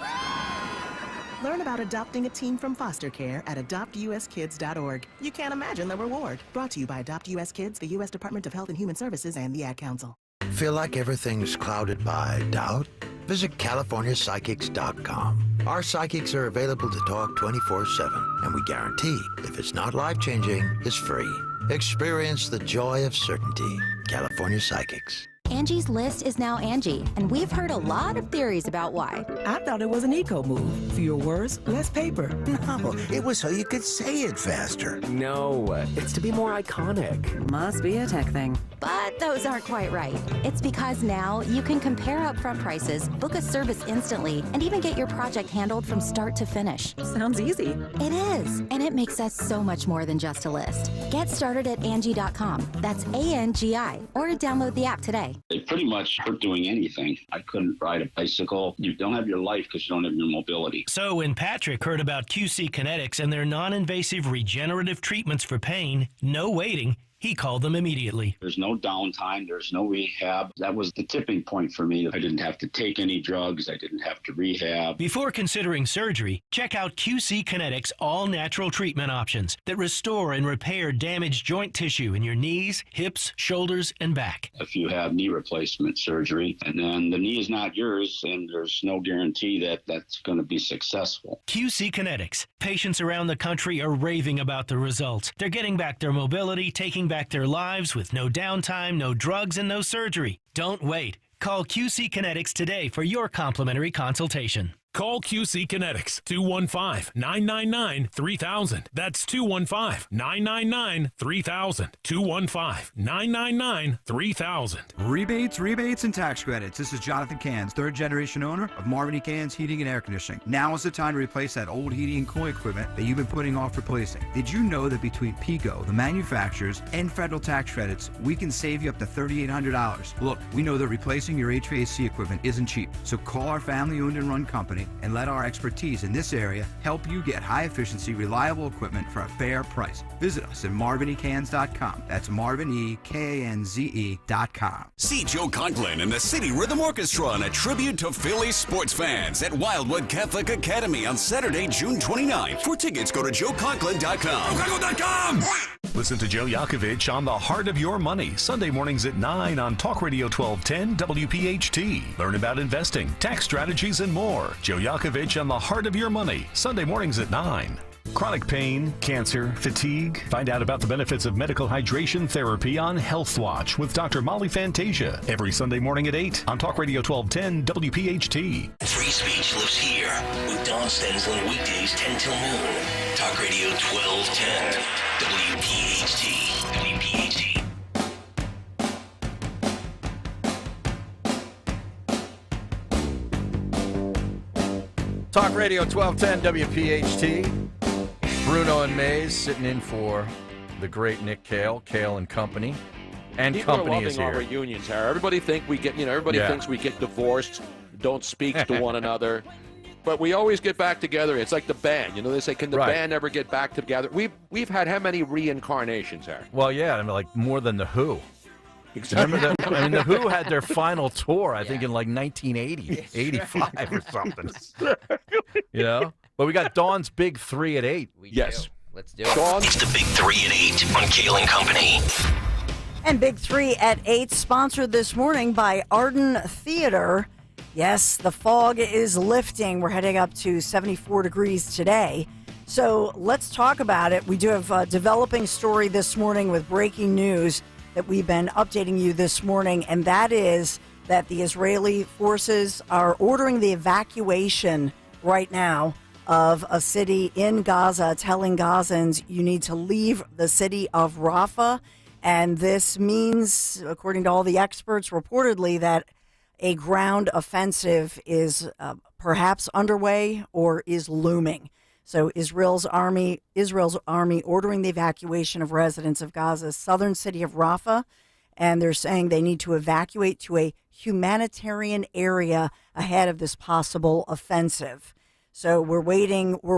Learn about adopting a teen from foster care at adoptuskids.org. You can't imagine the reward. Brought to you by Adopt US Kids, the U.S. Department of Health and Human Services, and the Ad Council. Feel like everything's clouded by doubt? Visit CaliforniaPsychics.com. Our psychics are available to talk 24/7, and we guarantee if it's not life-changing, it's free. Experience the joy of certainty. California Psychics. Angie's List is now Angie, and we've heard a lot of theories about why. I thought it was an eco move. Fewer words, less paper. No, it was so you could say it faster. No, it's to be more iconic. Must be a tech thing. But those aren't quite right. It's because now you can compare upfront prices, book a service instantly, and even get your project handled from start to finish. Sounds easy. It is, and it makes us so much more than just a list. Get started at Angie.com. That's ANGI, or download the app today. It pretty much hurt doing anything. I couldn't ride a bicycle. You don't have your life because you don't have your mobility. So when Patrick heard about QC Kinetics and their non-invasive regenerative treatments for pain, no waiting, he called them immediately. There's no downtime. There's no rehab. That was the tipping point for me. I didn't have to take any drugs. I didn't have to rehab. Before considering surgery, check out QC Kinetics all-natural treatment options that restore and repair damaged joint tissue in your knees, hips, shoulders, and back. If you have knee replacement surgery and then the knee is not yours and there's no guarantee that that's going to be successful. QC Kinetics. Patients around the country are raving about the results. They're getting back their mobility, taking back their lives with no downtime, no drugs, and no surgery. Don't wait. Call QC Kinetics today for your complimentary consultation. Call QC Kinetics, 215-999-3000. That's 215-999-3000. 215-999-3000. Rebates, and tax credits. This is Jonathan Cans, third-generation owner of Marvin E. Cans Heating and Air Conditioning. Now is the time to replace that old heating and cooling equipment that you've been putting off replacing. Did you know that between PICO, the manufacturers, and federal tax credits, we can save you up to $3,800? Look, we know that replacing your HVAC equipment isn't cheap, so call our family-owned and run company and let our expertise in this area help you get high-efficiency, reliable equipment for a fair price. Visit us at marvinecans.com. That's marvinecans.com. See Joe Conklin and the City Rhythm Orchestra on a tribute to Philly sports fans at Wildwood Catholic Academy on Saturday, June 29th. For tickets, go to joeconklin.com. JoeConklin.com! Listen to Joe Yakovich on The Heart of Your Money, Sunday mornings at 9 on Talk Radio 1210 WPHT. Learn about investing, tax strategies, and more. Joe Yakovich on The Heart of Your Money, Sunday mornings at 9. Chronic pain, cancer, fatigue. Find out about the benefits of medical hydration therapy on Health Watch with Dr. Molly Fantasia every Sunday morning at 8 on Talk Radio 1210 WPHT. Free speech lives here with Don Stensland weekdays 10 till noon. Talk Radio 1210 WPHT. Talk Radio 1210 WPHT. Bruno and Mays sitting in for the great Nick Kayal, Kayal and Company. And People Company are is loving our here. reunions, Harry. Everybody think we get, everybody Yeah. thinks we get divorced, don't speak to one another. But we always get back together. It's like the band. They say, can the Right. band ever get back together? We've had how many reincarnations, Harry? Well, yeah, I mean, like more than The Who. Exactly. Remember that? I mean, The Who had their final tour, I think, in like 1980, 85 or something. But we got Dawn's Big 3 at 8. Yes. Let's do it. It's the Big 3 at 8 on Kayal and Company. And Big 3 at 8, sponsored this morning by Arden Theater. Yes, the fog is lifting. We're heading up to 74 degrees today. So let's talk about it. We do have a developing story this morning with breaking news that we've been updating you this morning, and that is that the Israeli forces are ordering the evacuation right now of a city in Gaza, telling Gazans you need to leave the city of Rafah. And this means, according to all the experts, reportedly that a ground offensive is perhaps underway or is looming. So Israel's army ordering the evacuation of residents of Gaza's southern city of Rafah, and they're saying they need to evacuate to a humanitarian area ahead of this possible offensive. So we're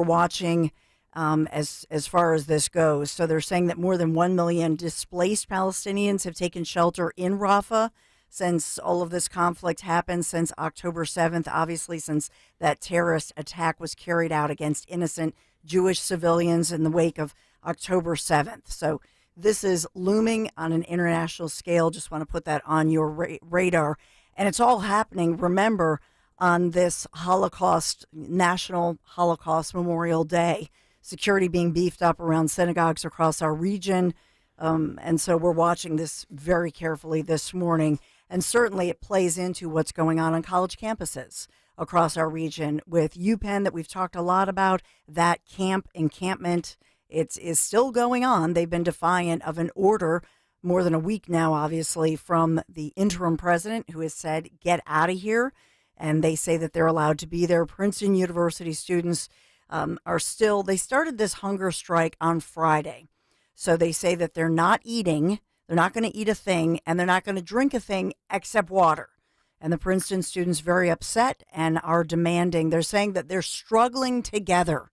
watching as far as this goes. So they're saying that more than 1 million displaced Palestinians have taken shelter in Rafah since all of this conflict happened, since October 7th, obviously, since that terrorist attack was carried out against innocent Jewish civilians in the wake of October 7th. So this is looming on an international scale. Just want to put that on your radar. And it's all happening, remember, on this National Holocaust Memorial Day. Security being beefed up around synagogues across our region. And so we're watching this very carefully this morning. And certainly it plays into what's going on college campuses across our region with UPenn that we've talked a lot about. That encampment, it is still going on. They've been defiant of an order more than a week now, obviously, from the interim president who has said, get out of here. And they say that they're allowed to be there. Princeton University students they started this hunger strike on Friday. So they say that they're not eating, they're not going to eat a thing, and they're not going to drink a thing except water. And the Princeton students very upset and are demanding, they're saying that they're struggling together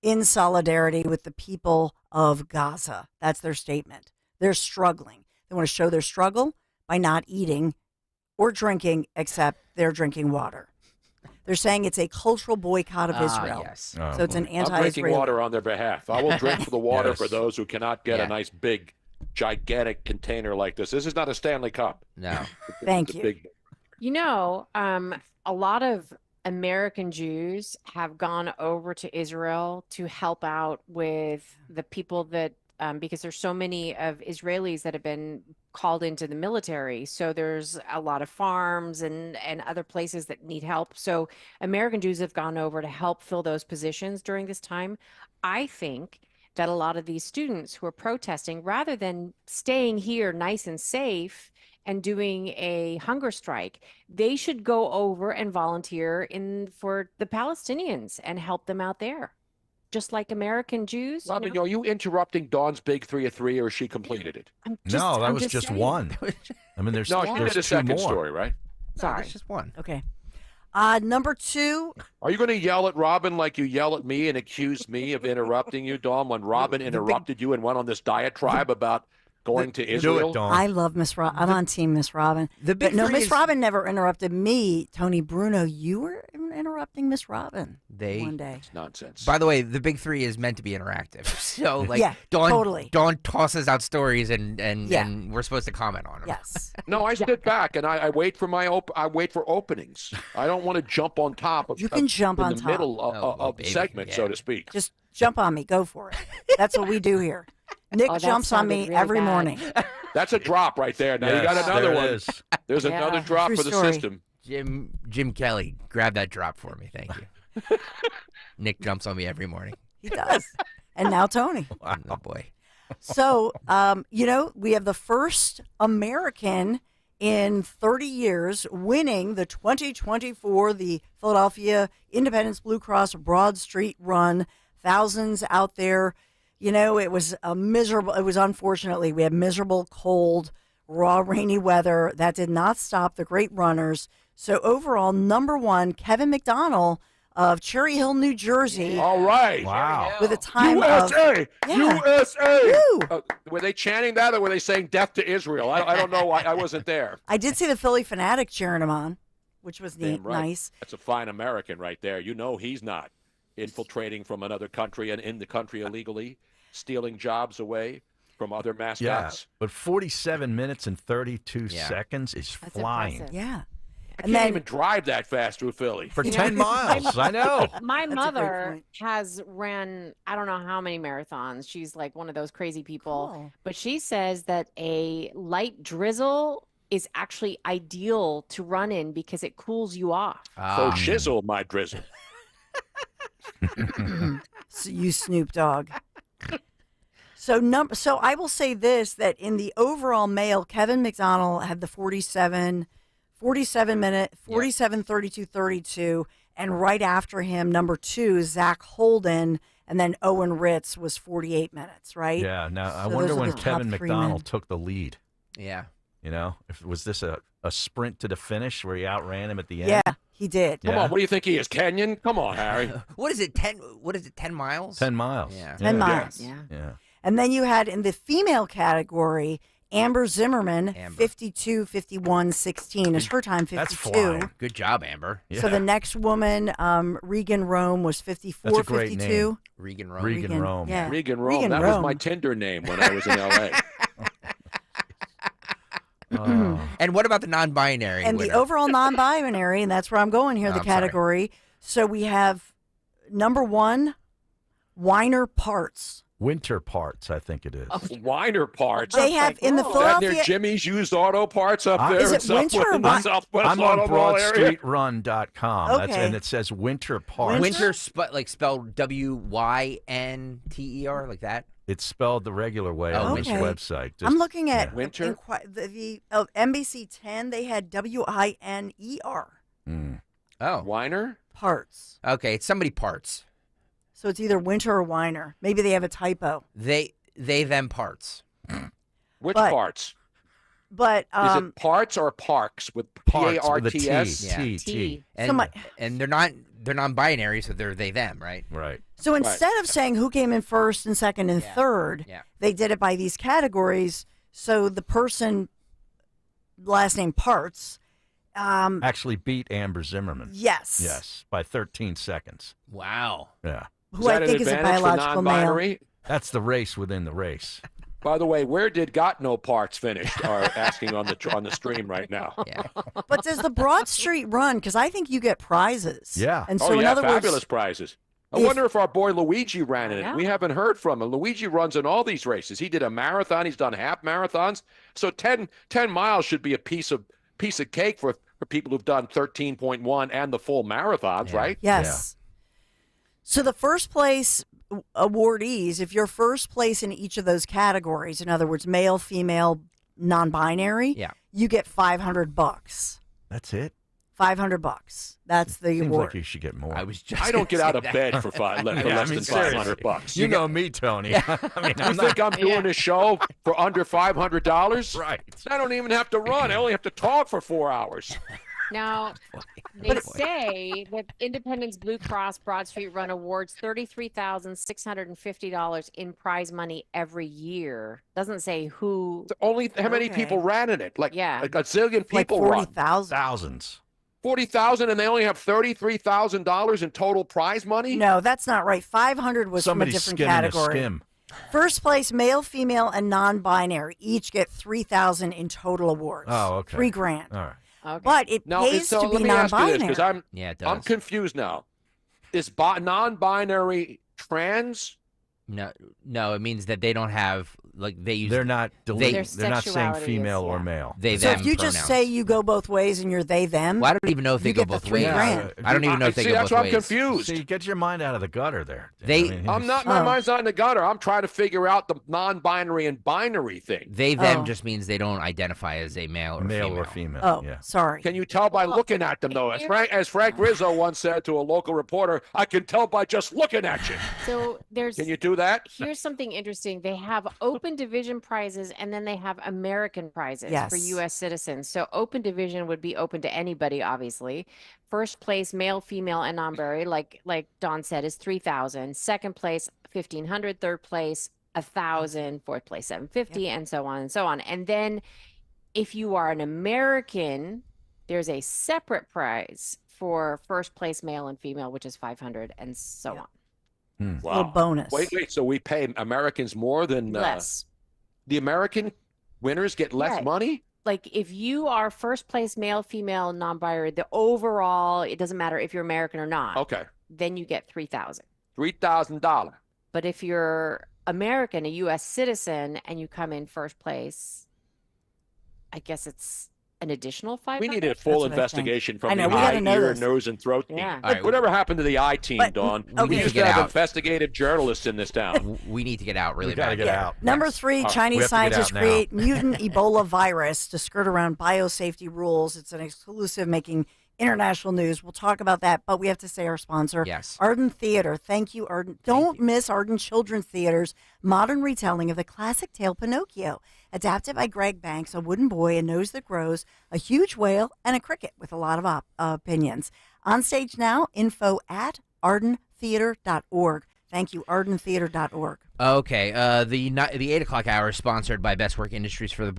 in solidarity with the people of Gaza. That's their statement. They're struggling. They want to show their struggle by not eating or drinking, except they're drinking water. They're saying it's a cultural boycott of Israel. Yes. So it's an anti-Israeli. I'm drinking water on their behalf. I will drink the water Yes. for those who cannot get a nice big, gigantic container like this. This is not a Stanley Cup. No. Thank It's a you. big- You know, a lot of American Jews have gone over to Israel to help out with the people that, because there's so many of Israelis that have been called into the military. So there's a lot of farms and other places that need help. So American Jews have gone over to help fill those positions during this time. I think that a lot of these students who are protesting, rather than staying here nice and safe and doing a hunger strike, they should go over and volunteer for the Palestinians and help them out there. Just like American Jews. Robin, are you interrupting Dawn's big 3 of 3, or she completed it? No, that was just saying. one. I mean, there's No, there's she did a two second more. story, right? Sorry. It's just one. Okay. Number 2. Are you going to yell at Robin like you yell at me and accuse me of interrupting you, Dawn, when Robin interrupted you and went on this diatribe about going to Israel? I love Miss Robin. I'm on team Miss Robin. The big No, three Miss is- Robin never interrupted me. Tony Bruno, you were interrupting Miss Robin one day. It's nonsense. By the way, the big 3 is meant to be interactive. So, like, Yeah, Dawn, totally. Dawn tosses out stories and Yeah. we're supposed to comment on them. Yes. No, I sit back and I wait for I wait for openings. I don't want to jump on top of. You can jump in on the top. middle of the baby, segment, yeah. so to speak. Just jump on me. Go for it. That's what we do here. Nick Oh, that jumps on sounded me really every bad. morning. That's a drop right there. Now you Yes, got another there one. it is. There's Yeah. another drop True for the story. system. Jim Kelly, grab that drop for me. Thank you. Nick jumps on me every morning. He does. And now Tony. Oh, boy. So, we have the first American in 30 years winning the 2024, the Philadelphia Independence Blue Cross Broad Street Run. Thousands out there. It was unfortunately, we had miserable, cold, raw, rainy weather. That did not stop the great runners. So overall, number 1, Kevin McDonald of Cherry Hill, New Jersey. All right. Wow. With a time USA! of... Yeah. USA! Woo! Were they chanting that, or were they saying death to Israel? I don't know. I wasn't there. I did see the Philly Fanatic cheering him on, which was neat, Damn right. nice. That's a fine American right there. You know he's not infiltrating from another country and in the country illegally, stealing jobs away from other Yeah, mascots. but 47 minutes and 32 Yeah. seconds is That's flying. impressive. Yeah. I And can't then- even drive that fast through Philly. For 10 miles, I know. My That's a great mother point. has ran, I don't know how many marathons. She's like one of those crazy people. Cool. But she says that a light drizzle is actually ideal to run in because it cools you off. So shizzle, my drizzle. So you Snoop Dogg. So I will say this, that in the overall male, Kevin McDonald had the 47 minute, 32, 32, And right after him, number 2, Zach Holden, and then Owen Ritz was 48 minutes, right? Yeah. Now, I So wonder those are when the top Kevin 3 McDonald men. took the lead. Yeah. You know, was this a sprint to the finish where he outran him at the end? Yeah, he did. Come on, what do you think he is, Kenyan? Come on, Harry. What is it? 10 miles? 10 miles. Yeah. 10 miles. Yeah. And then you had in the female category, Amber Zimmerman, 52, 51, 16 is her time, 52. That's flying. Good job, Amber. So the next woman, Regan Rome, was 54, That's a great 52. name. Regan Rome. Regan Rome. Yeah. Regan Rome. Regan That Rome. was my Tinder name when I was in L.A. And what about the non-binary And winner? the overall non-binary, and that's where I'm going here, the I'm sorry. category. So we have number 1, Weiner Parts. Winter Parts, I think it is. Weiner Parts. They have in the Is that near Philadelphia. Jimmy's Used Auto Parts up there Is in it Winter or in the Wi- Southwest I'm on Auto Mall area? BroadStreetRun.com. Okay. And it says Winter Parts. Winter, like spelled WYNTER, like that? It's spelled the regular way Oh, on this okay. website. I'm looking at Winter? the NBC 10. They had WINER Oh. Weiner? Parts. Okay, it's somebody parts. So it's either Winter or Weiner. Maybe they have a typo. They them parts. Which But- parts? But Is it parts or parks with Parts with a T. P-A-R-T-S? T. And, and they're non-binary, so they're they them, right? Right. So instead of saying who came in first and second and third, they did it by these categories. So the person, last name Parts, Actually beat Amber Zimmerman. Yes. Yes, by 13 seconds. Wow. Yeah. who I think is a biological male. That's the race within the race. By the way, where did Got No Parts finish? Are asking on the stream right now. Yeah. But does the Broad Street run? Because I think you get prizes. Yeah. And so in yeah, other fabulous words, prizes. I wonder if our boy Luigi ran in it. We haven't heard from him. Luigi runs in all these races. He did a marathon. He's done half marathons. So 10 miles should be a piece of cake for people who've done 13.1 and the full marathons, right? Yes. So the first place awardees, if you're first place in each of those categories, in other words, male, female, non-binary, you get $500. That's it? $500. That's the Seems award. like you should get more. I don't get out of bed for less than $500. You know me, Tony. I mean, You think I'm doing a show for under $500? Right. I don't even have to run. I only have to talk for 4 hours. Now, they say that Independence Blue Cross Broad Street Run awards $33,650 in prize money every year. Doesn't say who. Only how many people ran in it? Like a gazillion people like run. 40,000. Thousands. 40,000, and they only have $33,000 in total prize money? No, that's not right. 500 was Somebody's from a different skimming a category. skim. First place, male, female, and non-binary each get $3,000 in total awards. Oh, okay. $3,000. All right. Okay. But it Now, pays so to let be me ask you this, non-binary. because I'm confused now. Is non-binary trans? No, it means that they don't have they use. They're not They, they're not saying female or male. They So them if you just pronouns. say you go both ways and you're they them, Well, I don't even know if they you go get the both ways. $3,000. I don't even know if they See, go that's both why ways. I'm confused. See, get your mind out of the gutter there. I'm not. My mind's not in the gutter. I'm trying to figure out the non-binary and binary thing. They them just means they don't identify as a male or female. Oh, sorry. Can you tell by looking at them, though? As Frank Rizzo once said to a local reporter, I can tell by just looking at you. So there's. Can you do that? Here's something interesting. They have open division prizes and then they have American prizes for Yes. U.S. citizens. So open division would be open to anybody, obviously. First place, male, female, and non-binary, like Don said, is 3,000. Second place, 1,500. Third place, 1,000. Fourth place, 750, and so on and so on. And then if you are an American, there's a separate prize for first place, male and female, which is 500, and so on. Wow. Little bonus. Wait. So we pay Americans more than Less. The American winners get less Right. money? Like if you are first place male, female, non-binary, the overall, it doesn't matter if you're American or not. Okay. Then you get 3,000. $3,000. But if you're American, a U.S. citizen, and you come in first place, I guess it's an additional 500. We need a full investigation from I know, the we gotta eye, know ear, this. nose, and throat team. Yeah. All right, Whatever happened to the eye team, But- Dawn? okay. We need used to to get have out. investigative journalists in this town. We need to get out really We gotta bad. get out. Number Yes. 3, All right, we Chinese have to get scientists out now. create mutant Ebola virus to skirt around biosafety rules. It's an exclusive, making international news. We'll talk about that, but we have to say our sponsor, Yes. Arden Theater. Thank you, Arden. Don't miss Arden Children's Theater's modern retelling of the classic tale Pinocchio, adapted by Greg Banks, a wooden boy, a nose that grows, a huge whale, and a cricket with a lot of opinions. On stage now, info at ardentheater.org. Thank you, ardentheater.org. Okay, the 8 o'clock hour is sponsored by Best Work Industries for the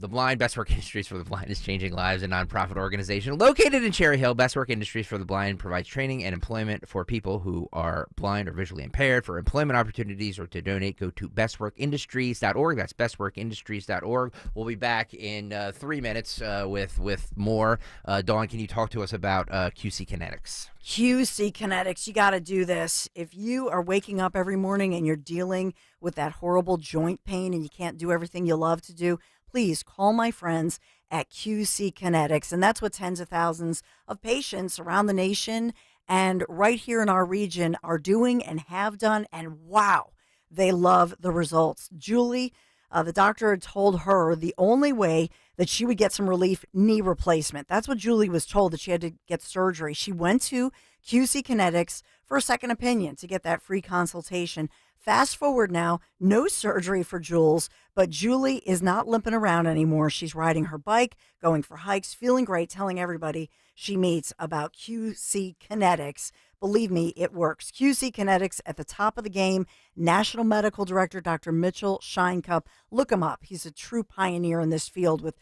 Blind. Best Work Industries for the Blind is changing lives, a nonprofit organization located in Cherry Hill. Best Work Industries for the Blind provides training and employment for people who are blind or visually impaired. For employment opportunities or to donate, go to bestworkindustries.org. That's bestworkindustries.org. We'll be back in 3 minutes with more. Dawn, can you talk to us about QC Kinetics? QC Kinetics, you got to do this. If you are waking up every morning and you're dealing with that horrible joint pain and you can't do everything you love to do, please call my friends at QC Kinetics. And that's what tens of thousands of patients around the nation and right here in our region are doing and have done. And wow, they love the results. Julie, the doctor had told her the only way that she would get some relief, knee replacement. That's what Julie was told, that she had to get surgery. She went to QC Kinetics for a second opinion to get that free consultation. Fast forward now, no surgery for Jules, but Julie is not limping around anymore. She's riding her bike, going for hikes, feeling great, telling everybody she meets about QC Kinetics. Believe me, it works. QC Kinetics at the top of the game. National Medical Director Dr. Mitchell Scheinkup. Look him up. He's a true pioneer in this field with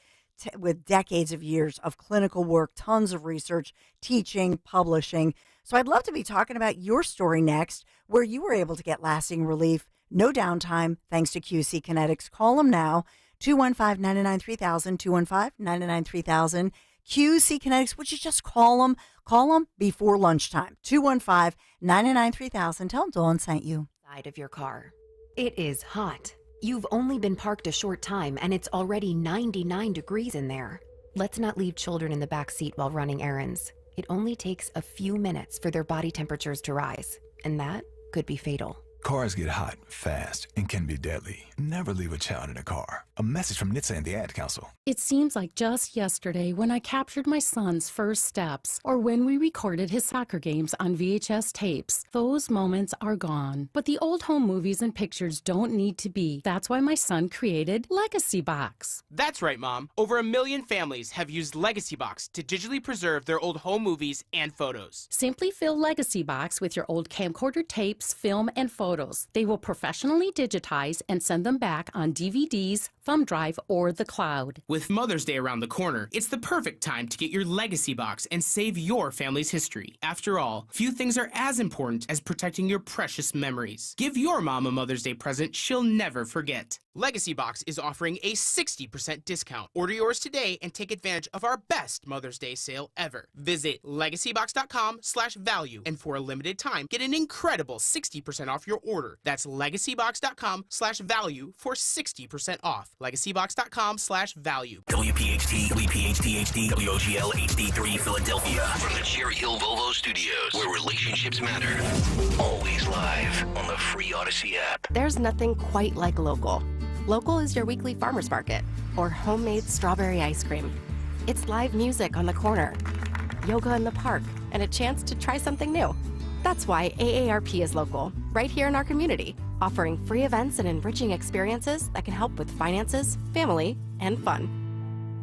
decades of years of clinical work, tons of research, teaching, publishing. So I'd love to be talking about your story next, where you were able to get lasting relief, no downtime, thanks to QC Kinetics. Call them now, 215-993-3000, 215-993-3000. QC Kinetics, would you just call them? Call them before lunchtime, 215-993-3000. Tell them Dawn sent you. Side of your car. It is hot. You've only been parked a short time and it's already 99 degrees in there. Let's not leave children in the back seat while running errands. It only takes a few minutes for their body temperatures to rise, and that could be fatal. Cars get hot, fast, and can be deadly. Never leave a child in a car. A message from NHTSA and the Ad Council. It seems like just yesterday when I captured my son's first steps, or when we recorded his soccer games on VHS tapes. Those moments are gone. But the old home movies and pictures don't need to be. That's why my son created Legacy Box. That's right, Mom. Over 1 million families have used Legacy Box to digitally preserve their old home movies and photos. Simply fill Legacy Box with your old camcorder tapes, film, and photos. They will professionally digitize and send them back on DVDs, thumb drive, or the cloud. With Mother's Day around the corner, it's the perfect time to get your Legacy Box and save your family's history. After all, few things are as important as protecting your precious memories. Give your mom a Mother's Day present she'll never forget. Legacy Box is offering a 60% discount. Order yours today and take advantage of our best Mother's Day sale ever. Visit legacybox.com/value and for a limited time, get an incredible 60% off your order. That's legacybox.com/value for 60% off. legacybox.com/value. WPHT, WPHT HD, WOGL HD3 Philadelphia. From the Cherry Hill Volvo Studios, where relationships matter. Always live on the free Odyssey app. There's nothing quite like local. Local is your weekly farmer's market or homemade strawberry ice cream. It's live music on the corner, yoga in the park, and a chance to try something new. That's why AARP is local, right here in our community, offering free events and enriching experiences that can help with finances, family, and fun.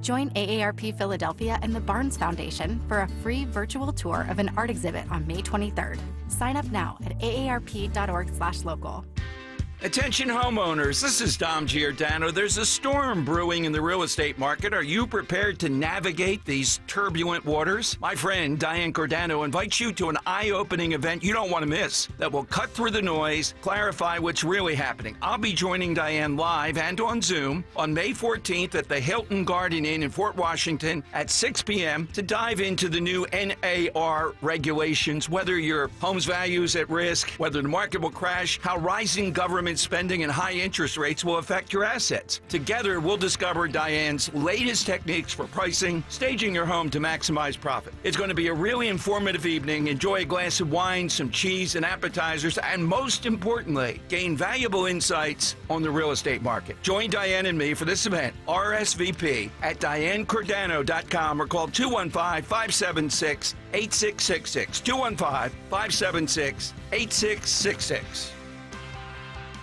Join AARP Philadelphia and the Barnes Foundation for a free virtual tour of an art exhibit on May 23rd. Sign up now at aarp.org/local. Attention homeowners, this is Dom Giordano. There's a storm brewing in the real estate market. Are you prepared to navigate these turbulent waters? My friend Diane Cordano invites you to an eye-opening event you don't want to miss that will cut through the noise, clarify what's really happening. I'll be joining Diane live and on Zoom on May 14th at the Hilton Garden Inn in Fort Washington at 6 p.m. to dive into the new NAR regulations, whether your home's value is at risk, whether the market will crash, how rising government government spending and high interest rates will affect your assets. Together, we'll discover Diane's latest techniques for pricing, staging your home to maximize profit. It's going to be a really informative evening. Enjoy a glass of wine, some cheese, and appetizers, and most importantly, gain valuable insights on the real estate market. Join Diane and me for this event. RSVP at DianeCordano.com or call 215-576-8666. 215-576-8666.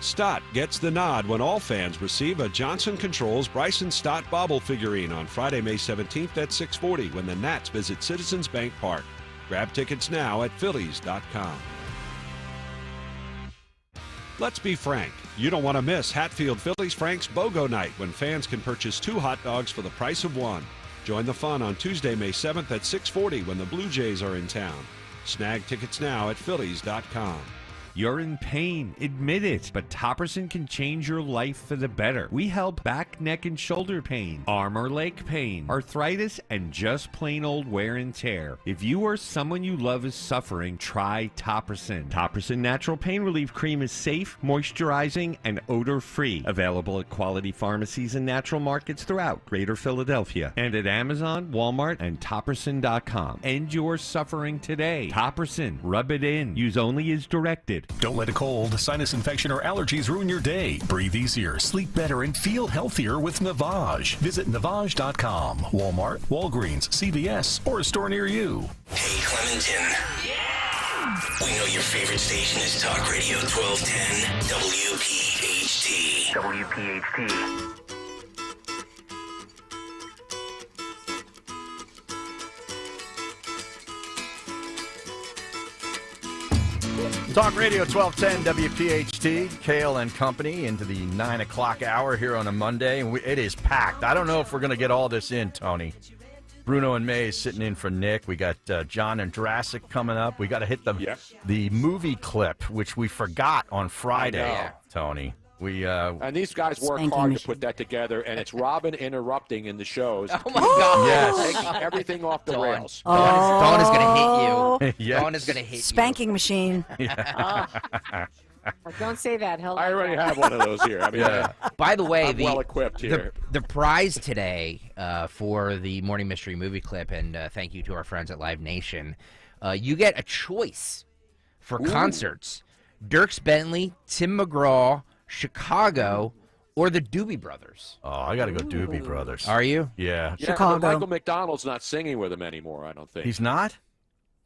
Stott gets the nod when all fans receive a Johnson Controls Bryson Stott bobble figurine on Friday, May 17th at 6:40 when the Nats visit Citizens Bank Park. Grab tickets now at Phillies.com. Let's be frank. You don't want to miss Hatfield Phillies Frank's BOGO Night when fans can purchase 2 hot dogs for the price of 1. Join the fun on Tuesday, May 7th at 6:40 when the Blue Jays are in town. Snag tickets now at Phillies.com. You're in pain, admit it, but Topperson can change your life for the better. We help back, neck, and shoulder pain, arm or leg pain, arthritis, and just plain old wear and tear. If you or someone you love is suffering, try Topperson. Topperson Natural Pain Relief Cream is safe, moisturizing, and odor-free. Available at quality pharmacies and natural markets throughout Greater Philadelphia. And at Amazon, Walmart, and Topperson.com. End your suffering today. Topperson. Rub it in. Use only as directed. Don't let a cold, sinus infection, or allergies ruin your day. Breathe easier, sleep better, and feel healthier with Navage. Visit Navage.com. Walmart, Walgreens, CVS, or a store near you. Hey, Clementon. Yeah! We know your favorite station is Talk Radio 1210 WPHT. WPHT. Talk Radio 1210 WPHT, Kayal and Company into the 9 o'clock hour here on a Monday. And it is packed. I don't know if we're going to get all this in, Tony. Bruno and May is sitting in for Nick. We got John and Jurassic coming up. We got to hit the movie clip, which we forgot on Friday, Tony. And these guys work hard to put that together, and it's Robin interrupting in the shows. Oh, my God. Yes. Taking everything off the rails. Dawn is going to hit you. Yes. Dawn is going to hit Spanking machine. Well, don't say that. Hell, I already have one of those here. I mean, By the way, I'm well equipped here. The prize today for the Morning Mystery Movie Clip, and thank you to our friends at Live Nation, you get a choice for concerts. Dierks Bentley, Tim McGraw, Chicago, or the Doobie Brothers. Oh, I got to go Doobie Brothers. Are you? Yeah. Chicago. Michael McDonald's not singing with him anymore, I don't think. He's not?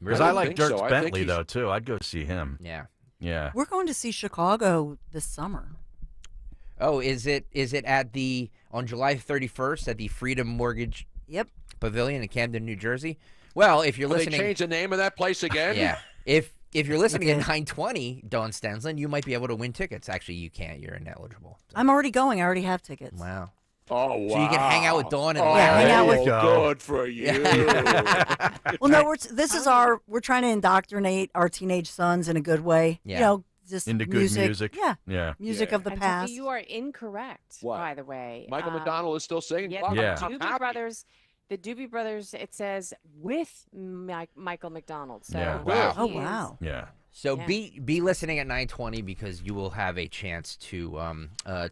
Because I like Dierks Bentley, though, too. I'd go see him. Yeah. Yeah. We're going to see Chicago this summer. Oh, is it on July 31st at the Freedom Mortgage Pavilion in Camden, New Jersey? Well, if you're listening... They changed the name of that place again? Yeah. If you're listening at 9:20, Dawn Stensland, you might be able to win tickets. Actually, you can't. You're ineligible. I'm already going. I already have tickets. Wow. Oh, wow. So you can hang out with Dawn and hang out with good for you. Well, no, we're trying to indoctrinate our teenage sons in a good way. Yeah. You know, just into good music. Yeah. Yeah. Music of the And past. Tony, you are incorrect, by the way. Michael McDonald is still singing. Yeah, the Doobie Brothers, it says with Michael McDonald. So wow. he is- Yeah. So be listening at 9:20 because you will have a chance to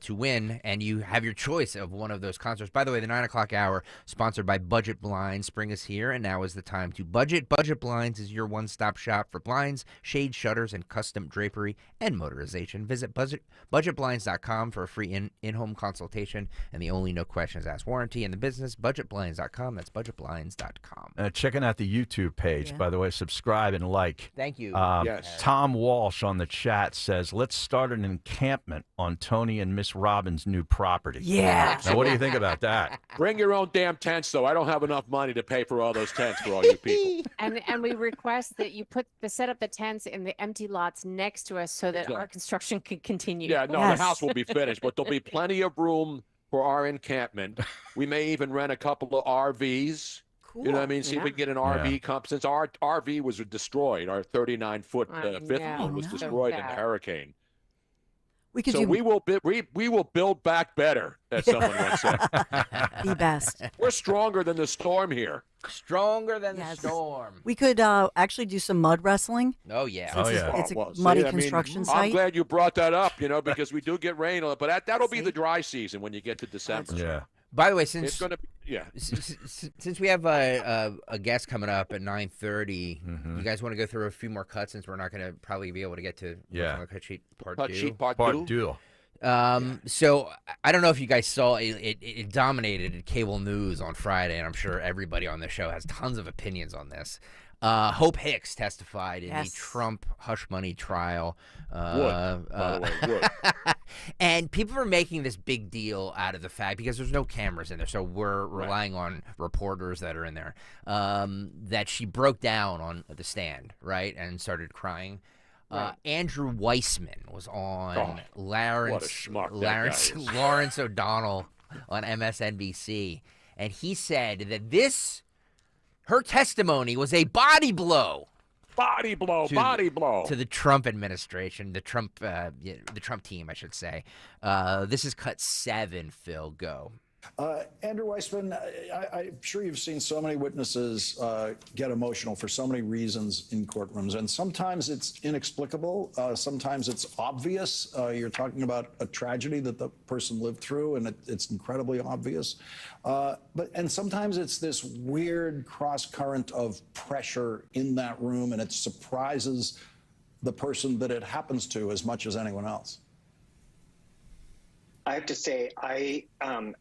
win, and you have your choice of one of those concerts. By the way, the 9 o'clock hour sponsored by Budget Blinds. Spring is here, and now is the time to budget. Budget Blinds is your one-stop shop for blinds, shade, shutters, and custom drapery and motorization. Visit budgetblinds.com for a free in-home consultation and the only no questions asked warranty in the business. Budgetblinds.com. That's budgetblinds.com. Checking out the YouTube page, by the way. Subscribe and like. Thank you. Yes. Tom Walsh on the chat says, let's start an encampment on Tony and Miss Robin's new property. Yeah. Now, what do you think about that? Bring your own damn tents, though. I don't have enough money to pay for all those tents for all you people. And we request that you set up the tents in the empty lots next to us so that our construction can continue. Yeah, no, the house will be finished, but there'll be plenty of room for our encampment. We may even rent a couple of RVs. Cool. You know what I mean? See if we can get an RV since our RV was destroyed. Our 39-foot fifth wheel was destroyed in the hurricane. We could so we will build back better, as someone once said. The best. We're stronger than the storm here. Stronger than the storm. We could actually do some mud wrestling. Oh, yeah. It's a muddy construction site. I'm glad you brought that up, because we do get rain, but that'll be the dry season when you get to December. Yeah. By the way, since it's going to be, since we have a guest coming up at 9:30, you guys want to go through a few more cuts since we're not going to probably be able to get to cut sheet part two. So I don't know if you guys saw it dominated cable news on Friday, and I'm sure everybody on the show has tons of opinions on this. Hope Hicks testified in the Trump hush money trial. By the way, would. And people are making this big deal out of the fact, because there's no cameras in there, so we're relying on reporters that are in there, that she broke down on the stand, right, and started crying. Andrew Weissman was on Lawrence O'Donnell on MSNBC, and he said that her testimony was a body blow. Body blow To the Trump administration, the Trump team, I should say. This is cut 7, Phil. Go. Andrew Weissman, I'm sure you've seen so many witnesses get emotional for so many reasons in courtrooms, and sometimes it's inexplicable, sometimes it's obvious. You're talking about a tragedy that the person lived through, and it's incredibly obvious. And sometimes it's this weird cross current of pressure in that room, and it surprises the person that it happens to as much as anyone else. I have to say, I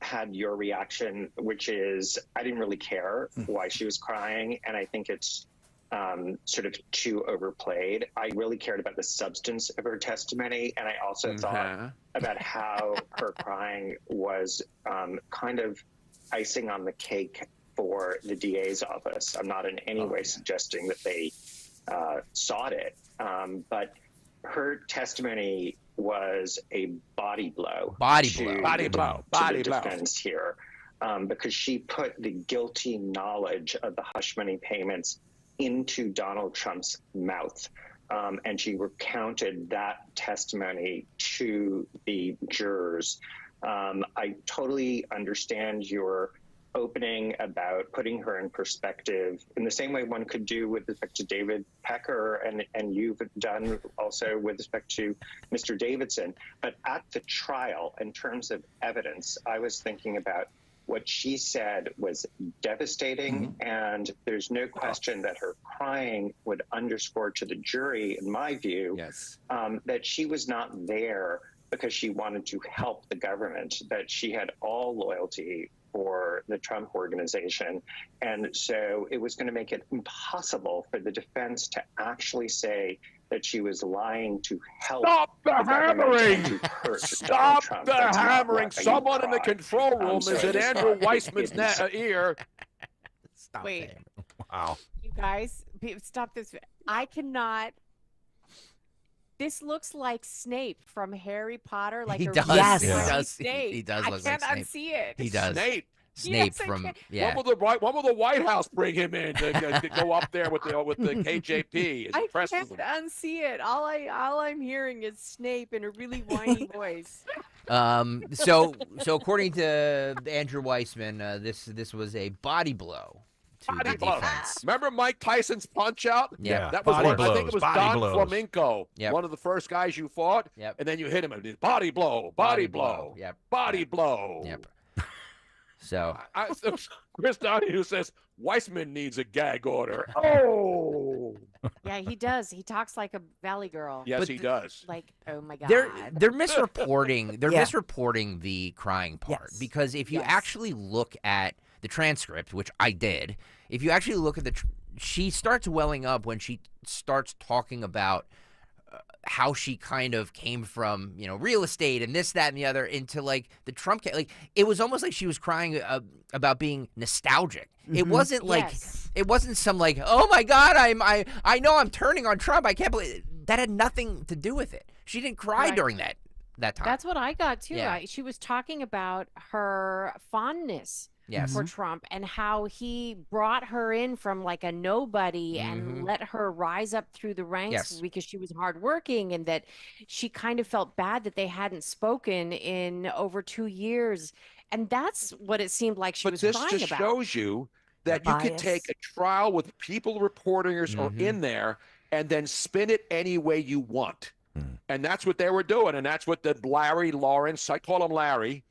had your reaction, which is I didn't really care why she was crying, and I think it's sort of too overplayed. I really cared about the substance of her testimony, and I also thought about how her crying was kind of icing on the cake for the DA's office. I'm not in any way suggesting that they sought it, but her testimony was a body blow. To the defense here, because she put the guilty knowledge of the hush money payments into Donald Trump's mouth, and she recounted that testimony to the jurors. I totally understand your opening about putting her in perspective in the same way one could do with respect to David Pecker, and you've done also with respect to Mr. Davidson. But at the trial, in terms of evidence, I was thinking about what she said was devastating, and there's no question that her crying would underscore to the jury, in my view, that she was not there because she wanted to help the government, that she had all loyalty for the Trump organization. And so it was going to make it impossible for the defense to actually say that she was lying to help. Stop the hammering! To hurt Stop Trump. the That's hammering! Someone in the control room sorry, is at just Andrew thought Weissman's it was- ear. Wait, wow. you guys, stop this. I cannot. This looks like Snape from Harry Potter. Like He a does. really Yes. tiny He does. Snape. He does I look can't like unsee it. He does. Snape. Snape Yes, I from can. When will the White House bring him in to go up there with the KJP? I can't unsee it. All I'm hearing is Snape in a really whiny voice. So according to Andrew Weissman, this was a body blow to the defense. Remember Mike Tyson's punch out? Yeah. That was Body I think it was blows, Don body blows. Flamenco, Yep. one of the first guys you fought, and then you hit him. Body blow, body blow, Yep. body blow. Yep. So Chris Donahue says Weissman needs a gag order. Oh, Yeah, he does. He talks like a valley girl. yes, he does. Like, oh my God. they're misreporting. They're Yeah. misreporting the crying part, Yes. because if you actually look at the transcript, which I did, if you actually look at she starts welling up when she starts talking about how she kind of came from, real estate and this, that, and the other into like the Trump, like it was almost like she was crying about being nostalgic. It wasn't like, it wasn't some like, oh my God, I know I'm turning on Trump. I can't believe that had nothing to do with it. She didn't cry during that time. That's what I got too. Yeah. She was talking about her fondness Yes. for Trump, and how he brought her in from like a nobody and let her rise up through the ranks Yes. because she was hardworking, and that she kind of felt bad that they hadn't spoken in over 2 years. And that's what it seemed like she was This crying just about. shows you that you could take a trial with people reporters are in there and then spin it any way you want. And that's what they were doing. And that's what the Larry Lawrence, I call him Larry,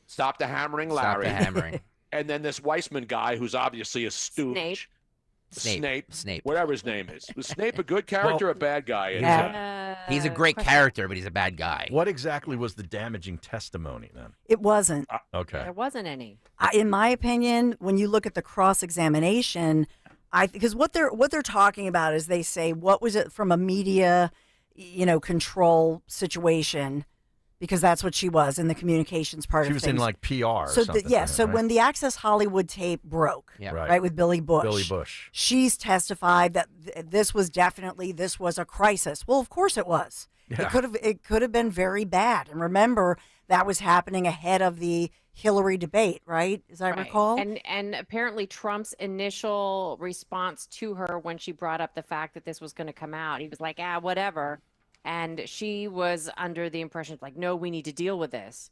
stop the hammering Larry. Stop the hammering. And then this Weissman guy who's obviously a stooge. Snape. Whatever his name is. Was Snape a good character or a bad guy? He's a great character, but he's a bad guy. What exactly was the damaging testimony then? It wasn't. Okay. There wasn't any. In my opinion, when you look at the cross-examination, because what they're talking about is they say, what was it from a media, control situation? Because that's what she was in the communications part of things. She was in like PR or so something. So when the Access Hollywood tape broke, right, with Billy Bush. She's testified that this was a crisis. Well, of course it was. Yeah. It could have been very bad. And remember, that was happening ahead of the Hillary debate, right? As I recall. And apparently Trump's initial response to her when she brought up the fact that this was going to come out, he was like, whatever. And she was under the impression like, no, we need to deal with this.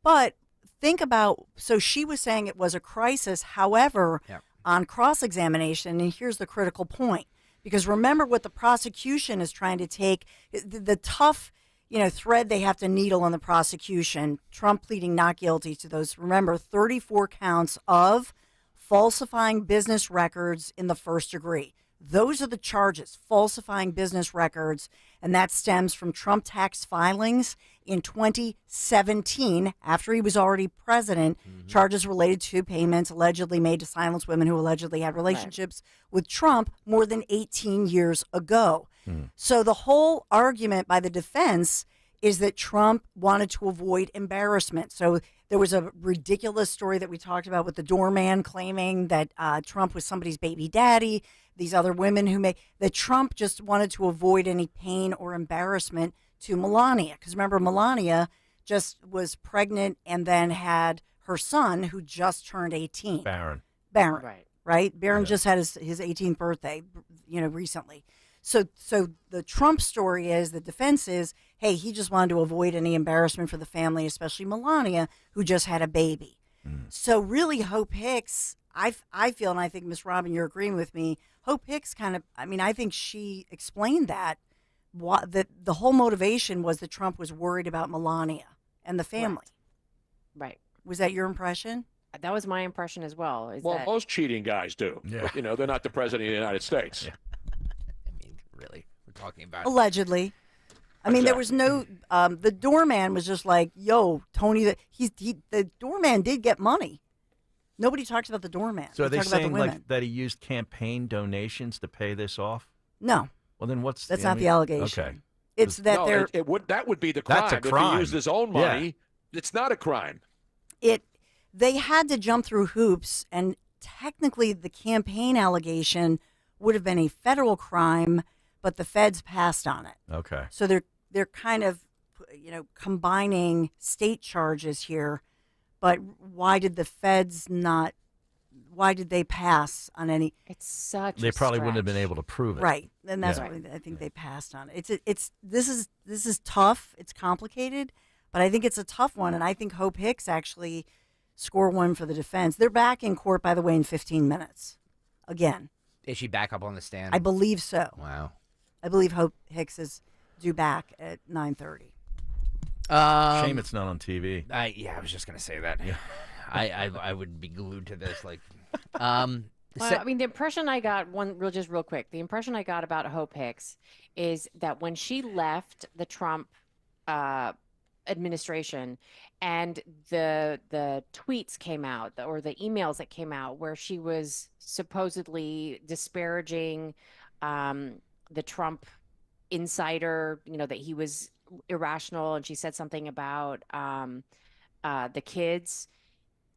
But think about, so she was saying it was a crisis. However, on cross-examination, and here's the critical point, because remember what the prosecution is trying to take, the tough, thread they have to needle in the prosecution, Trump pleading not guilty to those, remember, 34 counts of falsifying business records in the first degree. Those are the charges, falsifying business records, and that stems from Trump tax filings in 2017, after he was already president, charges related to payments allegedly made to silence women who allegedly had relationships with Trump more than 18 years ago. So the whole argument by the defense is that Trump wanted to avoid embarrassment. So there was a ridiculous story that we talked about with the doorman claiming that Trump was somebody's baby daddy. These other women that Trump just wanted to avoid any pain or embarrassment to Melania. Because remember, Melania just was pregnant and then had her son who just turned 18. Barron. Right? Barron just had his 18th birthday, recently. So the Trump story is, the defense is, hey, he just wanted to avoid any embarrassment for the family, especially Melania, who just had a baby. So really, Hope Hicks, I feel, and I think, Miss Robin, you're agreeing with me, Hope Hicks I think she explained that the whole motivation was that Trump was worried about Melania and the family. Right. Was that your impression? That was my impression as well. Most cheating guys do. Yeah. They're not the president of the United States. Yeah. Really, we're talking about allegedly. There was no. The doorman was just like, "Yo, Tony." The doorman did get money. Nobody talks about the doorman. So are they saying that he used campaign donations to pay this off? No. Well, then that's not the allegation. Okay. It's that that would be the crime. That's a crime. If he used his own money, it's not a crime. They had to jump through hoops, and technically, the campaign allegation would have been a federal crime, but the feds passed on it. Okay. So they're kind of, combining state charges here. But why did the feds not? Why did they pass on any? It's such. They probably wouldn't have been able to prove it. Right, and that's why I think they passed on it. This is tough. It's complicated, but I think it's a tough one, and I think Hope Hicks actually score one for the defense. They're back in court, by the way, in 15 minutes. Again. Is she back up on the stand? I believe so. Wow. I believe Hope Hicks is due back at 9:30. Shame it's not on TV. I was just gonna say that. Yeah. I would be glued to this. The impression I got, real quick, the impression I got about Hope Hicks is that when she left the Trump administration and the tweets came out, or the emails that came out where she was supposedly disparaging the Trump insider, that he was irrational, and she said something about the kids.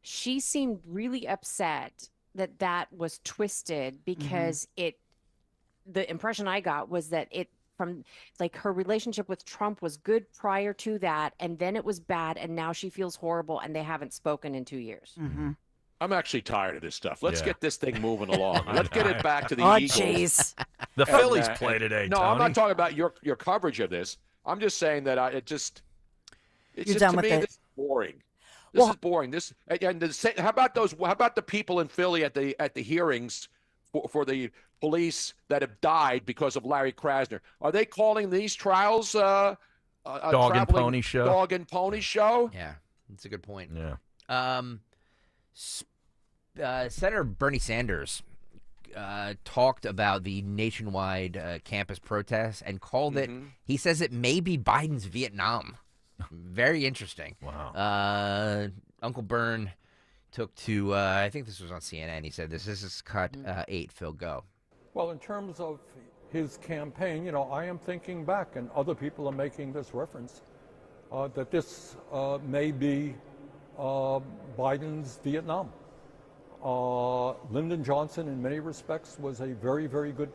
She seemed really upset that was twisted because the impression I got was that from like her relationship with Trump was good prior to that, and then it was bad, and now she feels horrible, and they haven't spoken in 2 years. I'm actually tired of this stuff. Let's Yeah. get this thing moving along. Let's get it back to the Oh, Eagles. jeez. The Phillies play today, No, Tony. I'm not talking about your coverage of this. I'm just saying that it's You're just done to with me, it. this is boring. This is boring. How about the people in Philly at the hearings for the police that have died because of Larry Krasner? Are they calling these trials a Dog and pony show? Dog and pony show? Yeah, that's a good point. Yeah. Senator Bernie Sanders talked about the nationwide campus protests and called it, he says it may be Biden's Vietnam. Very interesting. Wow. Uncle Bern took to, I think this was on CNN, he said this is cut 8, Phil, go. Well, in terms of his campaign, I am thinking back, and other people are making this reference, that this may be Biden's Vietnam. Lyndon Johnson, in many respects, was a very, very good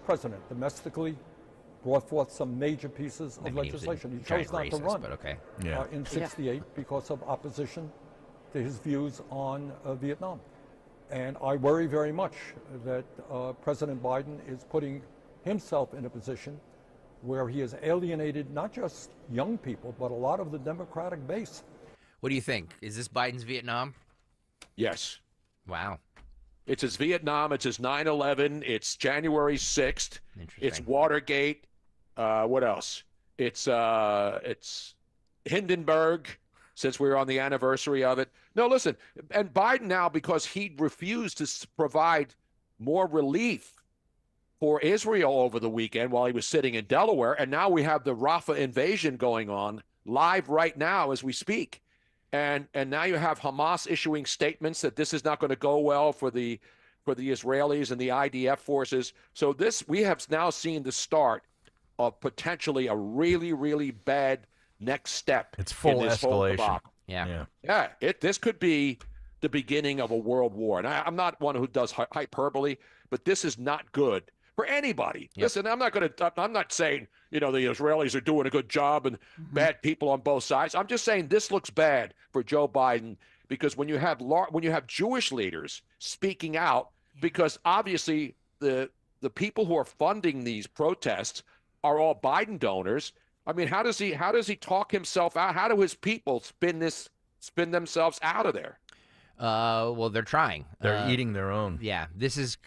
president. Domestically, brought forth some major pieces of legislation. He chose not to run in '68 because of opposition to his views on Vietnam. And I worry very much that President Biden is putting himself in a position where he has alienated not just young people, but a lot of the Democratic base. What do you think? Is this Biden's Vietnam? Yes. Wow. It's his Vietnam. It's his 9/11. It's January 6th. It's Watergate. What else? It's Hindenburg, since we're on the anniversary of it. No, listen. And Biden now, because he refused to provide more relief for Israel over the weekend while he was sitting in Delaware, and now we have the Rafah invasion going on live right now as we speak. And now you have Hamas issuing statements that this is not going to go well for the Israelis and the IDF forces. So we have now seen the start of potentially a really, really bad next step. It's full in this whole escalation. debacle. Yeah. This could be the beginning of a world war. And I'm not one who does hyperbole, but this is not good for anybody. Listen, I'm not saying, the Israelis are doing a good job and bad people on both sides. I'm just saying this looks bad for Joe Biden, because when you have Jewish leaders speaking out, because obviously the people who are funding these protests are all Biden donors. I mean, how does he talk himself out? How do his people spin themselves out of there? Well, they're trying. They're eating their own. Yeah, this is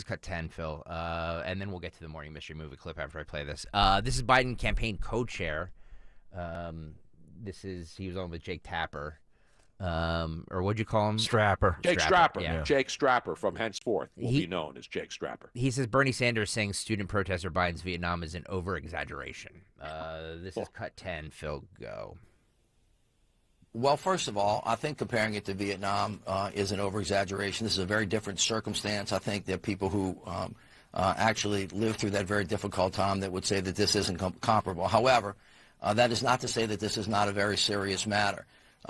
cut 10, Phil, and then we'll get to the morning mystery movie clip after I play this. This is Biden campaign co-chair. He was on with Jake Tapper, or what'd you call him? Strapper. Jake Strapper. Yeah. Jake Strapper from henceforth will be known as Jake Strapper. He says Bernie Sanders saying student protests are Biden's Vietnam is an over-exaggeration. This is cut 10, Phil, go. Well, first of all, I think comparing it to Vietnam is an over-exaggeration. This is a very different circumstance. I think there are people who actually lived through that very difficult time that would say that this isn't comparable. However, that is not to say that this is not a very serious matter.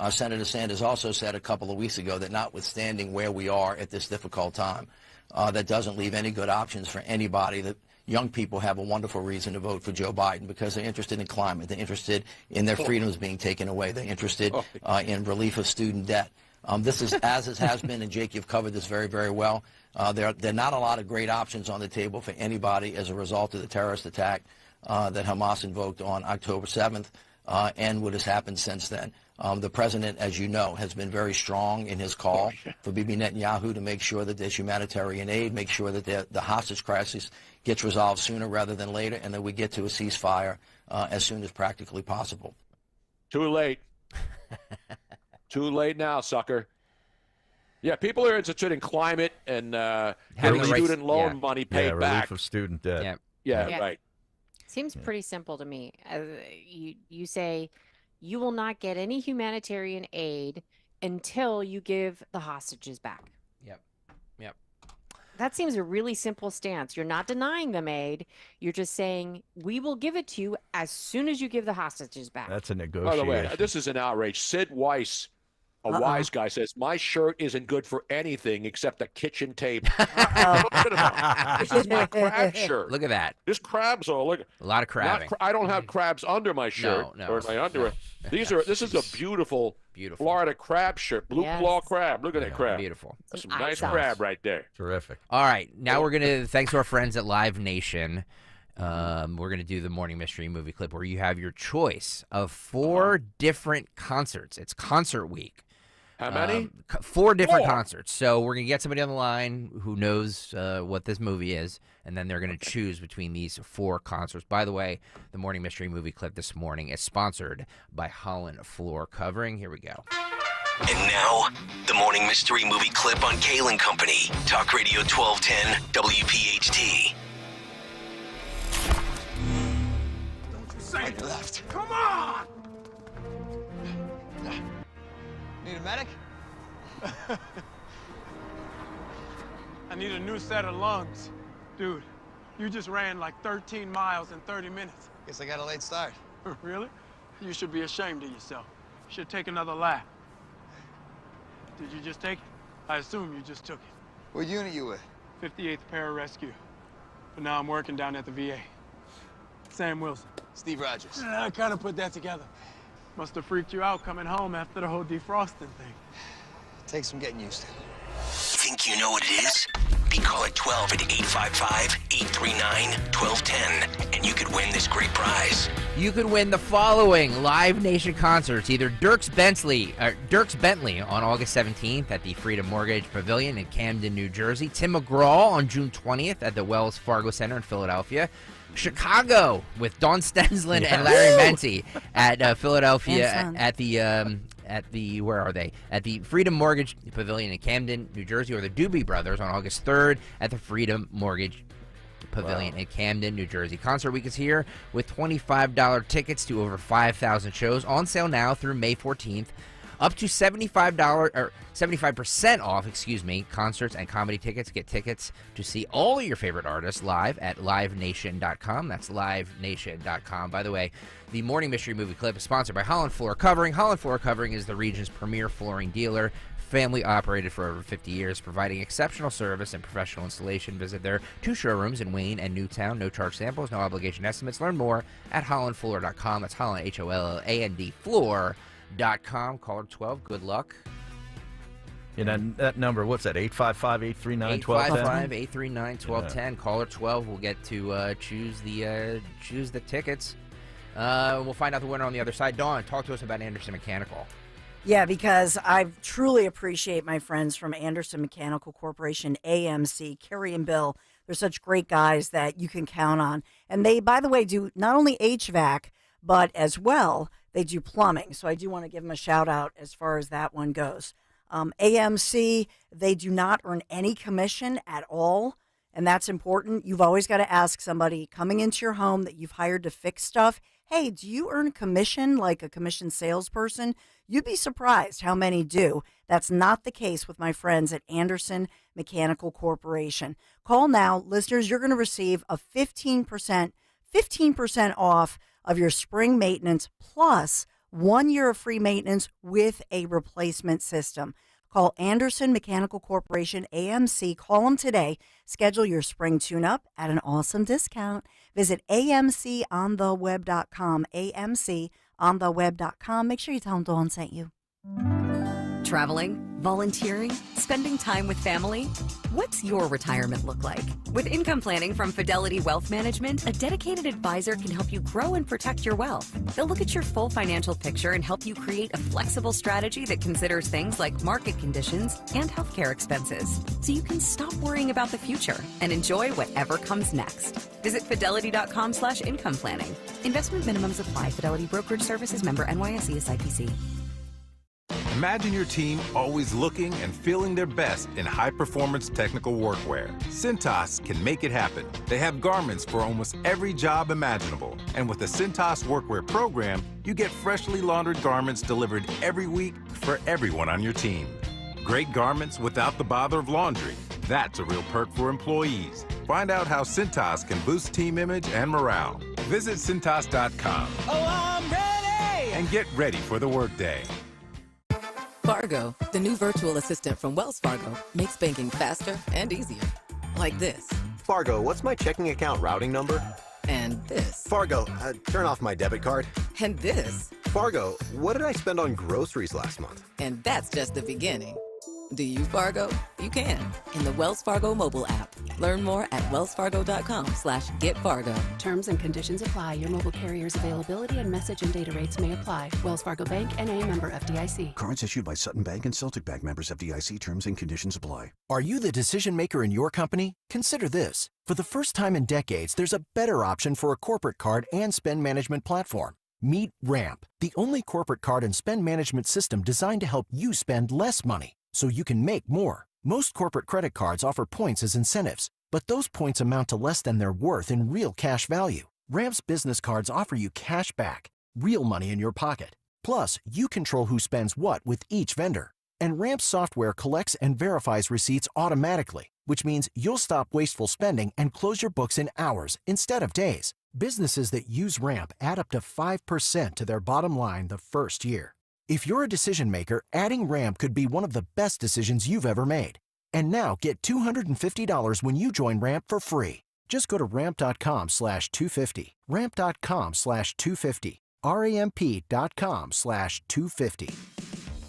Senator Sanders also said a couple of weeks ago that notwithstanding where we are at this difficult time, that doesn't leave any good options for anybody. That young people have a wonderful reason to vote for Joe Biden because they're interested in climate. They're interested in their freedoms being taken away. They're interested in relief of student debt. This is, as it has been, and Jake, you've covered this very, very well, there are not a lot of great options on the table for anybody as a result of the terrorist attack that Hamas invoked on October 7th and what has happened since then. The president, as you know, has been very strong in his call for Bibi Netanyahu to make sure that there's humanitarian aid, make sure that the hostage crisis gets resolved sooner rather than later, and that we get to a ceasefire as soon as practically possible. Too late. Too late now, sucker. Yeah, people are interested in climate and getting student loan money paid back. Relief of student debt. Yeah, right. Seems pretty simple to me. You say you will not get any humanitarian aid until you give the hostages back. Yep. That seems a really simple stance. You're not denying them aid. You're just saying, we will give it to you as soon as you give the hostages back. That's a negotiation. By the way, this is an outrage. Sid Weiss A wise guy says, my shirt isn't good for anything except a kitchen table. What are you talking about? This is my crab shirt. Look at that. This crabs all look. A lot of crabbing. I don't have crabs under my shirt or my underwear. This is a beautiful Florida crab shirt, blue claw crab. Look at that crab. Beautiful. That's some nice crab right there. Terrific. All right, now we're gonna thanks to our friends at Live Nation. We're gonna do the morning mystery movie clip where you have your choice of 4 different concerts. It's concert week. How many? 4 different concerts. So we're going to get somebody on the line who knows what this movie is, and then they're going to choose between these 4 concerts. By the way, the Morning Mystery Movie Clip this morning is sponsored by Holland Floor Covering. Here we go. And now, the Morning Mystery Movie Clip on Kayal and Company. Talk Radio 1210 WPHT. Don't you say it left. Come on! Need a medic? I need a new set of lungs. Dude, you just ran like 13 miles in 30 minutes. Guess I got a late start. Really? You should be ashamed of yourself. You should take another lap. Did you just take it? I assume you just took it. What unit you with? 58th Pararescue. But now I'm working down at the VA. Sam Wilson. Steve Rogers. I kind of put that together. Must have freaked you out coming home after the whole defrosting thing. Takes some getting used to. Think you know what it is? Be call at 12 at 855-839-1210, and you could win this great prize. You could win the following Live Nation concerts: either Dierks Bentley on August 17th at the Freedom Mortgage Pavilion in Camden, New Jersey; Tim McGraw on June 20th at the Wells Fargo Center in Philadelphia; Chicago with Dawn Stensland and Larry Menti at Philadelphia at the where are they? At the Freedom Mortgage Pavilion in Camden, New Jersey; or the Doobie Brothers on August 3rd at the Freedom Mortgage Pavilion in Camden, New Jersey. Concert week is here with $25 tickets to over 5,000 shows on sale now through May 14th. Up to $75 or 75% off, concerts and comedy tickets. Get tickets to see all of your favorite artists live at livenation.com. That's livenation.com. By the way, the Morning Mystery Movie Clip is sponsored by Holland Floor Covering. Holland Floor Covering is the region's premier flooring dealer, family operated for over 50 years, providing exceptional service and professional installation. Visit their 2 showrooms in Wayne and Newtown. No charge samples, no obligation estimates. Learn more at hollandfloor.com. That's Holland, Holland, floor.com. Caller 12, good luck. And that number, what's that, 855-839-1210? 855-839-1210. Caller 12 will get to choose the tickets. We'll find out the winner on the other side. Dawn, talk to us about Anderson Mechanical. Yeah, because I truly appreciate my friends from Anderson Mechanical Corporation, AMC, Kerry and Bill. They're such great guys that you can count on. And they, by the way, do not only HVAC, but as well, they do plumbing. So I do want to give them a shout out as far as that one goes. AMC, they do not earn any commission at all. And that's important. You've always got to ask somebody coming into your home that you've hired to fix stuff, hey, do you earn commission like a commission salesperson? You'd be surprised how many do. That's not the case with my friends at Anderson Mechanical Corporation. Call now. Listeners, you're going to receive a 15% off of your spring maintenance plus 1 year of free maintenance with a replacement system. Call Anderson Mechanical Corporation, AMC. Call them today. Schedule your spring tune-up at an awesome discount. Visit amcontheweb.com, amcontheweb.com. Make sure you tell them Dawn sent you. Traveling, volunteering, spending time with family. What's your retirement look like? With income planning from Fidelity Wealth Management, a dedicated advisor can help you grow and protect your wealth. They'll look at your full financial picture and help you create a flexible strategy that considers things like market conditions and healthcare expenses, so you can stop worrying about the future and enjoy whatever comes next. Visit fidelity.com/income planning. Investment minimums apply. Fidelity Brokerage Services, member NYSE, SIPC. Imagine your team always looking and feeling their best in high-performance technical workwear. Cintas can make it happen. They have garments for almost every job imaginable. And with the Cintas Workwear program, you get freshly laundered garments delivered every week for everyone on your team. Great garments without the bother of laundry. That's a real perk for employees. Find out how Cintas can boost team image and morale. Visit Cintas.com. Oh, I'm ready! And get ready for the workday. Fargo, the new virtual assistant from Wells Fargo, makes banking faster and easier. Like this. Fargo, what's my checking account routing number? And this. Fargo, turn off my debit card. And this. Fargo, what did I spend on groceries last month? And that's just the beginning. Do you Fargo? You can in the Wells Fargo mobile app. Learn more at wellsfargo.com/getfargo. Terms and conditions apply. Your mobile carrier's availability and message and data rates may apply. Wells Fargo Bank, N.A., member FDIC. Cards issued by Sutton Bank and Celtic Bank, members FDIC. Terms and conditions apply. Are you the decision maker in your company? Consider this. For the first time in decades, there's a better option for a corporate card and spend management platform. Meet Ramp, the only corporate card and spend management system designed to help you spend less money so you can make more. Most corporate credit cards offer points as incentives, but those points amount to less than their worth in real cash value. Ramp's business cards offer you cash back, real money in your pocket. Plus, you control who spends what with each vendor. And Ramp's software collects and verifies receipts automatically, which means you'll stop wasteful spending and close your books in hours instead of days. Businesses that use Ramp add up to 5% to their bottom line the first year. If you're a decision maker, adding Ramp could be one of the best decisions you've ever made. And now get $250 when you join Ramp for free. Just go to ramp.com/250. Ramp.com/250. ramp.com/250.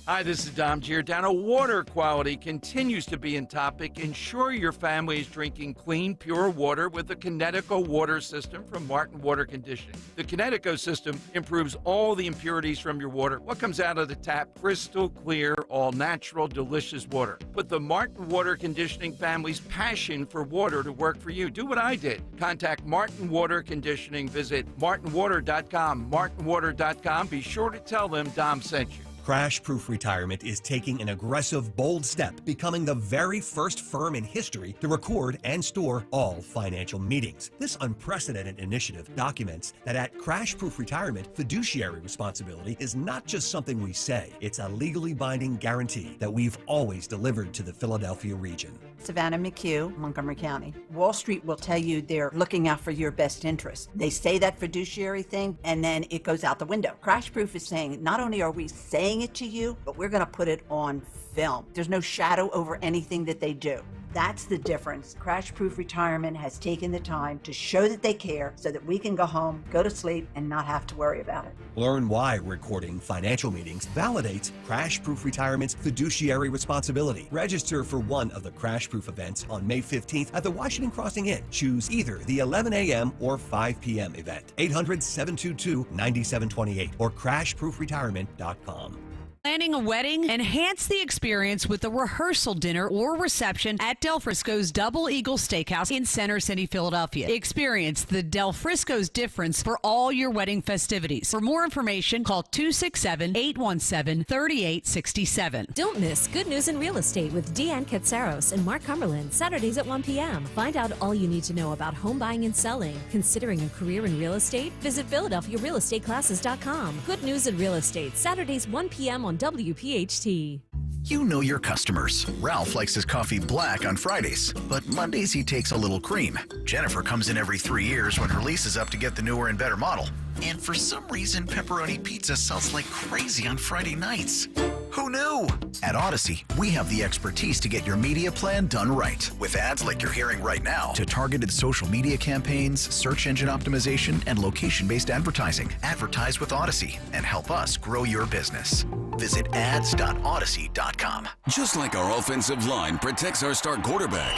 Hi, this is Dom Giordano. Water quality continues to be in topic. Ensure your family is drinking clean, pure water with the Connecticut water system from Martin Water Conditioning. The Connecticut system improves all the impurities from your water. What comes out of the tap? Crystal clear, all natural, delicious water. Put the Martin Water Conditioning family's passion for water to work for you. Do what I did. Contact Martin Water Conditioning. Visit martinwater.com. martinwater.com. Be sure to tell them Dom sent you. Crash Proof Retirement is taking an aggressive, bold step, becoming the very first firm in history to record and store all financial meetings. This unprecedented initiative documents that at Crash Proof Retirement, fiduciary responsibility is not just something we say, it's a legally binding guarantee that we've always delivered to the Philadelphia region. Savannah McHugh, Montgomery County. Wall Street will tell you they're looking out for your best interest. They say that fiduciary thing, and then it goes out the window. Crash Proof is saying, not only are we saying it to you, but we're going to put it on film. There's no shadow over anything that they do. That's the difference. Crash Proof Retirement has taken the time to show that they care so that we can go home, go to sleep, and not have to worry about it. Learn why recording financial meetings validates Crash Proof Retirement's fiduciary responsibility. Register for one of the Crash Proof events on May 15th at the Washington Crossing Inn. Choose either the 11 a.m. or 5 p.m. event. 800-722-9728 or crashproofretirement.com. Planning a wedding? Enhance the experience with a rehearsal dinner or reception at Del Frisco's Double Eagle Steakhouse in Center City, Philadelphia. Experience the Del Frisco's difference for all your wedding festivities. For more information, call 267-817-3867. Don't miss Good News in Real Estate with Deanne Katsaros and Mark Cumberland, Saturdays at 1 p.m. Find out all you need to know about home buying and selling. Considering a career in real estate? Visit PhiladelphiaRealEstateClasses.com. Good News in Real Estate, Saturdays 1 p.m. on WPHT. You know your customers. Ralph likes his coffee black on Fridays, but Mondays he takes a little cream. Jennifer comes in every 3 years when her lease is up to get the newer and better model. And for some reason, pepperoni pizza sells like crazy on Friday nights. Who knew? At Odyssey, we have the expertise to get your media plan done right. With ads like you're hearing right now, to targeted social media campaigns, search engine optimization, and location-based advertising. Advertise with Odyssey and help us grow your business. Visit ads.odyssey.com. Just like our offensive line protects our star quarterback,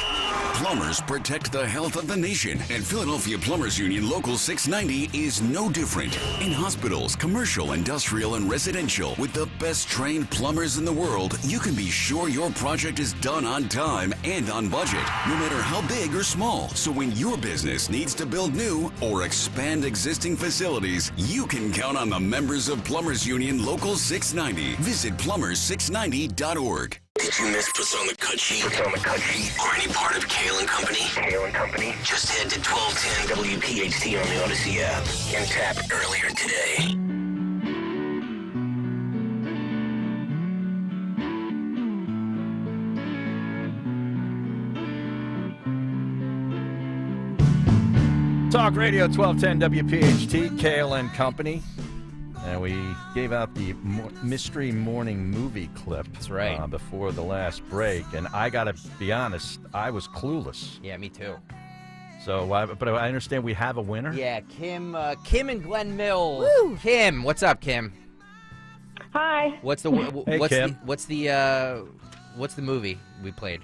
plumbers protect the health of the nation. And Philadelphia Plumbers Union Local 690 is no different. In hospitals, commercial, industrial, and residential, with the best trained plumbers in the world, you can be sure your project is done on time and on budget, no matter how big or small. So when your business needs to build new or expand existing facilities, you can count on the members of Plumbers Union Local 690. Visit plumbers690.org. Did you miss Puts on the Cut Sheet? Or any part of Kayal and Company? Just head to 1210 WPHT on the Odyssey app and tap earlier today. Talk Radio 1210 WPHT, Kayal and Company. And we gave out the mystery morning movie clip. That's right. Before the last break. And I got to be honest, I was clueless. Yeah, me too. So, but I understand we have a winner? Yeah, Kim and Glen Mills. Woo! Kim, what's up, Kim? Hi. What's the Hey, Kim. what's the movie we played?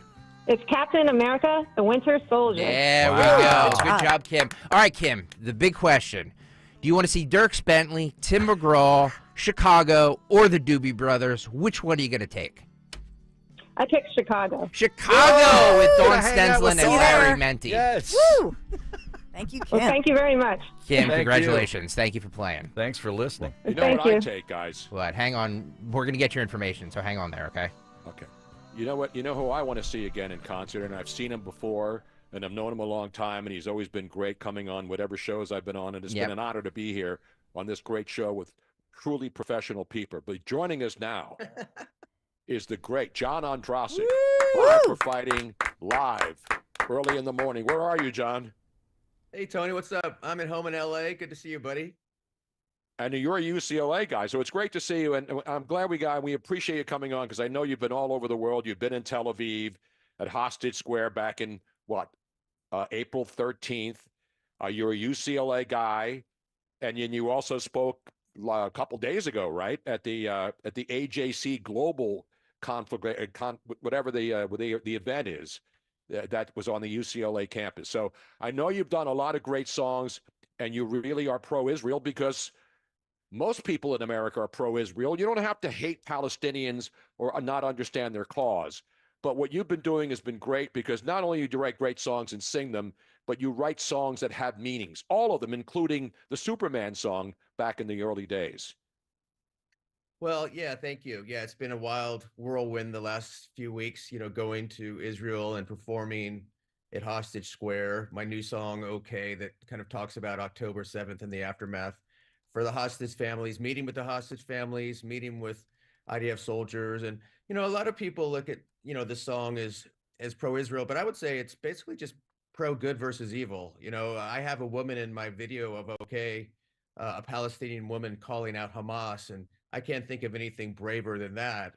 It's Captain America, the Winter Soldier. There we Wow. go. Good job, Kim. All right, Kim, the big question. Do you want to see Dierks Bentley, Tim McGraw, Chicago, or the Doobie Brothers? Which one are you going to take? I picked Chicago. Chicago with Dawn hang out with Stensland and Dawn. Larry Menti. Yes. Woo! Thank you, Kim. Well, thank you very much. Kim, Thank congratulations. Thank you for playing. Thanks for listening. You know Thank what I you. take, guys? What? Hang on. We're going to get your information, so hang on there, okay? Okay. You know what? You know who I want to see again in concert, and I've seen him before, and I've known him a long time, and he's always been great coming on whatever shows I've been on, and it's Yep. been an honor to be here on this great show with truly professional people. But joining us now is the great John Ondrasik, live for Fighting live early in the morning. Where are you, John? Hey, Tony, what's up? I'm at home in L.A. Good to see you, buddy. And you're a UCLA guy, so it's great to see you. And I'm glad we appreciate you coming on because I know you've been all over the world. You've been in Tel Aviv at Hostage Square back in, April 13th. You're a UCLA guy. And then you also spoke a couple days ago, right, at the AJC Global whatever the event is that was on the UCLA campus. So I know you've done a lot of great songs, and you really are pro-Israel because most people in America are pro-Israel. You don't have to hate Palestinians or not understand their cause. But what you've been doing has been great because not only do you write great songs and sing them, but you write songs that have meanings, all of them, including the Superman song back in the early days. Well, yeah, thank you. Yeah, it's been a wild whirlwind the last few weeks, going to Israel and performing at Hostage Square. My new song, Okay, that kind of talks about October 7th and the aftermath for the hostage families, meeting with the hostage families, meeting with IDF soldiers. And, a lot of people look at, this song as pro-Israel, but I would say it's basically just pro-good versus evil. I have a woman in my video of Okay, a Palestinian woman calling out Hamas, and I can't think of anything braver than that,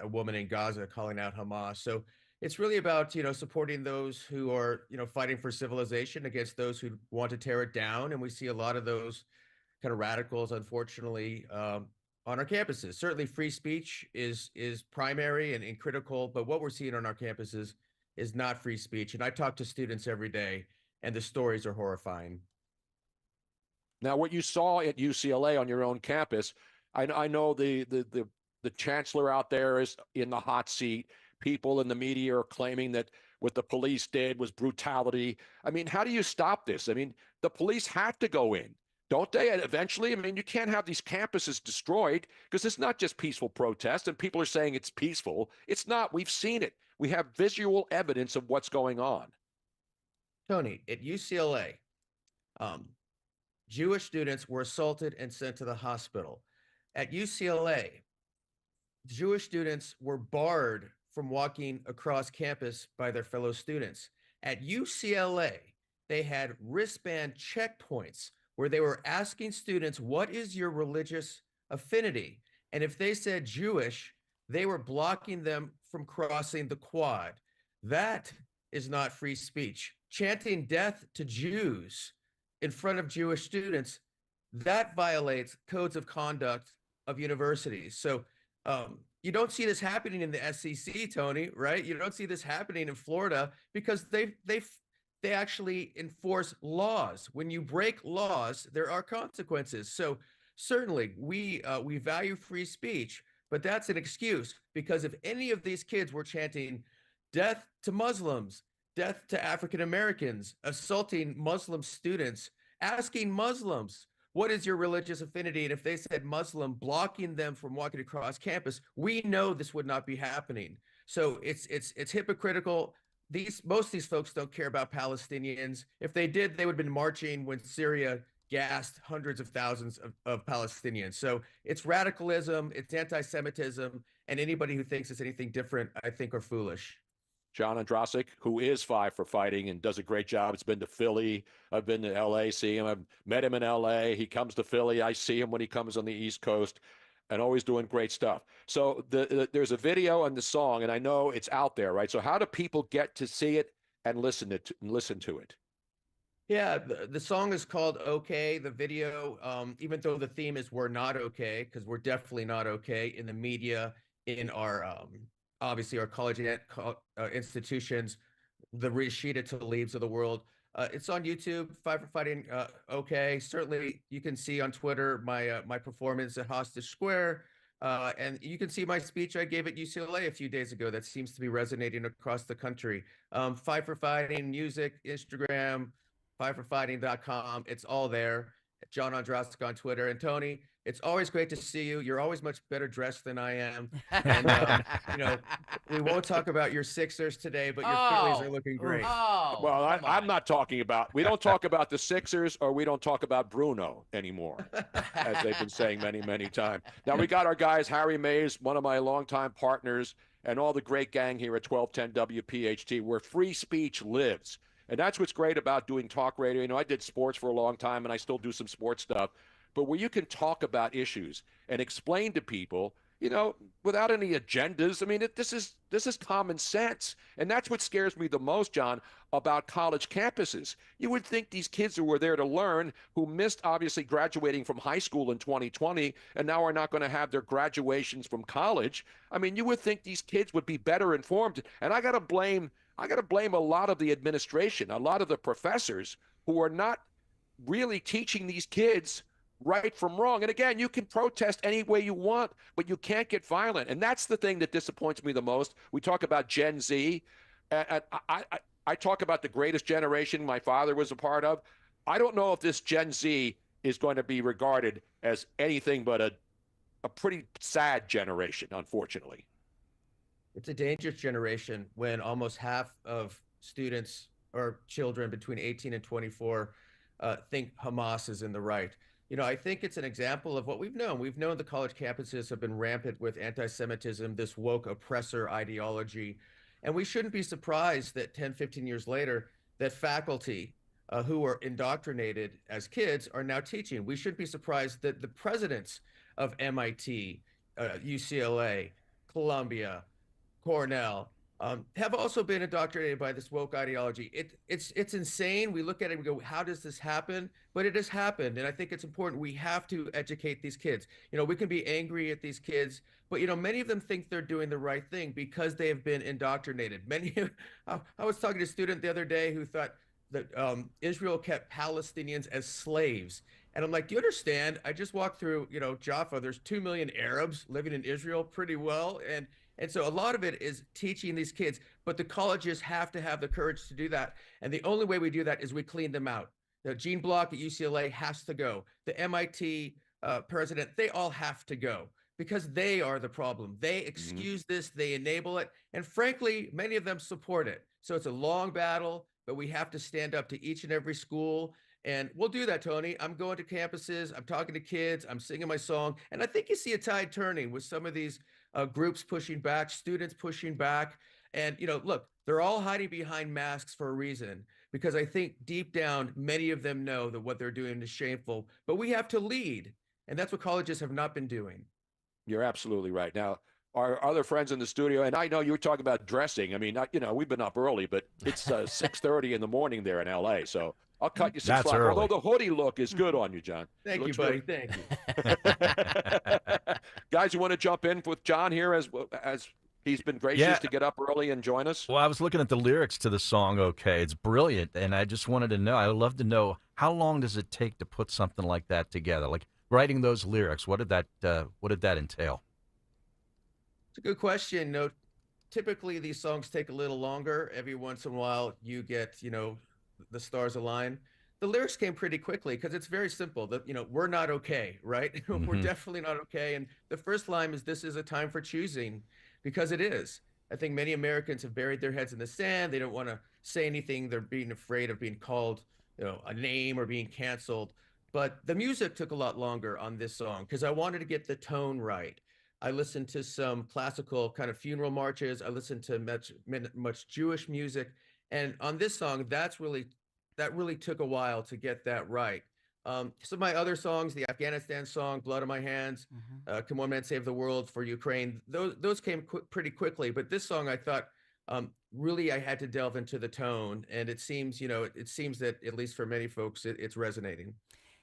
a woman in Gaza calling out Hamas. So it's really about, supporting those who are, fighting for civilization against those who want to tear it down. And we see a lot of those kind of radicals, unfortunately, on our campuses. Certainly free speech is primary and critical, but what we're seeing on our campuses is not free speech. And I talk to students every day, and the stories are horrifying. Now, what you saw at UCLA on your own campus, I know the chancellor out there is in the hot seat. People in the media are claiming that what the police did was brutality. I mean, how do you stop this? I mean, the police have to go in, don't they? Eventually, I mean, you can't have these campuses destroyed because it's not just peaceful protest and people are saying it's peaceful. It's not. We've seen it. We have visual evidence of what's going on. Tony, at UCLA, Jewish students were assaulted and sent to the hospital. At UCLA, Jewish students were barred from walking across campus by their fellow students. At UCLA, they had wristband checkpoints where they were asking students, what is your religious affinity? And if they said Jewish, they were blocking them from crossing the quad. That is not free speech. Chanting death to Jews in front of Jewish students, that violates codes of conduct of universities. So you don't see this happening in the SEC, Tony, right? You don't see this happening in Florida because they actually enforce laws. When you break laws, there are consequences. So certainly we value free speech, but that's an excuse because if any of these kids were chanting death to Muslims, death to African Americans, assaulting Muslim students, asking Muslims, what is your religious affinity? And if they said Muslim, blocking them from walking across campus, we know this would not be happening. So it's hypocritical. Most of these folks don't care about Palestinians. If they did, they would have been marching when Syria gassed hundreds of thousands of Palestinians. So it's radicalism, it's anti-Semitism, and anybody who thinks it's anything different, I think, are foolish. John Andrasik, who is Five for Fighting and does a great job. It's been to Philly. I've been to L.A., see him. I've met him in L.A. He comes to Philly. I see him when he comes on the East Coast, and always doing great stuff. So there's a video on the song, and I know it's out there, right? So how do people get to see it and listen to it? Yeah, the song is called "Okay." The video, even though the theme is "We're not okay," because we're definitely not okay in the media, in our obviously our college institutions, the Rashida Tlaibs of the world. It's on YouTube. Five for Fighting. Okay, certainly you can see on Twitter my performance at Hostage Square, and you can see my speech I gave at UCLA a few days ago. That seems to be resonating across the country. Five for Fighting music, Instagram, fiveforfighting.com. It's all there. John Andrasik on Twitter. And Tony, it's always great to see you. You're always much better dressed than I am. And, we won't talk about your Sixers today, but your Phillies are looking great. Well, I'm not talking about, we don't talk about the Sixers, or we don't talk about Bruno anymore, as they've been saying many, many times. Now, we got our guys, Harry Mays, one of my longtime partners, and all the great gang here at 1210 WPHT, where free speech lives. And that's what's great about doing talk radio. You know, I did sports for a long time, and I still do some sports stuff. But where you can talk about issues and explain to people, you know, without any agendas. I mean, this is common sense. And that's what scares me the most, John, about college campuses. You would think these kids who were there to learn, who missed obviously graduating from high school in 2020, and now are not going to have their graduations from college. I mean, you would think these kids would be better informed. And I got to blame a lot of the administration, a lot of the professors who are not really teaching these kids right from wrong. And again, you can protest any way you want, but you can't get violent. And that's the thing that disappoints me the most. We talk about Gen Z. And I talk about the greatest generation my father was a part of. I don't know if this Gen Z is going to be regarded as anything but a pretty sad generation, unfortunately. It's a dangerous generation when almost half of students or children between 18 and 24 think Hamas is in the right. You know, I think it's an example of what we've known. We've known the college campuses have been rampant with anti-Semitism, this woke oppressor ideology. And we shouldn't be surprised that 10, 15 years later, that faculty who were indoctrinated as kids are now teaching. We shouldn't be surprised that the presidents of MIT, UCLA, Columbia, Cornell, have also been indoctrinated by this woke ideology. It's insane. We look at it and we go, how does this happen? But it has happened. And I think it's important. We have to educate these kids. You know, we can be angry at these kids, but, you know, many of them think they're doing the right thing because they have been indoctrinated. I was talking to a student the other day who thought that Israel kept Palestinians as slaves. And I'm like, do you understand? I just walked through, you know, Jaffa. There's 2 million Arabs living in Israel pretty well. And so a lot of it is teaching these kids, but the colleges have to have the courage to do that. And the only way we do that is we clean them out. The Gene Block at UCLA has to go. The MIT president, they all have to go because they are the problem. They excuse this, they enable it. And frankly, many of them support it. So it's a long battle, but we have to stand up to each and every school. And we'll do that, Tony. I'm going to campuses. I'm talking to kids. I'm singing my song. And I think you see a tide turning with some of these groups pushing back, students pushing back. And, you know, look, they're all hiding behind masks for a reason, because I think deep down, many of them know that what they're doing is shameful. But we have to lead. And that's what colleges have not been doing. You're absolutely right. Now, our other friends in the studio, and I know you were talking about dressing. I mean, you know, we've been up early, but it's 6:30 in the morning there in L.A., so I'll cut you some slack. Although the hoodie look is good on you, John. Thank you, buddy. Thank you. Guys, you want to jump in with John here as he's been gracious to get up early and join us? Well, I was looking at the lyrics to the song, Okay. It's brilliant, and I just wanted to know, I would love to know, how long does it take to put something like that together? Like writing those lyrics, what did that entail? It's a good question. No, typically these songs take a little longer. Every once in a while you get, you know, the stars align. The lyrics came pretty quickly because it's very simple. That, you know, we're not okay, right? We're definitely not okay. And the first line is, this is a time for choosing, because it is. I think many Americans have buried their heads in the sand. They don't want to say anything. They're being afraid of being called, you know, a name or being canceled. But the music took a lot longer on this song because I wanted to get the tone right. I listen to some classical kind of funeral marches. I listen to much Jewish music. And on this song, that really took a while to get that right. Some of my other songs, the Afghanistan song, Blood on My Hands, Come On Man Save the World for Ukraine, those came pretty quickly. But this song, I thought, really I had to delve into the tone. And it seems that, at least for many folks, it's resonating.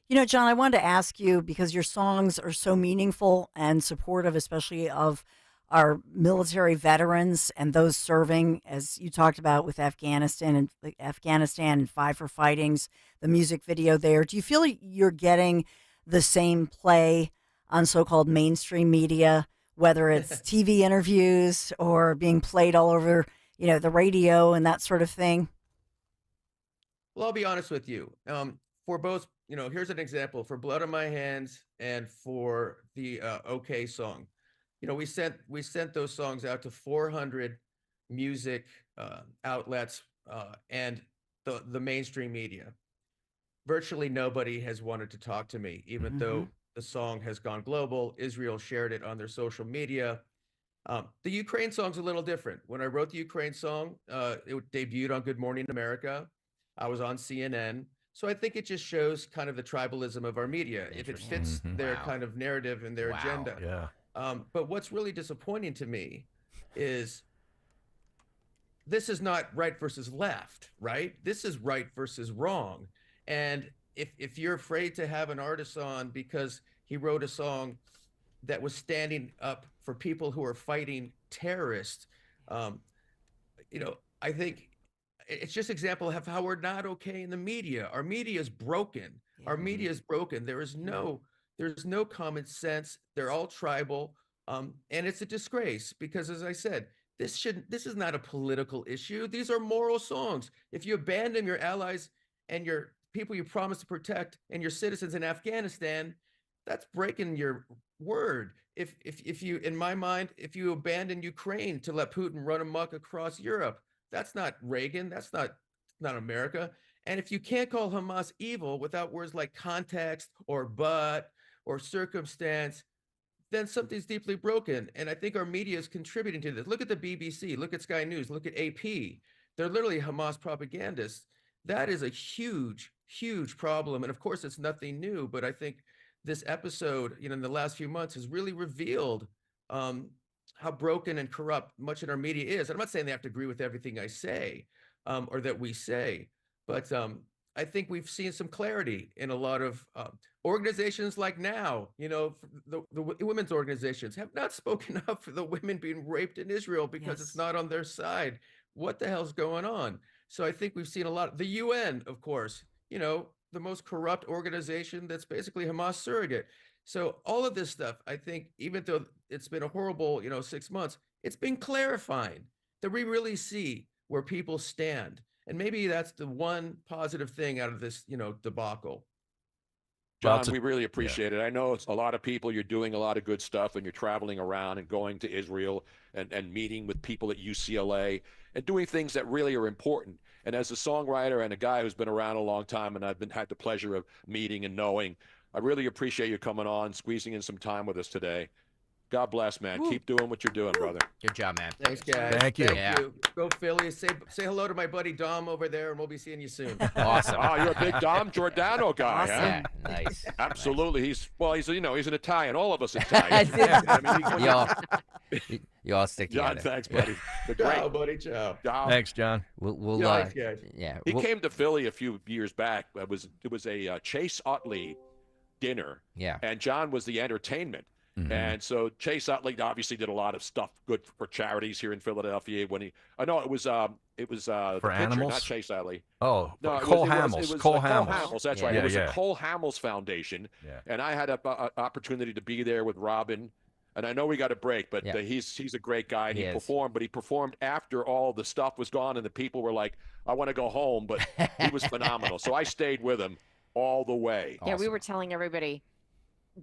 You know, John, I wanted to ask you, because your songs are so meaningful and supportive, especially of our military veterans and those serving, as you talked about with Afghanistan and Five for Fighting's, the music video there. Do you feel like you're getting the same play on so-called mainstream media, whether it's TV interviews or being played all over, the radio and that sort of thing? Well, I'll be honest with you. For both, here's an example for Blood on My Hands and for the OK song. We sent those songs out to 400 music outlets and the mainstream media. Virtually nobody has wanted to talk to me, even though the song has gone global. Israel shared it on their social media. The Ukraine song's a little different. When I wrote the Ukraine song, it debuted on Good Morning America. I was on CNN. So I think it just shows kind of the tribalism of our media, if it fits their kind of narrative and their agenda. Yeah. But what's really disappointing to me is this is not right versus left, right? This is right versus wrong. And if you're afraid to have an artist on because he wrote a song that was standing up for people who are fighting terrorists, I think it's just an example of how we're not okay in the media. Our media is broken. Our media is broken. There's no common sense. They're all tribal. And it's a disgrace because, as I said, this is not a political issue. These are moral songs. If you abandon your allies and your people you promise to protect and your citizens in Afghanistan, that's breaking your word. If you, in my mind, if you abandon Ukraine to let Putin run amok across Europe, that's not Reagan. That's not America. And if you can't call Hamas evil without words like context or but or circumstance, then something's deeply broken. And I think our media is contributing to this. Look at the BBC, look at Sky News, look at AP. They're literally Hamas propagandists. That is a huge, huge problem. And of course, it's nothing new, but I think this episode, in the last few months has really revealed how broken and corrupt much of our media is. And I'm not saying they have to agree with everything I say or that we say, but I think we've seen some clarity in a lot of organizations like NOW, the women's organizations have not spoken up for the women being raped in Israel because it's not on their side. What the hell's going on? So I think we've seen a lot. The UN, of course, the most corrupt organization that's basically Hamas surrogate. So all of this stuff, I think, even though it's been a horrible, 6 months, it's been clarifying that we really see where people stand. And maybe that's the one positive thing out of this, debacle. John, we really appreciate it. I know it's a lot of people. You're doing a lot of good stuff, and you're traveling around and going to Israel and meeting with people at UCLA and doing things that really are important. And as a songwriter and a guy who's been around a long time, and I've had the pleasure of meeting and knowing, I really appreciate you coming on, squeezing in some time with us today. God bless, man. Keep doing what you're doing, brother. Good job, man. Thanks, guys. Thank you. Go Phillies. Say hello to my buddy Dom over there, and we'll be seeing you soon. Awesome. Oh, you're a big Dom Giordano guy, Awesome. huh? Yeah, nice. Absolutely. He's an Italian. All of us Italian. You all stick together. John, thanks, buddy. Ciao, buddy. Ciao. Thanks, John. We'll thanks, guys. He came to Philly a few years back. It was a Chase Utley dinner. Yeah. And John was the entertainment. And so Chase Utley obviously did a lot of stuff good for charities here in Philadelphia. When it was for the pitcher, animals, not Chase Utley. Oh, no, Cole Hamels. It was Cole Hamels. That's right. It was the Cole Hamels Foundation. Yeah. And I had an opportunity to be there with Robin. And I know we got a break, but he's a great guy. And he performed, but he performed after all the stuff was gone, and the people were like, "I want to go home," but he was phenomenal. So I stayed with him all the way. Yeah, we were telling everybody,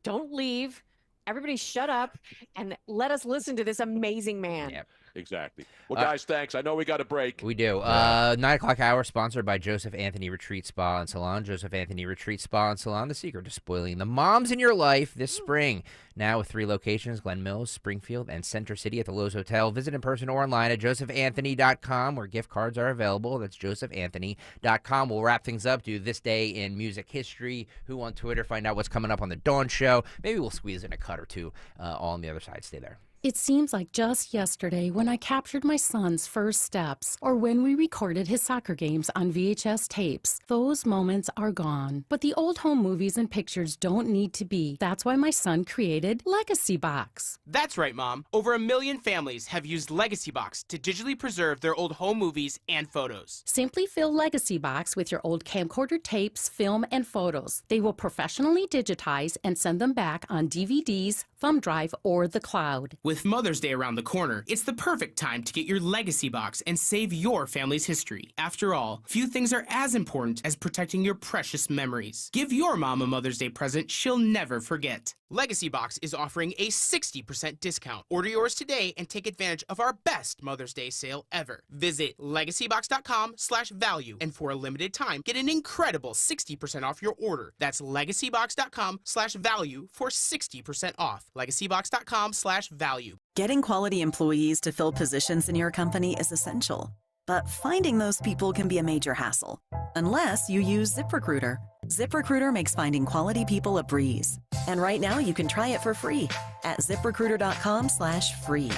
don't leave. Everybody shut up and let us listen to this amazing man. Yep. Exactly. Well, guys, thanks. I know we got a break. We do. 9 o'clock hour sponsored by Joseph Anthony Retreat Spa and Salon. Joseph Anthony Retreat Spa and Salon, the secret to spoiling the moms in your life this spring. Now with 3 locations, Glen Mills, Springfield, and Center City at the Lowe's Hotel. Visit in person or online at josephanthony.com where gift cards are available. That's josephanthony.com. We'll wrap things up, do This Day in Music History, Who on Twitter, find out what's coming up on the Dawn Show. Maybe we'll squeeze in a cut or two all on the other side. Stay there. It seems like just yesterday when I captured my son's first steps, or when we recorded his soccer games on VHS tapes. Those moments are gone. But the old home movies and pictures don't need to be. That's why my son created Legacy Box. That's right, Mom. Over 1 million families have used Legacy Box to digitally preserve their old home movies and photos. Simply fill Legacy Box with your old camcorder tapes, film, and photos. They will professionally digitize and send them back on DVDs, thumb drive, or the cloud. With Mother's Day around the corner, it's the perfect time to get your Legacy Box and save your family's history. After all, few things are as important as protecting your precious memories. Give your mom a Mother's Day present she'll never forget. Legacy Box is offering a 60% discount. Order yours today and take advantage of our best Mother's Day sale ever. Visit legacybox.com/value and for a limited time, get an incredible 60% off your order. That's legacybox.com/value for 60% off. legacybox.com/value. Getting quality employees to fill positions in your company is essential, but finding those people can be a major hassle, unless you use ZipRecruiter. ZipRecruiter makes finding quality people a breeze. And right now you can try it for free at ziprecruiter.com/free.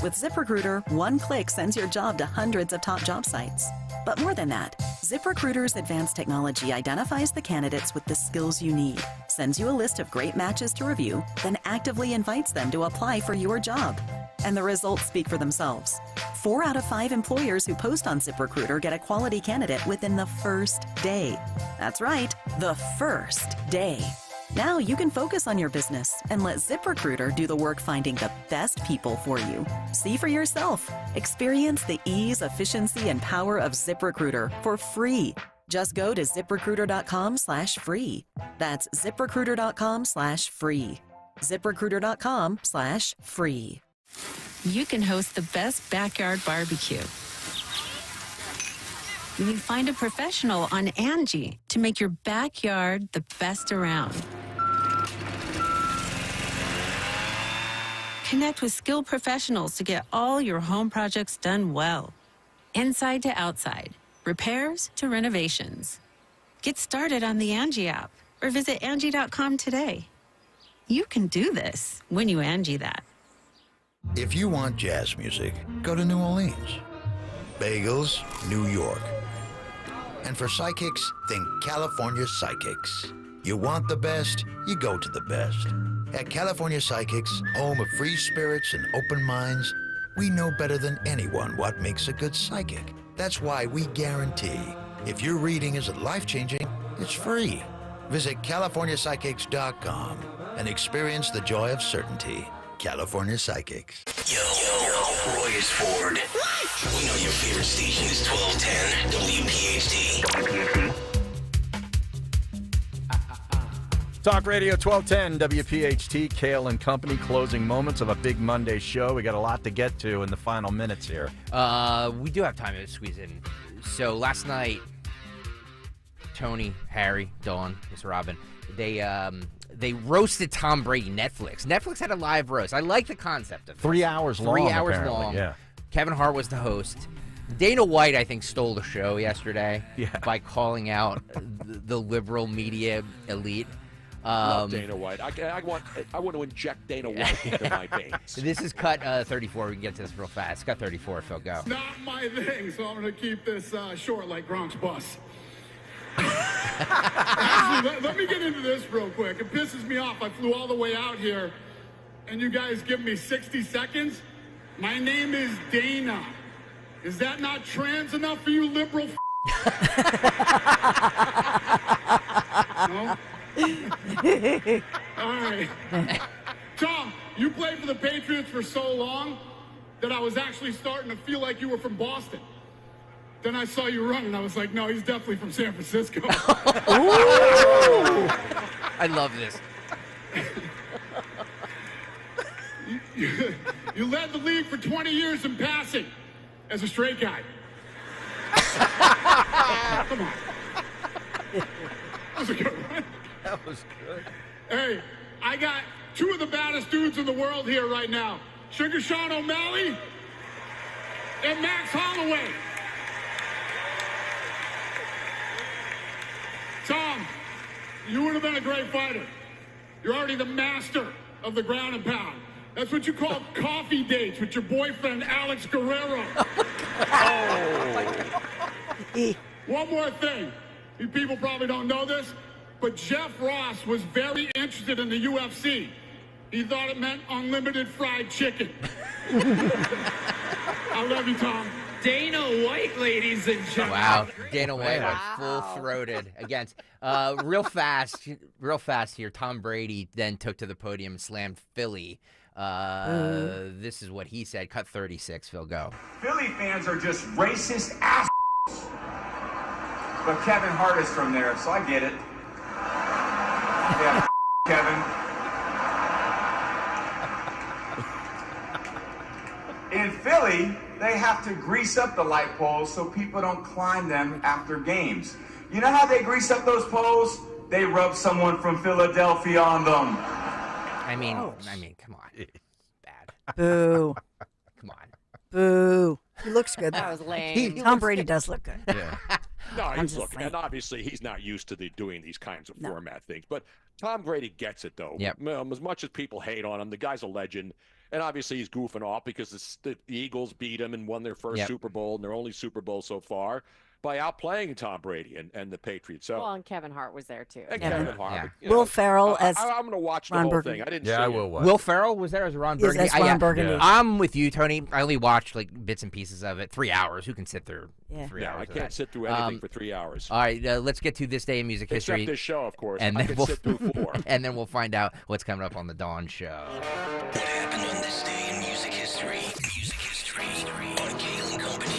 With ZipRecruiter, one click sends your job to hundreds of top job sites. But more than that, ZipRecruiter's advanced technology identifies the candidates with the skills you need, sends you a list of great matches to review, then actively invites them to apply for your job. And the results speak for themselves. 4 out of 5 employers who post on ZipRecruiter get a quality candidate within the first day. That's right, the first day. Now you can focus on your business and let ZipRecruiter do the work finding the best people for you. See for yourself. Experience the ease, efficiency, and power of ZipRecruiter for free. Just go to ziprecruiter.com/free. That's ziprecruiter.com/free. ziprecruiter.com/free. You can host the best backyard barbecue. You find a professional on Angie to make your backyard the best around. Connect with skilled professionals to get all your home projects done well. Inside to outside, repairs to renovations. Get started on the Angie app or visit Angie.com today. You can do this when you Angie that. If you want jazz music, go to New Orleans. Bagels, New York. And for psychics, think California Psychics. You want the best, you go to the best. At California Psychics, home of free spirits and open minds, we know better than anyone what makes a good psychic. That's why we guarantee if your reading isn't life-changing, it's free. Visit CaliforniaPsychics.com and experience the joy of certainty. California Psychics. Yo, Roy is Ford. We know your favorite station is 1210 WPHT. Talk Radio 1210 WPHT, Kayal and Company, closing moments of a big Monday show. We got a lot to get to in the final minutes here. We do have time to squeeze in. So last night, Tony, Harry, Dawn, Mr. Robin, they roasted Tom Brady. Netflix had a live roast. I like the concept of it. 3 hours long. 3 hours long. Yeah. Kevin Hart was the host. Dana White, I think, stole the show yesterday by calling out the liberal media elite. Love Dana White. I want to inject Dana White into my veins. This is cut 34. We can get to this real fast. Cut 34, Phil, go. It's not my thing, so I'm going to keep this short like Gronk's bus. Actually, let me get into this real quick. It pisses me off. I flew all the way out here, and you guys give me 60 seconds. My name is Dana. Is that not trans enough for you liberal No? All right. Tom, you played for the Patriots for so long that I was actually starting to feel like you were from Boston. Then I saw you run, and I was like, no, he's definitely from San Francisco. I love this. You led the league for 20 years in passing as a straight guy. Come on. That was a good one. That was good. Hey, I got two of the baddest dudes in the world here right now. Sugar Sean O'Malley and Max Holloway. Tom, you would have been a great fighter. You're already the master of the ground and pound. That's what you call coffee dates with your boyfriend, Alex Guerrero. One more thing. You people probably don't know this, but Jeff Ross was very interested in the UFC. He thought it meant unlimited fried chicken. I love you, Tom. Dana White, ladies and gentlemen. Wow, Dana White was full-throated against. Real fast here. Tom Brady then took to the podium and slammed Philly. This is what he said. Cut 36, Phil, go. Philly fans are just racist assholes. But Kevin Hart is from there, so I get it. Yeah, Kevin. In Philly, they have to grease up the light poles so people don't climb them after games. You know how they grease up those poles? They rub someone from Philadelphia on them. I mean, come on. Bad. Boo. Come on. Boo. He looks good. That was lame. Tom Brady does look good. Yeah. No, I'm he's just looking, saying. and obviously he's not used to doing these kinds of format things. But Tom Brady gets it, though. Yep. As much as people hate on him, the guy's a legend. And obviously he's goofing off because the Eagles beat him and won their first Super Bowl and their only Super Bowl so far by outplaying Tom Brady and the Patriots. So, Well, and Kevin Hart was there too. and Kevin Hart. you Will know, Ferrell as I'm going to watch the Ron whole Burgundy. thing. I didn't Yeah, see I it. will watch. Will Ferrell was there as Ron Yes, Burgundy. as Ron Burgundy. I'm with you, Tony. I only watched like bits and pieces of it. 3 hours. Who can sit through 3 hours? I of can't that? sit through anything for 3 hours. All right, let's get to this day in music history. Except this show, of course. And I then can sit through 4. And then we'll find out what's coming up on the Dawn Show. What happened on this day in music history? Music history on Kayal and Company.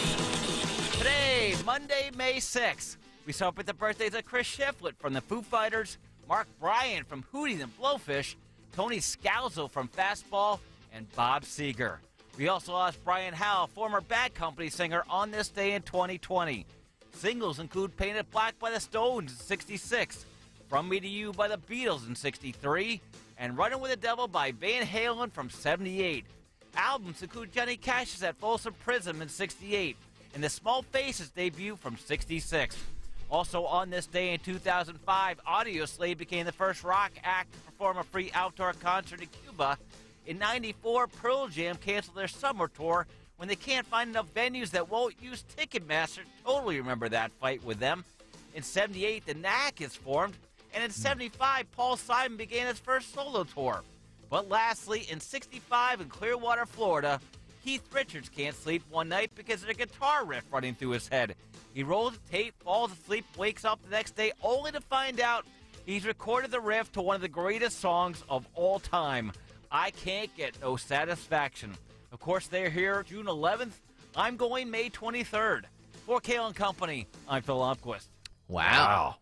Today, Monday, May 6th, we celebrate the birthdays of Chris Shiflett from the Foo Fighters, Mark Bryan from Hootie and Blowfish, Tony Scalzo from Fastball, and Bob Seger. We also lost Brian Howe, former Bad Company singer, on this day in 2020. Singles include Painted Black by the Stones in 66, From Me to You by the Beatles in 63, and Running with the Devil by Van Halen from 78. Albums include Johnny Cash's At Folsom Prison in 68, and The Small Faces debut from 66. Also on this day in 2005, Audioslave became the first rock act to perform a free outdoor concert in Cuba. In 94, Pearl Jam canceled their summer tour when they can't find enough venues that won't use Ticketmaster. Totally remember that fight with them. In 78, the Knack is formed. And in 75, Paul Simon began his first solo tour. But lastly, in 65 in Clearwater, Florida, Keith Richards can't sleep one night because of a guitar riff running through his head. He rolls the tape, falls asleep, wakes up the next day only to find out he's recorded the riff to one of the greatest songs of all time, I Can't Get No Satisfaction. Of course, they're here June 11th. I'm going May 23rd. For Kayal and Company, I'm Phil Lundquist. Wow.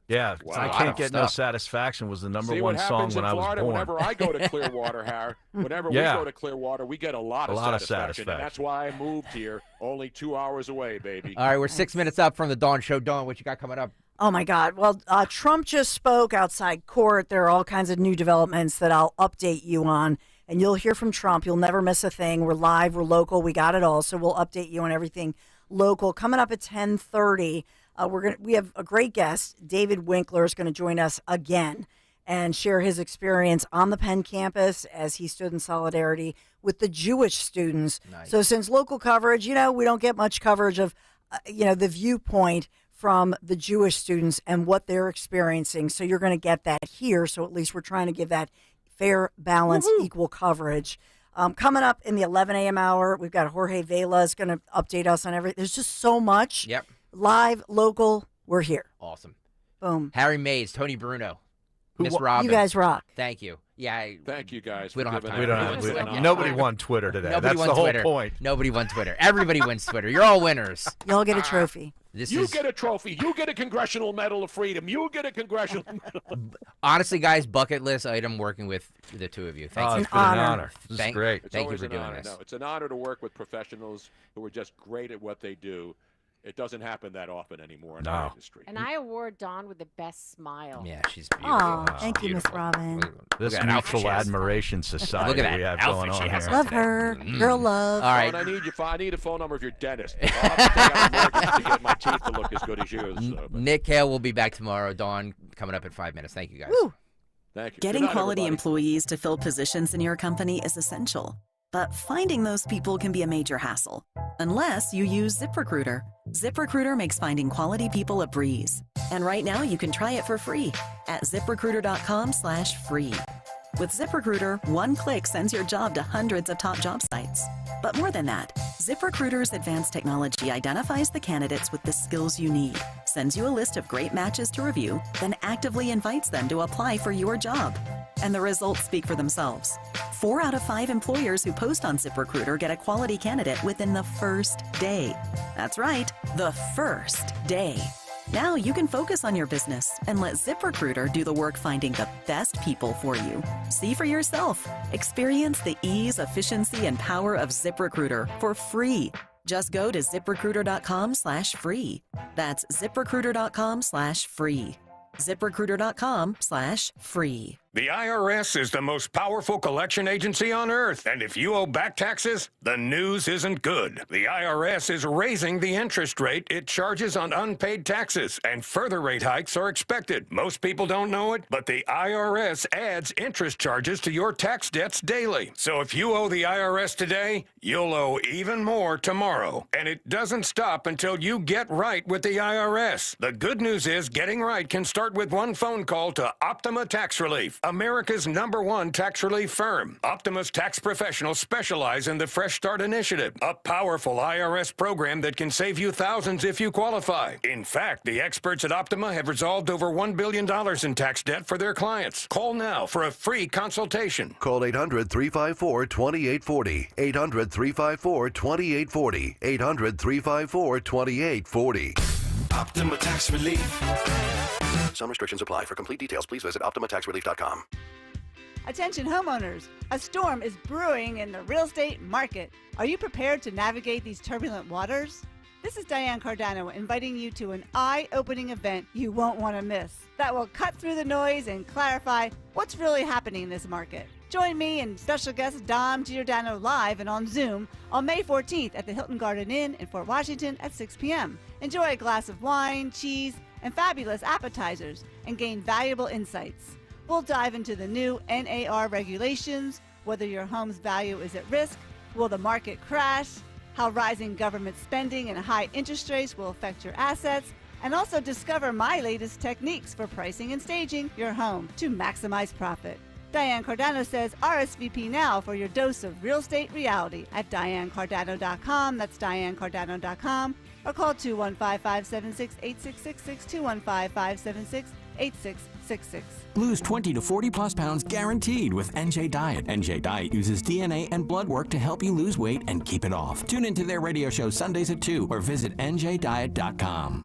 Yeah, Wow. I Can't Get No Satisfaction was the number one song when I was Florida, born. Whenever I go to Clearwater, Harry, whenever we go to Clearwater, we get a lot of satisfaction. And that's why I moved here, only 2 hours away, baby. All right, we're 6 minutes up from the Dawn Show. Dawn, what you got coming up? Oh, my God. Well, Trump just spoke outside court. There are all kinds of new developments that I'll update you on. And you'll hear from Trump. You'll never miss a thing. We're live. We're local. We got it all. So we'll update you on everything local. Coming up at 10:30, we have a great guest. David Winkler is going to join us again and share his experience on the Penn campus as he stood in solidarity with the Jewish students. Nice. So since local coverage, we don't get much coverage of, the viewpoint from the Jewish students and what they're experiencing. So you're going to get that here. So at least we're trying to give that fair, balanced, equal coverage. Coming up in the 11 a.m. hour, we've got Jorge Vela is going to update us on everything. There's just so much. Yep. Live, local, we're here. Awesome. Boom. Harry Mays, Tony Bruno. Miss Robin. You guys rock. Thank you. Yeah. Thank you guys. We don't have We time. don't have. Nobody won Twitter today. Nobody That's won the whole Twitter. point. Nobody won Twitter. Everybody wins Twitter. You're all winners. Y'all get a trophy. You get a trophy. You get a Congressional Medal of Freedom. You get a Congressional Medal. Honestly, guys, bucket list item working with the two of you. Thank you. It's been an honor. This is great. Thank you always for an doing honor. this. No, it's an honor to work with professionals who are just great at what they do. It doesn't happen that often anymore in our industry. And I award Dawn with the best smile. Yeah, she's beautiful. Aw, thank you, Miss Robin. This Look at that outfit mutual she has. admiration society Look at that we have outfit going on she has here. Love her. Girl love. All right. I need a phone number of your dentist. I'll have to take out a mortgage to get my teeth to look as good as yours. Nick Kayal will be back tomorrow. Dawn coming up in 5 minutes. Thank you, guys. Woo. Thank you. Getting Good night, quality everybody. employees to fill positions in your company is essential. But finding those people can be a major hassle, unless you use ZipRecruiter. ZipRecruiter makes finding quality people a breeze. And right now you can try it for free at ZipRecruiter.com/free. With ZipRecruiter, one click sends your job to hundreds of top job sites. But more than that, ZipRecruiter's advanced technology identifies the candidates with the skills you need, sends you a list of great matches to review, then actively invites them to apply for your job. And the results speak for themselves. 4 out of 5 employers who post on ZipRecruiter get a quality candidate within the first day. That's right, the first day. Now you can focus on your business and let ZipRecruiter do the work finding the best people for you. See for yourself. Experience the ease, efficiency, and power of ZipRecruiter for free. Just go to ZipRecruiter.com/free. That's ZipRecruiter.com/free. ZipRecruiter.com/free. The IRS is the most powerful collection agency on earth, and if you owe back taxes, the news isn't good. The IRS is raising the interest rate it charges on unpaid taxes, and further rate hikes are expected. Most people don't know it, but the IRS adds interest charges to your tax debts daily. So if you owe the IRS today, you'll owe even more tomorrow. And it doesn't stop until you get right with the IRS. The good news is getting right can start with one phone call to Optima Tax Relief, America's #1 tax relief firm. Optima's tax professionals specialize in the Fresh Start Initiative, a powerful IRS program that can save you thousands if you qualify. In fact, the experts at Optima have resolved over $1 billion in tax debt for their clients. Call now for a free consultation. Call 800-354-2840. 800-354-2840. 800-354-2840. Optima Tax Relief. Some restrictions apply. For complete details, please visit OptimaTaxRelief.com. Attention homeowners, a storm is brewing in the real estate market. Are you prepared to navigate these turbulent waters? This is Diane Cardano inviting you to an eye-opening event you won't want to miss that will cut through the noise and clarify what's really happening in this market. Join me and special guest Dom Giordano live and on Zoom on May 14th at the Hilton Garden Inn in Fort Washington at 6 p.m. Enjoy a glass of wine, cheese, and fabulous appetizers and gain valuable insights. We'll dive into the new NAR regulations, whether your home's value is at risk, will the market crash, how rising government spending and high interest rates will affect your assets, and also discover my latest techniques for pricing and staging your home to maximize profit. Diane Cardano says RSVP now for your dose of real estate reality at DianeCardano.com. That's DianeCardano.com. Or call 215-576-8666, 215-576-8666. Lose 20 to 40 plus pounds guaranteed with NJ Diet. NJ Diet uses DNA and blood work to help you lose weight and keep it off. Tune into their radio show Sundays at 2 or visit NJDiet.com.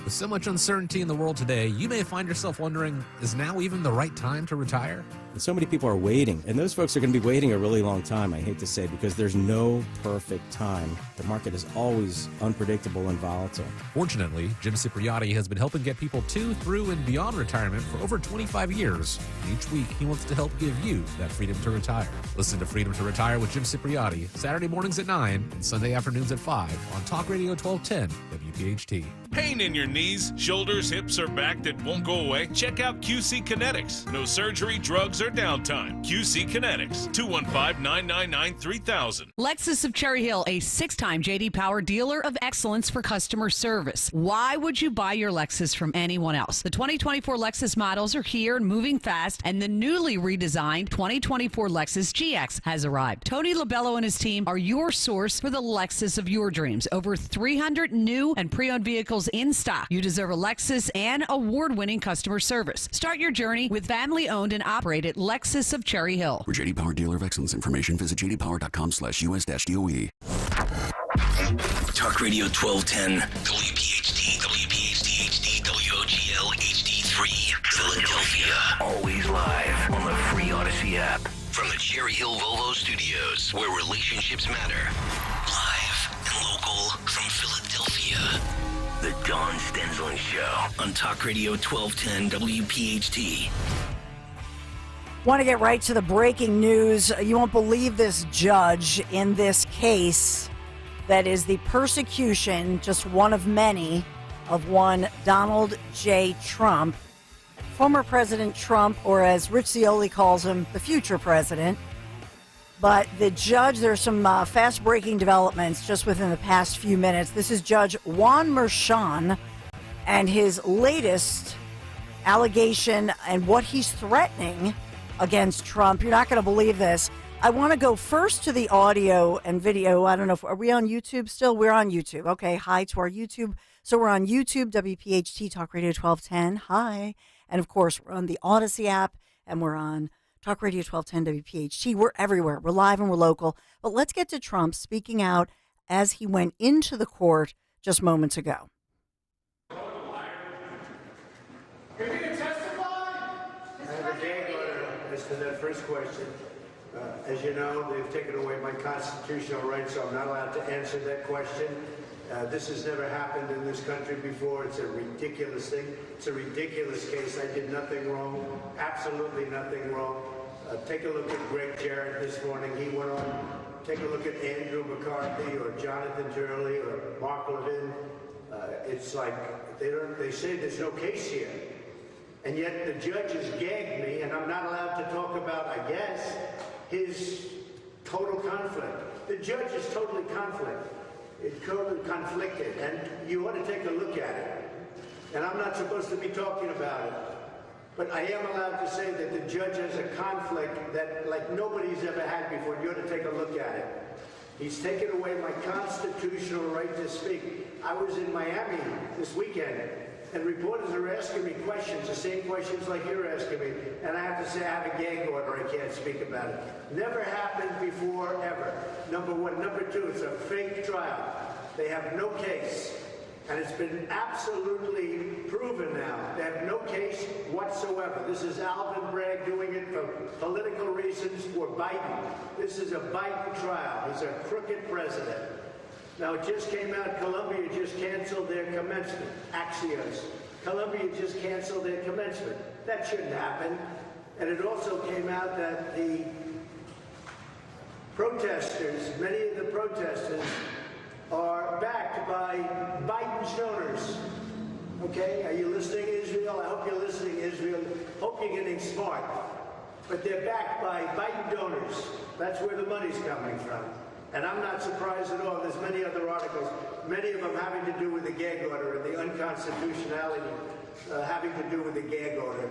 With so much uncertainty in the world today, you may find yourself wondering, is now even the right time to retire? And so many people are waiting, and those folks are going to be waiting a really long time, I hate to say, because there's no perfect time. The market is always unpredictable and volatile. Fortunately, Jim Cipriotti has been helping get people to, through, and beyond retirement for over 25 years. And each week, he wants to help give you that freedom to retire. Listen to Freedom to Retire with Jim Cipriotti, Saturday mornings at 9 and Sunday afternoons at 5 on Talk Radio 1210 WPHT. Pain in your knees, shoulders, hips, or back that won't go away? Check out QC Kinetics. No surgery, drugs, or downtime. QC Kinetics, 215-999-3000. Lexus of Cherry Hill, a 6-time J.D. Power dealer of excellence for customer service. Why would you buy your Lexus from anyone else? The 2024 Lexus models are here and moving fast, and the newly redesigned 2024 Lexus GX has arrived. Tony Labello and his team are your source for the Lexus of your dreams. Over 300 new and pre-owned vehicles in stock. stock. You deserve a Lexus and award-winning customer service. Start your journey with family-owned and operated Lexus of Cherry Hill. For J.D. Power Dealer of Excellence information, visit jdpower.com/US-DOE. Talk Radio 1210, WPHT, WPHT HD, WOGL HD3, Philadelphia. Always live on the free Odyssey app. From the Cherry Hill Volvo Studios, where relationships matter. Live and local from Philadelphia. The Dawn Stensland Show on Talk Radio 1210 WPHT. Want to get right to the breaking news. You won't believe this judge in this case that is the persecution, just one of many, of one Donald J. Trump. Former President Trump, or as Rich Zioli calls him, the future president. But the judge, there's some fast-breaking developments just within the past few minutes. This is Judge Juan Merchan and his latest allegation and what he's threatening against Trump. You're not going to believe this. I want to go first to the audio and video. I don't know, are we on YouTube still? We're on YouTube. Okay, hi to our YouTube. So we're on YouTube, WPHT Talk Radio 1210. Hi. And, of course, we're on the Odyssey app, and we're on Talk Radio 1210 WPHT. We're everywhere. We're live and we're local. But let's get to Trump speaking out as he went into the court just moments ago. Are you going to testify? I have a gag order as to that first question. As you know, they've taken away my constitutional rights, so I'm not allowed to answer that question. This has never happened in this country before. It's a ridiculous thing. It's a ridiculous case. I did nothing wrong, absolutely nothing wrong. Take a look at Greg Jarrett this morning. He went on. Take a look at Andrew McCarthy or Jonathan Turley or Mark Levin. It's like they say there's no case here. And yet the judge has gagged me, and I'm not allowed to talk about, I guess, his total conflict. The judge is totally conflicted, and you ought to take a look at it. And I'm not supposed to be talking about it, but I am allowed to say that the judge has a conflict that like nobody's ever had before. You ought to take a look at it. He's taken away my constitutional right to speak. I was in Miami this weekend, and reporters are asking me questions, the same questions like you're asking me, and I have to say I have a gag order. I can't speak about it. Never happened before, ever. Number one. Number two, it's a fake trial. They have no case, and it's been absolutely proven now. They have no case whatsoever. This is Alvin Bragg doing it for political reasons for Biden. This is a Biden trial. He's a crooked president. Now, it just came out, Columbia just canceled their commencement. Axios. Columbia just canceled their commencement. That shouldn't happen. And it also came out that the protesters, many of the protesters, are backed by Biden's donors. Okay? Are you listening, Israel? I hope you're listening, Israel. Hope you're getting smart. But they're backed by Biden donors. That's where the money's coming from. And I'm not surprised at all. There's many other articles, many of them having to do with the gag order and the unconstitutionality having to do with the gag order.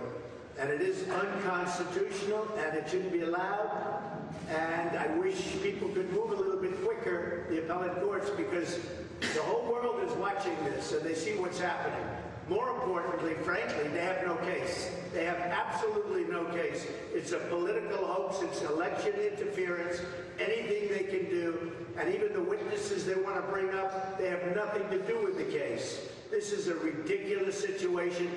And it is unconstitutional, and it shouldn't be allowed. And I wish people could move a little bit quicker, the appellate courts, because the whole world is watching this, and they see what's happening. More importantly, frankly, they have no case. They have absolutely no case. It's a political hoax. It's election interference. Anything they can do. And even the witnesses they want to bring up, they have nothing to do with the case. This is a ridiculous situation.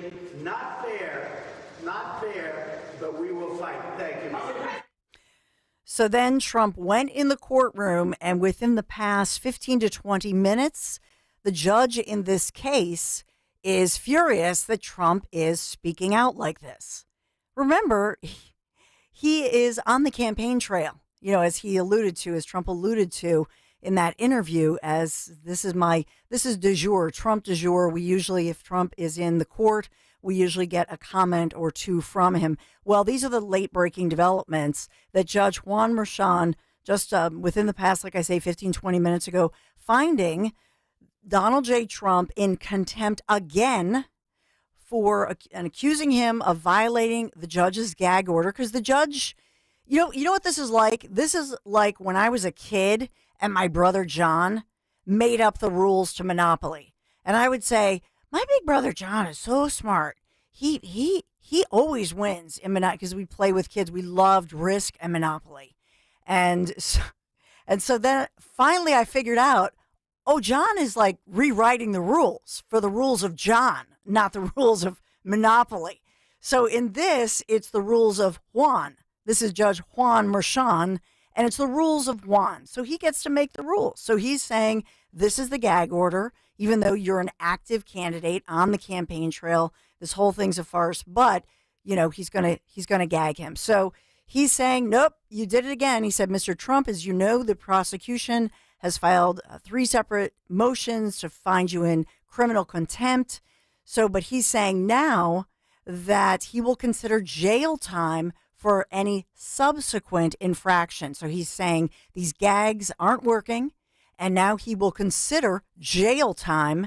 Not fair. Not fair, but we will fight. Thank you. So then Trump went in the courtroom, and within the past 15 to 20 minutes, the judge in this case is furious that Trump is speaking out like this. Remember, he is on the campaign trail, you know, as Trump alluded to in that interview, as this is du jour, Trump du jour. We usually, if Trump is in the court, we usually get a comment or two from him. Well, these are the late breaking developments that Judge Juan Merchan, just within the past, like I say, 15, 20 minutes ago, finding Donald J. Trump in contempt again and accusing him of violating the judge's gag order. Because the judge, you know what this is like? This is like when I was a kid and my brother John made up the rules to Monopoly. And I would say, My big brother John is so smart. He always wins in Monopoly because we play with kids. We loved Risk and Monopoly, and so then finally I figured out. Oh, John is like rewriting the rules for the rules of John, not the rules of Monopoly. So in this, it's the rules of Juan. This is Judge Juan Merchan, and it's the rules of Juan. So he gets to make the rules. So he's saying this is the gag order, even though you're an active candidate on the campaign trail. This whole thing's a farce, but he's gonna gag him. So he's saying, nope, you did it again. He said, Mr. Trump, as you know, the prosecution has filed 3 separate motions to find you in criminal contempt. So, but he's saying now that he will consider jail time for any subsequent infraction. So he's saying these gags aren't working, and now he will consider jail time.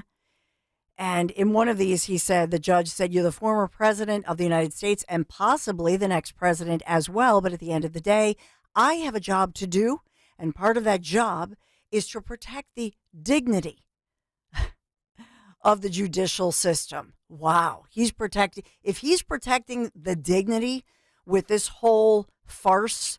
And in one of these, he said, the judge said, you're the former president of the United States and possibly the next president as well. But at the end of the day, I have a job to do. And part of that job is to protect the dignity of the judicial system. Wow. If he's protecting the dignity with this whole farce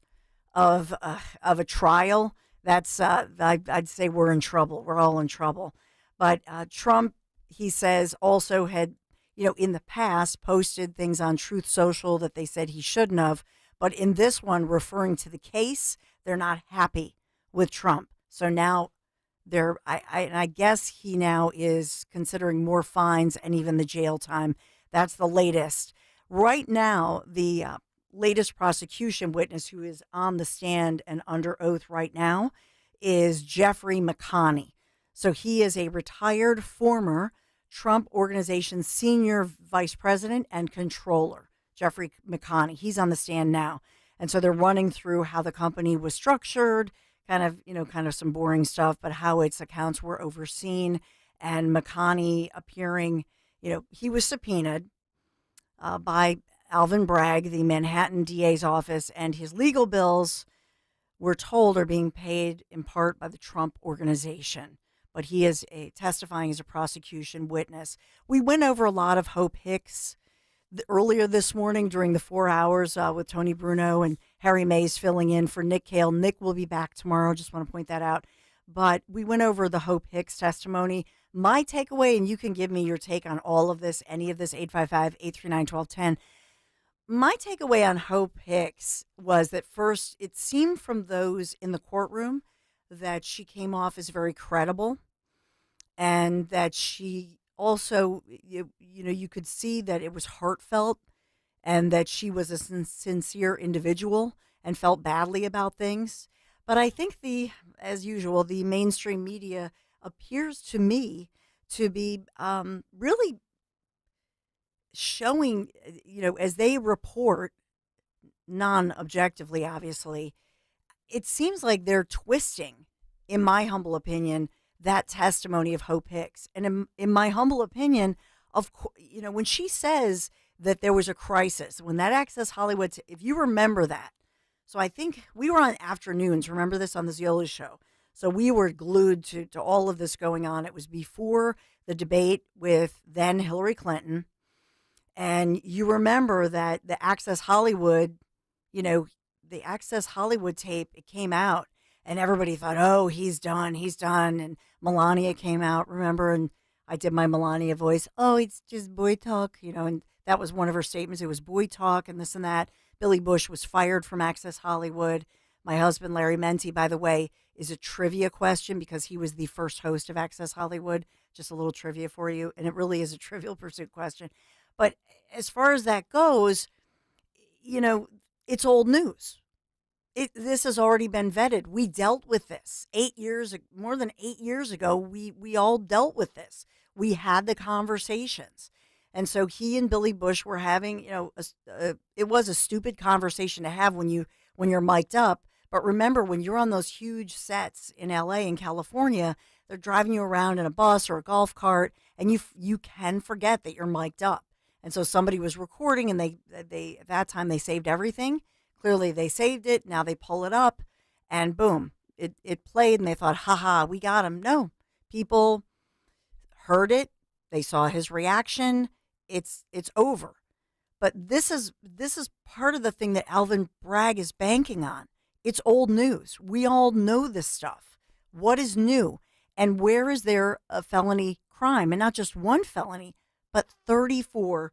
of a trial, that's, I'd say we're in trouble. We're all in trouble. But Trump, he says, also had, in the past posted things on Truth Social that they said he shouldn't have. But in this one, referring to the case, they're not happy with Trump. So now I guess he now is considering more fines and even the jail time. That's the latest. Right now, the latest prosecution witness who is on the stand and under oath right now is Jeffrey McConney. So he is a retired former Trump Organization senior vice president and controller, Jeffrey McConney. He's on the stand now. And so they're running through how the company was structured, kind of some boring stuff, but how its accounts were overseen. And McConney appearing, he was subpoenaed by Alvin Bragg, the Manhattan DA's office, and his legal bills, we're told, are being paid in part by the Trump Organization. But he is testifying as a prosecution witness. We went over a lot of Hope Hicks earlier this morning during the 4 hours with Tony Bruno and Harry Mays filling in for Nick Kayal. Nick will be back tomorrow. Just want to point that out. But we went over the Hope Hicks testimony. My takeaway, and you can give me your take on all of this, any of this, 855-839-1210. My takeaway on Hope Hicks was that first, it seemed from those in the courtroom that she came off as very credible, and that she also, you could see that it was heartfelt and that she was a sincere individual and felt badly about things. But I think as usual, the mainstream media appears to me to be really showing, as they report non-objectively, obviously, it seems like they're twisting, in my humble opinion, that testimony of Hope Hicks. And in my humble opinion, when she says that there was a crisis, when that Access Hollywood, if you remember that, so I think we were on afternoons, remember this on the Ziola show. So we were glued to all of this going on. It was before the debate with then Hillary Clinton. And you remember that the Access Hollywood, the Access Hollywood tape, it came out and everybody thought, oh, he's done. And Melania came out, remember? And I did my Melania voice. Oh, it's just boy talk, and that was one of her statements. It was boy talk and this and that. Billy Bush was fired from Access Hollywood. My husband, Larry Menti, by the way, is a trivia question because he was the first host of Access Hollywood. Just a little trivia for you. And it really is a Trivial Pursuit question. But as far as that goes, it's old news. This has already been vetted. We dealt with this more than 8 years ago. We all dealt with this. We had the conversations. And so he and Billy Bush were having, it was a stupid conversation to have when you're mic'd up. But remember, when you're on those huge sets in LA and California, they're driving you around in a bus or a golf cart, and you can forget that you're mic'd up. And so somebody was recording, and they at that time they saved everything. Clearly they saved it. Now they pull it up, and boom, it played, and they thought, haha, we got him. No, people heard it. They saw his reaction. It's over. But this is part of the thing that Alvin Bragg is banking on. It's old news. We all know this stuff. What is new? And where is there a felony crime? And not just one felony, but 34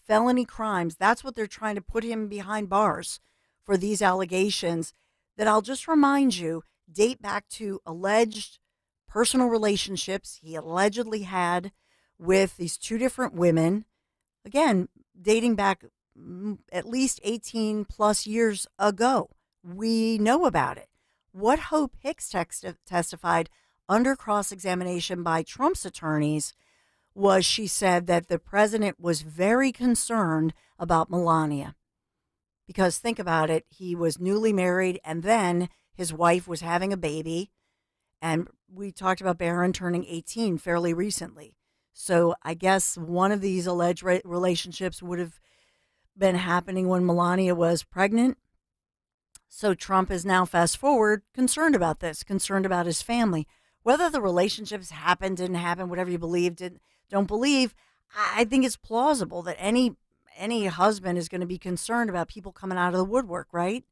felony crimes. That's what they're trying to put him behind bars for, these allegations that, I'll just remind you, date back to alleged personal relationships he allegedly had with these two different women. Again, dating back at least 18 plus years ago. We know about it. What Hope Hicks testified under cross-examination by Trump's attorneys was, she said that the president was very concerned about Melania. Because think about it, he was newly married, and then his wife was having a baby. And we talked about Barron turning 18 fairly recently. So I guess one of these alleged relationships would have been happening when Melania was pregnant. So Trump is now, fast forward, concerned about this, concerned about his family. Whether the relationships happened, didn't happen, whatever you believe, don't believe, I think it's plausible that any husband is going to be concerned about people coming out of the woodwork, right?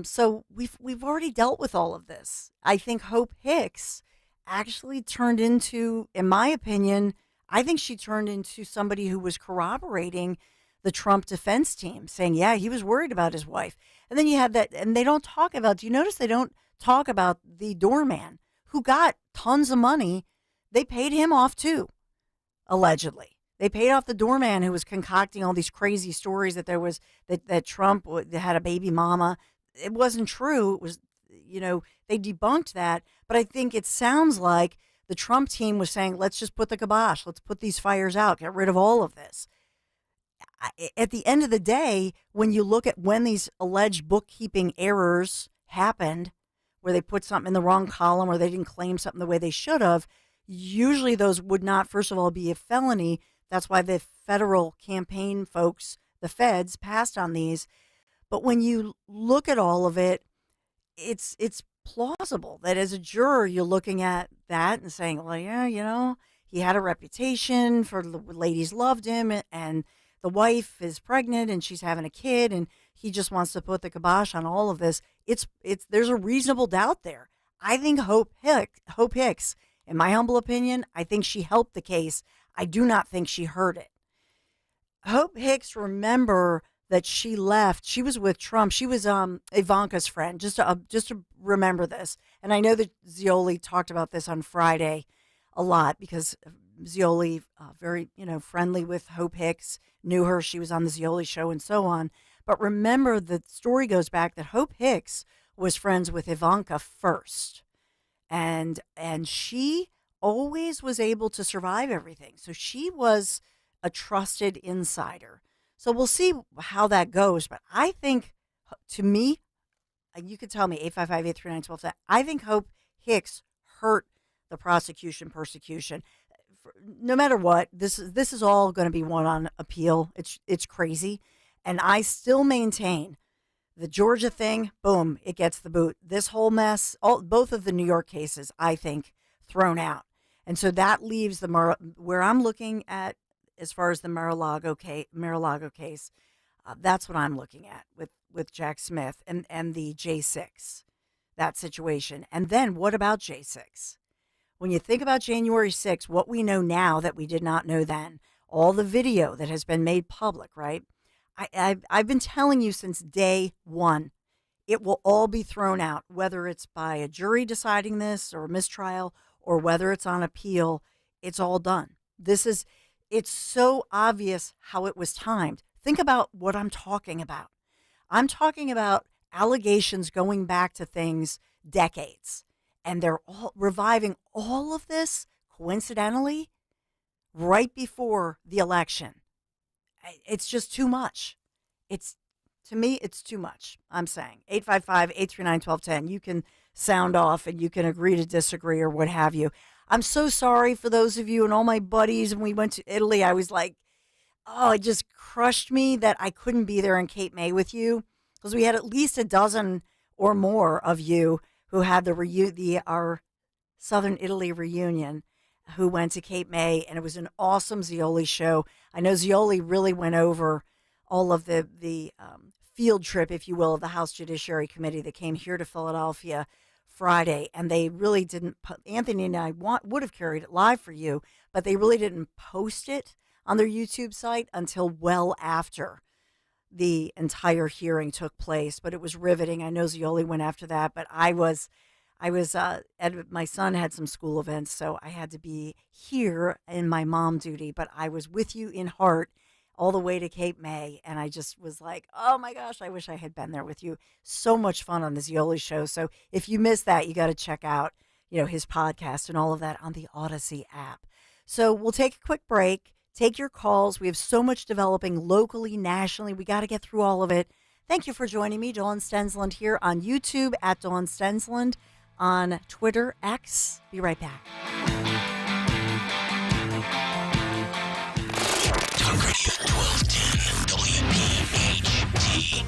So we've already dealt with all of this. I think Hope Hicks actually turned into, in my opinion, I think she turned into somebody who was corroborating the Trump defense team, saying, yeah, he was worried about his wife. And then you had that, and they don't talk about, do you notice they don't talk about the doorman who got tons of money? They paid him off too, allegedly. They paid off the doorman who was concocting all these crazy stories that there was, that Trump had a baby mama. It wasn't true. It was, they debunked that. But I think it sounds like the Trump team was saying, let's just put the kibosh. Let's put these fires out. Get rid of all of this. At the end of the day, when you look at when these alleged bookkeeping errors happened, where they put something in the wrong column or they didn't claim something the way they should have, usually those would not, first of all, be a felony. That's why the federal campaign folks, the feds, passed on these. But when you look at all of it, it's plausible that as a juror, you're looking at that and saying, well, yeah, he had a reputation for, the ladies loved him, and the wife is pregnant and she's having a kid, and he just wants to put the kibosh on all of this. There's a reasonable doubt there. I think Hope Hicks, in my humble opinion, I think she helped the case. I do not think she hurt it. Hope Hicks, remember that she left. She was with Trump. She was Ivanka's friend. Just to remember this. And I know that Zeoli talked about this on Friday a lot, because Zeoli, very friendly with Hope Hicks, knew her. She was on the Zeoli show and so on. But remember, the story goes back that Hope Hicks was friends with Ivanka first, and she always was able to survive everything. So she was a trusted insider. So we'll see how that goes. But I think, to me, you could tell me, 855-839-1210, I think Hope Hicks hurt the prosecution, persecution. No matter what, this is all going to be won on appeal. It's crazy. And I still maintain the Georgia thing, boom, it gets the boot. This whole mess, both of the New York cases, I think, thrown out. And so that leaves where I'm looking at, as far as the Mar-a-Lago case, that's what I'm looking at with Jack Smith and the J6, that situation. And then what about J6? When you think about January 6th, what we know now that we did not know then, all the video that has been made public, right? I've been telling you since day one, it will all be thrown out, whether it's by a jury deciding this or a mistrial, or whether it's on appeal. It's all done. It's so obvious how it was timed. Think about what I'm talking about. I'm talking about allegations going back to things decades, and they're all reviving all of this coincidentally right before the election. It's just too much. To me, it's too much. I'm saying 855-839-1210. You can sound off and you can agree to disagree or what have you. I'm so sorry for those of you and all my buddies. When we went to Italy, I was like, oh, it just crushed me that I couldn't be there in Cape May with you, because we had at least a dozen or more of you who had our Southern Italy reunion. who went to Cape May, and it was an awesome Zeoli show. I know Zeoli really went over all of the field trip, if you will, of the House Judiciary Committee that came here to Philadelphia Friday, and they really didn't. Anthony and I would have carried it live for you, but they really didn't post it on their YouTube site until well after the entire hearing took place. But it was riveting. I know Zeoli went after that, but I was my son had some school events, so I had to be here in my mom duty, but I was with you in heart all the way to Cape May, and I just was like, oh my gosh, I wish I had been there with you. So much fun on the Zeoli show. So if you missed that, you got to check out, his podcast and all of that on the Odyssey app. So we'll take a quick break, take your calls. We have so much developing locally, nationally. We got to get through all of it. Thank you for joining me, Dawn Stensland, here on YouTube at Dawn Stensland, on Twitter, X. Be right back. Talk Radio 1210 WPHT.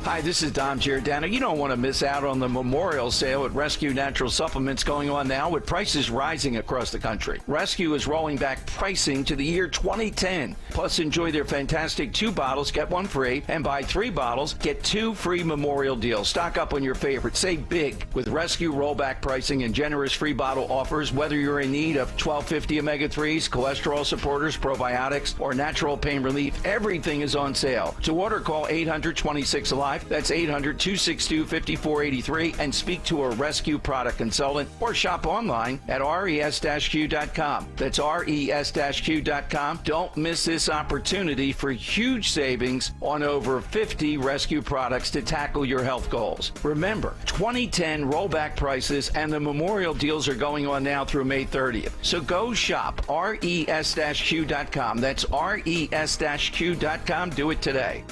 Hi, this is Dom Giordano. You don't want to miss out on the Memorial Sale at Rescue Natural Supplements going on now with prices rising across the country. Rescue is rolling back pricing to the year 2010. Plus, enjoy their fantastic 2 bottles, get 1 free, and buy 3 bottles, get 2 free Memorial deals. Stock up on your favorites. Save big with Rescue rollback pricing and generous free bottle offers, whether you're in need of 1250 omega-3s, cholesterol supporters, probiotics, or natural pain relief. Everything is on sale. To order, call 800-26-ALIVE. That's 800-262-5483, and speak to a Rescue product consultant or shop online at res-q.com. That's res-q.com. Don't miss this opportunity for huge savings on over 50 Rescue products to tackle your health goals. Remember, 2010 rollback prices and the Memorial deals are going on now through May 30th. So go shop res-q.com. That's res-q.com. Do it today.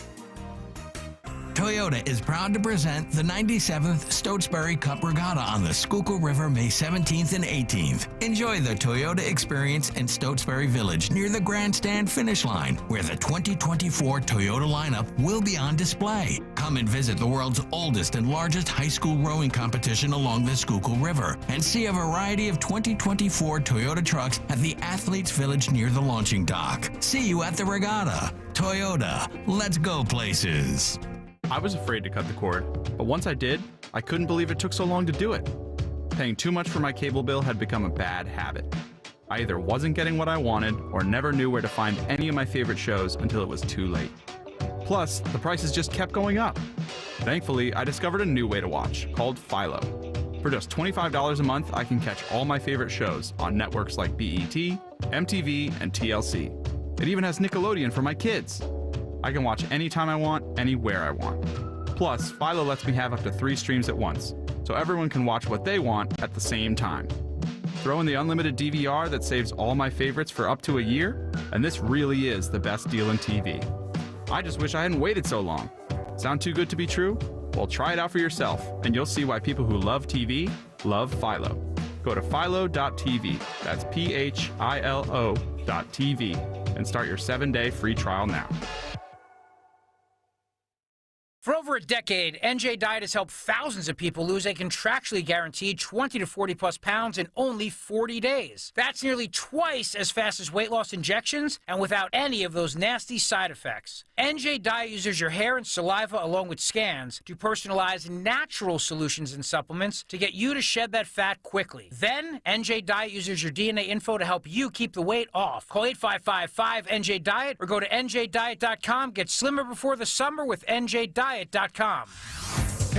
Toyota is proud to present the 97th Stotesbury Cup Regatta on the Schuylkill River May 17th and 18th. Enjoy the Toyota experience in Stotesbury Village near the grandstand finish line, where the 2024 Toyota lineup will be on display. Come and visit the world's oldest and largest high school rowing competition along the Schuylkill River and see a variety of 2024 Toyota trucks at the Athletes Village near the launching dock. See you at the regatta. Toyota, let's go places. I was afraid to cut the cord, but once I did, I couldn't believe it took so long to do it. Paying too much for my cable bill had become a bad habit. I either wasn't getting what I wanted or never knew where to find any of my favorite shows until it was too late. Plus, the prices just kept going up. Thankfully, I discovered a new way to watch, called Philo. For just $25 a month, I can catch all my favorite shows on networks like BET, MTV, and TLC. It even has Nickelodeon for my kids. I can watch anytime I want, anywhere I want. Plus, Philo lets me have up to 3 streams at once, so everyone can watch what they want at the same time. Throw in the unlimited DVR that saves all my favorites for up to a year, and this really is the best deal in TV. I just wish I hadn't waited so long. Sound too good to be true? Well, try it out for yourself, and you'll see why people who love TV love Philo. Go to philo.tv, that's philo.tv, and start your 7-day free trial now. For over a decade, NJ Diet has helped thousands of people lose a contractually guaranteed 20 to 40 plus pounds in only 40 days. That's nearly twice as fast as weight loss injections and without any of those nasty side effects. NJ Diet uses your hair and saliva along with scans to personalize natural solutions and supplements to get you to shed that fat quickly. Then, NJ Diet uses your DNA info to help you keep the weight off. Call 855-5NJ-DIET or go to NJDiet.com. Get slimmer before the summer with NJ Diet. Hey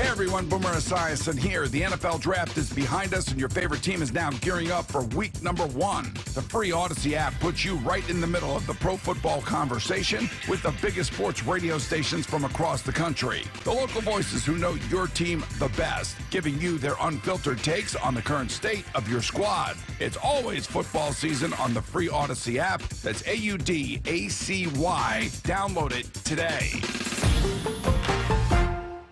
everyone, Boomer Esiason here. The NFL draft is behind us and your favorite team is now gearing up for week number 1. The free Odyssey app puts you right in the middle of the pro football conversation with the biggest sports radio stations from across the country. The local voices who know your team the best, giving you their unfiltered takes on the current state of your squad. It's always football season on the free Odyssey app. That's AUDACY. Download it today.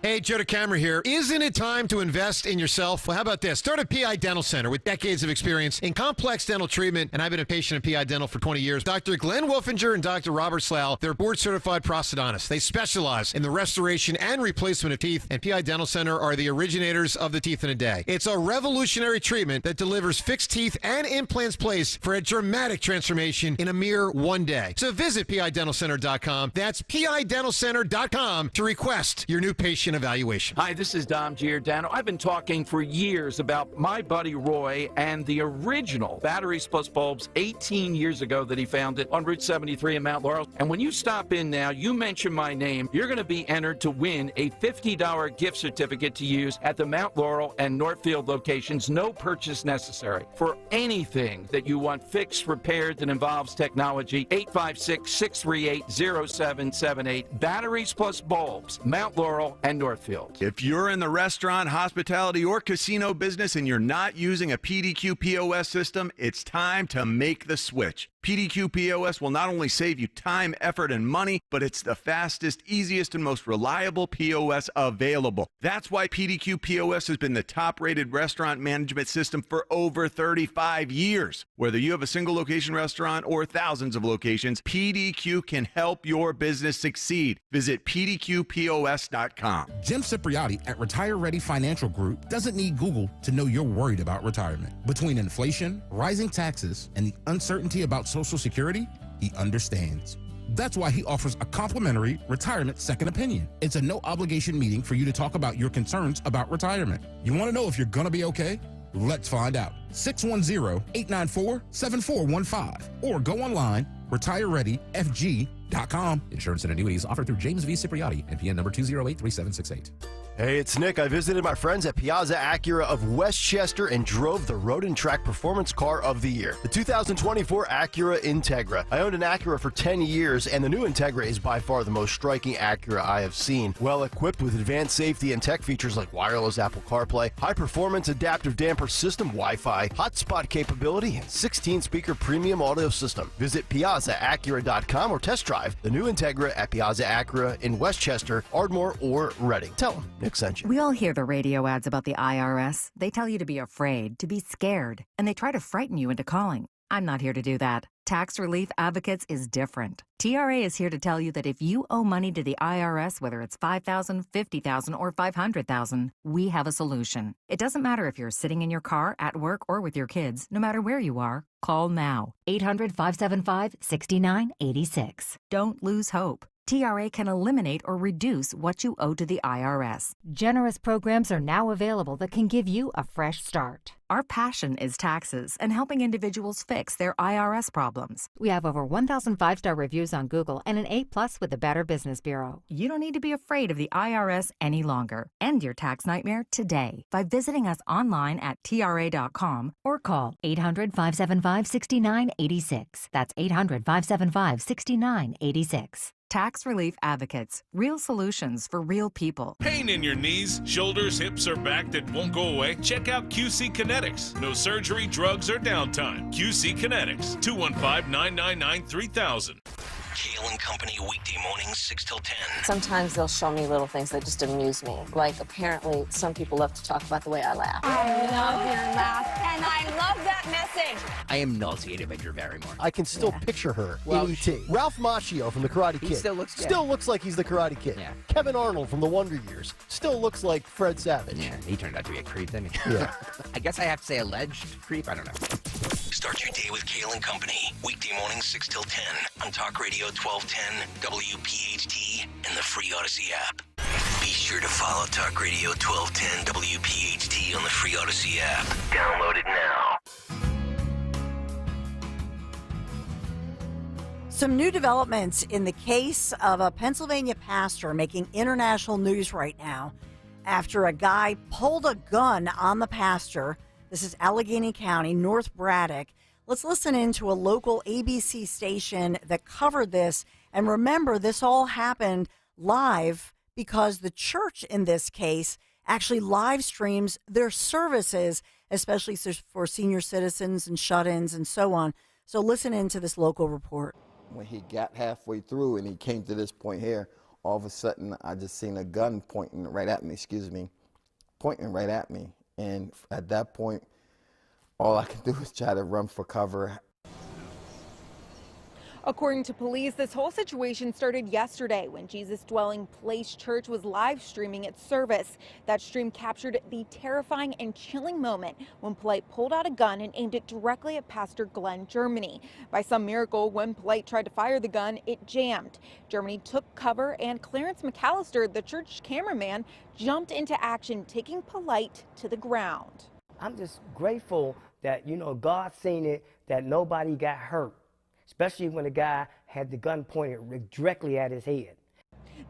Hey, Hey, Joe DeCamera here. Isn't it time to invest in yourself? Well, how about this? Start a PI Dental Center with decades of experience in complex dental treatment, and I've been a patient of PI Dental for 20 years. Dr. Glenn Wolfinger and Dr. Robert Slough, they're board-certified prosthodontists. They specialize in the restoration and replacement of teeth, and PI Dental Center are the originators of the teeth in a day. It's a revolutionary treatment that delivers fixed teeth and implants placed for a dramatic transformation in a mere one day. So visit PIDentalCenter.com. That's PIDentalCenter.com to request your new patient evaluation. Hi, this is Dom Giordano. I've been talking for years about my buddy Roy and the original Batteries Plus Bulbs 18 years ago that he founded on Route 73 in Mount Laurel. And when you stop in now, you mention my name, you're going to be entered to win a $50 gift certificate to use at the Mount Laurel and Northfield locations. No purchase necessary. For anything that you want fixed, repaired, that involves technology, 856-638-0778. Batteries Plus Bulbs, Mount Laurel and Northfield. If you're in the restaurant, hospitality, or casino business and you're not using a PDQ POS system, it's time to make the switch. PDQ POS will not only save you time, effort, and money, but it's the fastest, easiest, and most reliable POS available. That's why PDQ POS has been the top-rated restaurant management system for over 35 years. Whether you have a single location restaurant or thousands of locations, PDQ can help your business succeed. Visit PDQPOS.com. Jim Cipriotti at Retire Ready Financial Group doesn't need Google to know you're worried about retirement. Between inflation, rising taxes, and the uncertainty about Social Security, he understands. That's why he offers a complimentary retirement second opinion. It's a no-obligation meeting for you to talk about your concerns about retirement. You want to know if you're going to be okay? Let's find out. 610-894-7415 or go online, retirereadyfg.com. Insurance and annuities offered through James V. Cipriotti, NPN number 2083768. Hey, it's Nick. I visited my friends at Piazza Acura of Westchester and drove the Road and Track Performance Car of the Year, the 2024 Acura Integra. I owned an Acura for 10 years, and the new Integra is by far the most striking Acura I have seen. Well equipped with advanced safety and tech features like wireless Apple CarPlay, high-performance adaptive damper system, Wi-Fi, hotspot capability, and 16-speaker premium audio system. Visit PiazzaAcura.com or test drive the new Integra at Piazza Acura in Westchester, Ardmore, or Reading. Tell them Nick sent you. We all hear the radio ads about the IRS. They tell you to be afraid, to be scared, and they try to frighten you into calling. I'm not here to do that. Tax Relief Advocates is different. TRA is here to tell you that if you owe money to the IRS, whether it's $5,000, $50,000, or $500,000, we have a solution. It doesn't matter if you're sitting in your car, at work, or with your kids. No matter where you are, call now. 800-575-6986. Don't lose hope. TRA can eliminate or reduce what you owe to the IRS. Generous programs are now available that can give you a fresh start. Our passion is taxes and helping individuals fix their IRS problems. We have over 1,000 5-star reviews on Google and an A+ with the Better Business Bureau. You don't need to be afraid of the IRS any longer. End your tax nightmare today by visiting us online at TRA.com or call 800-575-6986. That's 800-575-6986. Tax Relief Advocates. Real solutions for real people. Pain in your knees, shoulders, hips, or back that won't go away? Check out QC Kinetics. No surgery, drugs, or downtime. QC Kinetics. 215-999-3000. Kayal and Company, weekday mornings, 6 till 10. Sometimes they'll show me little things that just amuse me. Like, apparently, some people love to talk about the way I laugh. I love your laugh, and I love that message. I am nauseated by Drew Barrymore. I can still picture her in E.T. Ralph Macchio from The Karate Kid. Still looks like he's the Karate Kid. Yeah. Kevin Arnold from The Wonder Years still looks like Fred Savage. Yeah, he turned out to be a creep, didn't he? Yeah. I guess I have to say alleged creep. I don't know. Start your day with Kayal and Company, weekday mornings, 6 till 10 on Talk Radio 1210, WPHT, and the free Odyssey app. Be sure to follow Talk Radio 1210 WPHT on the free Odyssey app. Download it now. Some new developments in the case of a Pennsylvania pastor making international news right now after a guy pulled a gun on the pastor. This is Allegheny County, North Braddock. Let's listen in to a local ABC station that covered this. And remember, this all happened live because the church in this case actually live streams their services, especially for senior citizens and shut-ins and so on. So listen in to this local report. When he got halfway through and he came to this point here, all of a sudden I just seen a gun pointing right at me, And at that point, all I could do was try to run for cover. According to police, this whole situation started yesterday when Jesus Dwelling Place Church was live streaming its service. That stream captured the terrifying and chilling moment when Polite pulled out a gun and aimed it directly at Pastor Glenn Germany. By some miracle, when Polite tried to fire the gun, it jammed. Germany took cover, and Clarence McAllister, the church cameraman, jumped into action, taking Polite to the ground. I'm just grateful that, God seen it, that nobody got hurt, especially when the guy had the gun pointed directly at his head.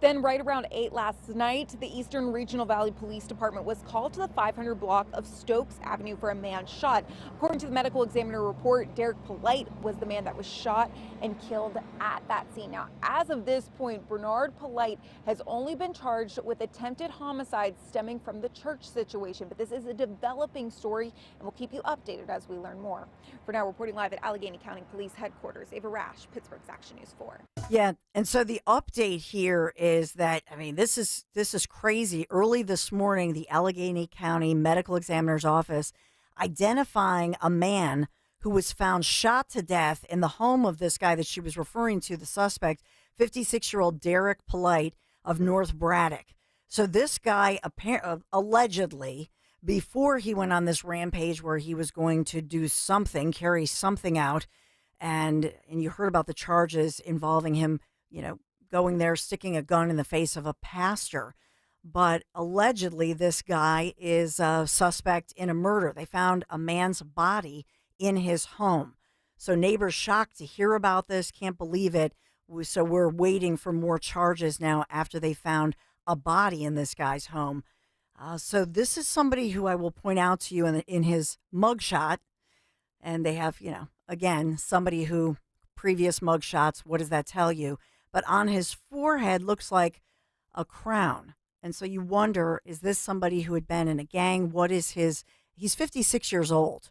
Then right around 8 last night, the Eastern Regional Valley Police Department was called to the 500 block of Stokes Avenue for a man shot. According to the medical examiner report, Derek Polite was the man that was shot and killed at that scene. Now, as of this point, Bernard Polite has only been charged with attempted homicide stemming from the church situation. But this is a developing story, and we'll keep you updated as we learn more. For now, reporting live at Allegheny County Police Headquarters, Ava Rash, Pittsburgh's Action News 4. Yeah, and so the update here is that, this is crazy. Early this morning, the Allegheny County Medical Examiner's Office identifying a man who was found shot to death in the home of this guy that she was referring to, the suspect, 56-year-old Derek Polite of North Braddock. So this guy allegedly, before he went on this rampage where he was going to do something, carry something out, and you heard about the charges involving him, going there, sticking a gun in the face of a pastor. But allegedly, this guy is a suspect in a murder. They found a man's body in his home. So neighbors shocked to hear about this, can't believe it. So we're waiting for more charges now after they found a body in this guy's home. So this is somebody who I will point out to you in his mugshot. And they have, again, somebody who previous mugshots, what does that tell you? But on his forehead looks like a crown. And so you wonder, is this somebody who had been in a gang? He's 56 years old.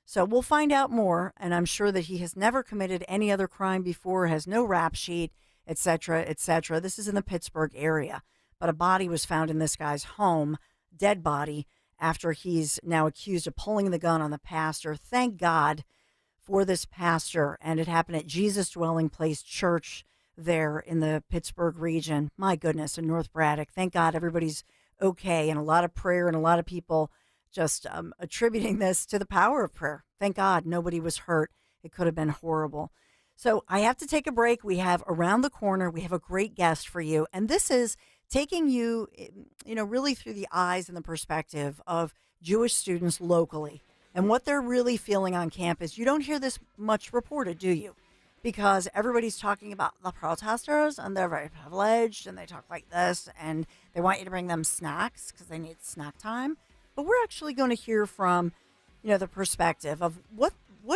So we'll find out more. And I'm sure that he has never committed any other crime before, has no rap sheet, et cetera, et cetera. This is in the Pittsburgh area. But a body was found in this guy's home, dead body, after he's now accused of pulling the gun on the pastor. Thank God for this pastor. And it happened at Jesus Dwelling Place Church there in the Pittsburgh region. My goodness, in North Braddock. Thank God everybody's okay, and a lot of prayer and a lot of people just attributing this to the power of prayer. Thank God nobody was hurt. It could have been horrible. So I have to take a break. We have Around the Corner. We have a great guest for you. And this is taking you, really through the eyes and the perspective of Jewish students locally and what they're really feeling on campus. You don't hear this much reported, do you? Because everybody's talking about the protesters and they're very privileged and they talk like this and they want you to bring them snacks because they need snack time. But we're actually going to hear from, the perspective of what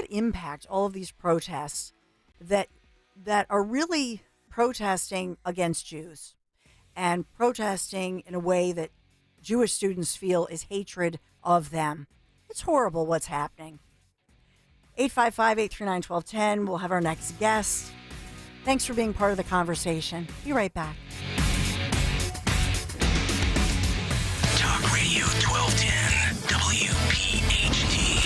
impact all of these protests that are really protesting against Jews and protesting in a way that Jewish students feel is hatred of them. It's horrible what's happening. 855-839-1210. We'll have our next guest. Thanks for being part of the conversation. Be right back. Talk Radio 1210 WPHT.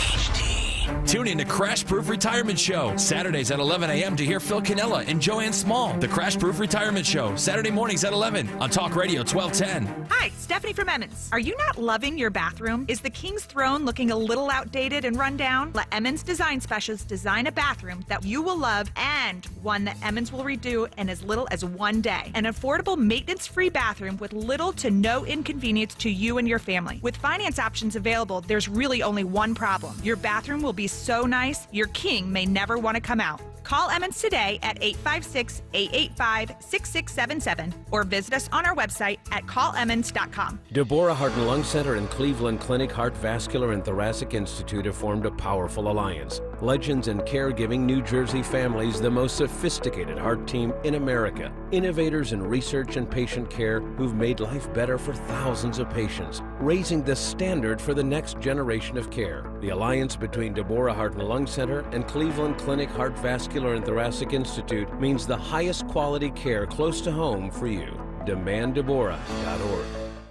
Tune in to Crash Proof Retirement Show, Saturdays at 11 a.m. to hear Phil Cannella and Joanne Small. The Crash Proof Retirement Show, Saturday mornings at 11 on Talk Radio 1210. Hi, Stephanie from Emmons. Are you not loving your bathroom? Is the King's Throne looking a little outdated and run down? Let Emmons Design Specialists design a bathroom that you will love and one that Emmons will redo in as little as 1 day. An affordable, maintenance-free bathroom with little to no inconvenience to you and your family. With finance options available, there's really only one problem. Your bathroom will be so nice, your king may never want to come out. Call Emmons today at 856-885-6677 or visit us on our website at callemmons.com. Deborah Heart and Lung Center and Cleveland Clinic Heart Vascular and Thoracic Institute have formed a powerful alliance. Legends in Caregiving New Jersey families, the most sophisticated heart team in America. Innovators in research and patient care who've made life better for thousands of patients, raising the standard for the next generation of care. The alliance between Deborah Heart and Lung Center and Cleveland Clinic Heart Vascular and Thoracic Institute means the highest quality care close to home for you. DemandDeborah.org.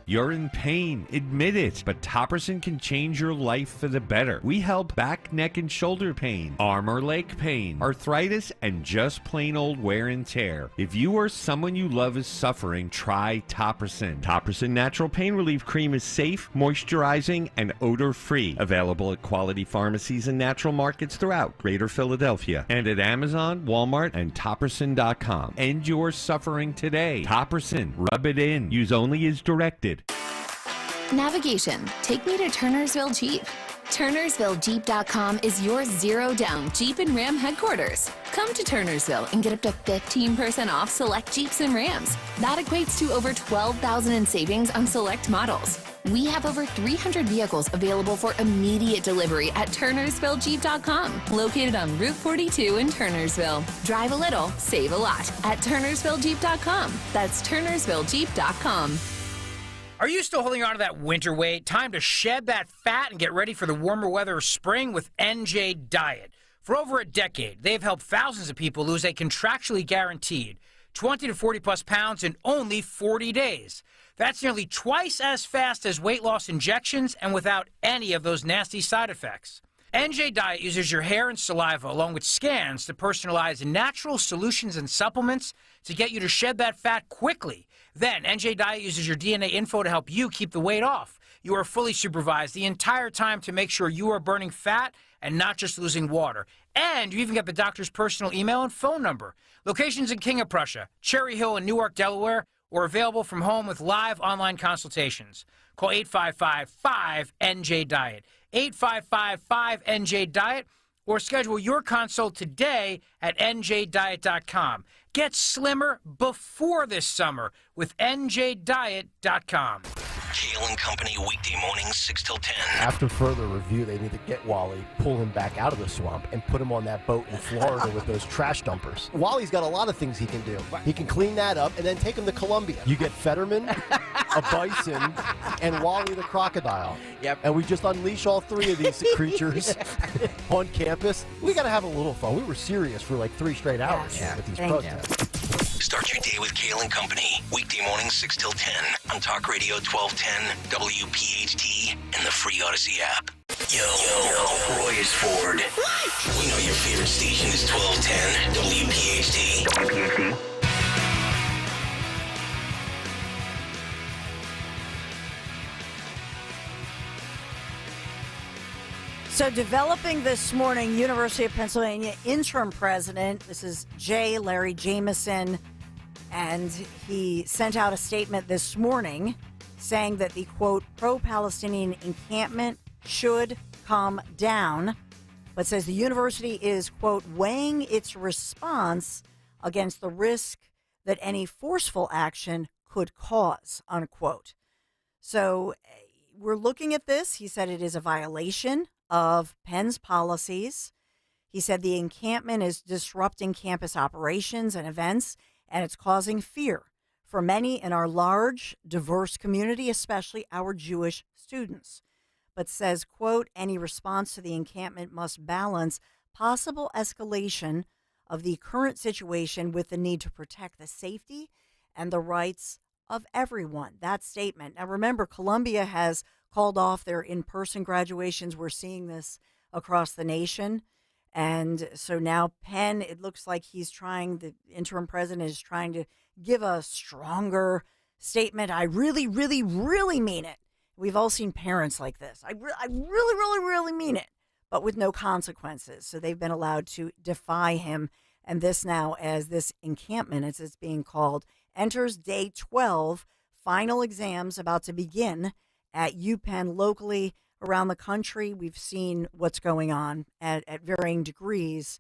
You're in pain, admit it, but Topperson can change your life for the better. We help back, neck, and shoulder pain, arm or leg pain, arthritis, and just plain old wear and tear. If you or someone you love is suffering, try Topperson. Topperson Natural Pain Relief Cream is safe, moisturizing, and odor-free. Available at quality pharmacies and natural markets throughout Greater Philadelphia and at Amazon, Walmart, and Topperson.com. End your suffering today. Topperson. Rub it in. Use only as directed. Navigation. Take me to Turnersville Jeep. TurnersvilleJeep.com is your zero-down Jeep and Ram headquarters. Come to Turnersville and get up to 15% off select Jeeps and Rams. That equates to over $12,000 in savings on select models. We have over 300 vehicles available for immediate delivery at TurnersvilleJeep.com, located on Route 42 in Turnersville. Drive a little, save a lot at TurnersvilleJeep.com. That's TurnersvilleJeep.com. Are you still holding on to that winter weight? Time to shed that fat and get ready for the warmer weather of spring with NJ Diet. For over a decade, they've helped thousands of people lose a contractually guaranteed 20 to 40 plus pounds in only 40 days. That's nearly twice as fast as weight loss injections and without any of those nasty side effects. NJ Diet uses your hair and saliva along with scans to personalize natural solutions and supplements to get you to shed that fat quickly. Then, NJ Diet uses your DNA info to help you keep the weight off. You are fully supervised the entire time to make sure you are burning fat and not just losing water. And you even get the doctor's personal email and phone number. Locations in King of Prussia, Cherry Hill, and Newark, Delaware, or available from home with live online consultations. Call 855-5NJ-DIET, 855-5NJ-DIET, or schedule your consult today at njdiet.com. Get slimmer before this summer with njdiet.com. Kayal and Company, weekday mornings, 6 till 10. After further review, they need to get Wally, pull him back out of the swamp, and put him on that boat in Florida with those trash dumpers. Wally's got a lot of things he can do. He can clean that up and then take him to Columbia. You get Fetterman, a bison, and Wally the crocodile. Yep. And we just unleash all three of these creatures on campus. We got to have a little fun. We were serious for like 3 straight hours with these protests. Start your day with Kayal and Company, weekday mornings 6 till 10 on Talk Radio 1210, WPHT, and the free Odyssey app. Yo, Roy is Ford. We know your favorite station is 1210, WPHT. WPHT. So developing this morning, University of Pennsylvania interim president, this is J. Larry Jameson, and he sent out a statement this morning saying that the, quote, pro-Palestinian encampment should calm down, but says the university is, quote, weighing its response against the risk that any forceful action could cause, unquote. So we're looking at this. He said it is a violation of Penn's policies. He said the encampment is disrupting campus operations and events, and it's causing fear for many in our large, diverse community, especially our Jewish students. But says, quote, any response to the encampment must balance possible escalation of the current situation with the need to protect the safety and the rights of everyone. That statement. Now, remember, Columbia has called off their in-person graduations. We're seeing this across the nation. And so now Penn, it looks like the interim president is trying to give a stronger statement. I really, really, really mean it. We've all seen parents like this. I really, really, really mean it, but with no consequences. So they've been allowed to defy him. And this now, as this encampment, as it's being called, enters day 12, final exams about to begin at UPenn locally around the country. We've seen what's going on at varying degrees.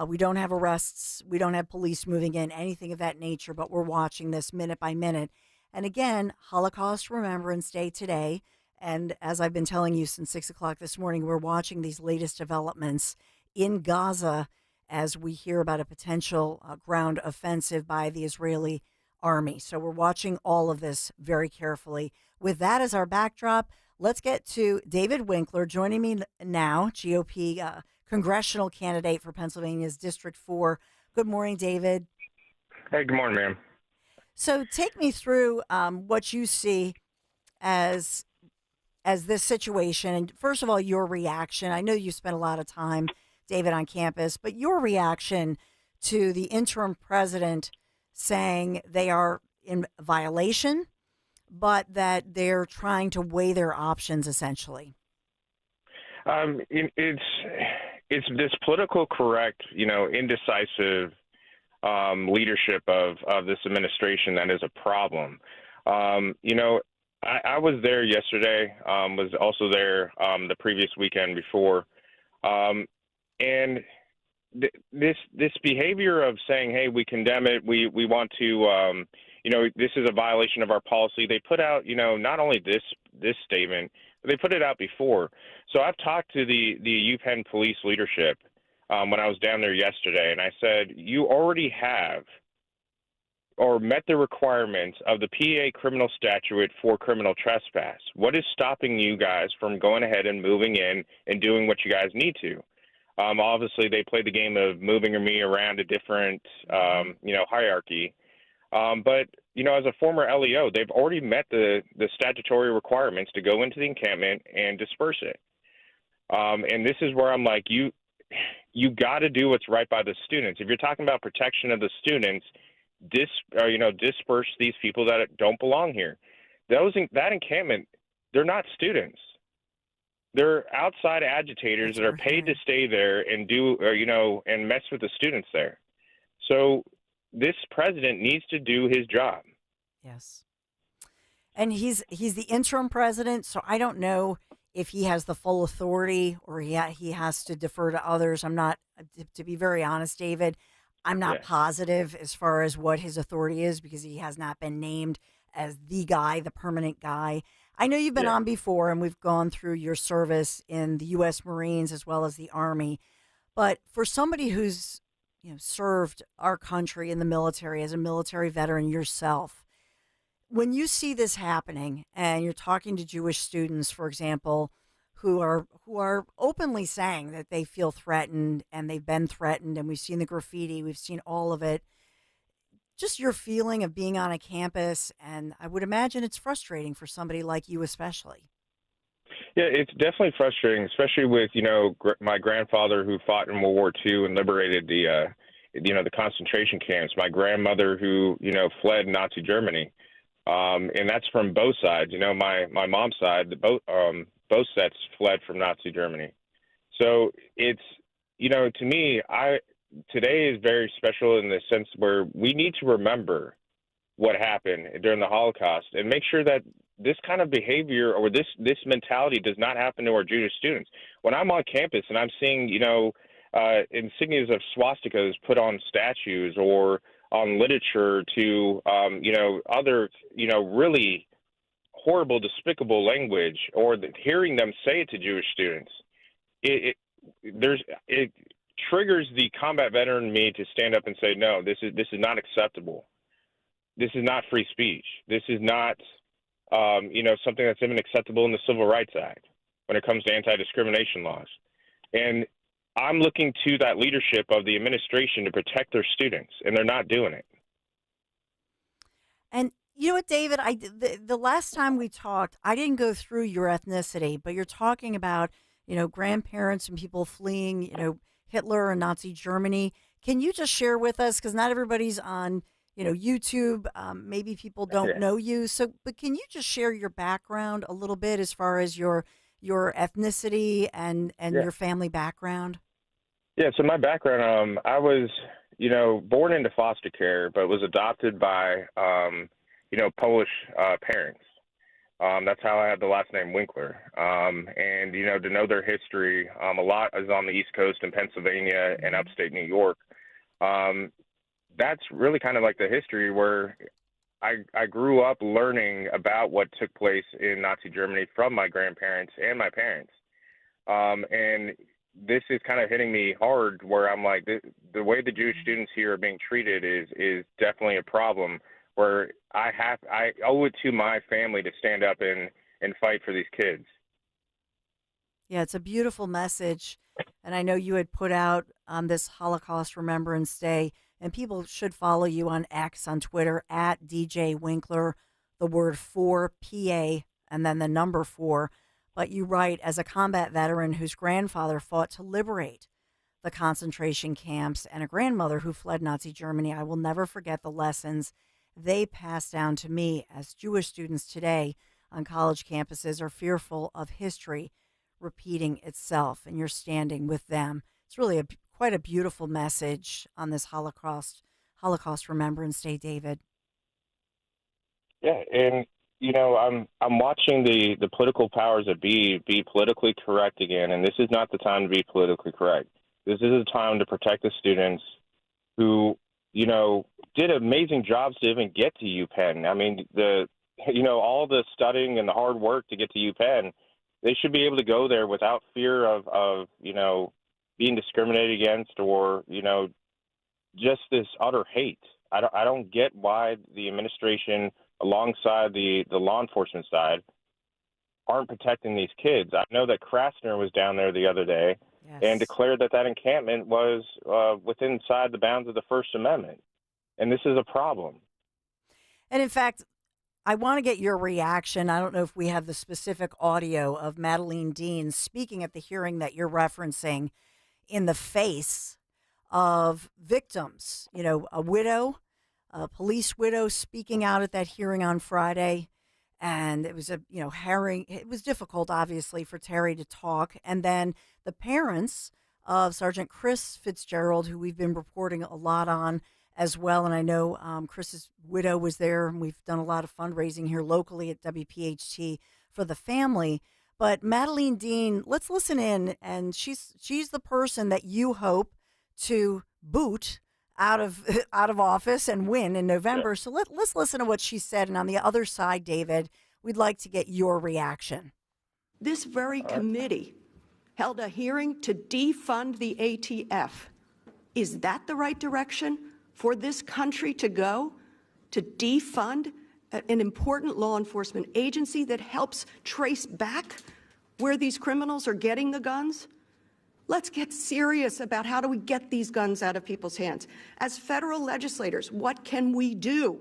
We don't have arrests. We don't have police moving in, anything of that nature, but we're watching this minute by minute. And again, Holocaust Remembrance Day today. And as I've been telling you since 6 o'clock this morning, we're watching these latest developments in Gaza as we hear about a potential ground offensive by the Israeli army. So we're watching all of this very carefully. With that as our backdrop, let's get to David Winkler joining me now, GOP congressional candidate for Pennsylvania's District 4. Good morning, David. Hey, good morning, ma'am. So take me through what you see as this situation. And first of all, your reaction. I know you spent a lot of time, David, on campus, but your reaction to the interim president saying they are in violation, but that they're trying to weigh their options, essentially. It's this political correct, indecisive leadership of this administration that is a problem. I was there yesterday, was also there the previous weekend before, and this behavior of saying, hey, we condemn it, we want to, this is a violation of our policy. They put out, not only this statement, but they put it out before. So I've talked to the UPenn police leadership when I was down there yesterday, and I said, you already have or met the requirements of the PA criminal statute for criminal trespass. What is stopping you guys from going ahead and moving in and doing what you guys need to? Obviously, they played the game of moving me around a different, hierarchy. But, as a former LEO, they've already met the statutory requirements to go into the encampment and disperse it. And this is where I'm like, you got to do what's right by the students. If you're talking about protection of the students, disperse these people that don't belong here. That encampment, they're not students. They're outside agitators that are paid to stay there and and mess with the students there. So this president needs to do his job. Yes. And he's the interim president, so I don't know if he has the full authority or he has to defer to others. I'm not, to be very honest, David, I'm not positive as far as what his authority is because he has not been named as the guy, the permanent guy. I know you've been on before and we've gone through your service in the U.S. Marines as well as the Army. But for somebody who's served our country in the military as a military veteran yourself, when you see this happening and you're talking to Jewish students, for example, who are openly saying that they feel threatened and they've been threatened, and we've seen the graffiti, we've seen all of it, just your feeling of being on a campus, and I would imagine it's frustrating for somebody like you especially. Yeah, it's definitely frustrating, especially with, my grandfather who fought in World War II and liberated the concentration camps, my grandmother who, fled Nazi Germany. And that's from both sides. My mom's side, both sets fled from Nazi Germany. So it's, to me, today is very special in the sense where we need to remember what happened during the Holocaust and make sure that this kind of behavior or this mentality does not happen to our Jewish students. When I'm on campus and I'm seeing, insignias of swastikas put on statues or on literature to, other, really horrible, despicable language, or hearing them say it to Jewish students, it triggers the combat veteran in me to stand up and say, no, this is not acceptable. This is not free speech. This is not, something that's even acceptable in the Civil Rights Act when it comes to anti-discrimination laws. And I'm looking to that leadership of the administration to protect their students, and they're not doing it. And you know what, David, the last time we talked, I didn't go through your ethnicity, but you're talking about, grandparents and people fleeing, Hitler and Nazi Germany. Can you just share with us, because not everybody's on, YouTube, maybe people don't know you. But can you just share your background a little bit as far as your ethnicity and your family background? Yeah, so my background, I was, born into foster care, but was adopted by, Polish parents. That's how I had the last name Winkler. And, to know their history, a lot is on the East Coast in Pennsylvania and upstate New York. That's really kind of like the history where I grew up learning about what took place in Nazi Germany from my grandparents and my parents. And this is kind of hitting me hard where I'm like, the way the Jewish students here are being treated is definitely a problem where I owe it to my family to stand up and fight for these kids. Yeah, it's a beautiful message. And I know you had put out on this Holocaust Remembrance Day And people should follow you on X, on Twitter, at DJ Winkler, the word 4PA, and then the number 4. But you write, as a combat veteran whose grandfather fought to liberate the concentration camps and a grandmother who fled Nazi Germany, I will never forget the lessons they passed down to me as Jewish students today on college campuses are fearful of history repeating itself, and you're standing with them. It's really quite a beautiful message on this Holocaust Remembrance Day, David. Yeah, and I'm watching the political powers that be politically correct again, and this is not the time to be politically correct. This is a time to protect the students who, did amazing jobs to even get to UPenn. I mean, all the studying and the hard work to get to UPenn, they should be able to go there without fear of being discriminated against or, just this utter hate. I don't get why the administration, alongside the law enforcement side, aren't protecting these kids. I know that Krasner was down there the other day and declared that encampment was within inside the bounds of the First Amendment. And this is a problem. And in fact, I want to get your reaction. I don't know if we have the specific audio of Madeleine Dean speaking at the hearing that you're referencing in the face of victims. A widow, a police widow speaking out at that hearing on Friday. And it was it was difficult, obviously, for Terry to talk. And then the parents of Sergeant Chris Fitzgerald, who we've been reporting a lot on as well. And I know Chris's widow was there, and we've done a lot of fundraising here locally at WPHT for the family. But Madeleine Dean, let's listen in. And she's the person that you hope to boot out of office and win in November. So let's listen to what she said. And on the other side, David, we'd like to get your reaction. This very committee held a hearing to defund the ATF. Is that the right direction for this country to go? To defund an important law enforcement agency that helps trace back where these criminals are getting the guns? Let's get serious about how do we get these guns out of people's hands. As federal legislators, what can we do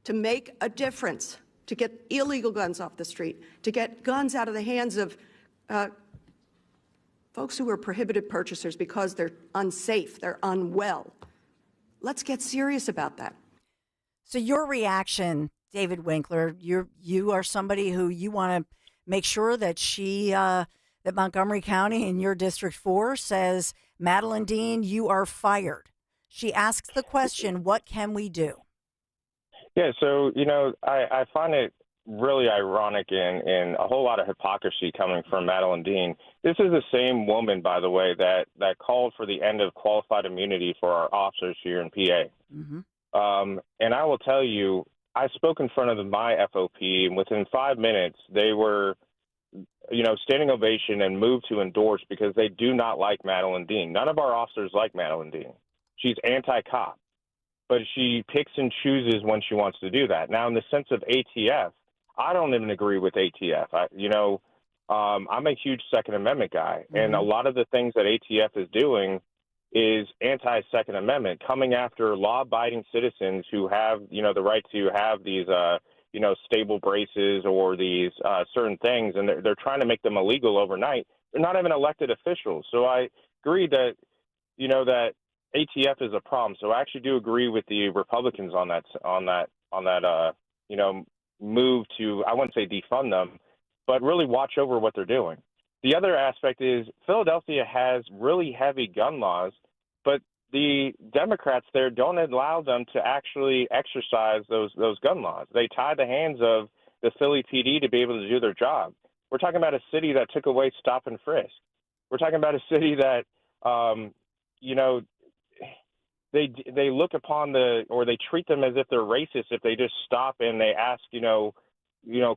to make a difference, to get illegal guns off the street, to get guns out of the hands of folks who are prohibited purchasers because they're unsafe, they're unwell? Let's get serious about that. So your reaction, David Winkler, you are somebody who you want to make sure that that Montgomery County in your District 4 says, Madeleine Dean, you are fired. She asks the question, what can we do? Yeah, so, I find it really ironic and a whole lot of hypocrisy coming from Madeleine Dean. This is the same woman, by the way, that called for the end of qualified immunity for our officers here in PA. Mm-hmm. And I will tell you, I spoke in front of my FOP, and within 5 minutes, they were standing ovation and moved to endorse because they do not like Madeleine Dean. None of our officers like Madeleine Dean. She's anti-cop, but she picks and chooses when she wants to do that. Now, in the sense of ATF, I don't even agree with ATF. I'm a huge Second Amendment guy, and a lot of the things that ATF is doing is anti-Second Amendment, coming after law-abiding citizens who have, the right to have these stable braces or these certain things, and they're trying to make them illegal overnight. They're not even elected officials. So I agree that, that ATF is a problem. So I actually do agree with the Republicans on that move to, I wouldn't say defund them, but really watch over what they're doing. The other aspect is Philadelphia has really heavy gun laws, but the Democrats there don't allow them to actually exercise those gun laws. They tie the hands of the Philly PD to be able to do their job. We're talking about a city that took away stop and frisk. We're talking about a city that, they look upon or they treat them as if they're racist if they just stop and they ask,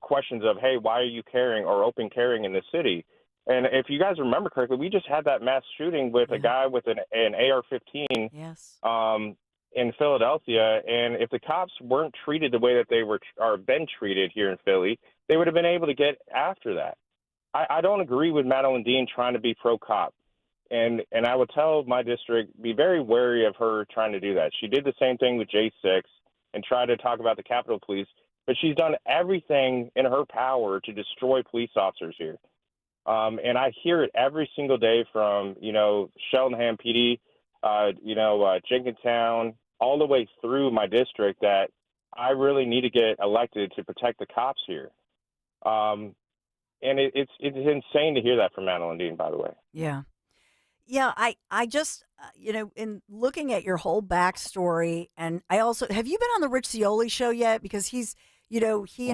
questions of, hey, why are you carrying or open carrying in the city? And if you guys remember correctly, we just had that mass shooting with a guy with an AR-15 in Philadelphia. And if the cops weren't treated the way that they are been treated here in Philly, they would have been able to get after that. I don't agree with Madeleine Dean trying to be pro-cop. And I would tell my district, be very wary of her trying to do that. She did the same thing with J6 and tried to talk about the Capitol Police, but she's done everything in her power to destroy police officers here. And I hear it every single day from, Cheltenham PD, Jenkintown, all the way through my district that I really need to get elected to protect the cops here. And it's insane to hear that from Madeline Dean, by the way. Yeah. Yeah, I just, in looking at your whole backstory, and I also, have you been on the Rich Scioli show yet? Because he's, because he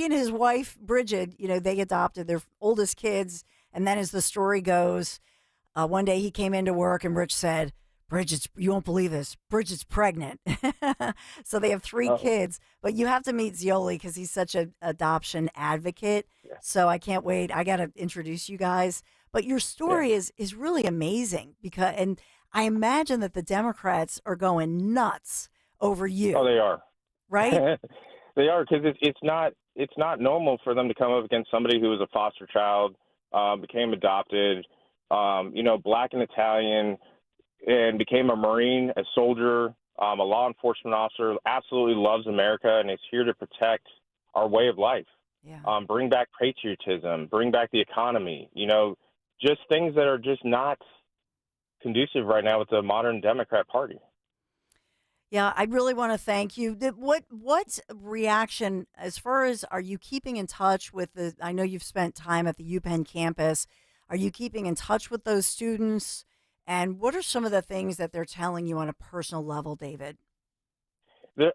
and his wife, Bridget, they adopted their oldest kids. And then as the story goes, one day he came into work and Rich said, you won't believe this, Bridget's pregnant. So they have 3 kids, but you have to meet Scioli because he's such an adoption advocate. Yeah. So I can't wait. I got to introduce you guys. But your story is really amazing and I imagine that the Democrats are going nuts over you. Oh, they are. Right? They are, because it's not normal for them to come up against somebody who was a foster child, became adopted, Black and Italian, and became a Marine, a soldier, a law enforcement officer, absolutely loves America and is here to protect our way of life. Yeah. Bring back patriotism, bring back the economy, just things that are just not conducive right now with the modern Democrat Party. Yeah, I really want to thank you. What reaction, as far as, are you keeping in touch with I know you've spent time at the UPenn campus. Are you keeping in touch with those students? And what are some of the things that they're telling you on a personal level, David?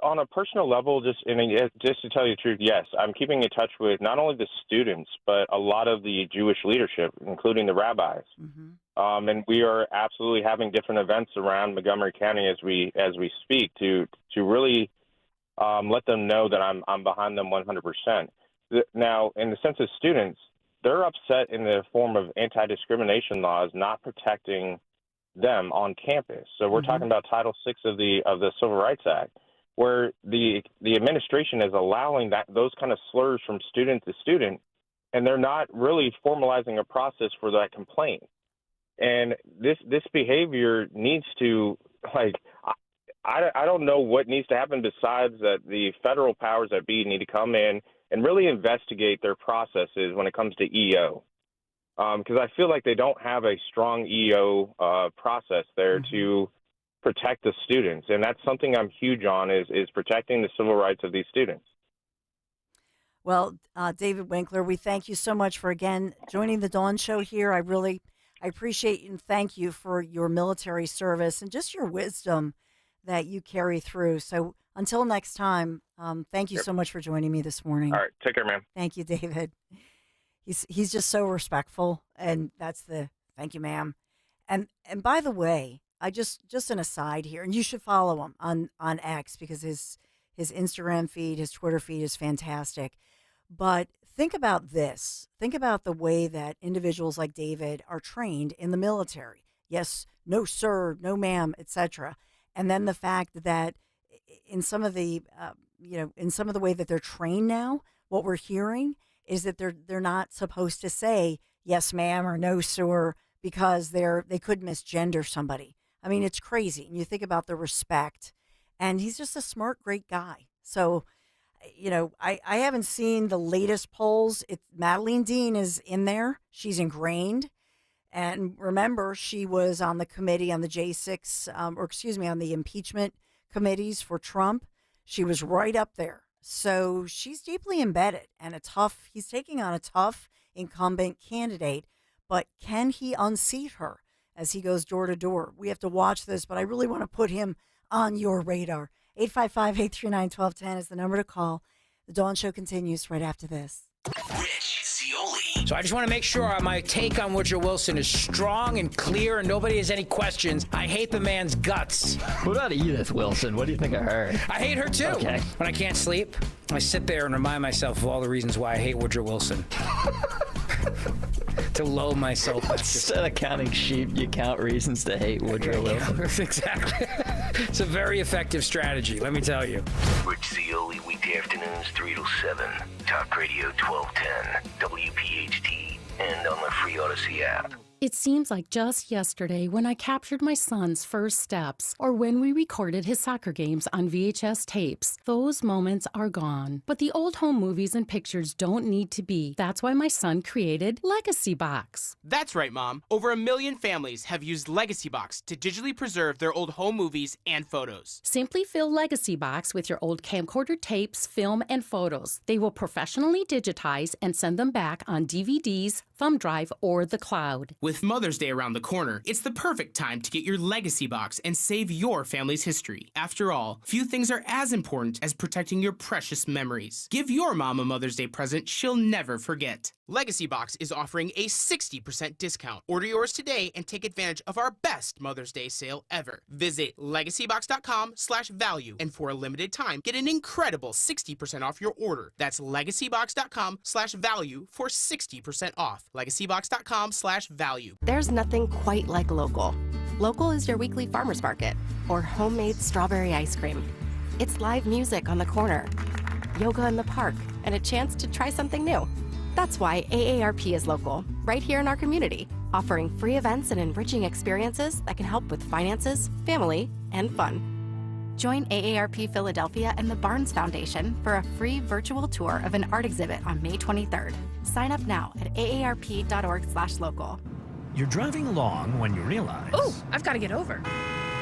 On a personal level, just to tell you the truth, yes, I'm keeping in touch with not only the students, but a lot of the Jewish leadership, including the rabbis. Mm-hmm. And we are absolutely having different events around Montgomery County as we speak to really let them know that I'm behind them 100%. Now, in the sense of students, they're upset in the form of anti-discrimination laws not protecting them on campus. So we're talking about Title VI of the Civil Rights Act, where the administration is allowing those kind of slurs from student to student, and they're not really formalizing a process for that complaint. And this behavior needs to, I don't know what needs to happen besides that the federal powers that be need to come in and really investigate their processes when it comes to EO. Because I feel like they don't have a strong EO process there to protect the students. And that's something I'm huge on is protecting the civil rights of these students. Well, David Winkler, we thank you so much for, again, joining the Dawn Show here. I appreciate and thank you for your military service and just your wisdom that you carry through. So until next time, thank you so much for joining me this morning. All right. Take care, ma'am. Thank you, David. He's just so respectful, and thank you, ma'am. And by the way, I just an aside here, and you should follow him on X because his Instagram feed, his Twitter feed is fantastic. But think about this. Think about the way that individuals like David are trained in the military. Yes, no sir, no ma'am, etc. And then the fact that in some of the way that they're trained now, what we're hearing is that they're not supposed to say yes ma'am or no sir because they could misgender somebody. I mean, it's crazy. And you think about the respect, and he's just a smart, great guy. So, I haven't seen the latest polls. Madeline Dean is in there. She's ingrained. And remember, she was on the committee on the J6, on the impeachment committees for Trump. She was right up there. So she's deeply embedded and he's taking on a tough incumbent candidate, but can he unseat her as he goes door to door? We have to watch this, but I really want to put him on your radar. 855-839-1210 is the number to call. The Dawn Show continues right after this. Rich Scioli. So I just want to make sure my take on Woodrow Wilson is strong and clear and nobody has any questions. I hate the man's guts. What about Edith Wilson? What do you think of her? I hate her too. Okay. When I can't sleep, I sit there and remind myself of all the reasons why I hate Woodrow Wilson. To lull myself. Instead of counting sheep, you count reasons to hate Woodrow Wilson. Exactly. It's a very effective strategy, let me tell you. Rich Scioli, weekday afternoons 3 to 7. Talk Radio 1210, WPHT, and on the free Odyssey app. It seems like just yesterday when I captured my son's first steps or when we recorded his soccer games on VHS tapes. Those moments are gone. But the old home movies and pictures don't need to be. That's why my son created Legacy Box. That's right, Mom. Over 1 million families have used Legacy Box to digitally preserve their old home movies and photos. Simply fill Legacy Box with your old camcorder tapes, film, and photos. They will professionally digitize and send them back on DVDs, thumb drive, or the cloud. With Mother's Day around the corner, it's the perfect time to get your Legacy Box and save your family's history. After all, few things are as important as protecting your precious memories. Give your mom a Mother's Day present she'll never forget. Legacy Box is offering a 60% discount. Order yours today and take advantage of our best Mother's Day sale ever. Visit legacybox.com/value and for a limited time, get an incredible 60% off your order. That's legacybox.com/value for 60% off. legacybox.com/value. There's nothing quite like local. Local is your weekly farmer's market or homemade strawberry ice cream. It's live music on the corner, yoga in the park, and a chance to try something new. That's why AARP is local, right here in our community, offering free events and enriching experiences that can help with finances, family, and fun. Join AARP Philadelphia and the Barnes Foundation for a free virtual tour of an art exhibit on May 23rd. Sign up now at aarp.org/local. You're driving along when you realize... Oh, I've got to get over.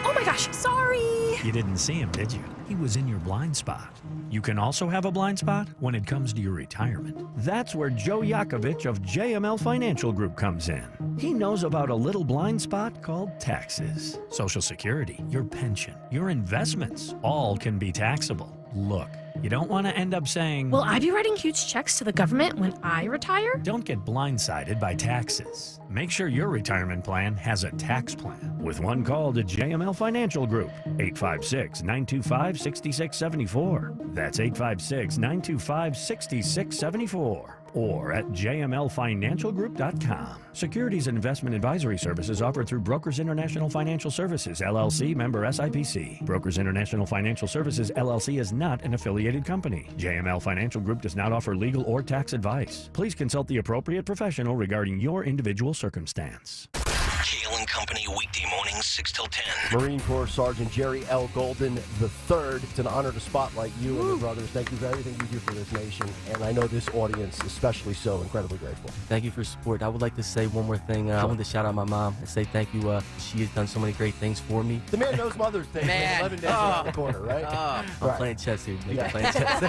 Oh my gosh, sorry! You didn't see him, did you? He was in your blind spot. You can also have a blind spot when it comes to your retirement. That's where Joe Yakovich of JML Financial Group comes in. He knows about a little blind spot called taxes. Social Security, your pension, your investments, all can be taxable. Look, you don't want to end up saying... Will I be writing huge checks to the government when I retire? Don't get blindsided by taxes. Make sure your retirement plan has a tax plan. With one call to JML Financial Group, 856-925-6674. That's 856-925-6674. Or at jmlfinancialgroup.com. Securities and investment advisory services offered through Brokers International Financial Services, LLC, member SIPC. Brokers International Financial Services, LLC is not an affiliated company. JML Financial Group does not offer legal or tax advice. Please consult the appropriate professional regarding your individual circumstance. Kayal and Company, weekday mornings, 6 till 10. Marine Corps Sergeant Jerry L. Golden III. It's an honor to spotlight you and your brothers. Thank you for everything you do for this nation. And I know this audience, especially so, incredibly grateful. Thank you for your support. I would like to say one more thing. I want to shout out my mom and say thank you. She has done so many great things for me. The man knows Mother's Day. Man. 11 days around the corner, right? I'm playing chess here. Yeah. Playing chess.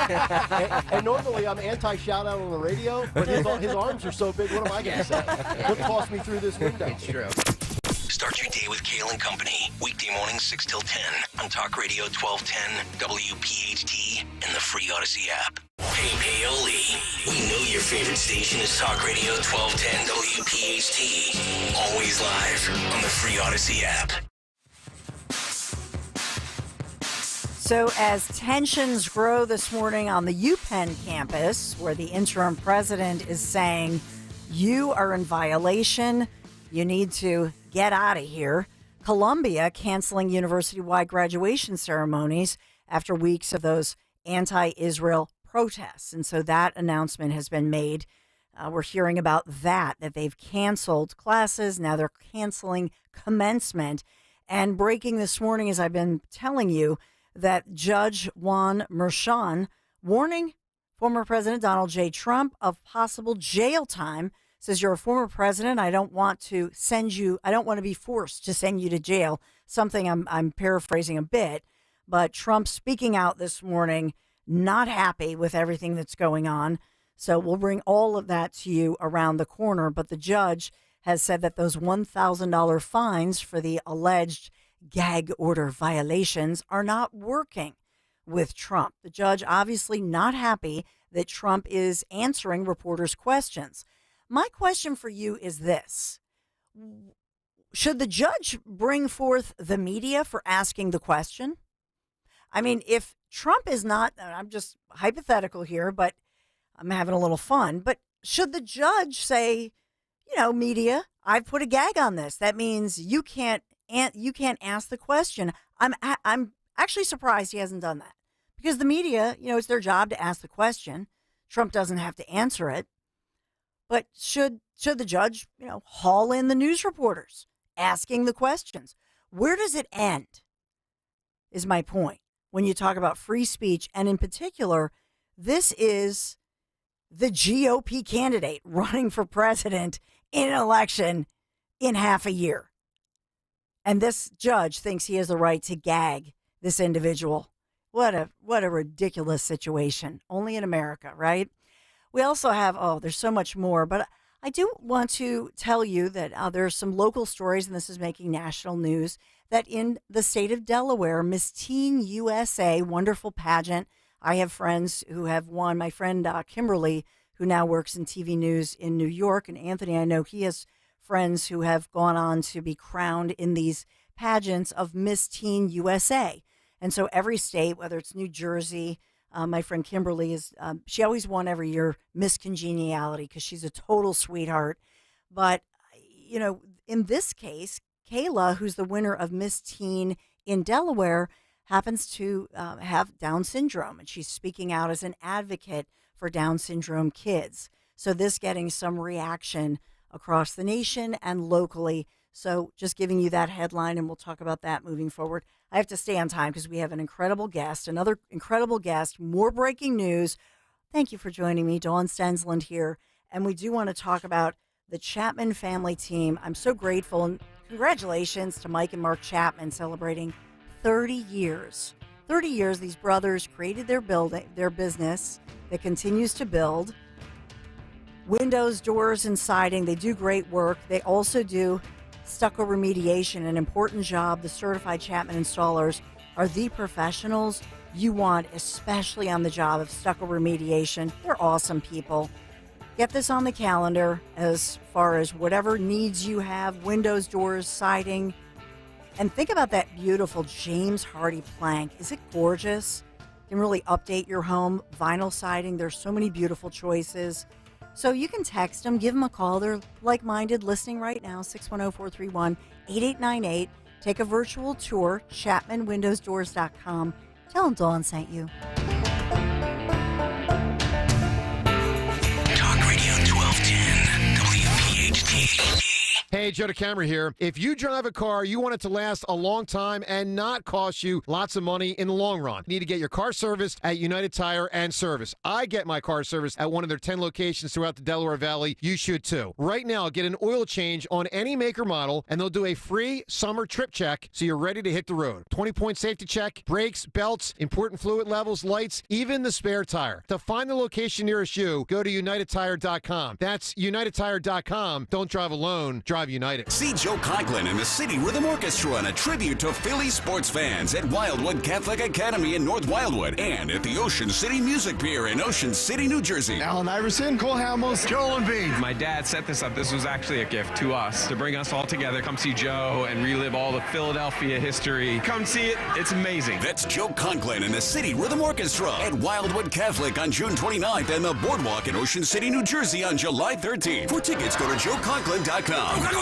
and normally I'm anti-shout-out on the radio, but his arms are so big, what am I going to say? He'll toss me through this window. It's true. Start your day with Kayal and Company, weekday mornings 6 till 10 on Talk Radio 1210, WPHT, and the free Odyssey app. Hey, Paoli, we know your favorite station is Talk Radio 1210, WPHT. Always live on the free Odyssey app. So as tensions grow this morning on the UPenn campus, where the interim president is saying, you are in violation, you need to get out of here. Columbia canceling university-wide graduation ceremonies after weeks of those anti-Israel protests. And so that announcement has been made. We're hearing about that they've canceled classes. Now they're canceling commencement. And breaking this morning, as I've been telling you, that Judge Juan Merchan warning former President Donald J. Trump of possible jail time. Says, you're a former president. I don't want to be forced to send you to jail. Something I'm paraphrasing a bit. But Trump speaking out this morning, not happy with everything that's going on. So we'll bring all of that to you around the corner. But the judge has said that those $1,000 fines for the alleged gag order violations are not working with Trump. The judge obviously not happy that Trump is answering reporters' questions. My question for you is this. Should the judge bring forth the media for asking the question? I mean, if Trump is not, I'm just hypothetical here, but I'm having a little fun, but should the judge say, media, I've put a gag on this. That means you can't ask the question. I'm actually surprised he hasn't done that because the media, it's their job to ask the question. Trump doesn't have to answer it. But should the judge, haul in the news reporters asking the questions? Where does it end? Is my point. When you talk about free speech, and in particular, this is the GOP candidate running for president in an election in half a year. And this judge thinks he has the right to gag this individual. What a ridiculous situation. Only in America, right? We also have, there's so much more, but I do want to tell you that there's some local stories, and this is making national news, that in the state of Delaware, Miss Teen USA, wonderful pageant. I have friends who have won. My friend Kimberly, who now works in TV news in New York, and Anthony, I know he has friends who have gone on to be crowned in these pageants of Miss Teen USA. And so every state, whether it's New Jersey, my friend Kimberly she always won every year Miss Congeniality because she's a total sweetheart. But, in this case, Kayla, who's the winner of Miss Teen in Delaware, happens to have Down syndrome, and she's speaking out as an advocate for Down syndrome kids. So this getting some reaction across the nation and locally. So just giving you that headline, and we'll talk about that moving forward. I have to stay on time because we have an incredible guest, another incredible guest, more breaking news. Thank you for joining me. Dawn Stensland here. And we do want to talk about the Chapman family team. I'm so grateful, and congratulations to Mike and Mark Chapman celebrating 30 years. 30 years, these brothers created their business that continues to build. Windows, doors, and siding, they do great work. They also do stucco remediation, an important job. The certified Chapman installers are the professionals you want, especially on the job of stucco remediation. They're awesome people. Get this on the calendar as far as whatever needs you have, windows, doors, siding. And think about that beautiful James Hardy plank. Is it gorgeous? You can really update your home. Vinyl siding, there's so many beautiful choices. So you can text them, give them a call. They're like-minded, listening right now, 610-431-8898. Take a virtual tour, ChapmanWindowsDoors.com. Tell them Dawn sent you. Talk Radio 1210, WPHT. Hey, Joe DeCamera here. If you drive a car, you want it to last a long time and not cost you lots of money in the long run. You need to get your car serviced at United Tire and Service. I get my car serviced at one of their 10 locations throughout the Delaware Valley. You should too. Right now, get an oil change on any make or model, and they'll do a free summer trip check so you're ready to hit the road. 20-point safety check, brakes, belts, important fluid levels, lights, even the spare tire. To find the location nearest you, go to UnitedTire.com. That's UnitedTire.com. Don't drive alone. Drive United. See Joe Conklin and the City Rhythm Orchestra in a tribute to Philly sports fans at Wildwood Catholic Academy in North Wildwood and at the Ocean City Music Pier in Ocean City, New Jersey. Alan Iverson, Cole Hamels, Joel Embiid. My dad set this up. This was actually a gift to us to bring us all together, come see Joe and relive all the Philadelphia history. Come see it. It's amazing. That's Joe Conklin and the City Rhythm Orchestra at Wildwood Catholic on June 29th and the Boardwalk in Ocean City, New Jersey on July 13th. For tickets, go to joeconklin.com.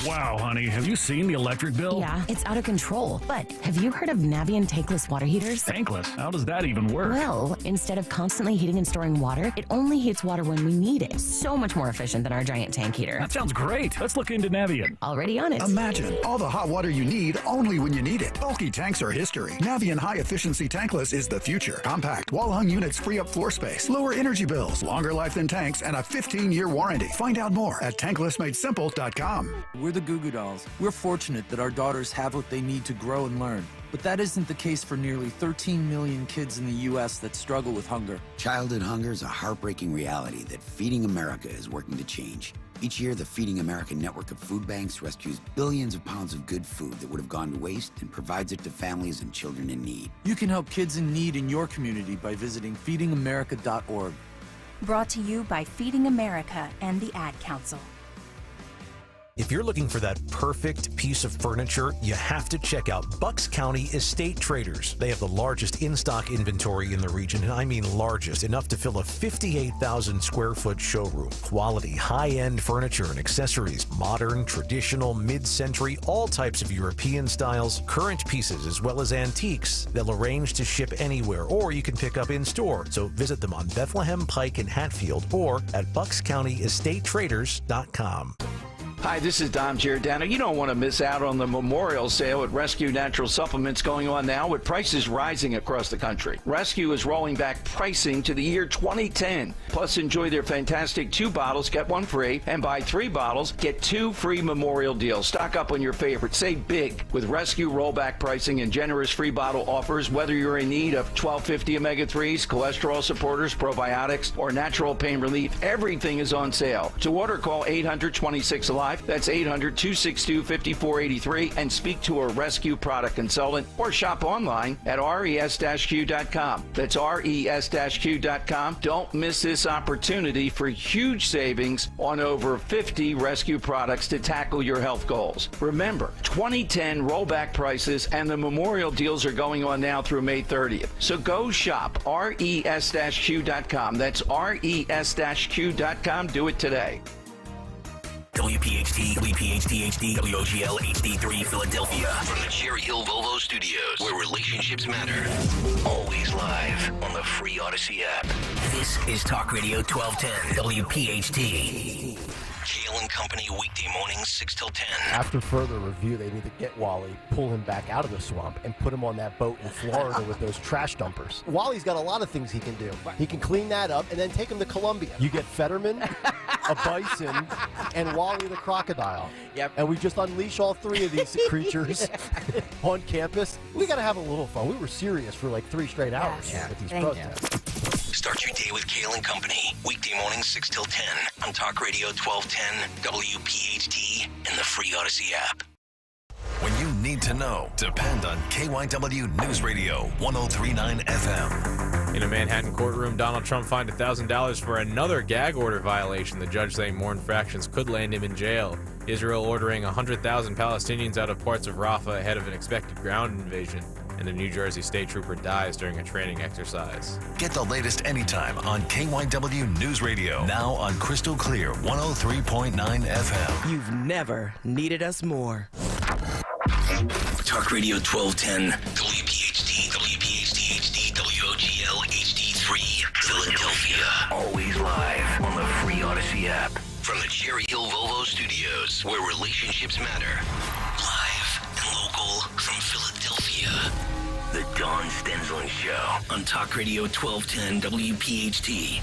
Wow, honey, have you seen the electric bill? Yeah, it's out of control. But have you heard of Navien tankless water heaters? Tankless? How does that even work? Well, instead of constantly heating and storing water, it only heats water when we need it. So much more efficient than our giant tank heater. That sounds great. Let's look into Navien. Already on it. Imagine all the hot water you need only when you need it. Bulky tanks are history. Navien high-efficiency tankless is the future. Compact, wall-hung units free up floor space, lower energy bills, longer life than tanks, and a 15-year warranty. Find out more at tanklessmadesimple.com. We're the Goo Goo Dolls. We're fortunate that our daughters have what they need to grow and learn. But that isn't the case for nearly 13 million kids in the U.S. that struggle with hunger. Childhood hunger is a heartbreaking reality that Feeding America is working to change. Each year, the Feeding America network of food banks rescues billions of pounds of good food that would have gone to waste and provides it to families and children in need. You can help kids in need in your community by visiting feedingamerica.org. Brought to you by Feeding America and the Ad Council. If you're looking for that perfect piece of furniture, you have to check out Bucks County Estate Traders. They have the largest in-stock inventory in the region, and I mean largest, enough to fill a 58,000 square foot showroom. Quality, high-end furniture and accessories, modern, traditional, mid-century, all types of European styles, current pieces, as well as antiques. They'll arrange to ship anywhere, or you can pick up in-store. So visit them on Bethlehem Pike in Hatfield or at buckscountyestatetraders.com. Hi, this is Dom Giordano. You don't want to miss out on the Memorial Sale at Rescue Natural Supplements going on now with prices rising across the country. Rescue is rolling back pricing to the year 2010. Plus, enjoy their fantastic 2 bottles, get 1 free, and buy 3 bottles, get 2 free Memorial deals. Stock up on your favorites. Save big with Rescue rollback pricing and generous free bottle offers, whether you're in need of 1250 omega-3s, cholesterol supporters, probiotics, or natural pain relief. Everything is on sale. To order, call 800-26-ALIVE. That's 800-262-5483 and speak to a Rescue product consultant or shop online at res-q.com. That's res-q.com. Don't miss this opportunity for huge savings on over 50 Rescue products to tackle your health goals. Remember, 2010 rollback prices and the Memorial deals are going on now through May 30th. So go shop res-q.com. That's res-q.com. Do it today. WPHT, WPHT HD, WOGL HD3 Philadelphia. From the Cherry Hill Volvo Studios, where relationships matter. Always live on the free Odyssey app. This is Talk Radio 1210, WPHT. Kayal and Company, weekday mornings, 6 till 10. After further review, they need to get Wally, pull him back out of the swamp, and put him on that boat in Florida with those trash dumpers. Wally's got a lot of things he can do. He can clean that up and then take him to Colombia. You get Fetterman, a bison, and Wally the crocodile. Yep. And we just unleash all 3 of these creatures on campus. We got to have a little fun. We were serious for like 3 straight hours with these protests. Start your day with Kayal and Company, weekday mornings 6 till 10 on Talk Radio 1210, WPHT, and the free Odyssey app. When you need to know, depend on KYW News Radio 103.9 FM. In a Manhattan courtroom, Donald Trump fined $1,000 for another gag order violation. The judge saying more infractions could land him in jail. Israel ordering 100,000 Palestinians out of parts of Rafah ahead of an expected ground invasion. And a New Jersey state trooper dies during a training exercise. Get the latest anytime on KYW News Radio. Now on Crystal Clear 103.9 FM. You've never needed us more. Talk Radio 1210, WPHT, WPHT HD, WOGL HD3, Philadelphia. Always live on the free Odyssey app. From the Cherry Hill Volvo Studios, where relationships matter. Live and local from Philadelphia. The Dawn Stensland Show on Talk Radio 1210 WPHT.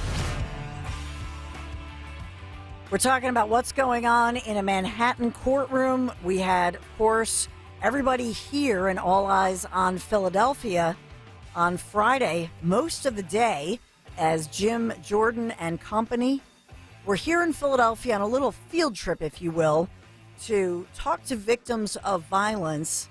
We're talking about what's going on in a Manhattan courtroom. We had, of course, everybody here and all eyes on Philadelphia on Friday, most of the day, as Jim Jordan and company were here in Philadelphia on a little field trip, if you will, to talk to victims of violence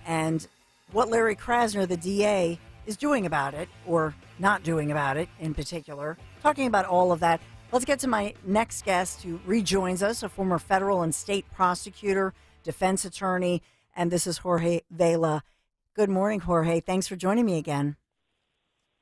and what Larry Krasner, the DA, is doing about it, or not doing about it in particular. Talking about all of that. Let's get to my next guest who rejoins us, a former federal and state prosecutor, defense attorney, and this is Jorge Vela. Good morning, Jorge. Thanks for joining me again.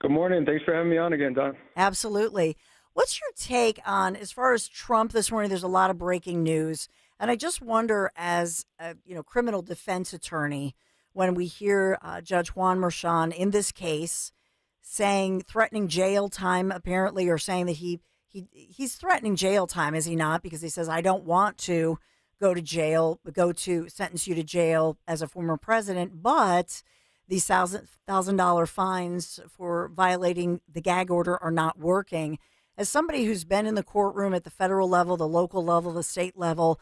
Good morning. Thanks for having me on again, Don. Absolutely. What's your take on, as far as Trump this morning, there's a lot of breaking news, and I just wonder, as a criminal defense attorney, when we hear Judge Juan Merchan in this case threatening jail time, apparently, or saying that he's threatening jail time, is he not? Because he says, I don't want to go to jail, sentence you to jail as a former president, but these $1,000 fines for violating the gag order are not working. As somebody who's been in the courtroom at the federal level, the local level, the state level,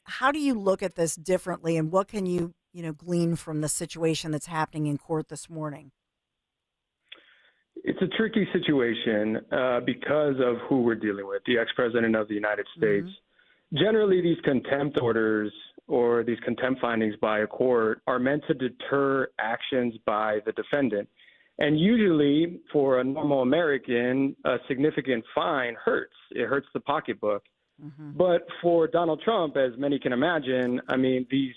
how do you look at this differently, and what can you glean from the situation that's happening in court this morning? It's a tricky situation because of who we're dealing with, the ex-president of the United States. Mm-hmm. Generally, these contempt orders or these contempt findings by a court are meant to deter actions by the defendant. And usually, for a normal American, a significant fine hurts. It hurts the pocketbook. But for Donald Trump, as many can imagine, I mean, these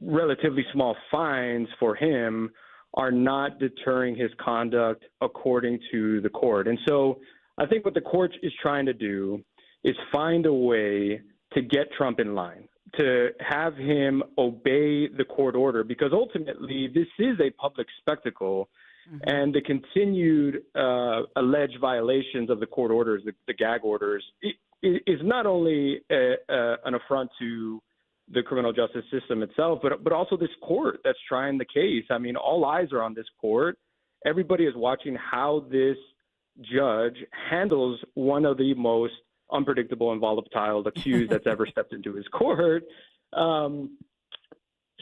relatively small fines for him are not deterring his conduct according to the court. And so I think what the court is trying to do is find a way to get Trump in line, to have him obey the court order, because ultimately this is a public spectacle. And the continued alleged violations of the court orders, the gag orders, is not only an affront to the criminal justice system itself, but also this court that's trying the case. I mean, all eyes are on this court. Everybody is watching how this judge handles one of the most unpredictable and volatile accused that's ever stepped into his court.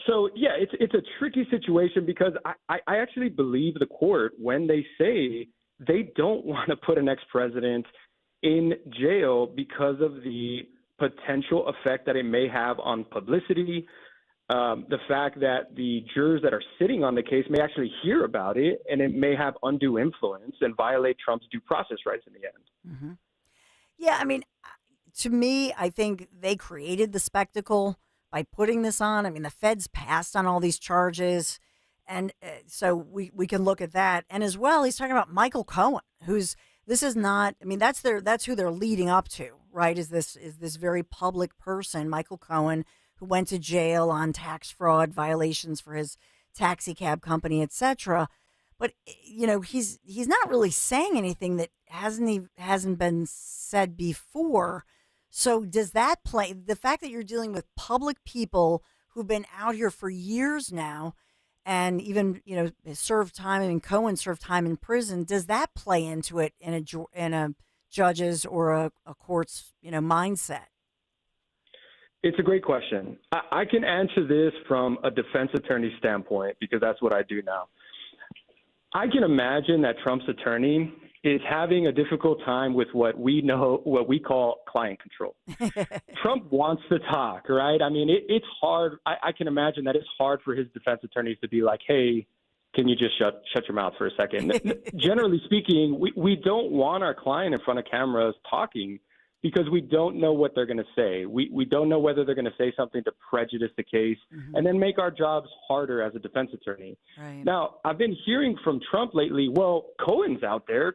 So, yeah, it's a tricky situation because I actually believe the court when they say they don't want to put an ex-president in jail because of the potential effect that it may have on publicity, the fact that the jurors that are sitting on the case may actually hear about it, and it may have undue influence and violate Trump's due process rights in the end. Yeah, I mean, to me, I think they created the spectacle by putting this on. I mean, the feds passed on all these charges, and so we can look at that. And as well, he's talking about Michael Cohen, this is not. I mean, that's who they're leading up to, right? Is this very public person, Michael Cohen, who went to jail on tax fraud violations for his taxi cab company, etc. But he's not really saying anything that hasn't been said before. So does that play, the fact that you're dealing with public people who've been out here for years now and even, served time, and Cohen served time in prison, does that play into it in a judge's or a court's, mindset? It's a great question. I can answer this from a defense attorney standpoint because that's what I do now. I can imagine that Trump's attorney is having a difficult time with what we call client control. Trump wants to talk, right? I mean, it's hard. I can imagine that it's hard for his defense attorneys to be like, hey, can you just shut your mouth for a second? Generally speaking, we don't want our client in front of cameras talking because we don't know what they're going to say. We don't know whether they're going to say something to prejudice the case and then make our jobs harder as a defense attorney. Right. Now, I've been hearing from Trump lately, well, Cohen's out there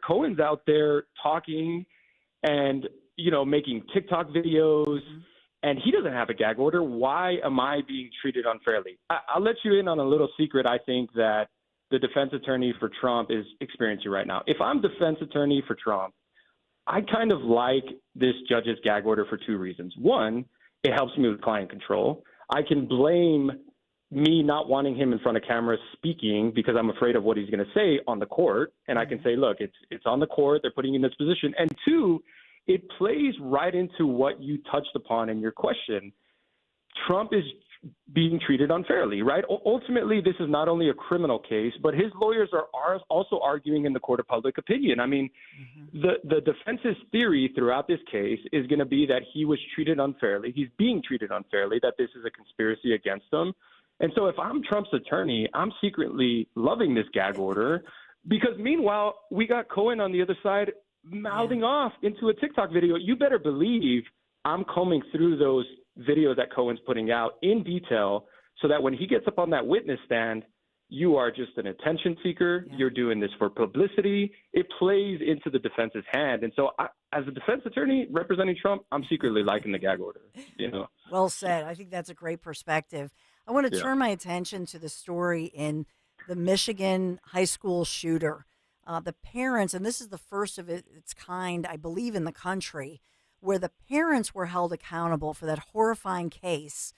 talking and, making TikTok videos, and he doesn't have a gag order. Why am I being treated unfairly? I'll let you in on a little secret I think that the defense attorney for Trump is experiencing right now. If I'm defense attorney for Trump, I kind of like this judge's gag order for two reasons. One, it helps me with client control. I can blame me not wanting him in front of cameras speaking because I'm afraid of what he's going to say on the court. And I can say, look, it's on the court. They're putting you in this position. And two, it plays right into what you touched upon in your question. Trump is being treated unfairly, right? Ultimately, this is not only a criminal case, but his lawyers are also arguing in the court of public opinion. I mean, the defense's theory throughout this case is going to be that he was treated unfairly. He's being treated unfairly, that this is a conspiracy against him. And so if I'm Trump's attorney, I'm secretly loving this gag order because meanwhile, we got Cohen on the other side mouthing off into a TikTok video. You better believe I'm combing through those videos that Cohen's putting out in detail so that when he gets up on that witness stand, you are just an attention seeker. You're doing this for publicity. It plays into the defense's hand. And so as a defense attorney representing Trump, I'm secretly liking the gag order. Well said. I think that's a great perspective. I want to turn my attention to the story in the Michigan high school shooter. The parents, and this is the first of its kind, I believe, in the country, where the parents were held accountable for that horrifying case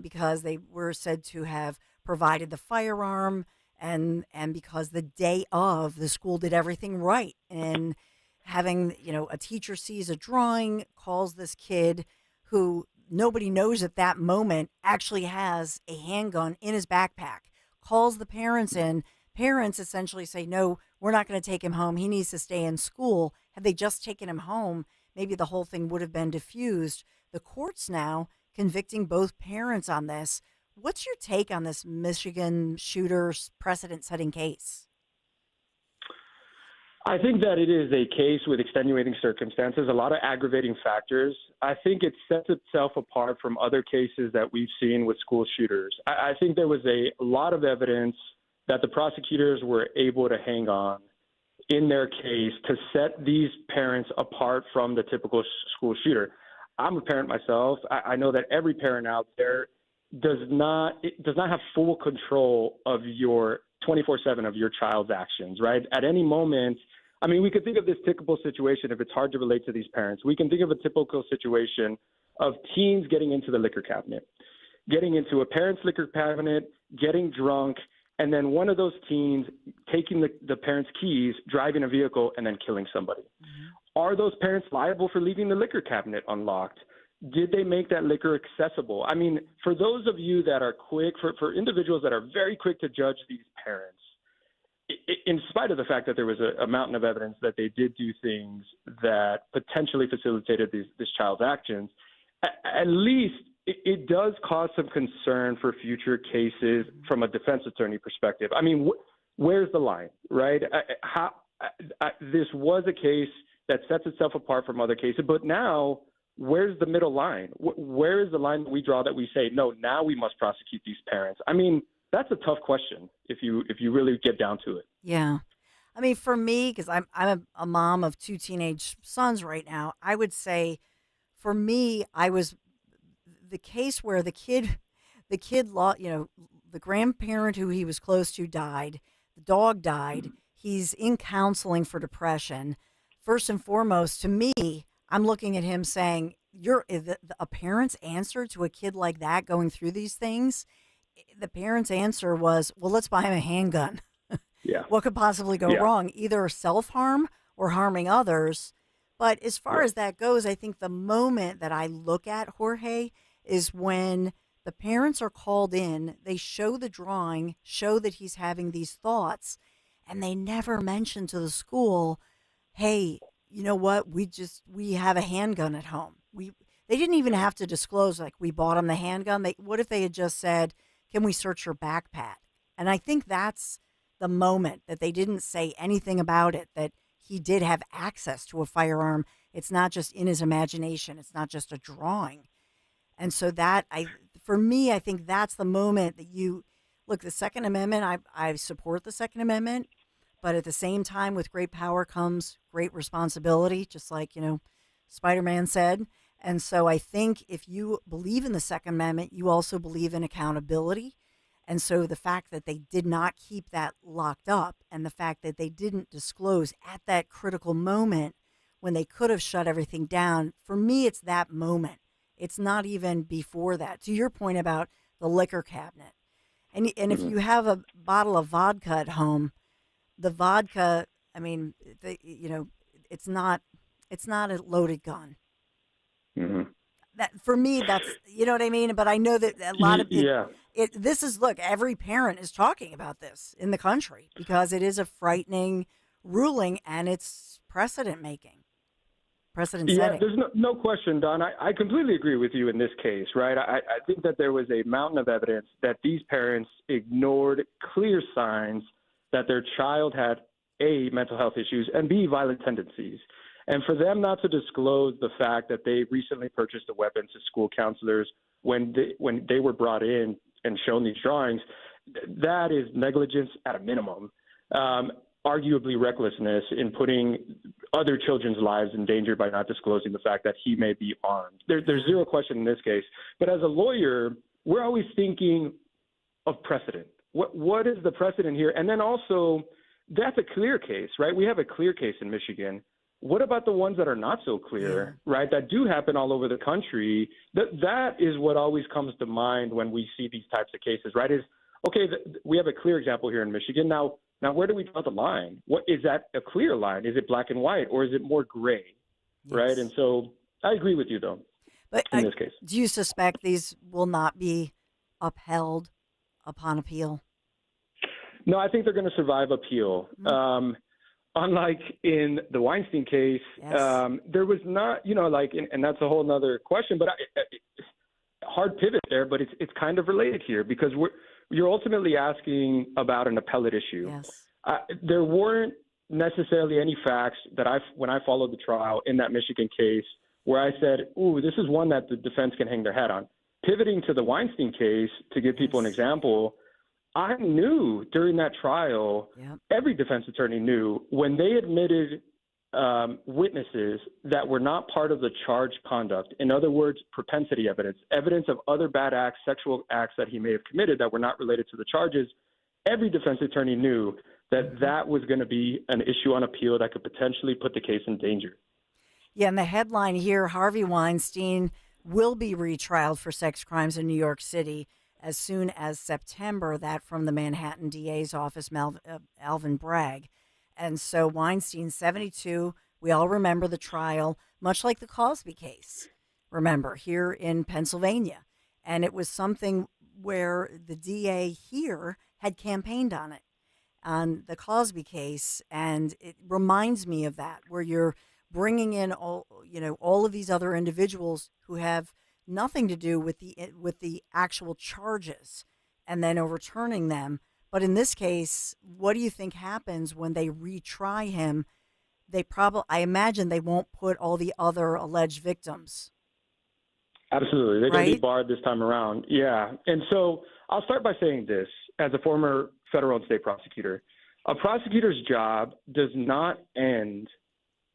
because they were said to have provided the firearm and because the day of, the school did everything right. And having, a teacher sees a drawing, calls this kid who nobody knows at that moment actually has a handgun in his backpack, calls the parents in. Parents essentially say, no, we're not going to take him home. He needs to stay in school. Had they just taken him home, maybe the whole thing would have been diffused. The court's now convicting both parents on this. What's your take on this Michigan shooter's precedent-setting case? I think that it is a case with extenuating circumstances, a lot of aggravating factors. I think it sets itself apart from other cases that we've seen with school shooters. I think there was a lot of evidence that the prosecutors were able to hang on in their case to set these parents apart from the typical school shooter. I'm a parent myself. I know that every parent out there does not have full control of your 24/7 of your child's actions, right? At any moment, I mean, we could think of this typical situation if it's hard to relate to these parents. We can think of a typical situation of teens getting into the liquor cabinet, getting into a parent's liquor cabinet, getting drunk, and then one of those teens taking the parent's keys, driving a vehicle, and then killing somebody. Are those parents liable for leaving the liquor cabinet unlocked? Did they make that liquor accessible? I mean, for those of you that are quick, for individuals that are very quick to judge these parents, in spite of the fact that there was a mountain of evidence that they did do things that potentially facilitated this child's actions, at least it does cause some concern for future cases from a defense attorney perspective. I mean, where's the line, right? This was a case that sets itself apart from other cases, but now where's the middle line? Where is the line that we draw that we say, no, now we must prosecute these parents? I mean, that's a tough question if you really get down to it. Yeah. I mean, for me, because I'm a mom of 2 teenage sons right now, I would say for me, I was the case where the kid, the grandparent who he was close to died, the dog died, he's in counseling for depression. First and foremost, to me, I'm looking at him saying, a parent's answer to a kid like that going through these things, the parent's answer was, well, let's buy him a handgun. Yeah. What could possibly go wrong? Either self-harm or harming others. But as far as that goes, I think the moment that I look at Jorge is when the parents are called in, they show the drawing, show that he's having these thoughts, and they never mention to the school, hey, you know what? We have a handgun at home. They didn't even have to disclose, like, we bought him the handgun. What if they had just said, can we search your backpack? And I think that's the moment that they didn't say anything about it, that he did have access to a firearm. It's not just in his imagination. It's not just a drawing. And so for me, I think that's the moment that look, the Second Amendment, I support the Second Amendment, but at the same time, with great power comes great responsibility, just like, Spider-Man said. And so I think if you believe in the Second Amendment, you also believe in accountability. And so the fact that they did not keep that locked up and the fact that they didn't disclose at that critical moment when they could have shut everything down, for me, it's that moment. It's not even before that. To your point about the liquor cabinet. And if you have a bottle of vodka at home, the vodka, I mean, it's not a loaded gun. Mm-hmm. That for me, that's, you know what I mean? But I know that a lot of look, every parent is talking about this in the country because it is a frightening ruling and it's precedent setting. Yeah, there's no question, Don. I completely agree with you in this case, right? I think that there was a mountain of evidence that these parents ignored clear signs that their child had A, mental health issues, and B, violent tendencies. And for them not to disclose the fact that they recently purchased a weapon to school counselors when they were brought in and shown these drawings, that is negligence at a minimum. Arguably recklessness in putting other children's lives in danger by not disclosing the fact that he may be armed. There's zero question in this case. But as a lawyer, we're always thinking of precedent. What is the precedent here? And then also, that's a clear case, right? We have a clear case in Michigan. What about the ones that are not so clear, right, that do happen all over the country? That is what always comes to mind when we see these types of cases, right, is, okay, we have a clear example here in Michigan. Now, where do we draw the line? What is that a clear line? Is it black and white, or is it more gray, right? And so I agree with you, though, in this case. Do you suspect these will not be upheld upon appeal? No, I think they're going to survive appeal. Mm-hmm. Unlike in the Weinstein case, there was not, and that's a whole nother question, but hard pivot there, but it's kind of related here because you're ultimately asking about an appellate issue. There weren't, 'Cause, there was not, a clear example here in Michigan. What is that a clear line? Is it black and white, or is it more gray, right? And so I agree with you, though. Mm-hmm. I think they're going to survive appeal. Unlike in the Weinstein case, there was not, and that's a whole nother question, but necessarily any facts that when I followed the trial in that Michigan case where I said, ooh, this is one that the defense can hang their hat on. Pivoting to the Weinstein case, to give people an example, I knew during that trial, every defense attorney knew when they admitted witnesses that were not part of the charged conduct. In other words, propensity evidence of other bad acts, sexual acts that he may have committed that were not related to the charges. Every defense attorney knew that that was going to be an issue on appeal that could potentially put the case in danger. Yeah, and the headline here, Harvey Weinstein will be retrialed for sex crimes in New York City as soon as September. That from the Manhattan DA's office, Alvin Bragg. And so Weinstein, 72, we all remember the trial, much like the Cosby case, remember, here in Pennsylvania. And it was something where the DA here had campaigned on it, on the Cosby case. And it reminds me of that, where you're bringing in all of these other individuals who have nothing to do with the actual charges and then overturning them. But in this case, what do you think happens when they retry him? I imagine they won't put all the other alleged victims. Absolutely. They're going to be barred this time around. Yeah. And so I'll start by saying this as a former federal and state prosecutor. A prosecutor's job does not end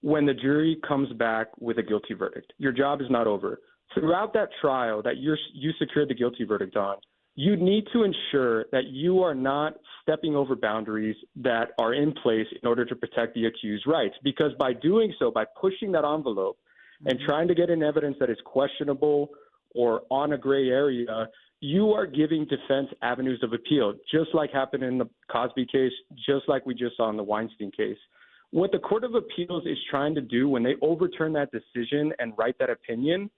when the jury comes back with a guilty verdict. Your job is not over. Throughout that trial that you secured the guilty verdict on, you need to ensure that you are not stepping over boundaries that are in place in order to protect the accused's rights. Because by doing so, by pushing that envelope and trying to get in evidence that is questionable or on a gray area, you are giving defense avenues of appeal, just like happened in the Cosby case, just like we just saw in the Weinstein case. What the Court of Appeals is trying to do when they overturn that decision and write that opinion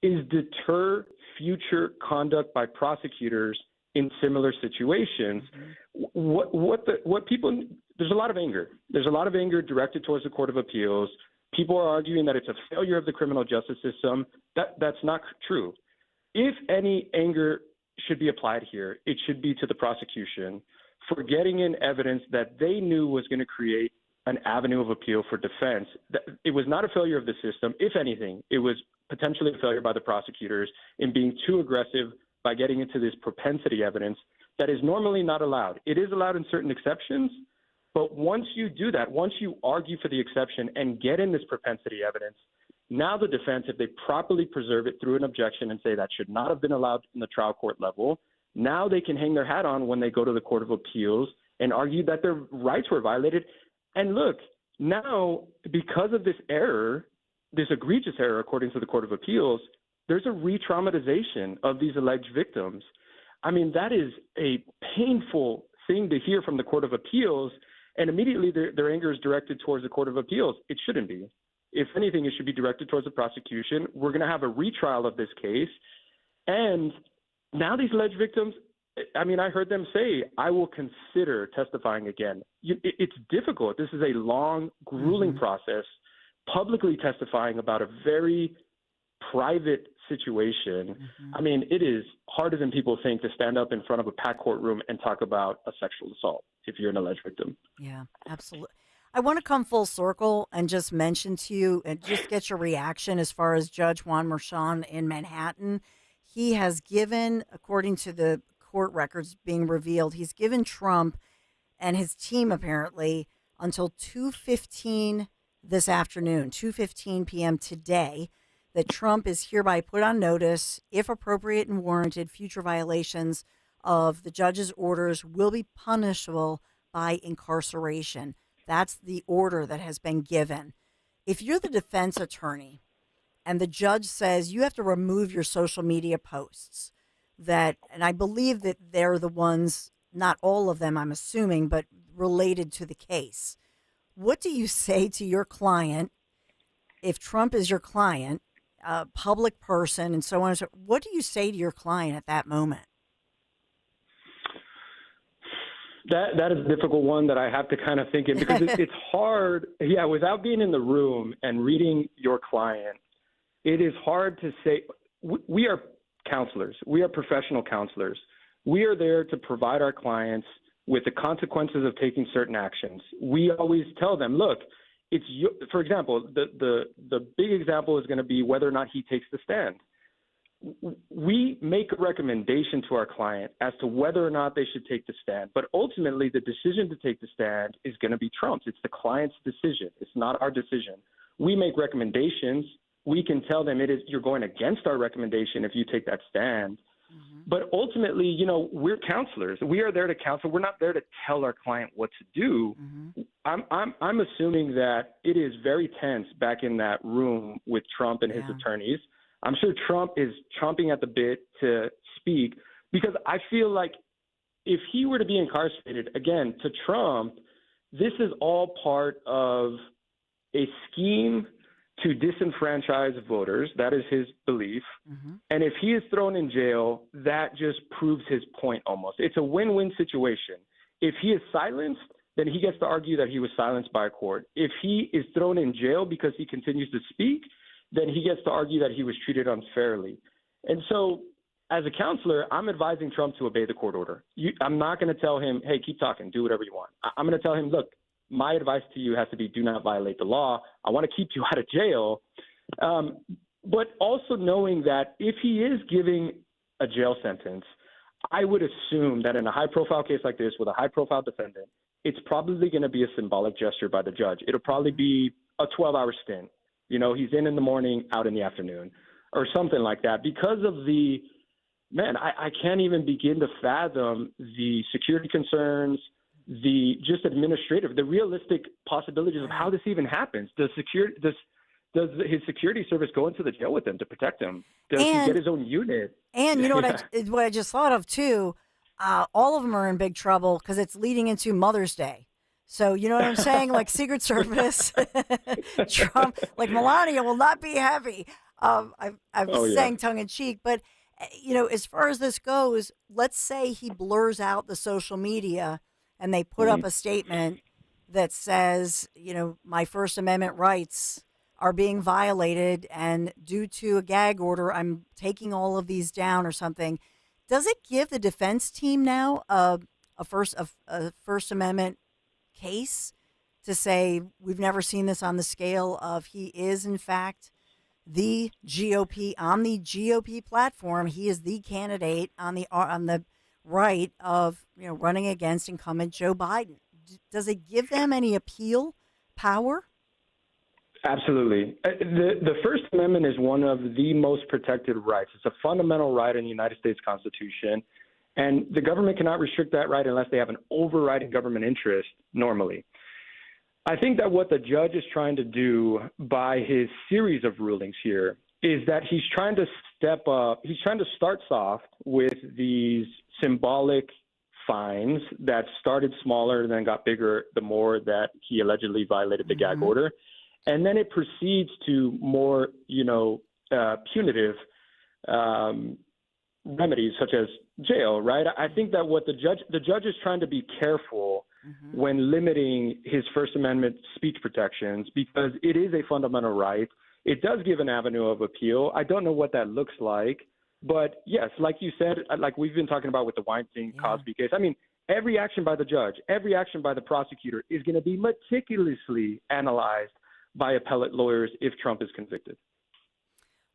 is deter future conduct by prosecutors in similar situations. There's a lot of anger. There's a lot of anger directed towards the Court of Appeals. People are arguing that it's a failure of the criminal justice system. That's not true. If any anger should be applied here, it should be to the prosecution for getting in evidence that they knew was going to create an avenue of appeal for defense. It was not a failure of the system. If anything, it was potentially a failure by the prosecutors in being too aggressive by getting into this propensity evidence that is normally not allowed. It is allowed in certain exceptions, but once you do that, once you argue for the exception and get in this propensity evidence, now the defense, if they properly preserve it through an objection and say that should not have been allowed in the trial court level, now they can hang their hat on when they go to the Court of Appeals and argue that their rights were violated. And look, now, because of this error, this egregious error, according to the Court of Appeals, there's a re-traumatization of these alleged victims. I mean, that is a painful thing to hear from the Court of Appeals, and immediately their anger is directed towards the Court of Appeals. It shouldn't be. If anything, it should be directed towards the prosecution. We're going to have a retrial of this case, and now these alleged victims, I mean, I heard them say, I will consider testifying again. It's difficult. This is a long, grueling process, publicly testifying about a very private situation. I mean, it is harder than people think to stand up in front of a packed courtroom and talk about a sexual assault if you're an alleged victim. Yeah, absolutely. I want to come full circle and just mention to you and just get your reaction as far as Judge Juan Merchan in Manhattan. He has given, according to the court records being revealed, he's given Trump and his team apparently until 2:15 this afternoon, 2:15 p.m. today, that Trump is hereby put on notice, if appropriate and warranted, future violations of the judge's orders will be punishable by incarceration. That's the order that has been given. If you're the defense attorney and the judge says you have to remove your social media posts, and I believe that they're the ones, not all of them, I'm assuming, but related to the case. What do you say to your client if Trump is your client, a public person, and so on and so forth? What do you say to your client at that moment? That is a difficult one that I have to kind of think in because it's hard. Yeah, without being in the room and reading your client, it is hard to say. We are counselors. We are professional counselors. We are there to provide our clients with the consequences of taking certain actions. We always tell them, look, for example, the big example is going to be whether or not he takes the stand. We make a recommendation to our client as to whether or not they should take the stand, but ultimately the decision to take the stand is going to be Trump's. It's the client's decision. It's not our decision. We make recommendations. We can tell them you're going against our recommendation if you take that stand. But ultimately, we're counselors. We are there to counsel. We're not there to tell our client what to do. I'm assuming that it is very tense back in that room with Trump and his attorneys. I'm sure Trump is chomping at the bit to speak, because I feel like if he were to be incarcerated, again, to Trump, this is all part of a scheme to disenfranchise voters. That is his belief. And if he is thrown in jail, that just proves his point almost. It's a win-win situation. If he is silenced, then he gets to argue that he was silenced by a court. If he is thrown in jail because he continues to speak, then he gets to argue that he was treated unfairly. And so as a counselor, I'm advising Trump to obey the court order. I'm not going to tell him, hey, keep talking, do whatever you want. I'm going to tell him, look, my advice to you has to be do not violate the law. I want to keep you out of jail. But also knowing that if he is giving a jail sentence, I would assume that in a high-profile case like this with a high-profile defendant, it's probably going to be a symbolic gesture by the judge. It'll probably be a 12-hour stint. He's in the morning, out in the afternoon, or something like that. Because of I can't even begin to fathom the security concerns, the just administrative, the realistic possibilities of how this even happens. Does his security service go into the jail with him to protect him? Does he get his own unit? And you know what I just thought of too? All of them are in big trouble because it's leading into Mother's Day. So you know what I'm saying? Like Secret Service, Trump, like Melania will not be happy. I'm saying tongue in cheek, but as far as this goes, let's say he blurs out the social media and they put up a statement that says, my First Amendment rights are being violated, and due to a gag order, I'm taking all of these down or something. Does it give the defense team now a First Amendment case to say we've never seen this on the scale of he is in fact the GOP on the GOP platform? He is the candidate on the right of running against incumbent Joe Biden. Does it give them any appeal power? Absolutely. The First Amendment is one of the most protected rights. It's a fundamental right in the United States Constitution. And the government cannot restrict that right unless they have an overriding government interest normally. I think that what the judge is trying to do by his series of rulings here is that he's trying to step up. He's trying to start soft with these symbolic fines that started smaller, then got bigger the more that he allegedly violated the gag order. And then it proceeds to more, punitive remedies such as jail, right? I think that what the judge is trying to be careful when limiting his First Amendment speech protections, because it is a fundamental right. It does give an avenue of appeal. I don't know what that looks like, but yes, like you said, like we've been talking about with the Weinstein Cosby case, I mean, every action by the judge, every action by the prosecutor is going to be meticulously analyzed by appellate lawyers if Trump is convicted.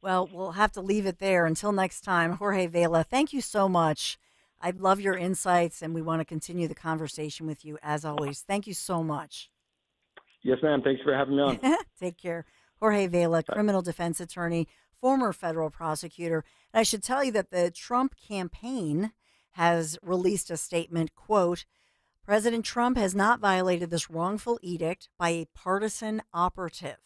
Well, we'll have to leave it there. Until next time, Jorge Vela, thank you so much. I love your insights, and we want to continue the conversation with you as always. Thank you so much. Yes, ma'am. Thanks for having me on. Take care. Jorge Vela, criminal defense attorney, former federal prosecutor. And I should tell you that the Trump campaign has released a statement, quote, President Trump has not violated this wrongful edict by a partisan operative.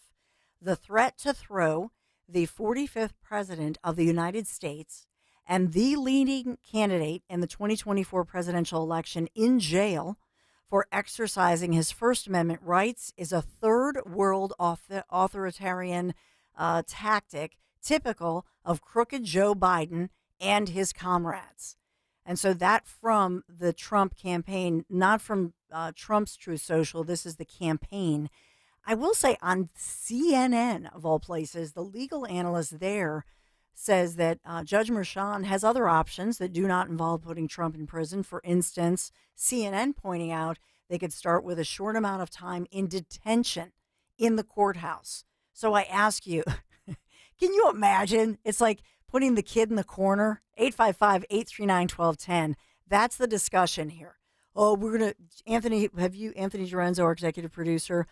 The threat to throw the 45th president of the United States and the leading candidate in the 2024 presidential election in jail for exercising his First Amendment rights is a third world authoritarian tactic typical of crooked Joe Biden and his comrades. And so that from the Trump campaign, not from Trump's Truth Social, this is the campaign. I will say on CNN, of all places, the legal analyst there says that Judge Merchan has other options that do not involve putting Trump in prison. For instance, CNN pointing out they could start with a short amount of time in detention in the courthouse. So I ask you, can you imagine? It's like putting the kid in the corner. 855-839-1210. That's the discussion here. Oh, we're going to, Anthony Gerenzo, our executive producer,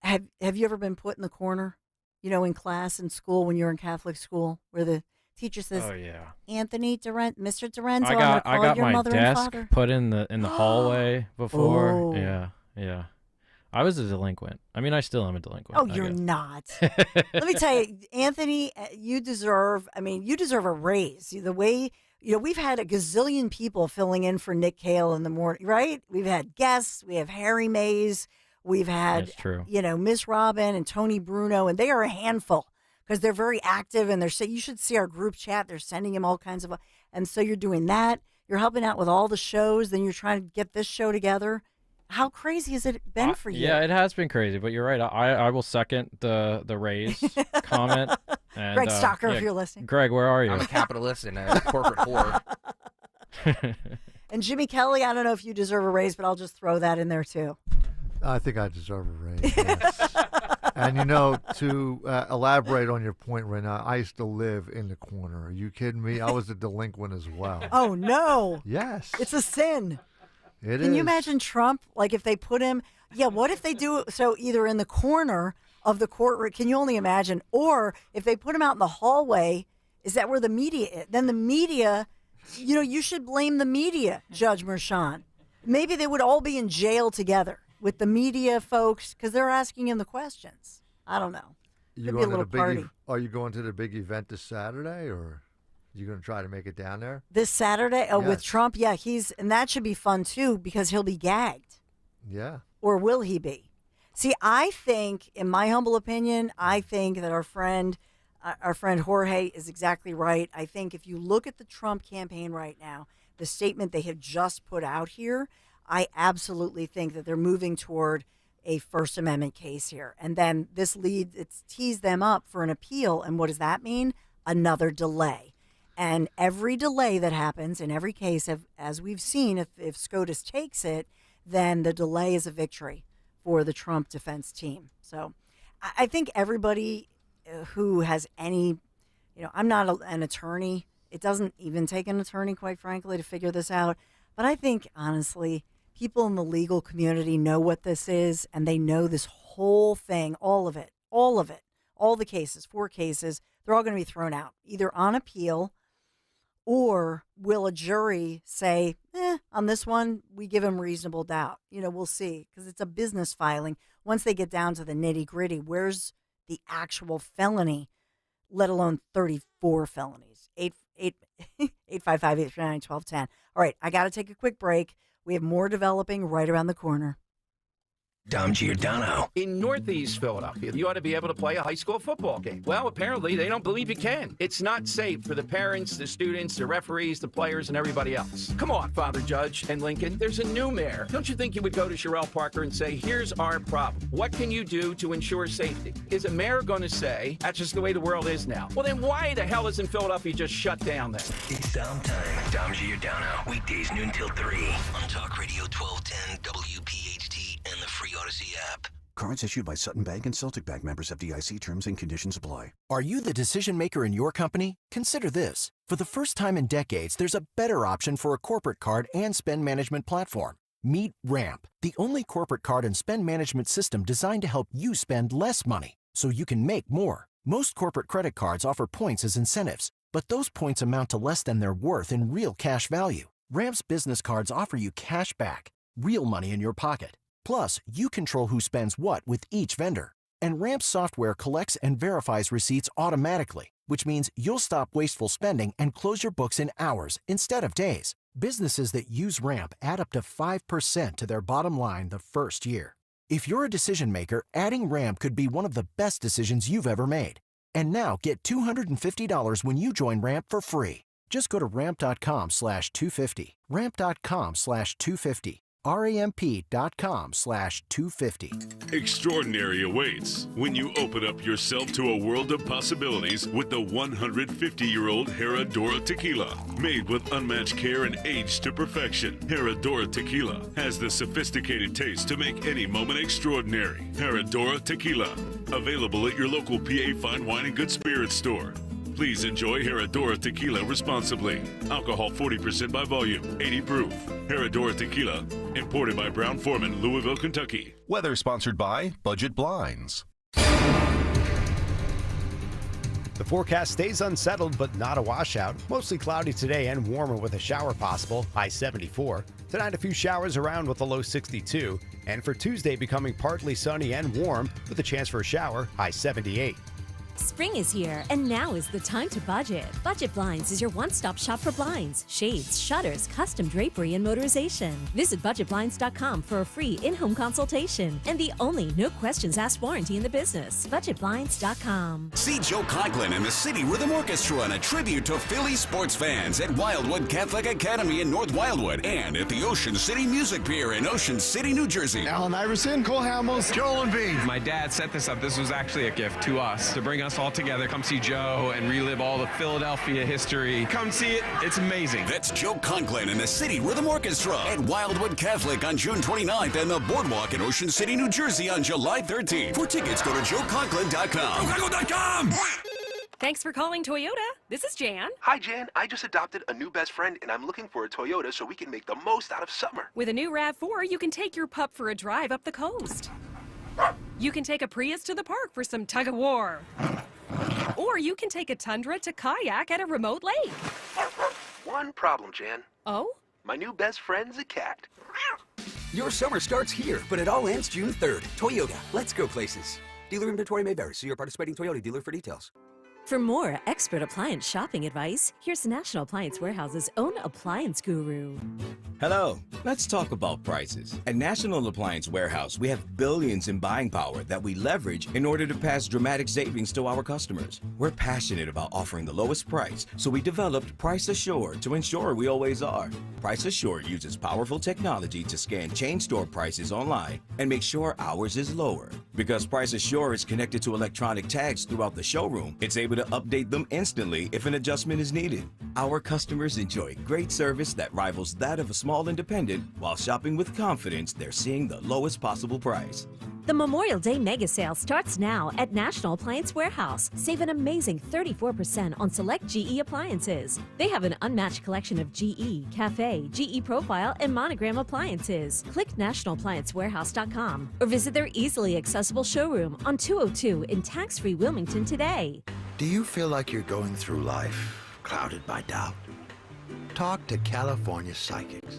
have you ever been put in the corner, in class in school when you're in Catholic school where the teacher says, "Oh yeah, Mr. Dorenzo, I call got your my mother desk and father." put in the hallway before. Oh. Yeah. I was a delinquent. I mean, I still am a delinquent. Oh, you're not. Let me tell you, Anthony, you deserve a raise. The way, we've had a gazillion people filling in for Nick Kayal in the morning, right? We've had guests. We have Harry Mays. We've had, That's true. Miss Robin and Tony Bruno, and they are a handful because they're very active, and you should see our group chat. They're sending him all kinds of, and so you're doing that. You're helping out with all the shows. Then you're trying to get this show together. How crazy has it been for you? Yeah, it has been crazy, but you're right. I will second the raise comment. And, Greg Stocker, if you're listening. Greg, where are you? I'm a capitalist and a corporate whore. And Jimmy Kelly, I don't know if you deserve a raise, but I'll just throw that in there too. I think I deserve a raise. Yes. And to elaborate on your point right now, I used to live in the corner. Are you kidding me? I was a delinquent as well. Oh no! Yes, it's a sin. Can you imagine Trump, like if they put him, what if they do it so either in the corner of the courtroom, can you only imagine, or if they put him out in the hallway, is that where the media is? Then the media, you should blame the media, Judge Merchan. Maybe they would all be in jail together with the media folks because they're asking him the questions. I don't know. Could be a little party. Are you going to the big event this Saturday, or you going to try to make it down there? This Saturday? Oh, yes. With Trump? Yeah, and that should be fun too because he'll be gagged. Yeah. Or will he be? See, I think, in my humble opinion, I think that our friend Jorge is exactly right. I think if you look at the Trump campaign right now, the statement they have just put out here, I absolutely think that they're moving toward a First Amendment case here. And then it's teased them up for an appeal. And what does that mean? Another delay. And every delay that happens in every case, as we've seen, if SCOTUS takes it, then the delay is a victory for the Trump defense team. So I think everybody who has any, I'm not an attorney. It doesn't even take an attorney, quite frankly, to figure this out. But I think, honestly, people in the legal community know what this is, and they know this whole thing, all of it, all the cases, 4 cases, they're all going to be thrown out, either on appeal or will a jury say, on this one, we give him reasonable doubt. We'll see, because it's a business filing. Once they get down to the nitty-gritty, where's the actual felony, let alone 34 felonies? 855-839-1210. All right, I got to take a quick break. We have more developing right around the corner. Dom Giordano. In Northeast Philadelphia, you ought to be able to play a high school football game. Well, apparently they don't believe you can. It's not safe for the parents, the students, the referees, the players, and everybody else. Come on, Father Judge and Lincoln. There's a new mayor. Don't you think you would go to Sherelle Parker and say, here's our problem. What can you do to ensure safety? Is a mayor going to say, that's just the way the world is now? Well, then why the hell isn't Philadelphia just shut down then? It's Dom time. Dom Giordano. Weekdays noon till 3 on Talk Radio 1210 WPHT and the free Odyssey app. Cards issued by Sutton Bank and Celtic Bank, members of FDIC. Terms and conditions apply. Are you the decision maker in your company? Consider this. For the first time in decades, there's a better option for a corporate card and spend management platform. Meet Ramp, the only corporate card and spend management system designed to help you spend less money so you can make more. Most corporate credit cards offer points as incentives, but those points amount to less than their worth in real cash value. Ramp's business cards offer you cash back, real money in your pocket. Plus, you control who spends what with each vendor. And Ramp's software collects and verifies receipts automatically, which means you'll stop wasteful spending and close your books in hours instead of days. Businesses that use Ramp add up to 5% to their bottom line the first year. If you're a decision maker, adding Ramp could be one of the best decisions you've ever made. And now get $250 when you join Ramp for free. Just go to ramp.com/250. Ramp.com/250. ramp.com/250. Extraordinary awaits when you open up yourself to a world of possibilities with the 150-year-old Herradura Tequila. Made with unmatched care and aged to perfection, Herradura Tequila has the sophisticated taste to make any moment extraordinary. Herradura Tequila, available at your local PA Fine Wine and Good Spirits store. Please enjoy Herradura Tequila responsibly. Alcohol 40% by volume, 80 proof. Herradura Tequila, imported by Brown-Forman, Louisville, Kentucky. Weather sponsored by Budget Blinds. The forecast stays unsettled, but not a washout. Mostly cloudy today and warmer with a shower possible, high 74. Tonight, a few showers around with a low 62. And for Tuesday, becoming partly sunny and warm with a chance for a shower, high 78. Spring is here, and now is the time to budget. Budget Blinds is your one-stop shop for blinds, shades, shutters, custom drapery, and motorization. Visit budgetblinds.com for a free in-home consultation and the only no-questions-asked warranty in the business. Budgetblinds.com. See Joe Conklin and the City Rhythm Orchestra on a tribute to Philly sports fans at Wildwood Catholic Academy in North Wildwood and at the Ocean City Music Pier in Ocean City, New Jersey. Alan Iverson, Cole Hamels, Joel Embiid. My dad set this up. This was actually a gift to us to bring us all together. Come see Joe and relive all the Philadelphia history. Come see it. It's amazing. That's Joe Conklin and the City Rhythm Orchestra at Wildwood Catholic on June 29th and the Boardwalk in Ocean City, New Jersey on July 13th. For tickets, go to joeconklin.com. JoeConklin.com! Thanks for calling Toyota. This is Jan. Hi, Jan. I just adopted a new best friend, and I'm looking for a Toyota so we can make the most out of summer. With a new RAV4, you can take your pup for a drive up the coast. You can take a Prius to the park for some tug-of-war. Or you can take a Tundra to kayak at a remote lake. One problem, Jan. Oh? My new best friend's a cat. Your summer starts here, but it all ends June 3rd. Toyota, let's go places. Dealer inventory may vary. See your participating Toyota dealer for details. For more expert appliance shopping advice, here's National Appliance Warehouse's own appliance guru. Hello. Let's talk about prices. At National Appliance Warehouse, we have billions in buying power that we leverage in order to pass dramatic savings to our customers. We're passionate about offering the lowest price, so we developed Price Assured to ensure we always are. Price Assured uses powerful technology to scan chain store prices online and make sure ours is lower. Because Price Assured is connected to electronic tags throughout the showroom, it's able to update them instantly if an adjustment is needed. Our customers enjoy great service that rivals that of a small independent while shopping with confidence they're seeing the lowest possible price. The Memorial Day mega sale starts now at National Appliance Warehouse. Save an amazing 34% on select GE appliances. They have an unmatched collection of GE, Cafe, GE Profile, and Monogram appliances. Click nationalappliancewarehouse.com or visit their easily accessible showroom on 202 in tax-free Wilmington today. Do you feel like you're going through life clouded by doubt? Talk to California Psychics.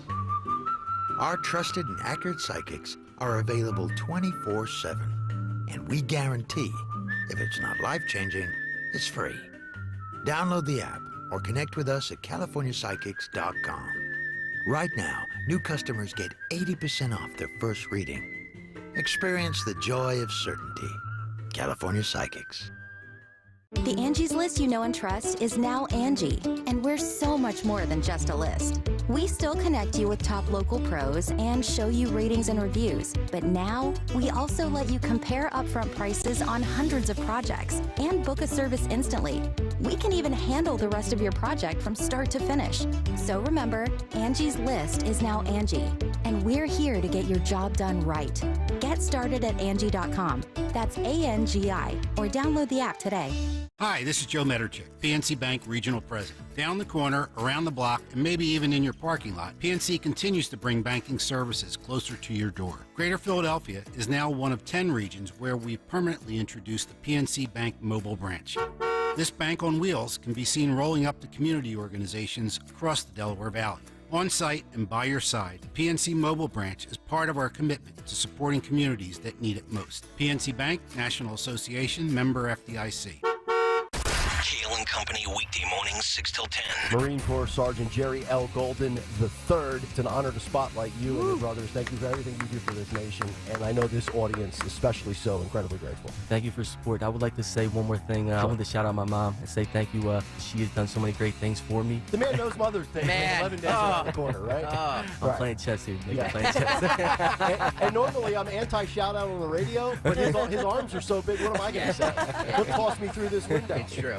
Our trusted and accurate psychics are available 24/7. And we guarantee, if it's not life-changing, it's free. Download the app or connect with us at californiapsychics.com. Right now, new customers get 80% off their first reading. Experience the joy of certainty. California Psychics. The Angie's List you know and trust is now Angie, and we're so much more than just a list. We still connect you with top local pros and show you ratings and reviews, but now we also let you compare upfront prices on hundreds of projects and book a service instantly. We can even handle the rest of your project from start to finish. So remember, Angie's List is now Angie, and we're here to get your job done right. Get started at Angie.com. That's ANGI, or download the app today. Hi, this is Joe Mederchik, PNC Bank Regional President. Down the corner, around the block, and maybe even in your parking lot, PNC continues to bring banking services closer to your door. Greater Philadelphia is now one of 10 regions where we've permanently introduced the PNC Bank mobile branch. This bank on wheels can be seen rolling up to community organizations across the Delaware Valley. On site and by your side, the PNC Mobile Branch is part of our commitment to supporting communities that need it most. PNC Bank, National Association, member FDIC. Kayal and Company weekday mornings 6 till 10. Marine Corps Sergeant Jerry L. Golden III. It's an honor to spotlight you and your brothers. Thank you for everything you do for this nation, and I know this audience especially so incredibly grateful. Thank you for support. I would like to say one more thing. I want to shout out my mom and say thank you. She has done so many great things for me. The man knows Mother's Day. Man. 11 days around the corner, right? I'm playing chess here. Nick. I'm playing chess. and normally I'm anti-shout out on the radio, but his arms are so big, what am I going to say? He'll toss me through this window. It's true.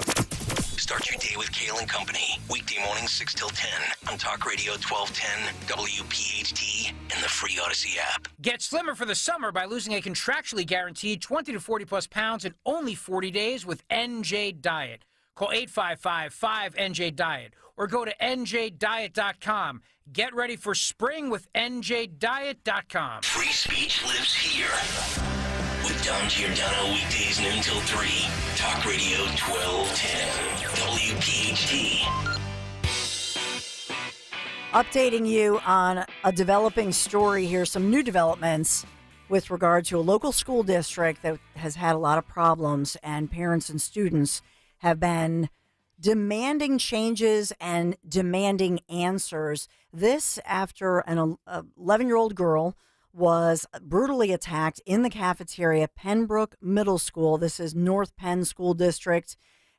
Start your day with Kayal and Company. Weekday mornings 6 till 10 on Talk Radio 1210, WPHT, and the free Odyssey app. Get slimmer for the summer by losing a contractually guaranteed 20 to 40 plus pounds in only 40 days with NJ Diet. Call 855-5NJ-DIET or go to njdiet.com. Get ready for spring with njdiet.com. Free speech lives here. With Dom Giordano weekdays noon till 3. Talk Radio 1210. WPHT. Updating you on a developing story here, some new developments with regard to a local school district that has had a lot of problems, and parents and students have been demanding changes and demanding answers. This after an 11-year-old girl was brutally attacked in the cafeteria at Pembroke Middle School. This is North Penn School District.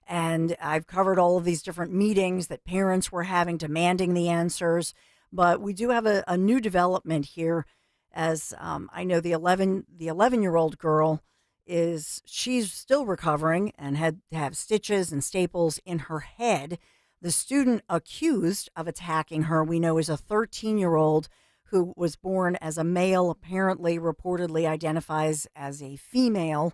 And I've covered all of these different meetings that parents were having, demanding the answers. But we do have a new development here, as I know the 11-year-old girl she's still recovering and had to have stitches and staples in her head. The student accused of attacking her, we know, is a 13-year-old who was born as a male, apparently, reportedly identifies as a female.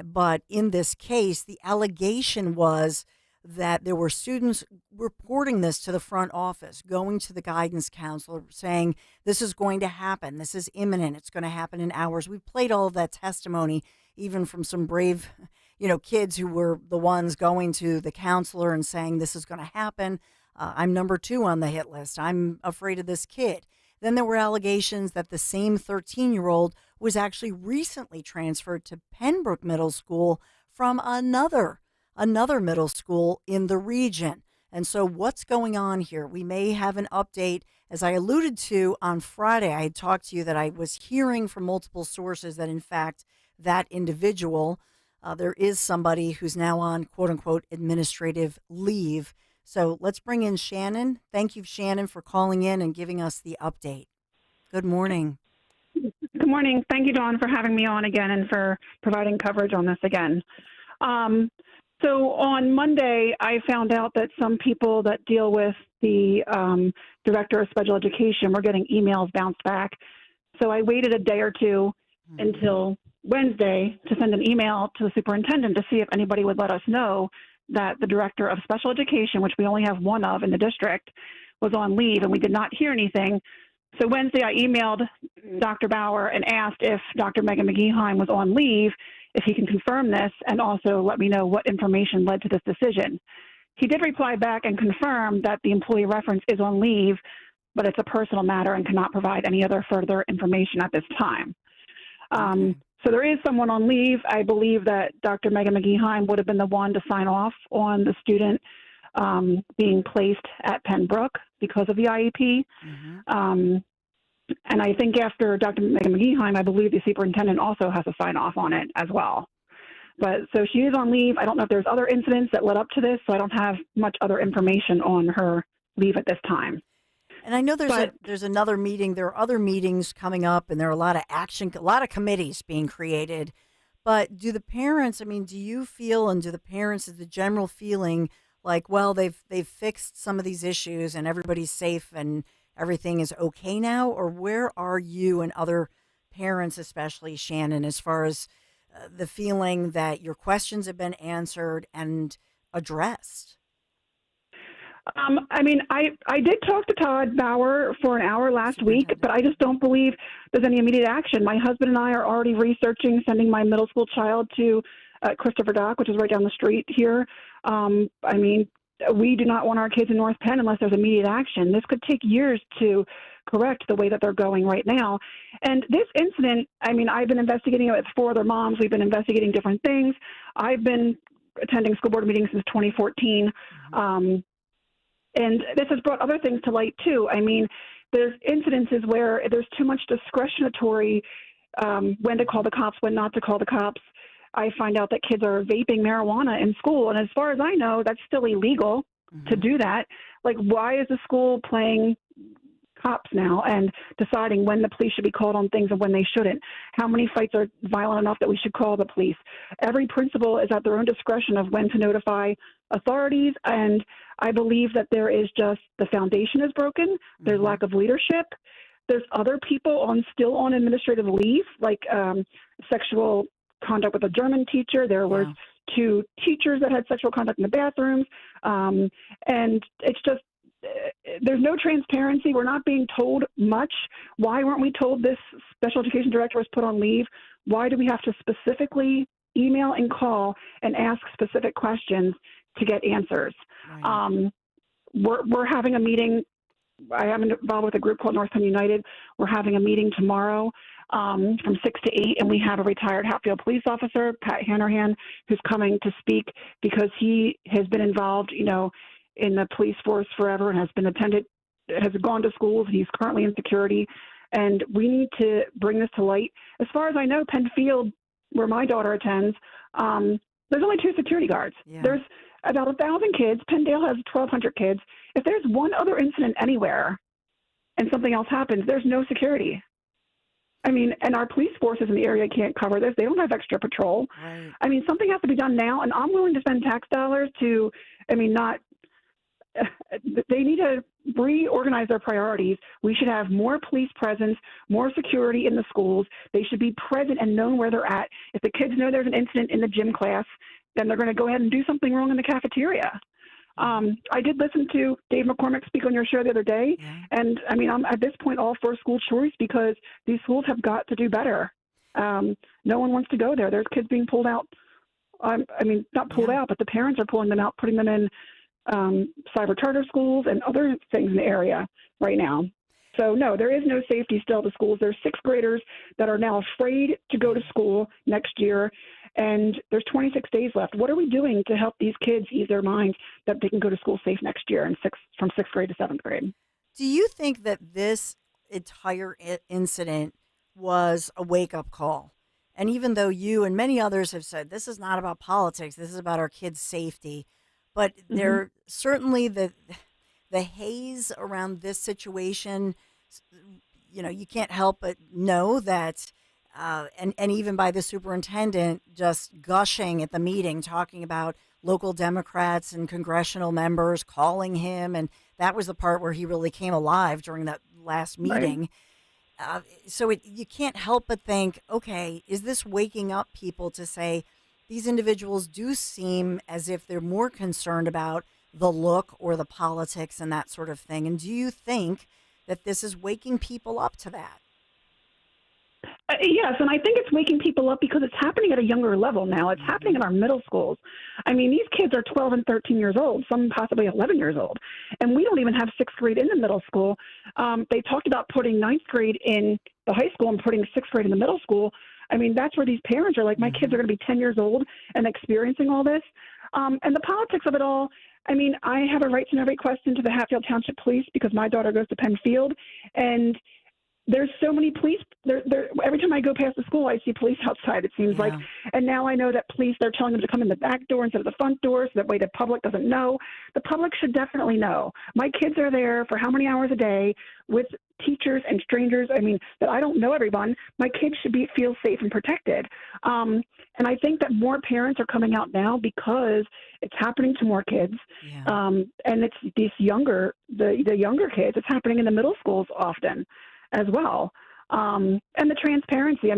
But in this case, the allegation was that there were students reporting this to the front office, going to the guidance counselor, saying, this is going to happen, this is imminent, it's going to happen in hours. We played all of that testimony, even from some brave, kids who were the ones going to the counselor and saying, this is going to happen. I'm number 2 on the hit list. I'm afraid of this kid. Then there were allegations that the same 13-year-old was actually recently transferred to Pembroke Middle School from another middle school in the region. And so what's going on here? We may have an update. As I alluded to on Friday, I had talked to you that I was hearing from multiple sources that, in fact, that individual, there is somebody who's now on, quote-unquote, administrative leave. So let's bring in Shannon. Thank you, Shannon, for calling in and giving us the update. Good morning. Good morning. Thank you, Dawn, for having me on again and for providing coverage on this again. So on Monday, I found out that some people that deal with the director of special education were getting emails bounced back. So I waited a day or two until Wednesday to send an email to the superintendent to see if anybody would let us know that the director of special education, which we only have one of in the district, was on leave, and we did not hear anything. So Wednesday, I emailed Dr. Bauer and asked if Dr. Megan McGeeheim was on leave, if he can confirm this, and also let me know what information led to this decision. He did reply back and confirm that the employee reference is on leave, but it's a personal matter and cannot provide any other further information at this time. So there is someone on leave. I believe that Dr. Megan McGeeheim would have been the one to sign off on the student being placed at Pembroke because of the IEP. And I think after Dr. Megan McGeeheim, I believe the superintendent also has to sign off on it as well. But so she is on leave. I don't know if there's other incidents that led up to this, so I don't have much other information on her leave at this time. And I know there's another meeting. There are other meetings coming up, and there are a lot of action, a lot of committees being created. But do the parents, do you feel, and do the parents, is the general feeling like, well, they've fixed some of these issues and everybody's safe and everything is okay now? Or where are you and other parents, especially Shannon, as far as the feeling that your questions have been answered and addressed? I did talk to Todd Bauer for an hour last week, but I just don't believe there's any immediate action. My husband and I are already researching sending my middle school child to Christopher Dock, which is right down the street here. We do not want our kids in North Penn unless there's immediate action. This could take years to correct the way that they're going right now. And this incident, I've been investigating it with 4 other moms. We've been investigating different things. I've been attending school board meetings since 2014. And this has brought other things to light, too. I mean, there's incidences where there's too much discretionary when to call the cops, when not to call the cops. I find out that kids are vaping marijuana in school. And as far as I know, that's still illegal to do that. Like, why is the school playing cops now and deciding when the police should be called on things and when they shouldn't? How many fights are violent enough that we should call the police? Every principal is at their own discretion of when to notify authorities, and I believe that there is just the foundation is broken. There's lack of leadership. There's other people still on administrative leave, like sexual conduct with a German teacher. There were 2 teachers that had sexual conduct in the bathrooms, and it's just there's no transparency. We're not being told much. Why weren't we told this special education director was put on leave? Why do we have to specifically email and call and ask specific questions to get answers? Right. We're having a meeting. I am involved with a group called North Penn United. We're having a meeting tomorrow from 6 to 8, and we have a retired Hatfield police officer, Pat Hanrahan, who's coming to speak because he has been involved, in the police force forever and has gone to schools. He's currently in security, and we need to bring this to light. As far as I know, Penfield, where my daughter attends, there's only 2 security guards. Yeah. There's about 1,000 kids. Penndale has 1,200 kids. If there's one other incident anywhere and something else happens, there's no security. I mean, and our police forces in the area can't cover this. They don't have extra patrol. Right. I mean, something has to be done now, and I'm willing to spend tax dollars to, they need to reorganize their priorities. We should have more police presence, more security in the schools. They should be present and know where they're at. If the kids know there's an incident in the gym class, then they're going to go ahead and do something wrong in the cafeteria. I did listen to Dave McCormick speak on your show the other day, and I'm at this point all for school choice because these schools have got to do better. No one wants to go there. There's kids being pulled out. Not pulled out, but the parents are pulling them out, putting them in cyber charter schools and other things in the area right now. So, no, there is no safety still to schools. There's 6th graders that are now afraid to go to school next year, and there's 26 days left. What are we doing to help these kids ease their minds that they can go to school safe next year from 6th grade to 7th grade? Do you think that this entire incident was a wake-up call? And even though you and many others have said this is not about politics, this is about our kids' safety, but there certainly the haze around this situation, you can't help but know that, and even by the superintendent just gushing at the meeting, talking about local Democrats and congressional members calling him, and that was the part where he really came alive during that last meeting. Right. So you can't help but think, okay, is this waking up people to say these individuals do seem as if they're more concerned about the look or the politics and that sort of thing? And do you think that this is waking people up to that? Yes, and I think it's waking people up because it's happening at a younger level now. It's happening in our middle schools. I mean, these kids are 12 and 13 years old, some possibly 11 years old, and we don't even have 6th grade in the middle school. They talked about putting 9th grade in the high school and putting 6th grade in the middle school. I mean, that's where these parents are like, my kids are going to be 10 years old and experiencing all this. And the politics of it all, I mean, I have a right to know every question to the Hatfield Township Police because my daughter goes to Penfield, and there's so many police. Every time I go past the school, I see police outside, it seems like. And now I know that police, they're telling them to come in the back door instead of the front door, so that way the public doesn't know. The public should definitely know. My kids are there for how many hours a day with teachers and strangers, that I don't know everyone. My kids should feel safe and protected. And I think that more parents are coming out now because it's happening to more kids. And it's these younger kids. It's happening in the middle schools often as well. And the transparency,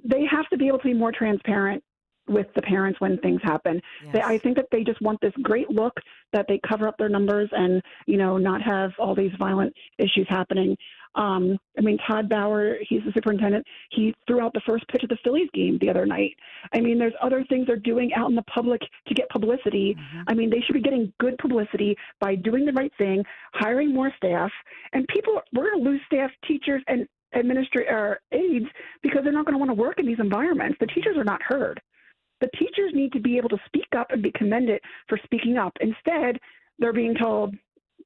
they have to be able to be more transparent with the parents when things happen. I think that they just want this great look that they cover up their numbers and, not have all these violent issues happening. Todd Bauer, he's the superintendent. He threw out the first pitch of the Phillies game the other night. There's other things they're doing out in the public to get publicity. They should be getting good publicity by doing the right thing, hiring more staff. And we're going to lose staff, teachers, and aides because they're not going to want to work in these environments. The teachers are not heard. the teachers need to be able to speak up and be commended for speaking up. Instead, they're being told,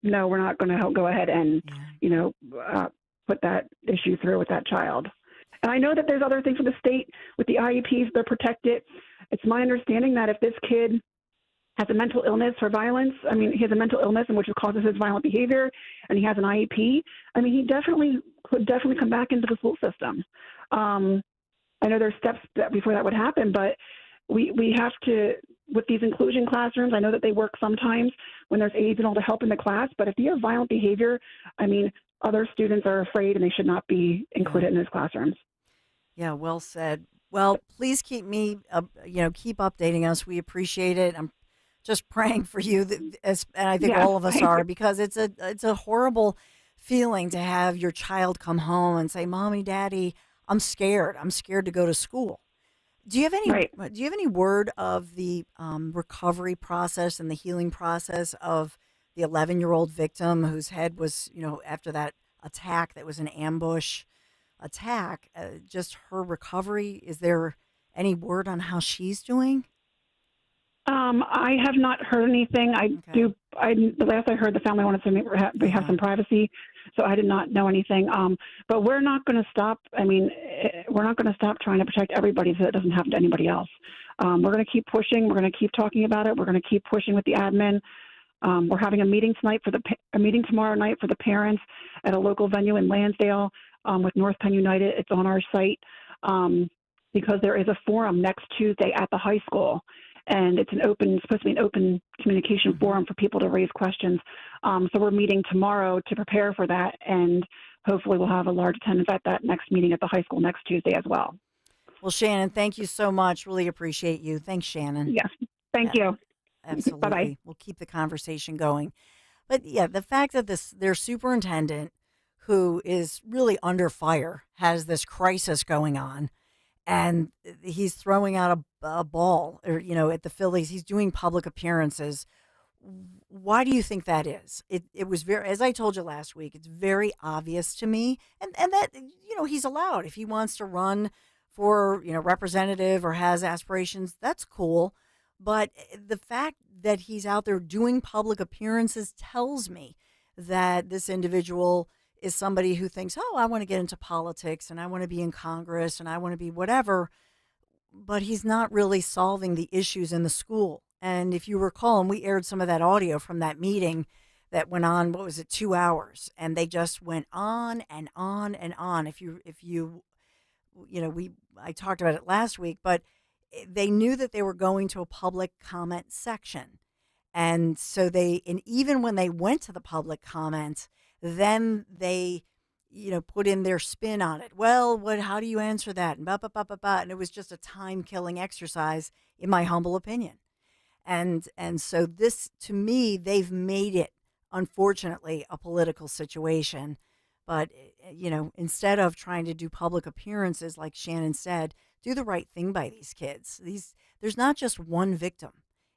no, we're not going to go ahead and, put that issue through with that child. And I know that there's other things for the state with the IEPs, they're protected. It's my understanding that if this kid has a mental illness or violence, he has a mental illness in which causes his violent behavior, and he has an IEP, he could definitely come back into the school system. I know there's steps before that would happen, but we have to, with these inclusion classrooms, I know that they work sometimes when there's aides and all to help in the class, but if you have violent behavior, other students are afraid and they should not be included in those classrooms. Yeah, well said. Well, please keep me, keep updating us. We appreciate it. I'm just praying for you, and I think all of us are, because it's a horrible feeling to have your child come home and say, "Mommy, Daddy, I'm scared. I'm scared to go to school." Do you have any word of the recovery process and the healing process of the 11-year-old victim whose head was, after that attack that was an ambush attack, just her recovery? Is there any word on how she's doing? I have not heard anything. The last I heard, the family wanted to have some privacy, so I did not know anything. But we're not going to stop. We're not going to stop trying to protect everybody so it doesn't happen to anybody else. We're going to keep pushing. We're going to keep talking about it. We're going to keep pushing with the admin. We're having a meeting tomorrow night for the parents at a local venue in Lansdale with North Penn United. It's on our site because there is a forum next Tuesday at the high school. And it's supposed to be an open communication forum for people to raise questions. So we're meeting tomorrow to prepare for that, and hopefully we'll have a large attendance at that next meeting at the high school next Tuesday as well. Well, Shannon, thank you so much. Really appreciate you. Thanks, Shannon. Yes, thank you. Absolutely. Bye-bye. We'll keep the conversation going. But yeah, the fact that their superintendent, who is really under fire, has this crisis going on, and he's throwing out a ball, or at the Phillies, he's doing public appearances. Why do you think that is? It was very, as I told you last week, it's very obvious to me, and that he's allowed if he wants to run for representative or has aspirations. That's cool, but the fact that he's out there doing public appearances tells me that this individual is somebody who thinks, oh, I want to get into politics and I want to be in Congress and I want to be whatever, but he's not really solving the issues in the school. And if you recall, and we aired some of that audio from that meeting that went on, 2 hours, and they just went on and on and on. I talked about it last week, but they knew that they were going to a public comment section. And so even when they went to the public comments, then they, put in their spin on it. Well, how do you answer that? And and it was just a time-killing exercise, in my humble opinion. And so this, to me, they've made it, unfortunately, a political situation. But, instead of trying to do public appearances, like Shannon said, do the right thing by these kids. There's not just one victim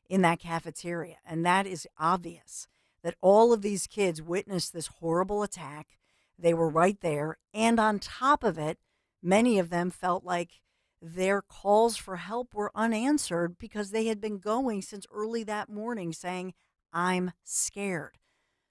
in that cafeteria, and that is obvious. That all of these kids witnessed this horrible attack. They were right there. And on top of it, many of them felt like their calls for help were unanswered because they had been going since early that morning saying, I'm scared.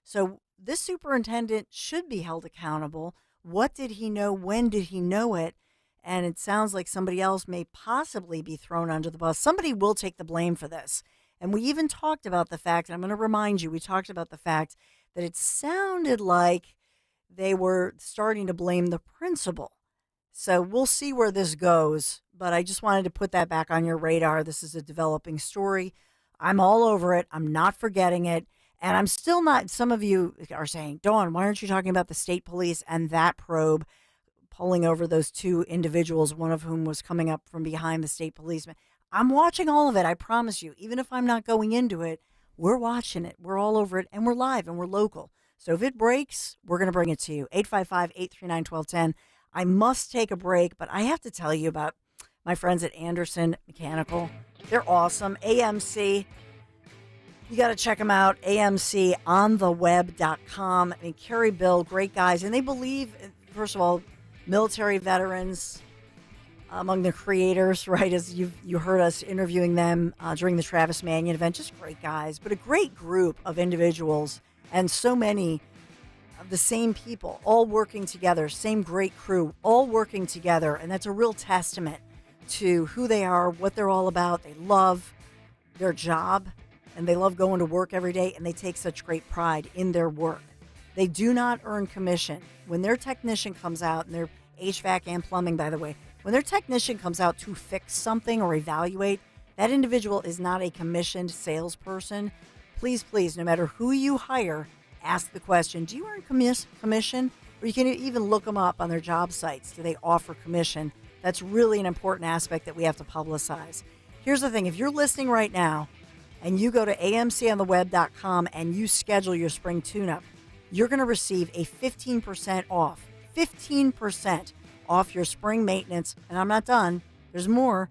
So this superintendent should be held accountable. What did he know? When did he know it? And it sounds like somebody else may possibly be thrown under the bus. Somebody will take the blame for this. And we even talked about the fact, and I'm going to remind you, we talked about the fact that it sounded like they were starting to blame the principal. So we'll see where this goes, but I just wanted to put that back on your radar. This is a developing story. I'm all over it. I'm not forgetting it. And I'm still not, some of you are saying, Dawn, why aren't you talking about the state police and that probe pulling over those two individuals, one of whom was coming up from behind the state policeman? I'm watching all of it, I promise you. Even if I'm not going into it, we're watching it. We're all over it, and we're live, and we're local. So if it breaks, we're going to bring it to you. 855-839-1210. I must take a break, but I have to tell you about my friends at Anderson Mechanical. They're awesome. AMC, you got to check them out. AMContheweb.com. Kerry, Bill, great guys. And they believe, first of all, military veterans, among the creators, right, as you heard us interviewing them during the Travis Manion event. Just great guys, but a great group of individuals and so many of the same people all working together, same great crew, all working together. And that's a real testament to who they are, what they're all about. They love their job and they love going to work every day, and they take such great pride in their work. They do not earn commission. When their technician comes out, and their HVAC and plumbing, by the way, when their technician comes out to fix something or evaluate, that individual is not a commissioned salesperson. Please, please, no matter who you hire, ask the question, do you earn commission? Or you can even look them up on their job sites. Do they offer commission? That's really an important aspect that we have to publicize. Here's the thing. If you're listening right now and you go to amcontheweb.com and you schedule your spring tune-up, you're going to receive a 15% off. 15% off your spring maintenance. And I'm not done. There's more.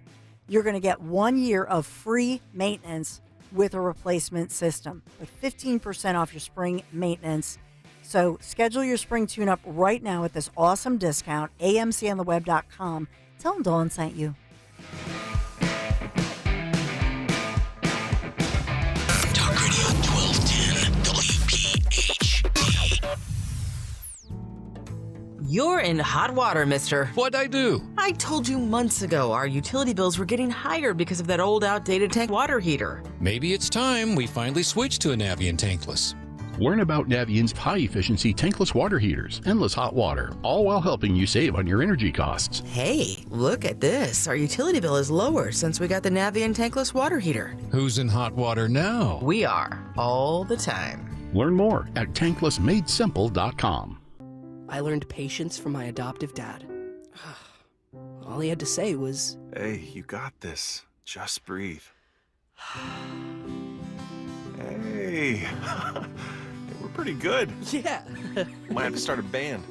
You're going to get 1 year of free maintenance with a replacement system. But 15% off your spring maintenance. So schedule your spring tune-up right now at this awesome discount, amcontheweb.com. Tell them Dawn sent you. Talk Radio 1210 WPHT. You're in hot water, mister. What'd I do? I told you months ago our utility bills were getting higher because of that old outdated tank water heater. Maybe it's time we finally switch to a Navien tankless. Learn about Navient's high-efficiency tankless water heaters, endless hot water, all while helping you save on your energy costs. Hey, look at this. Our utility bill is lower since we got the Navien tankless water heater. Who's in hot water now? We are, all the time. Learn more at tanklessmadesimple.com. I learned patience from my adoptive dad. All he had to say was, "Hey, you got this. Just breathe." Hey, we're pretty good. Yeah. Might have to start a band.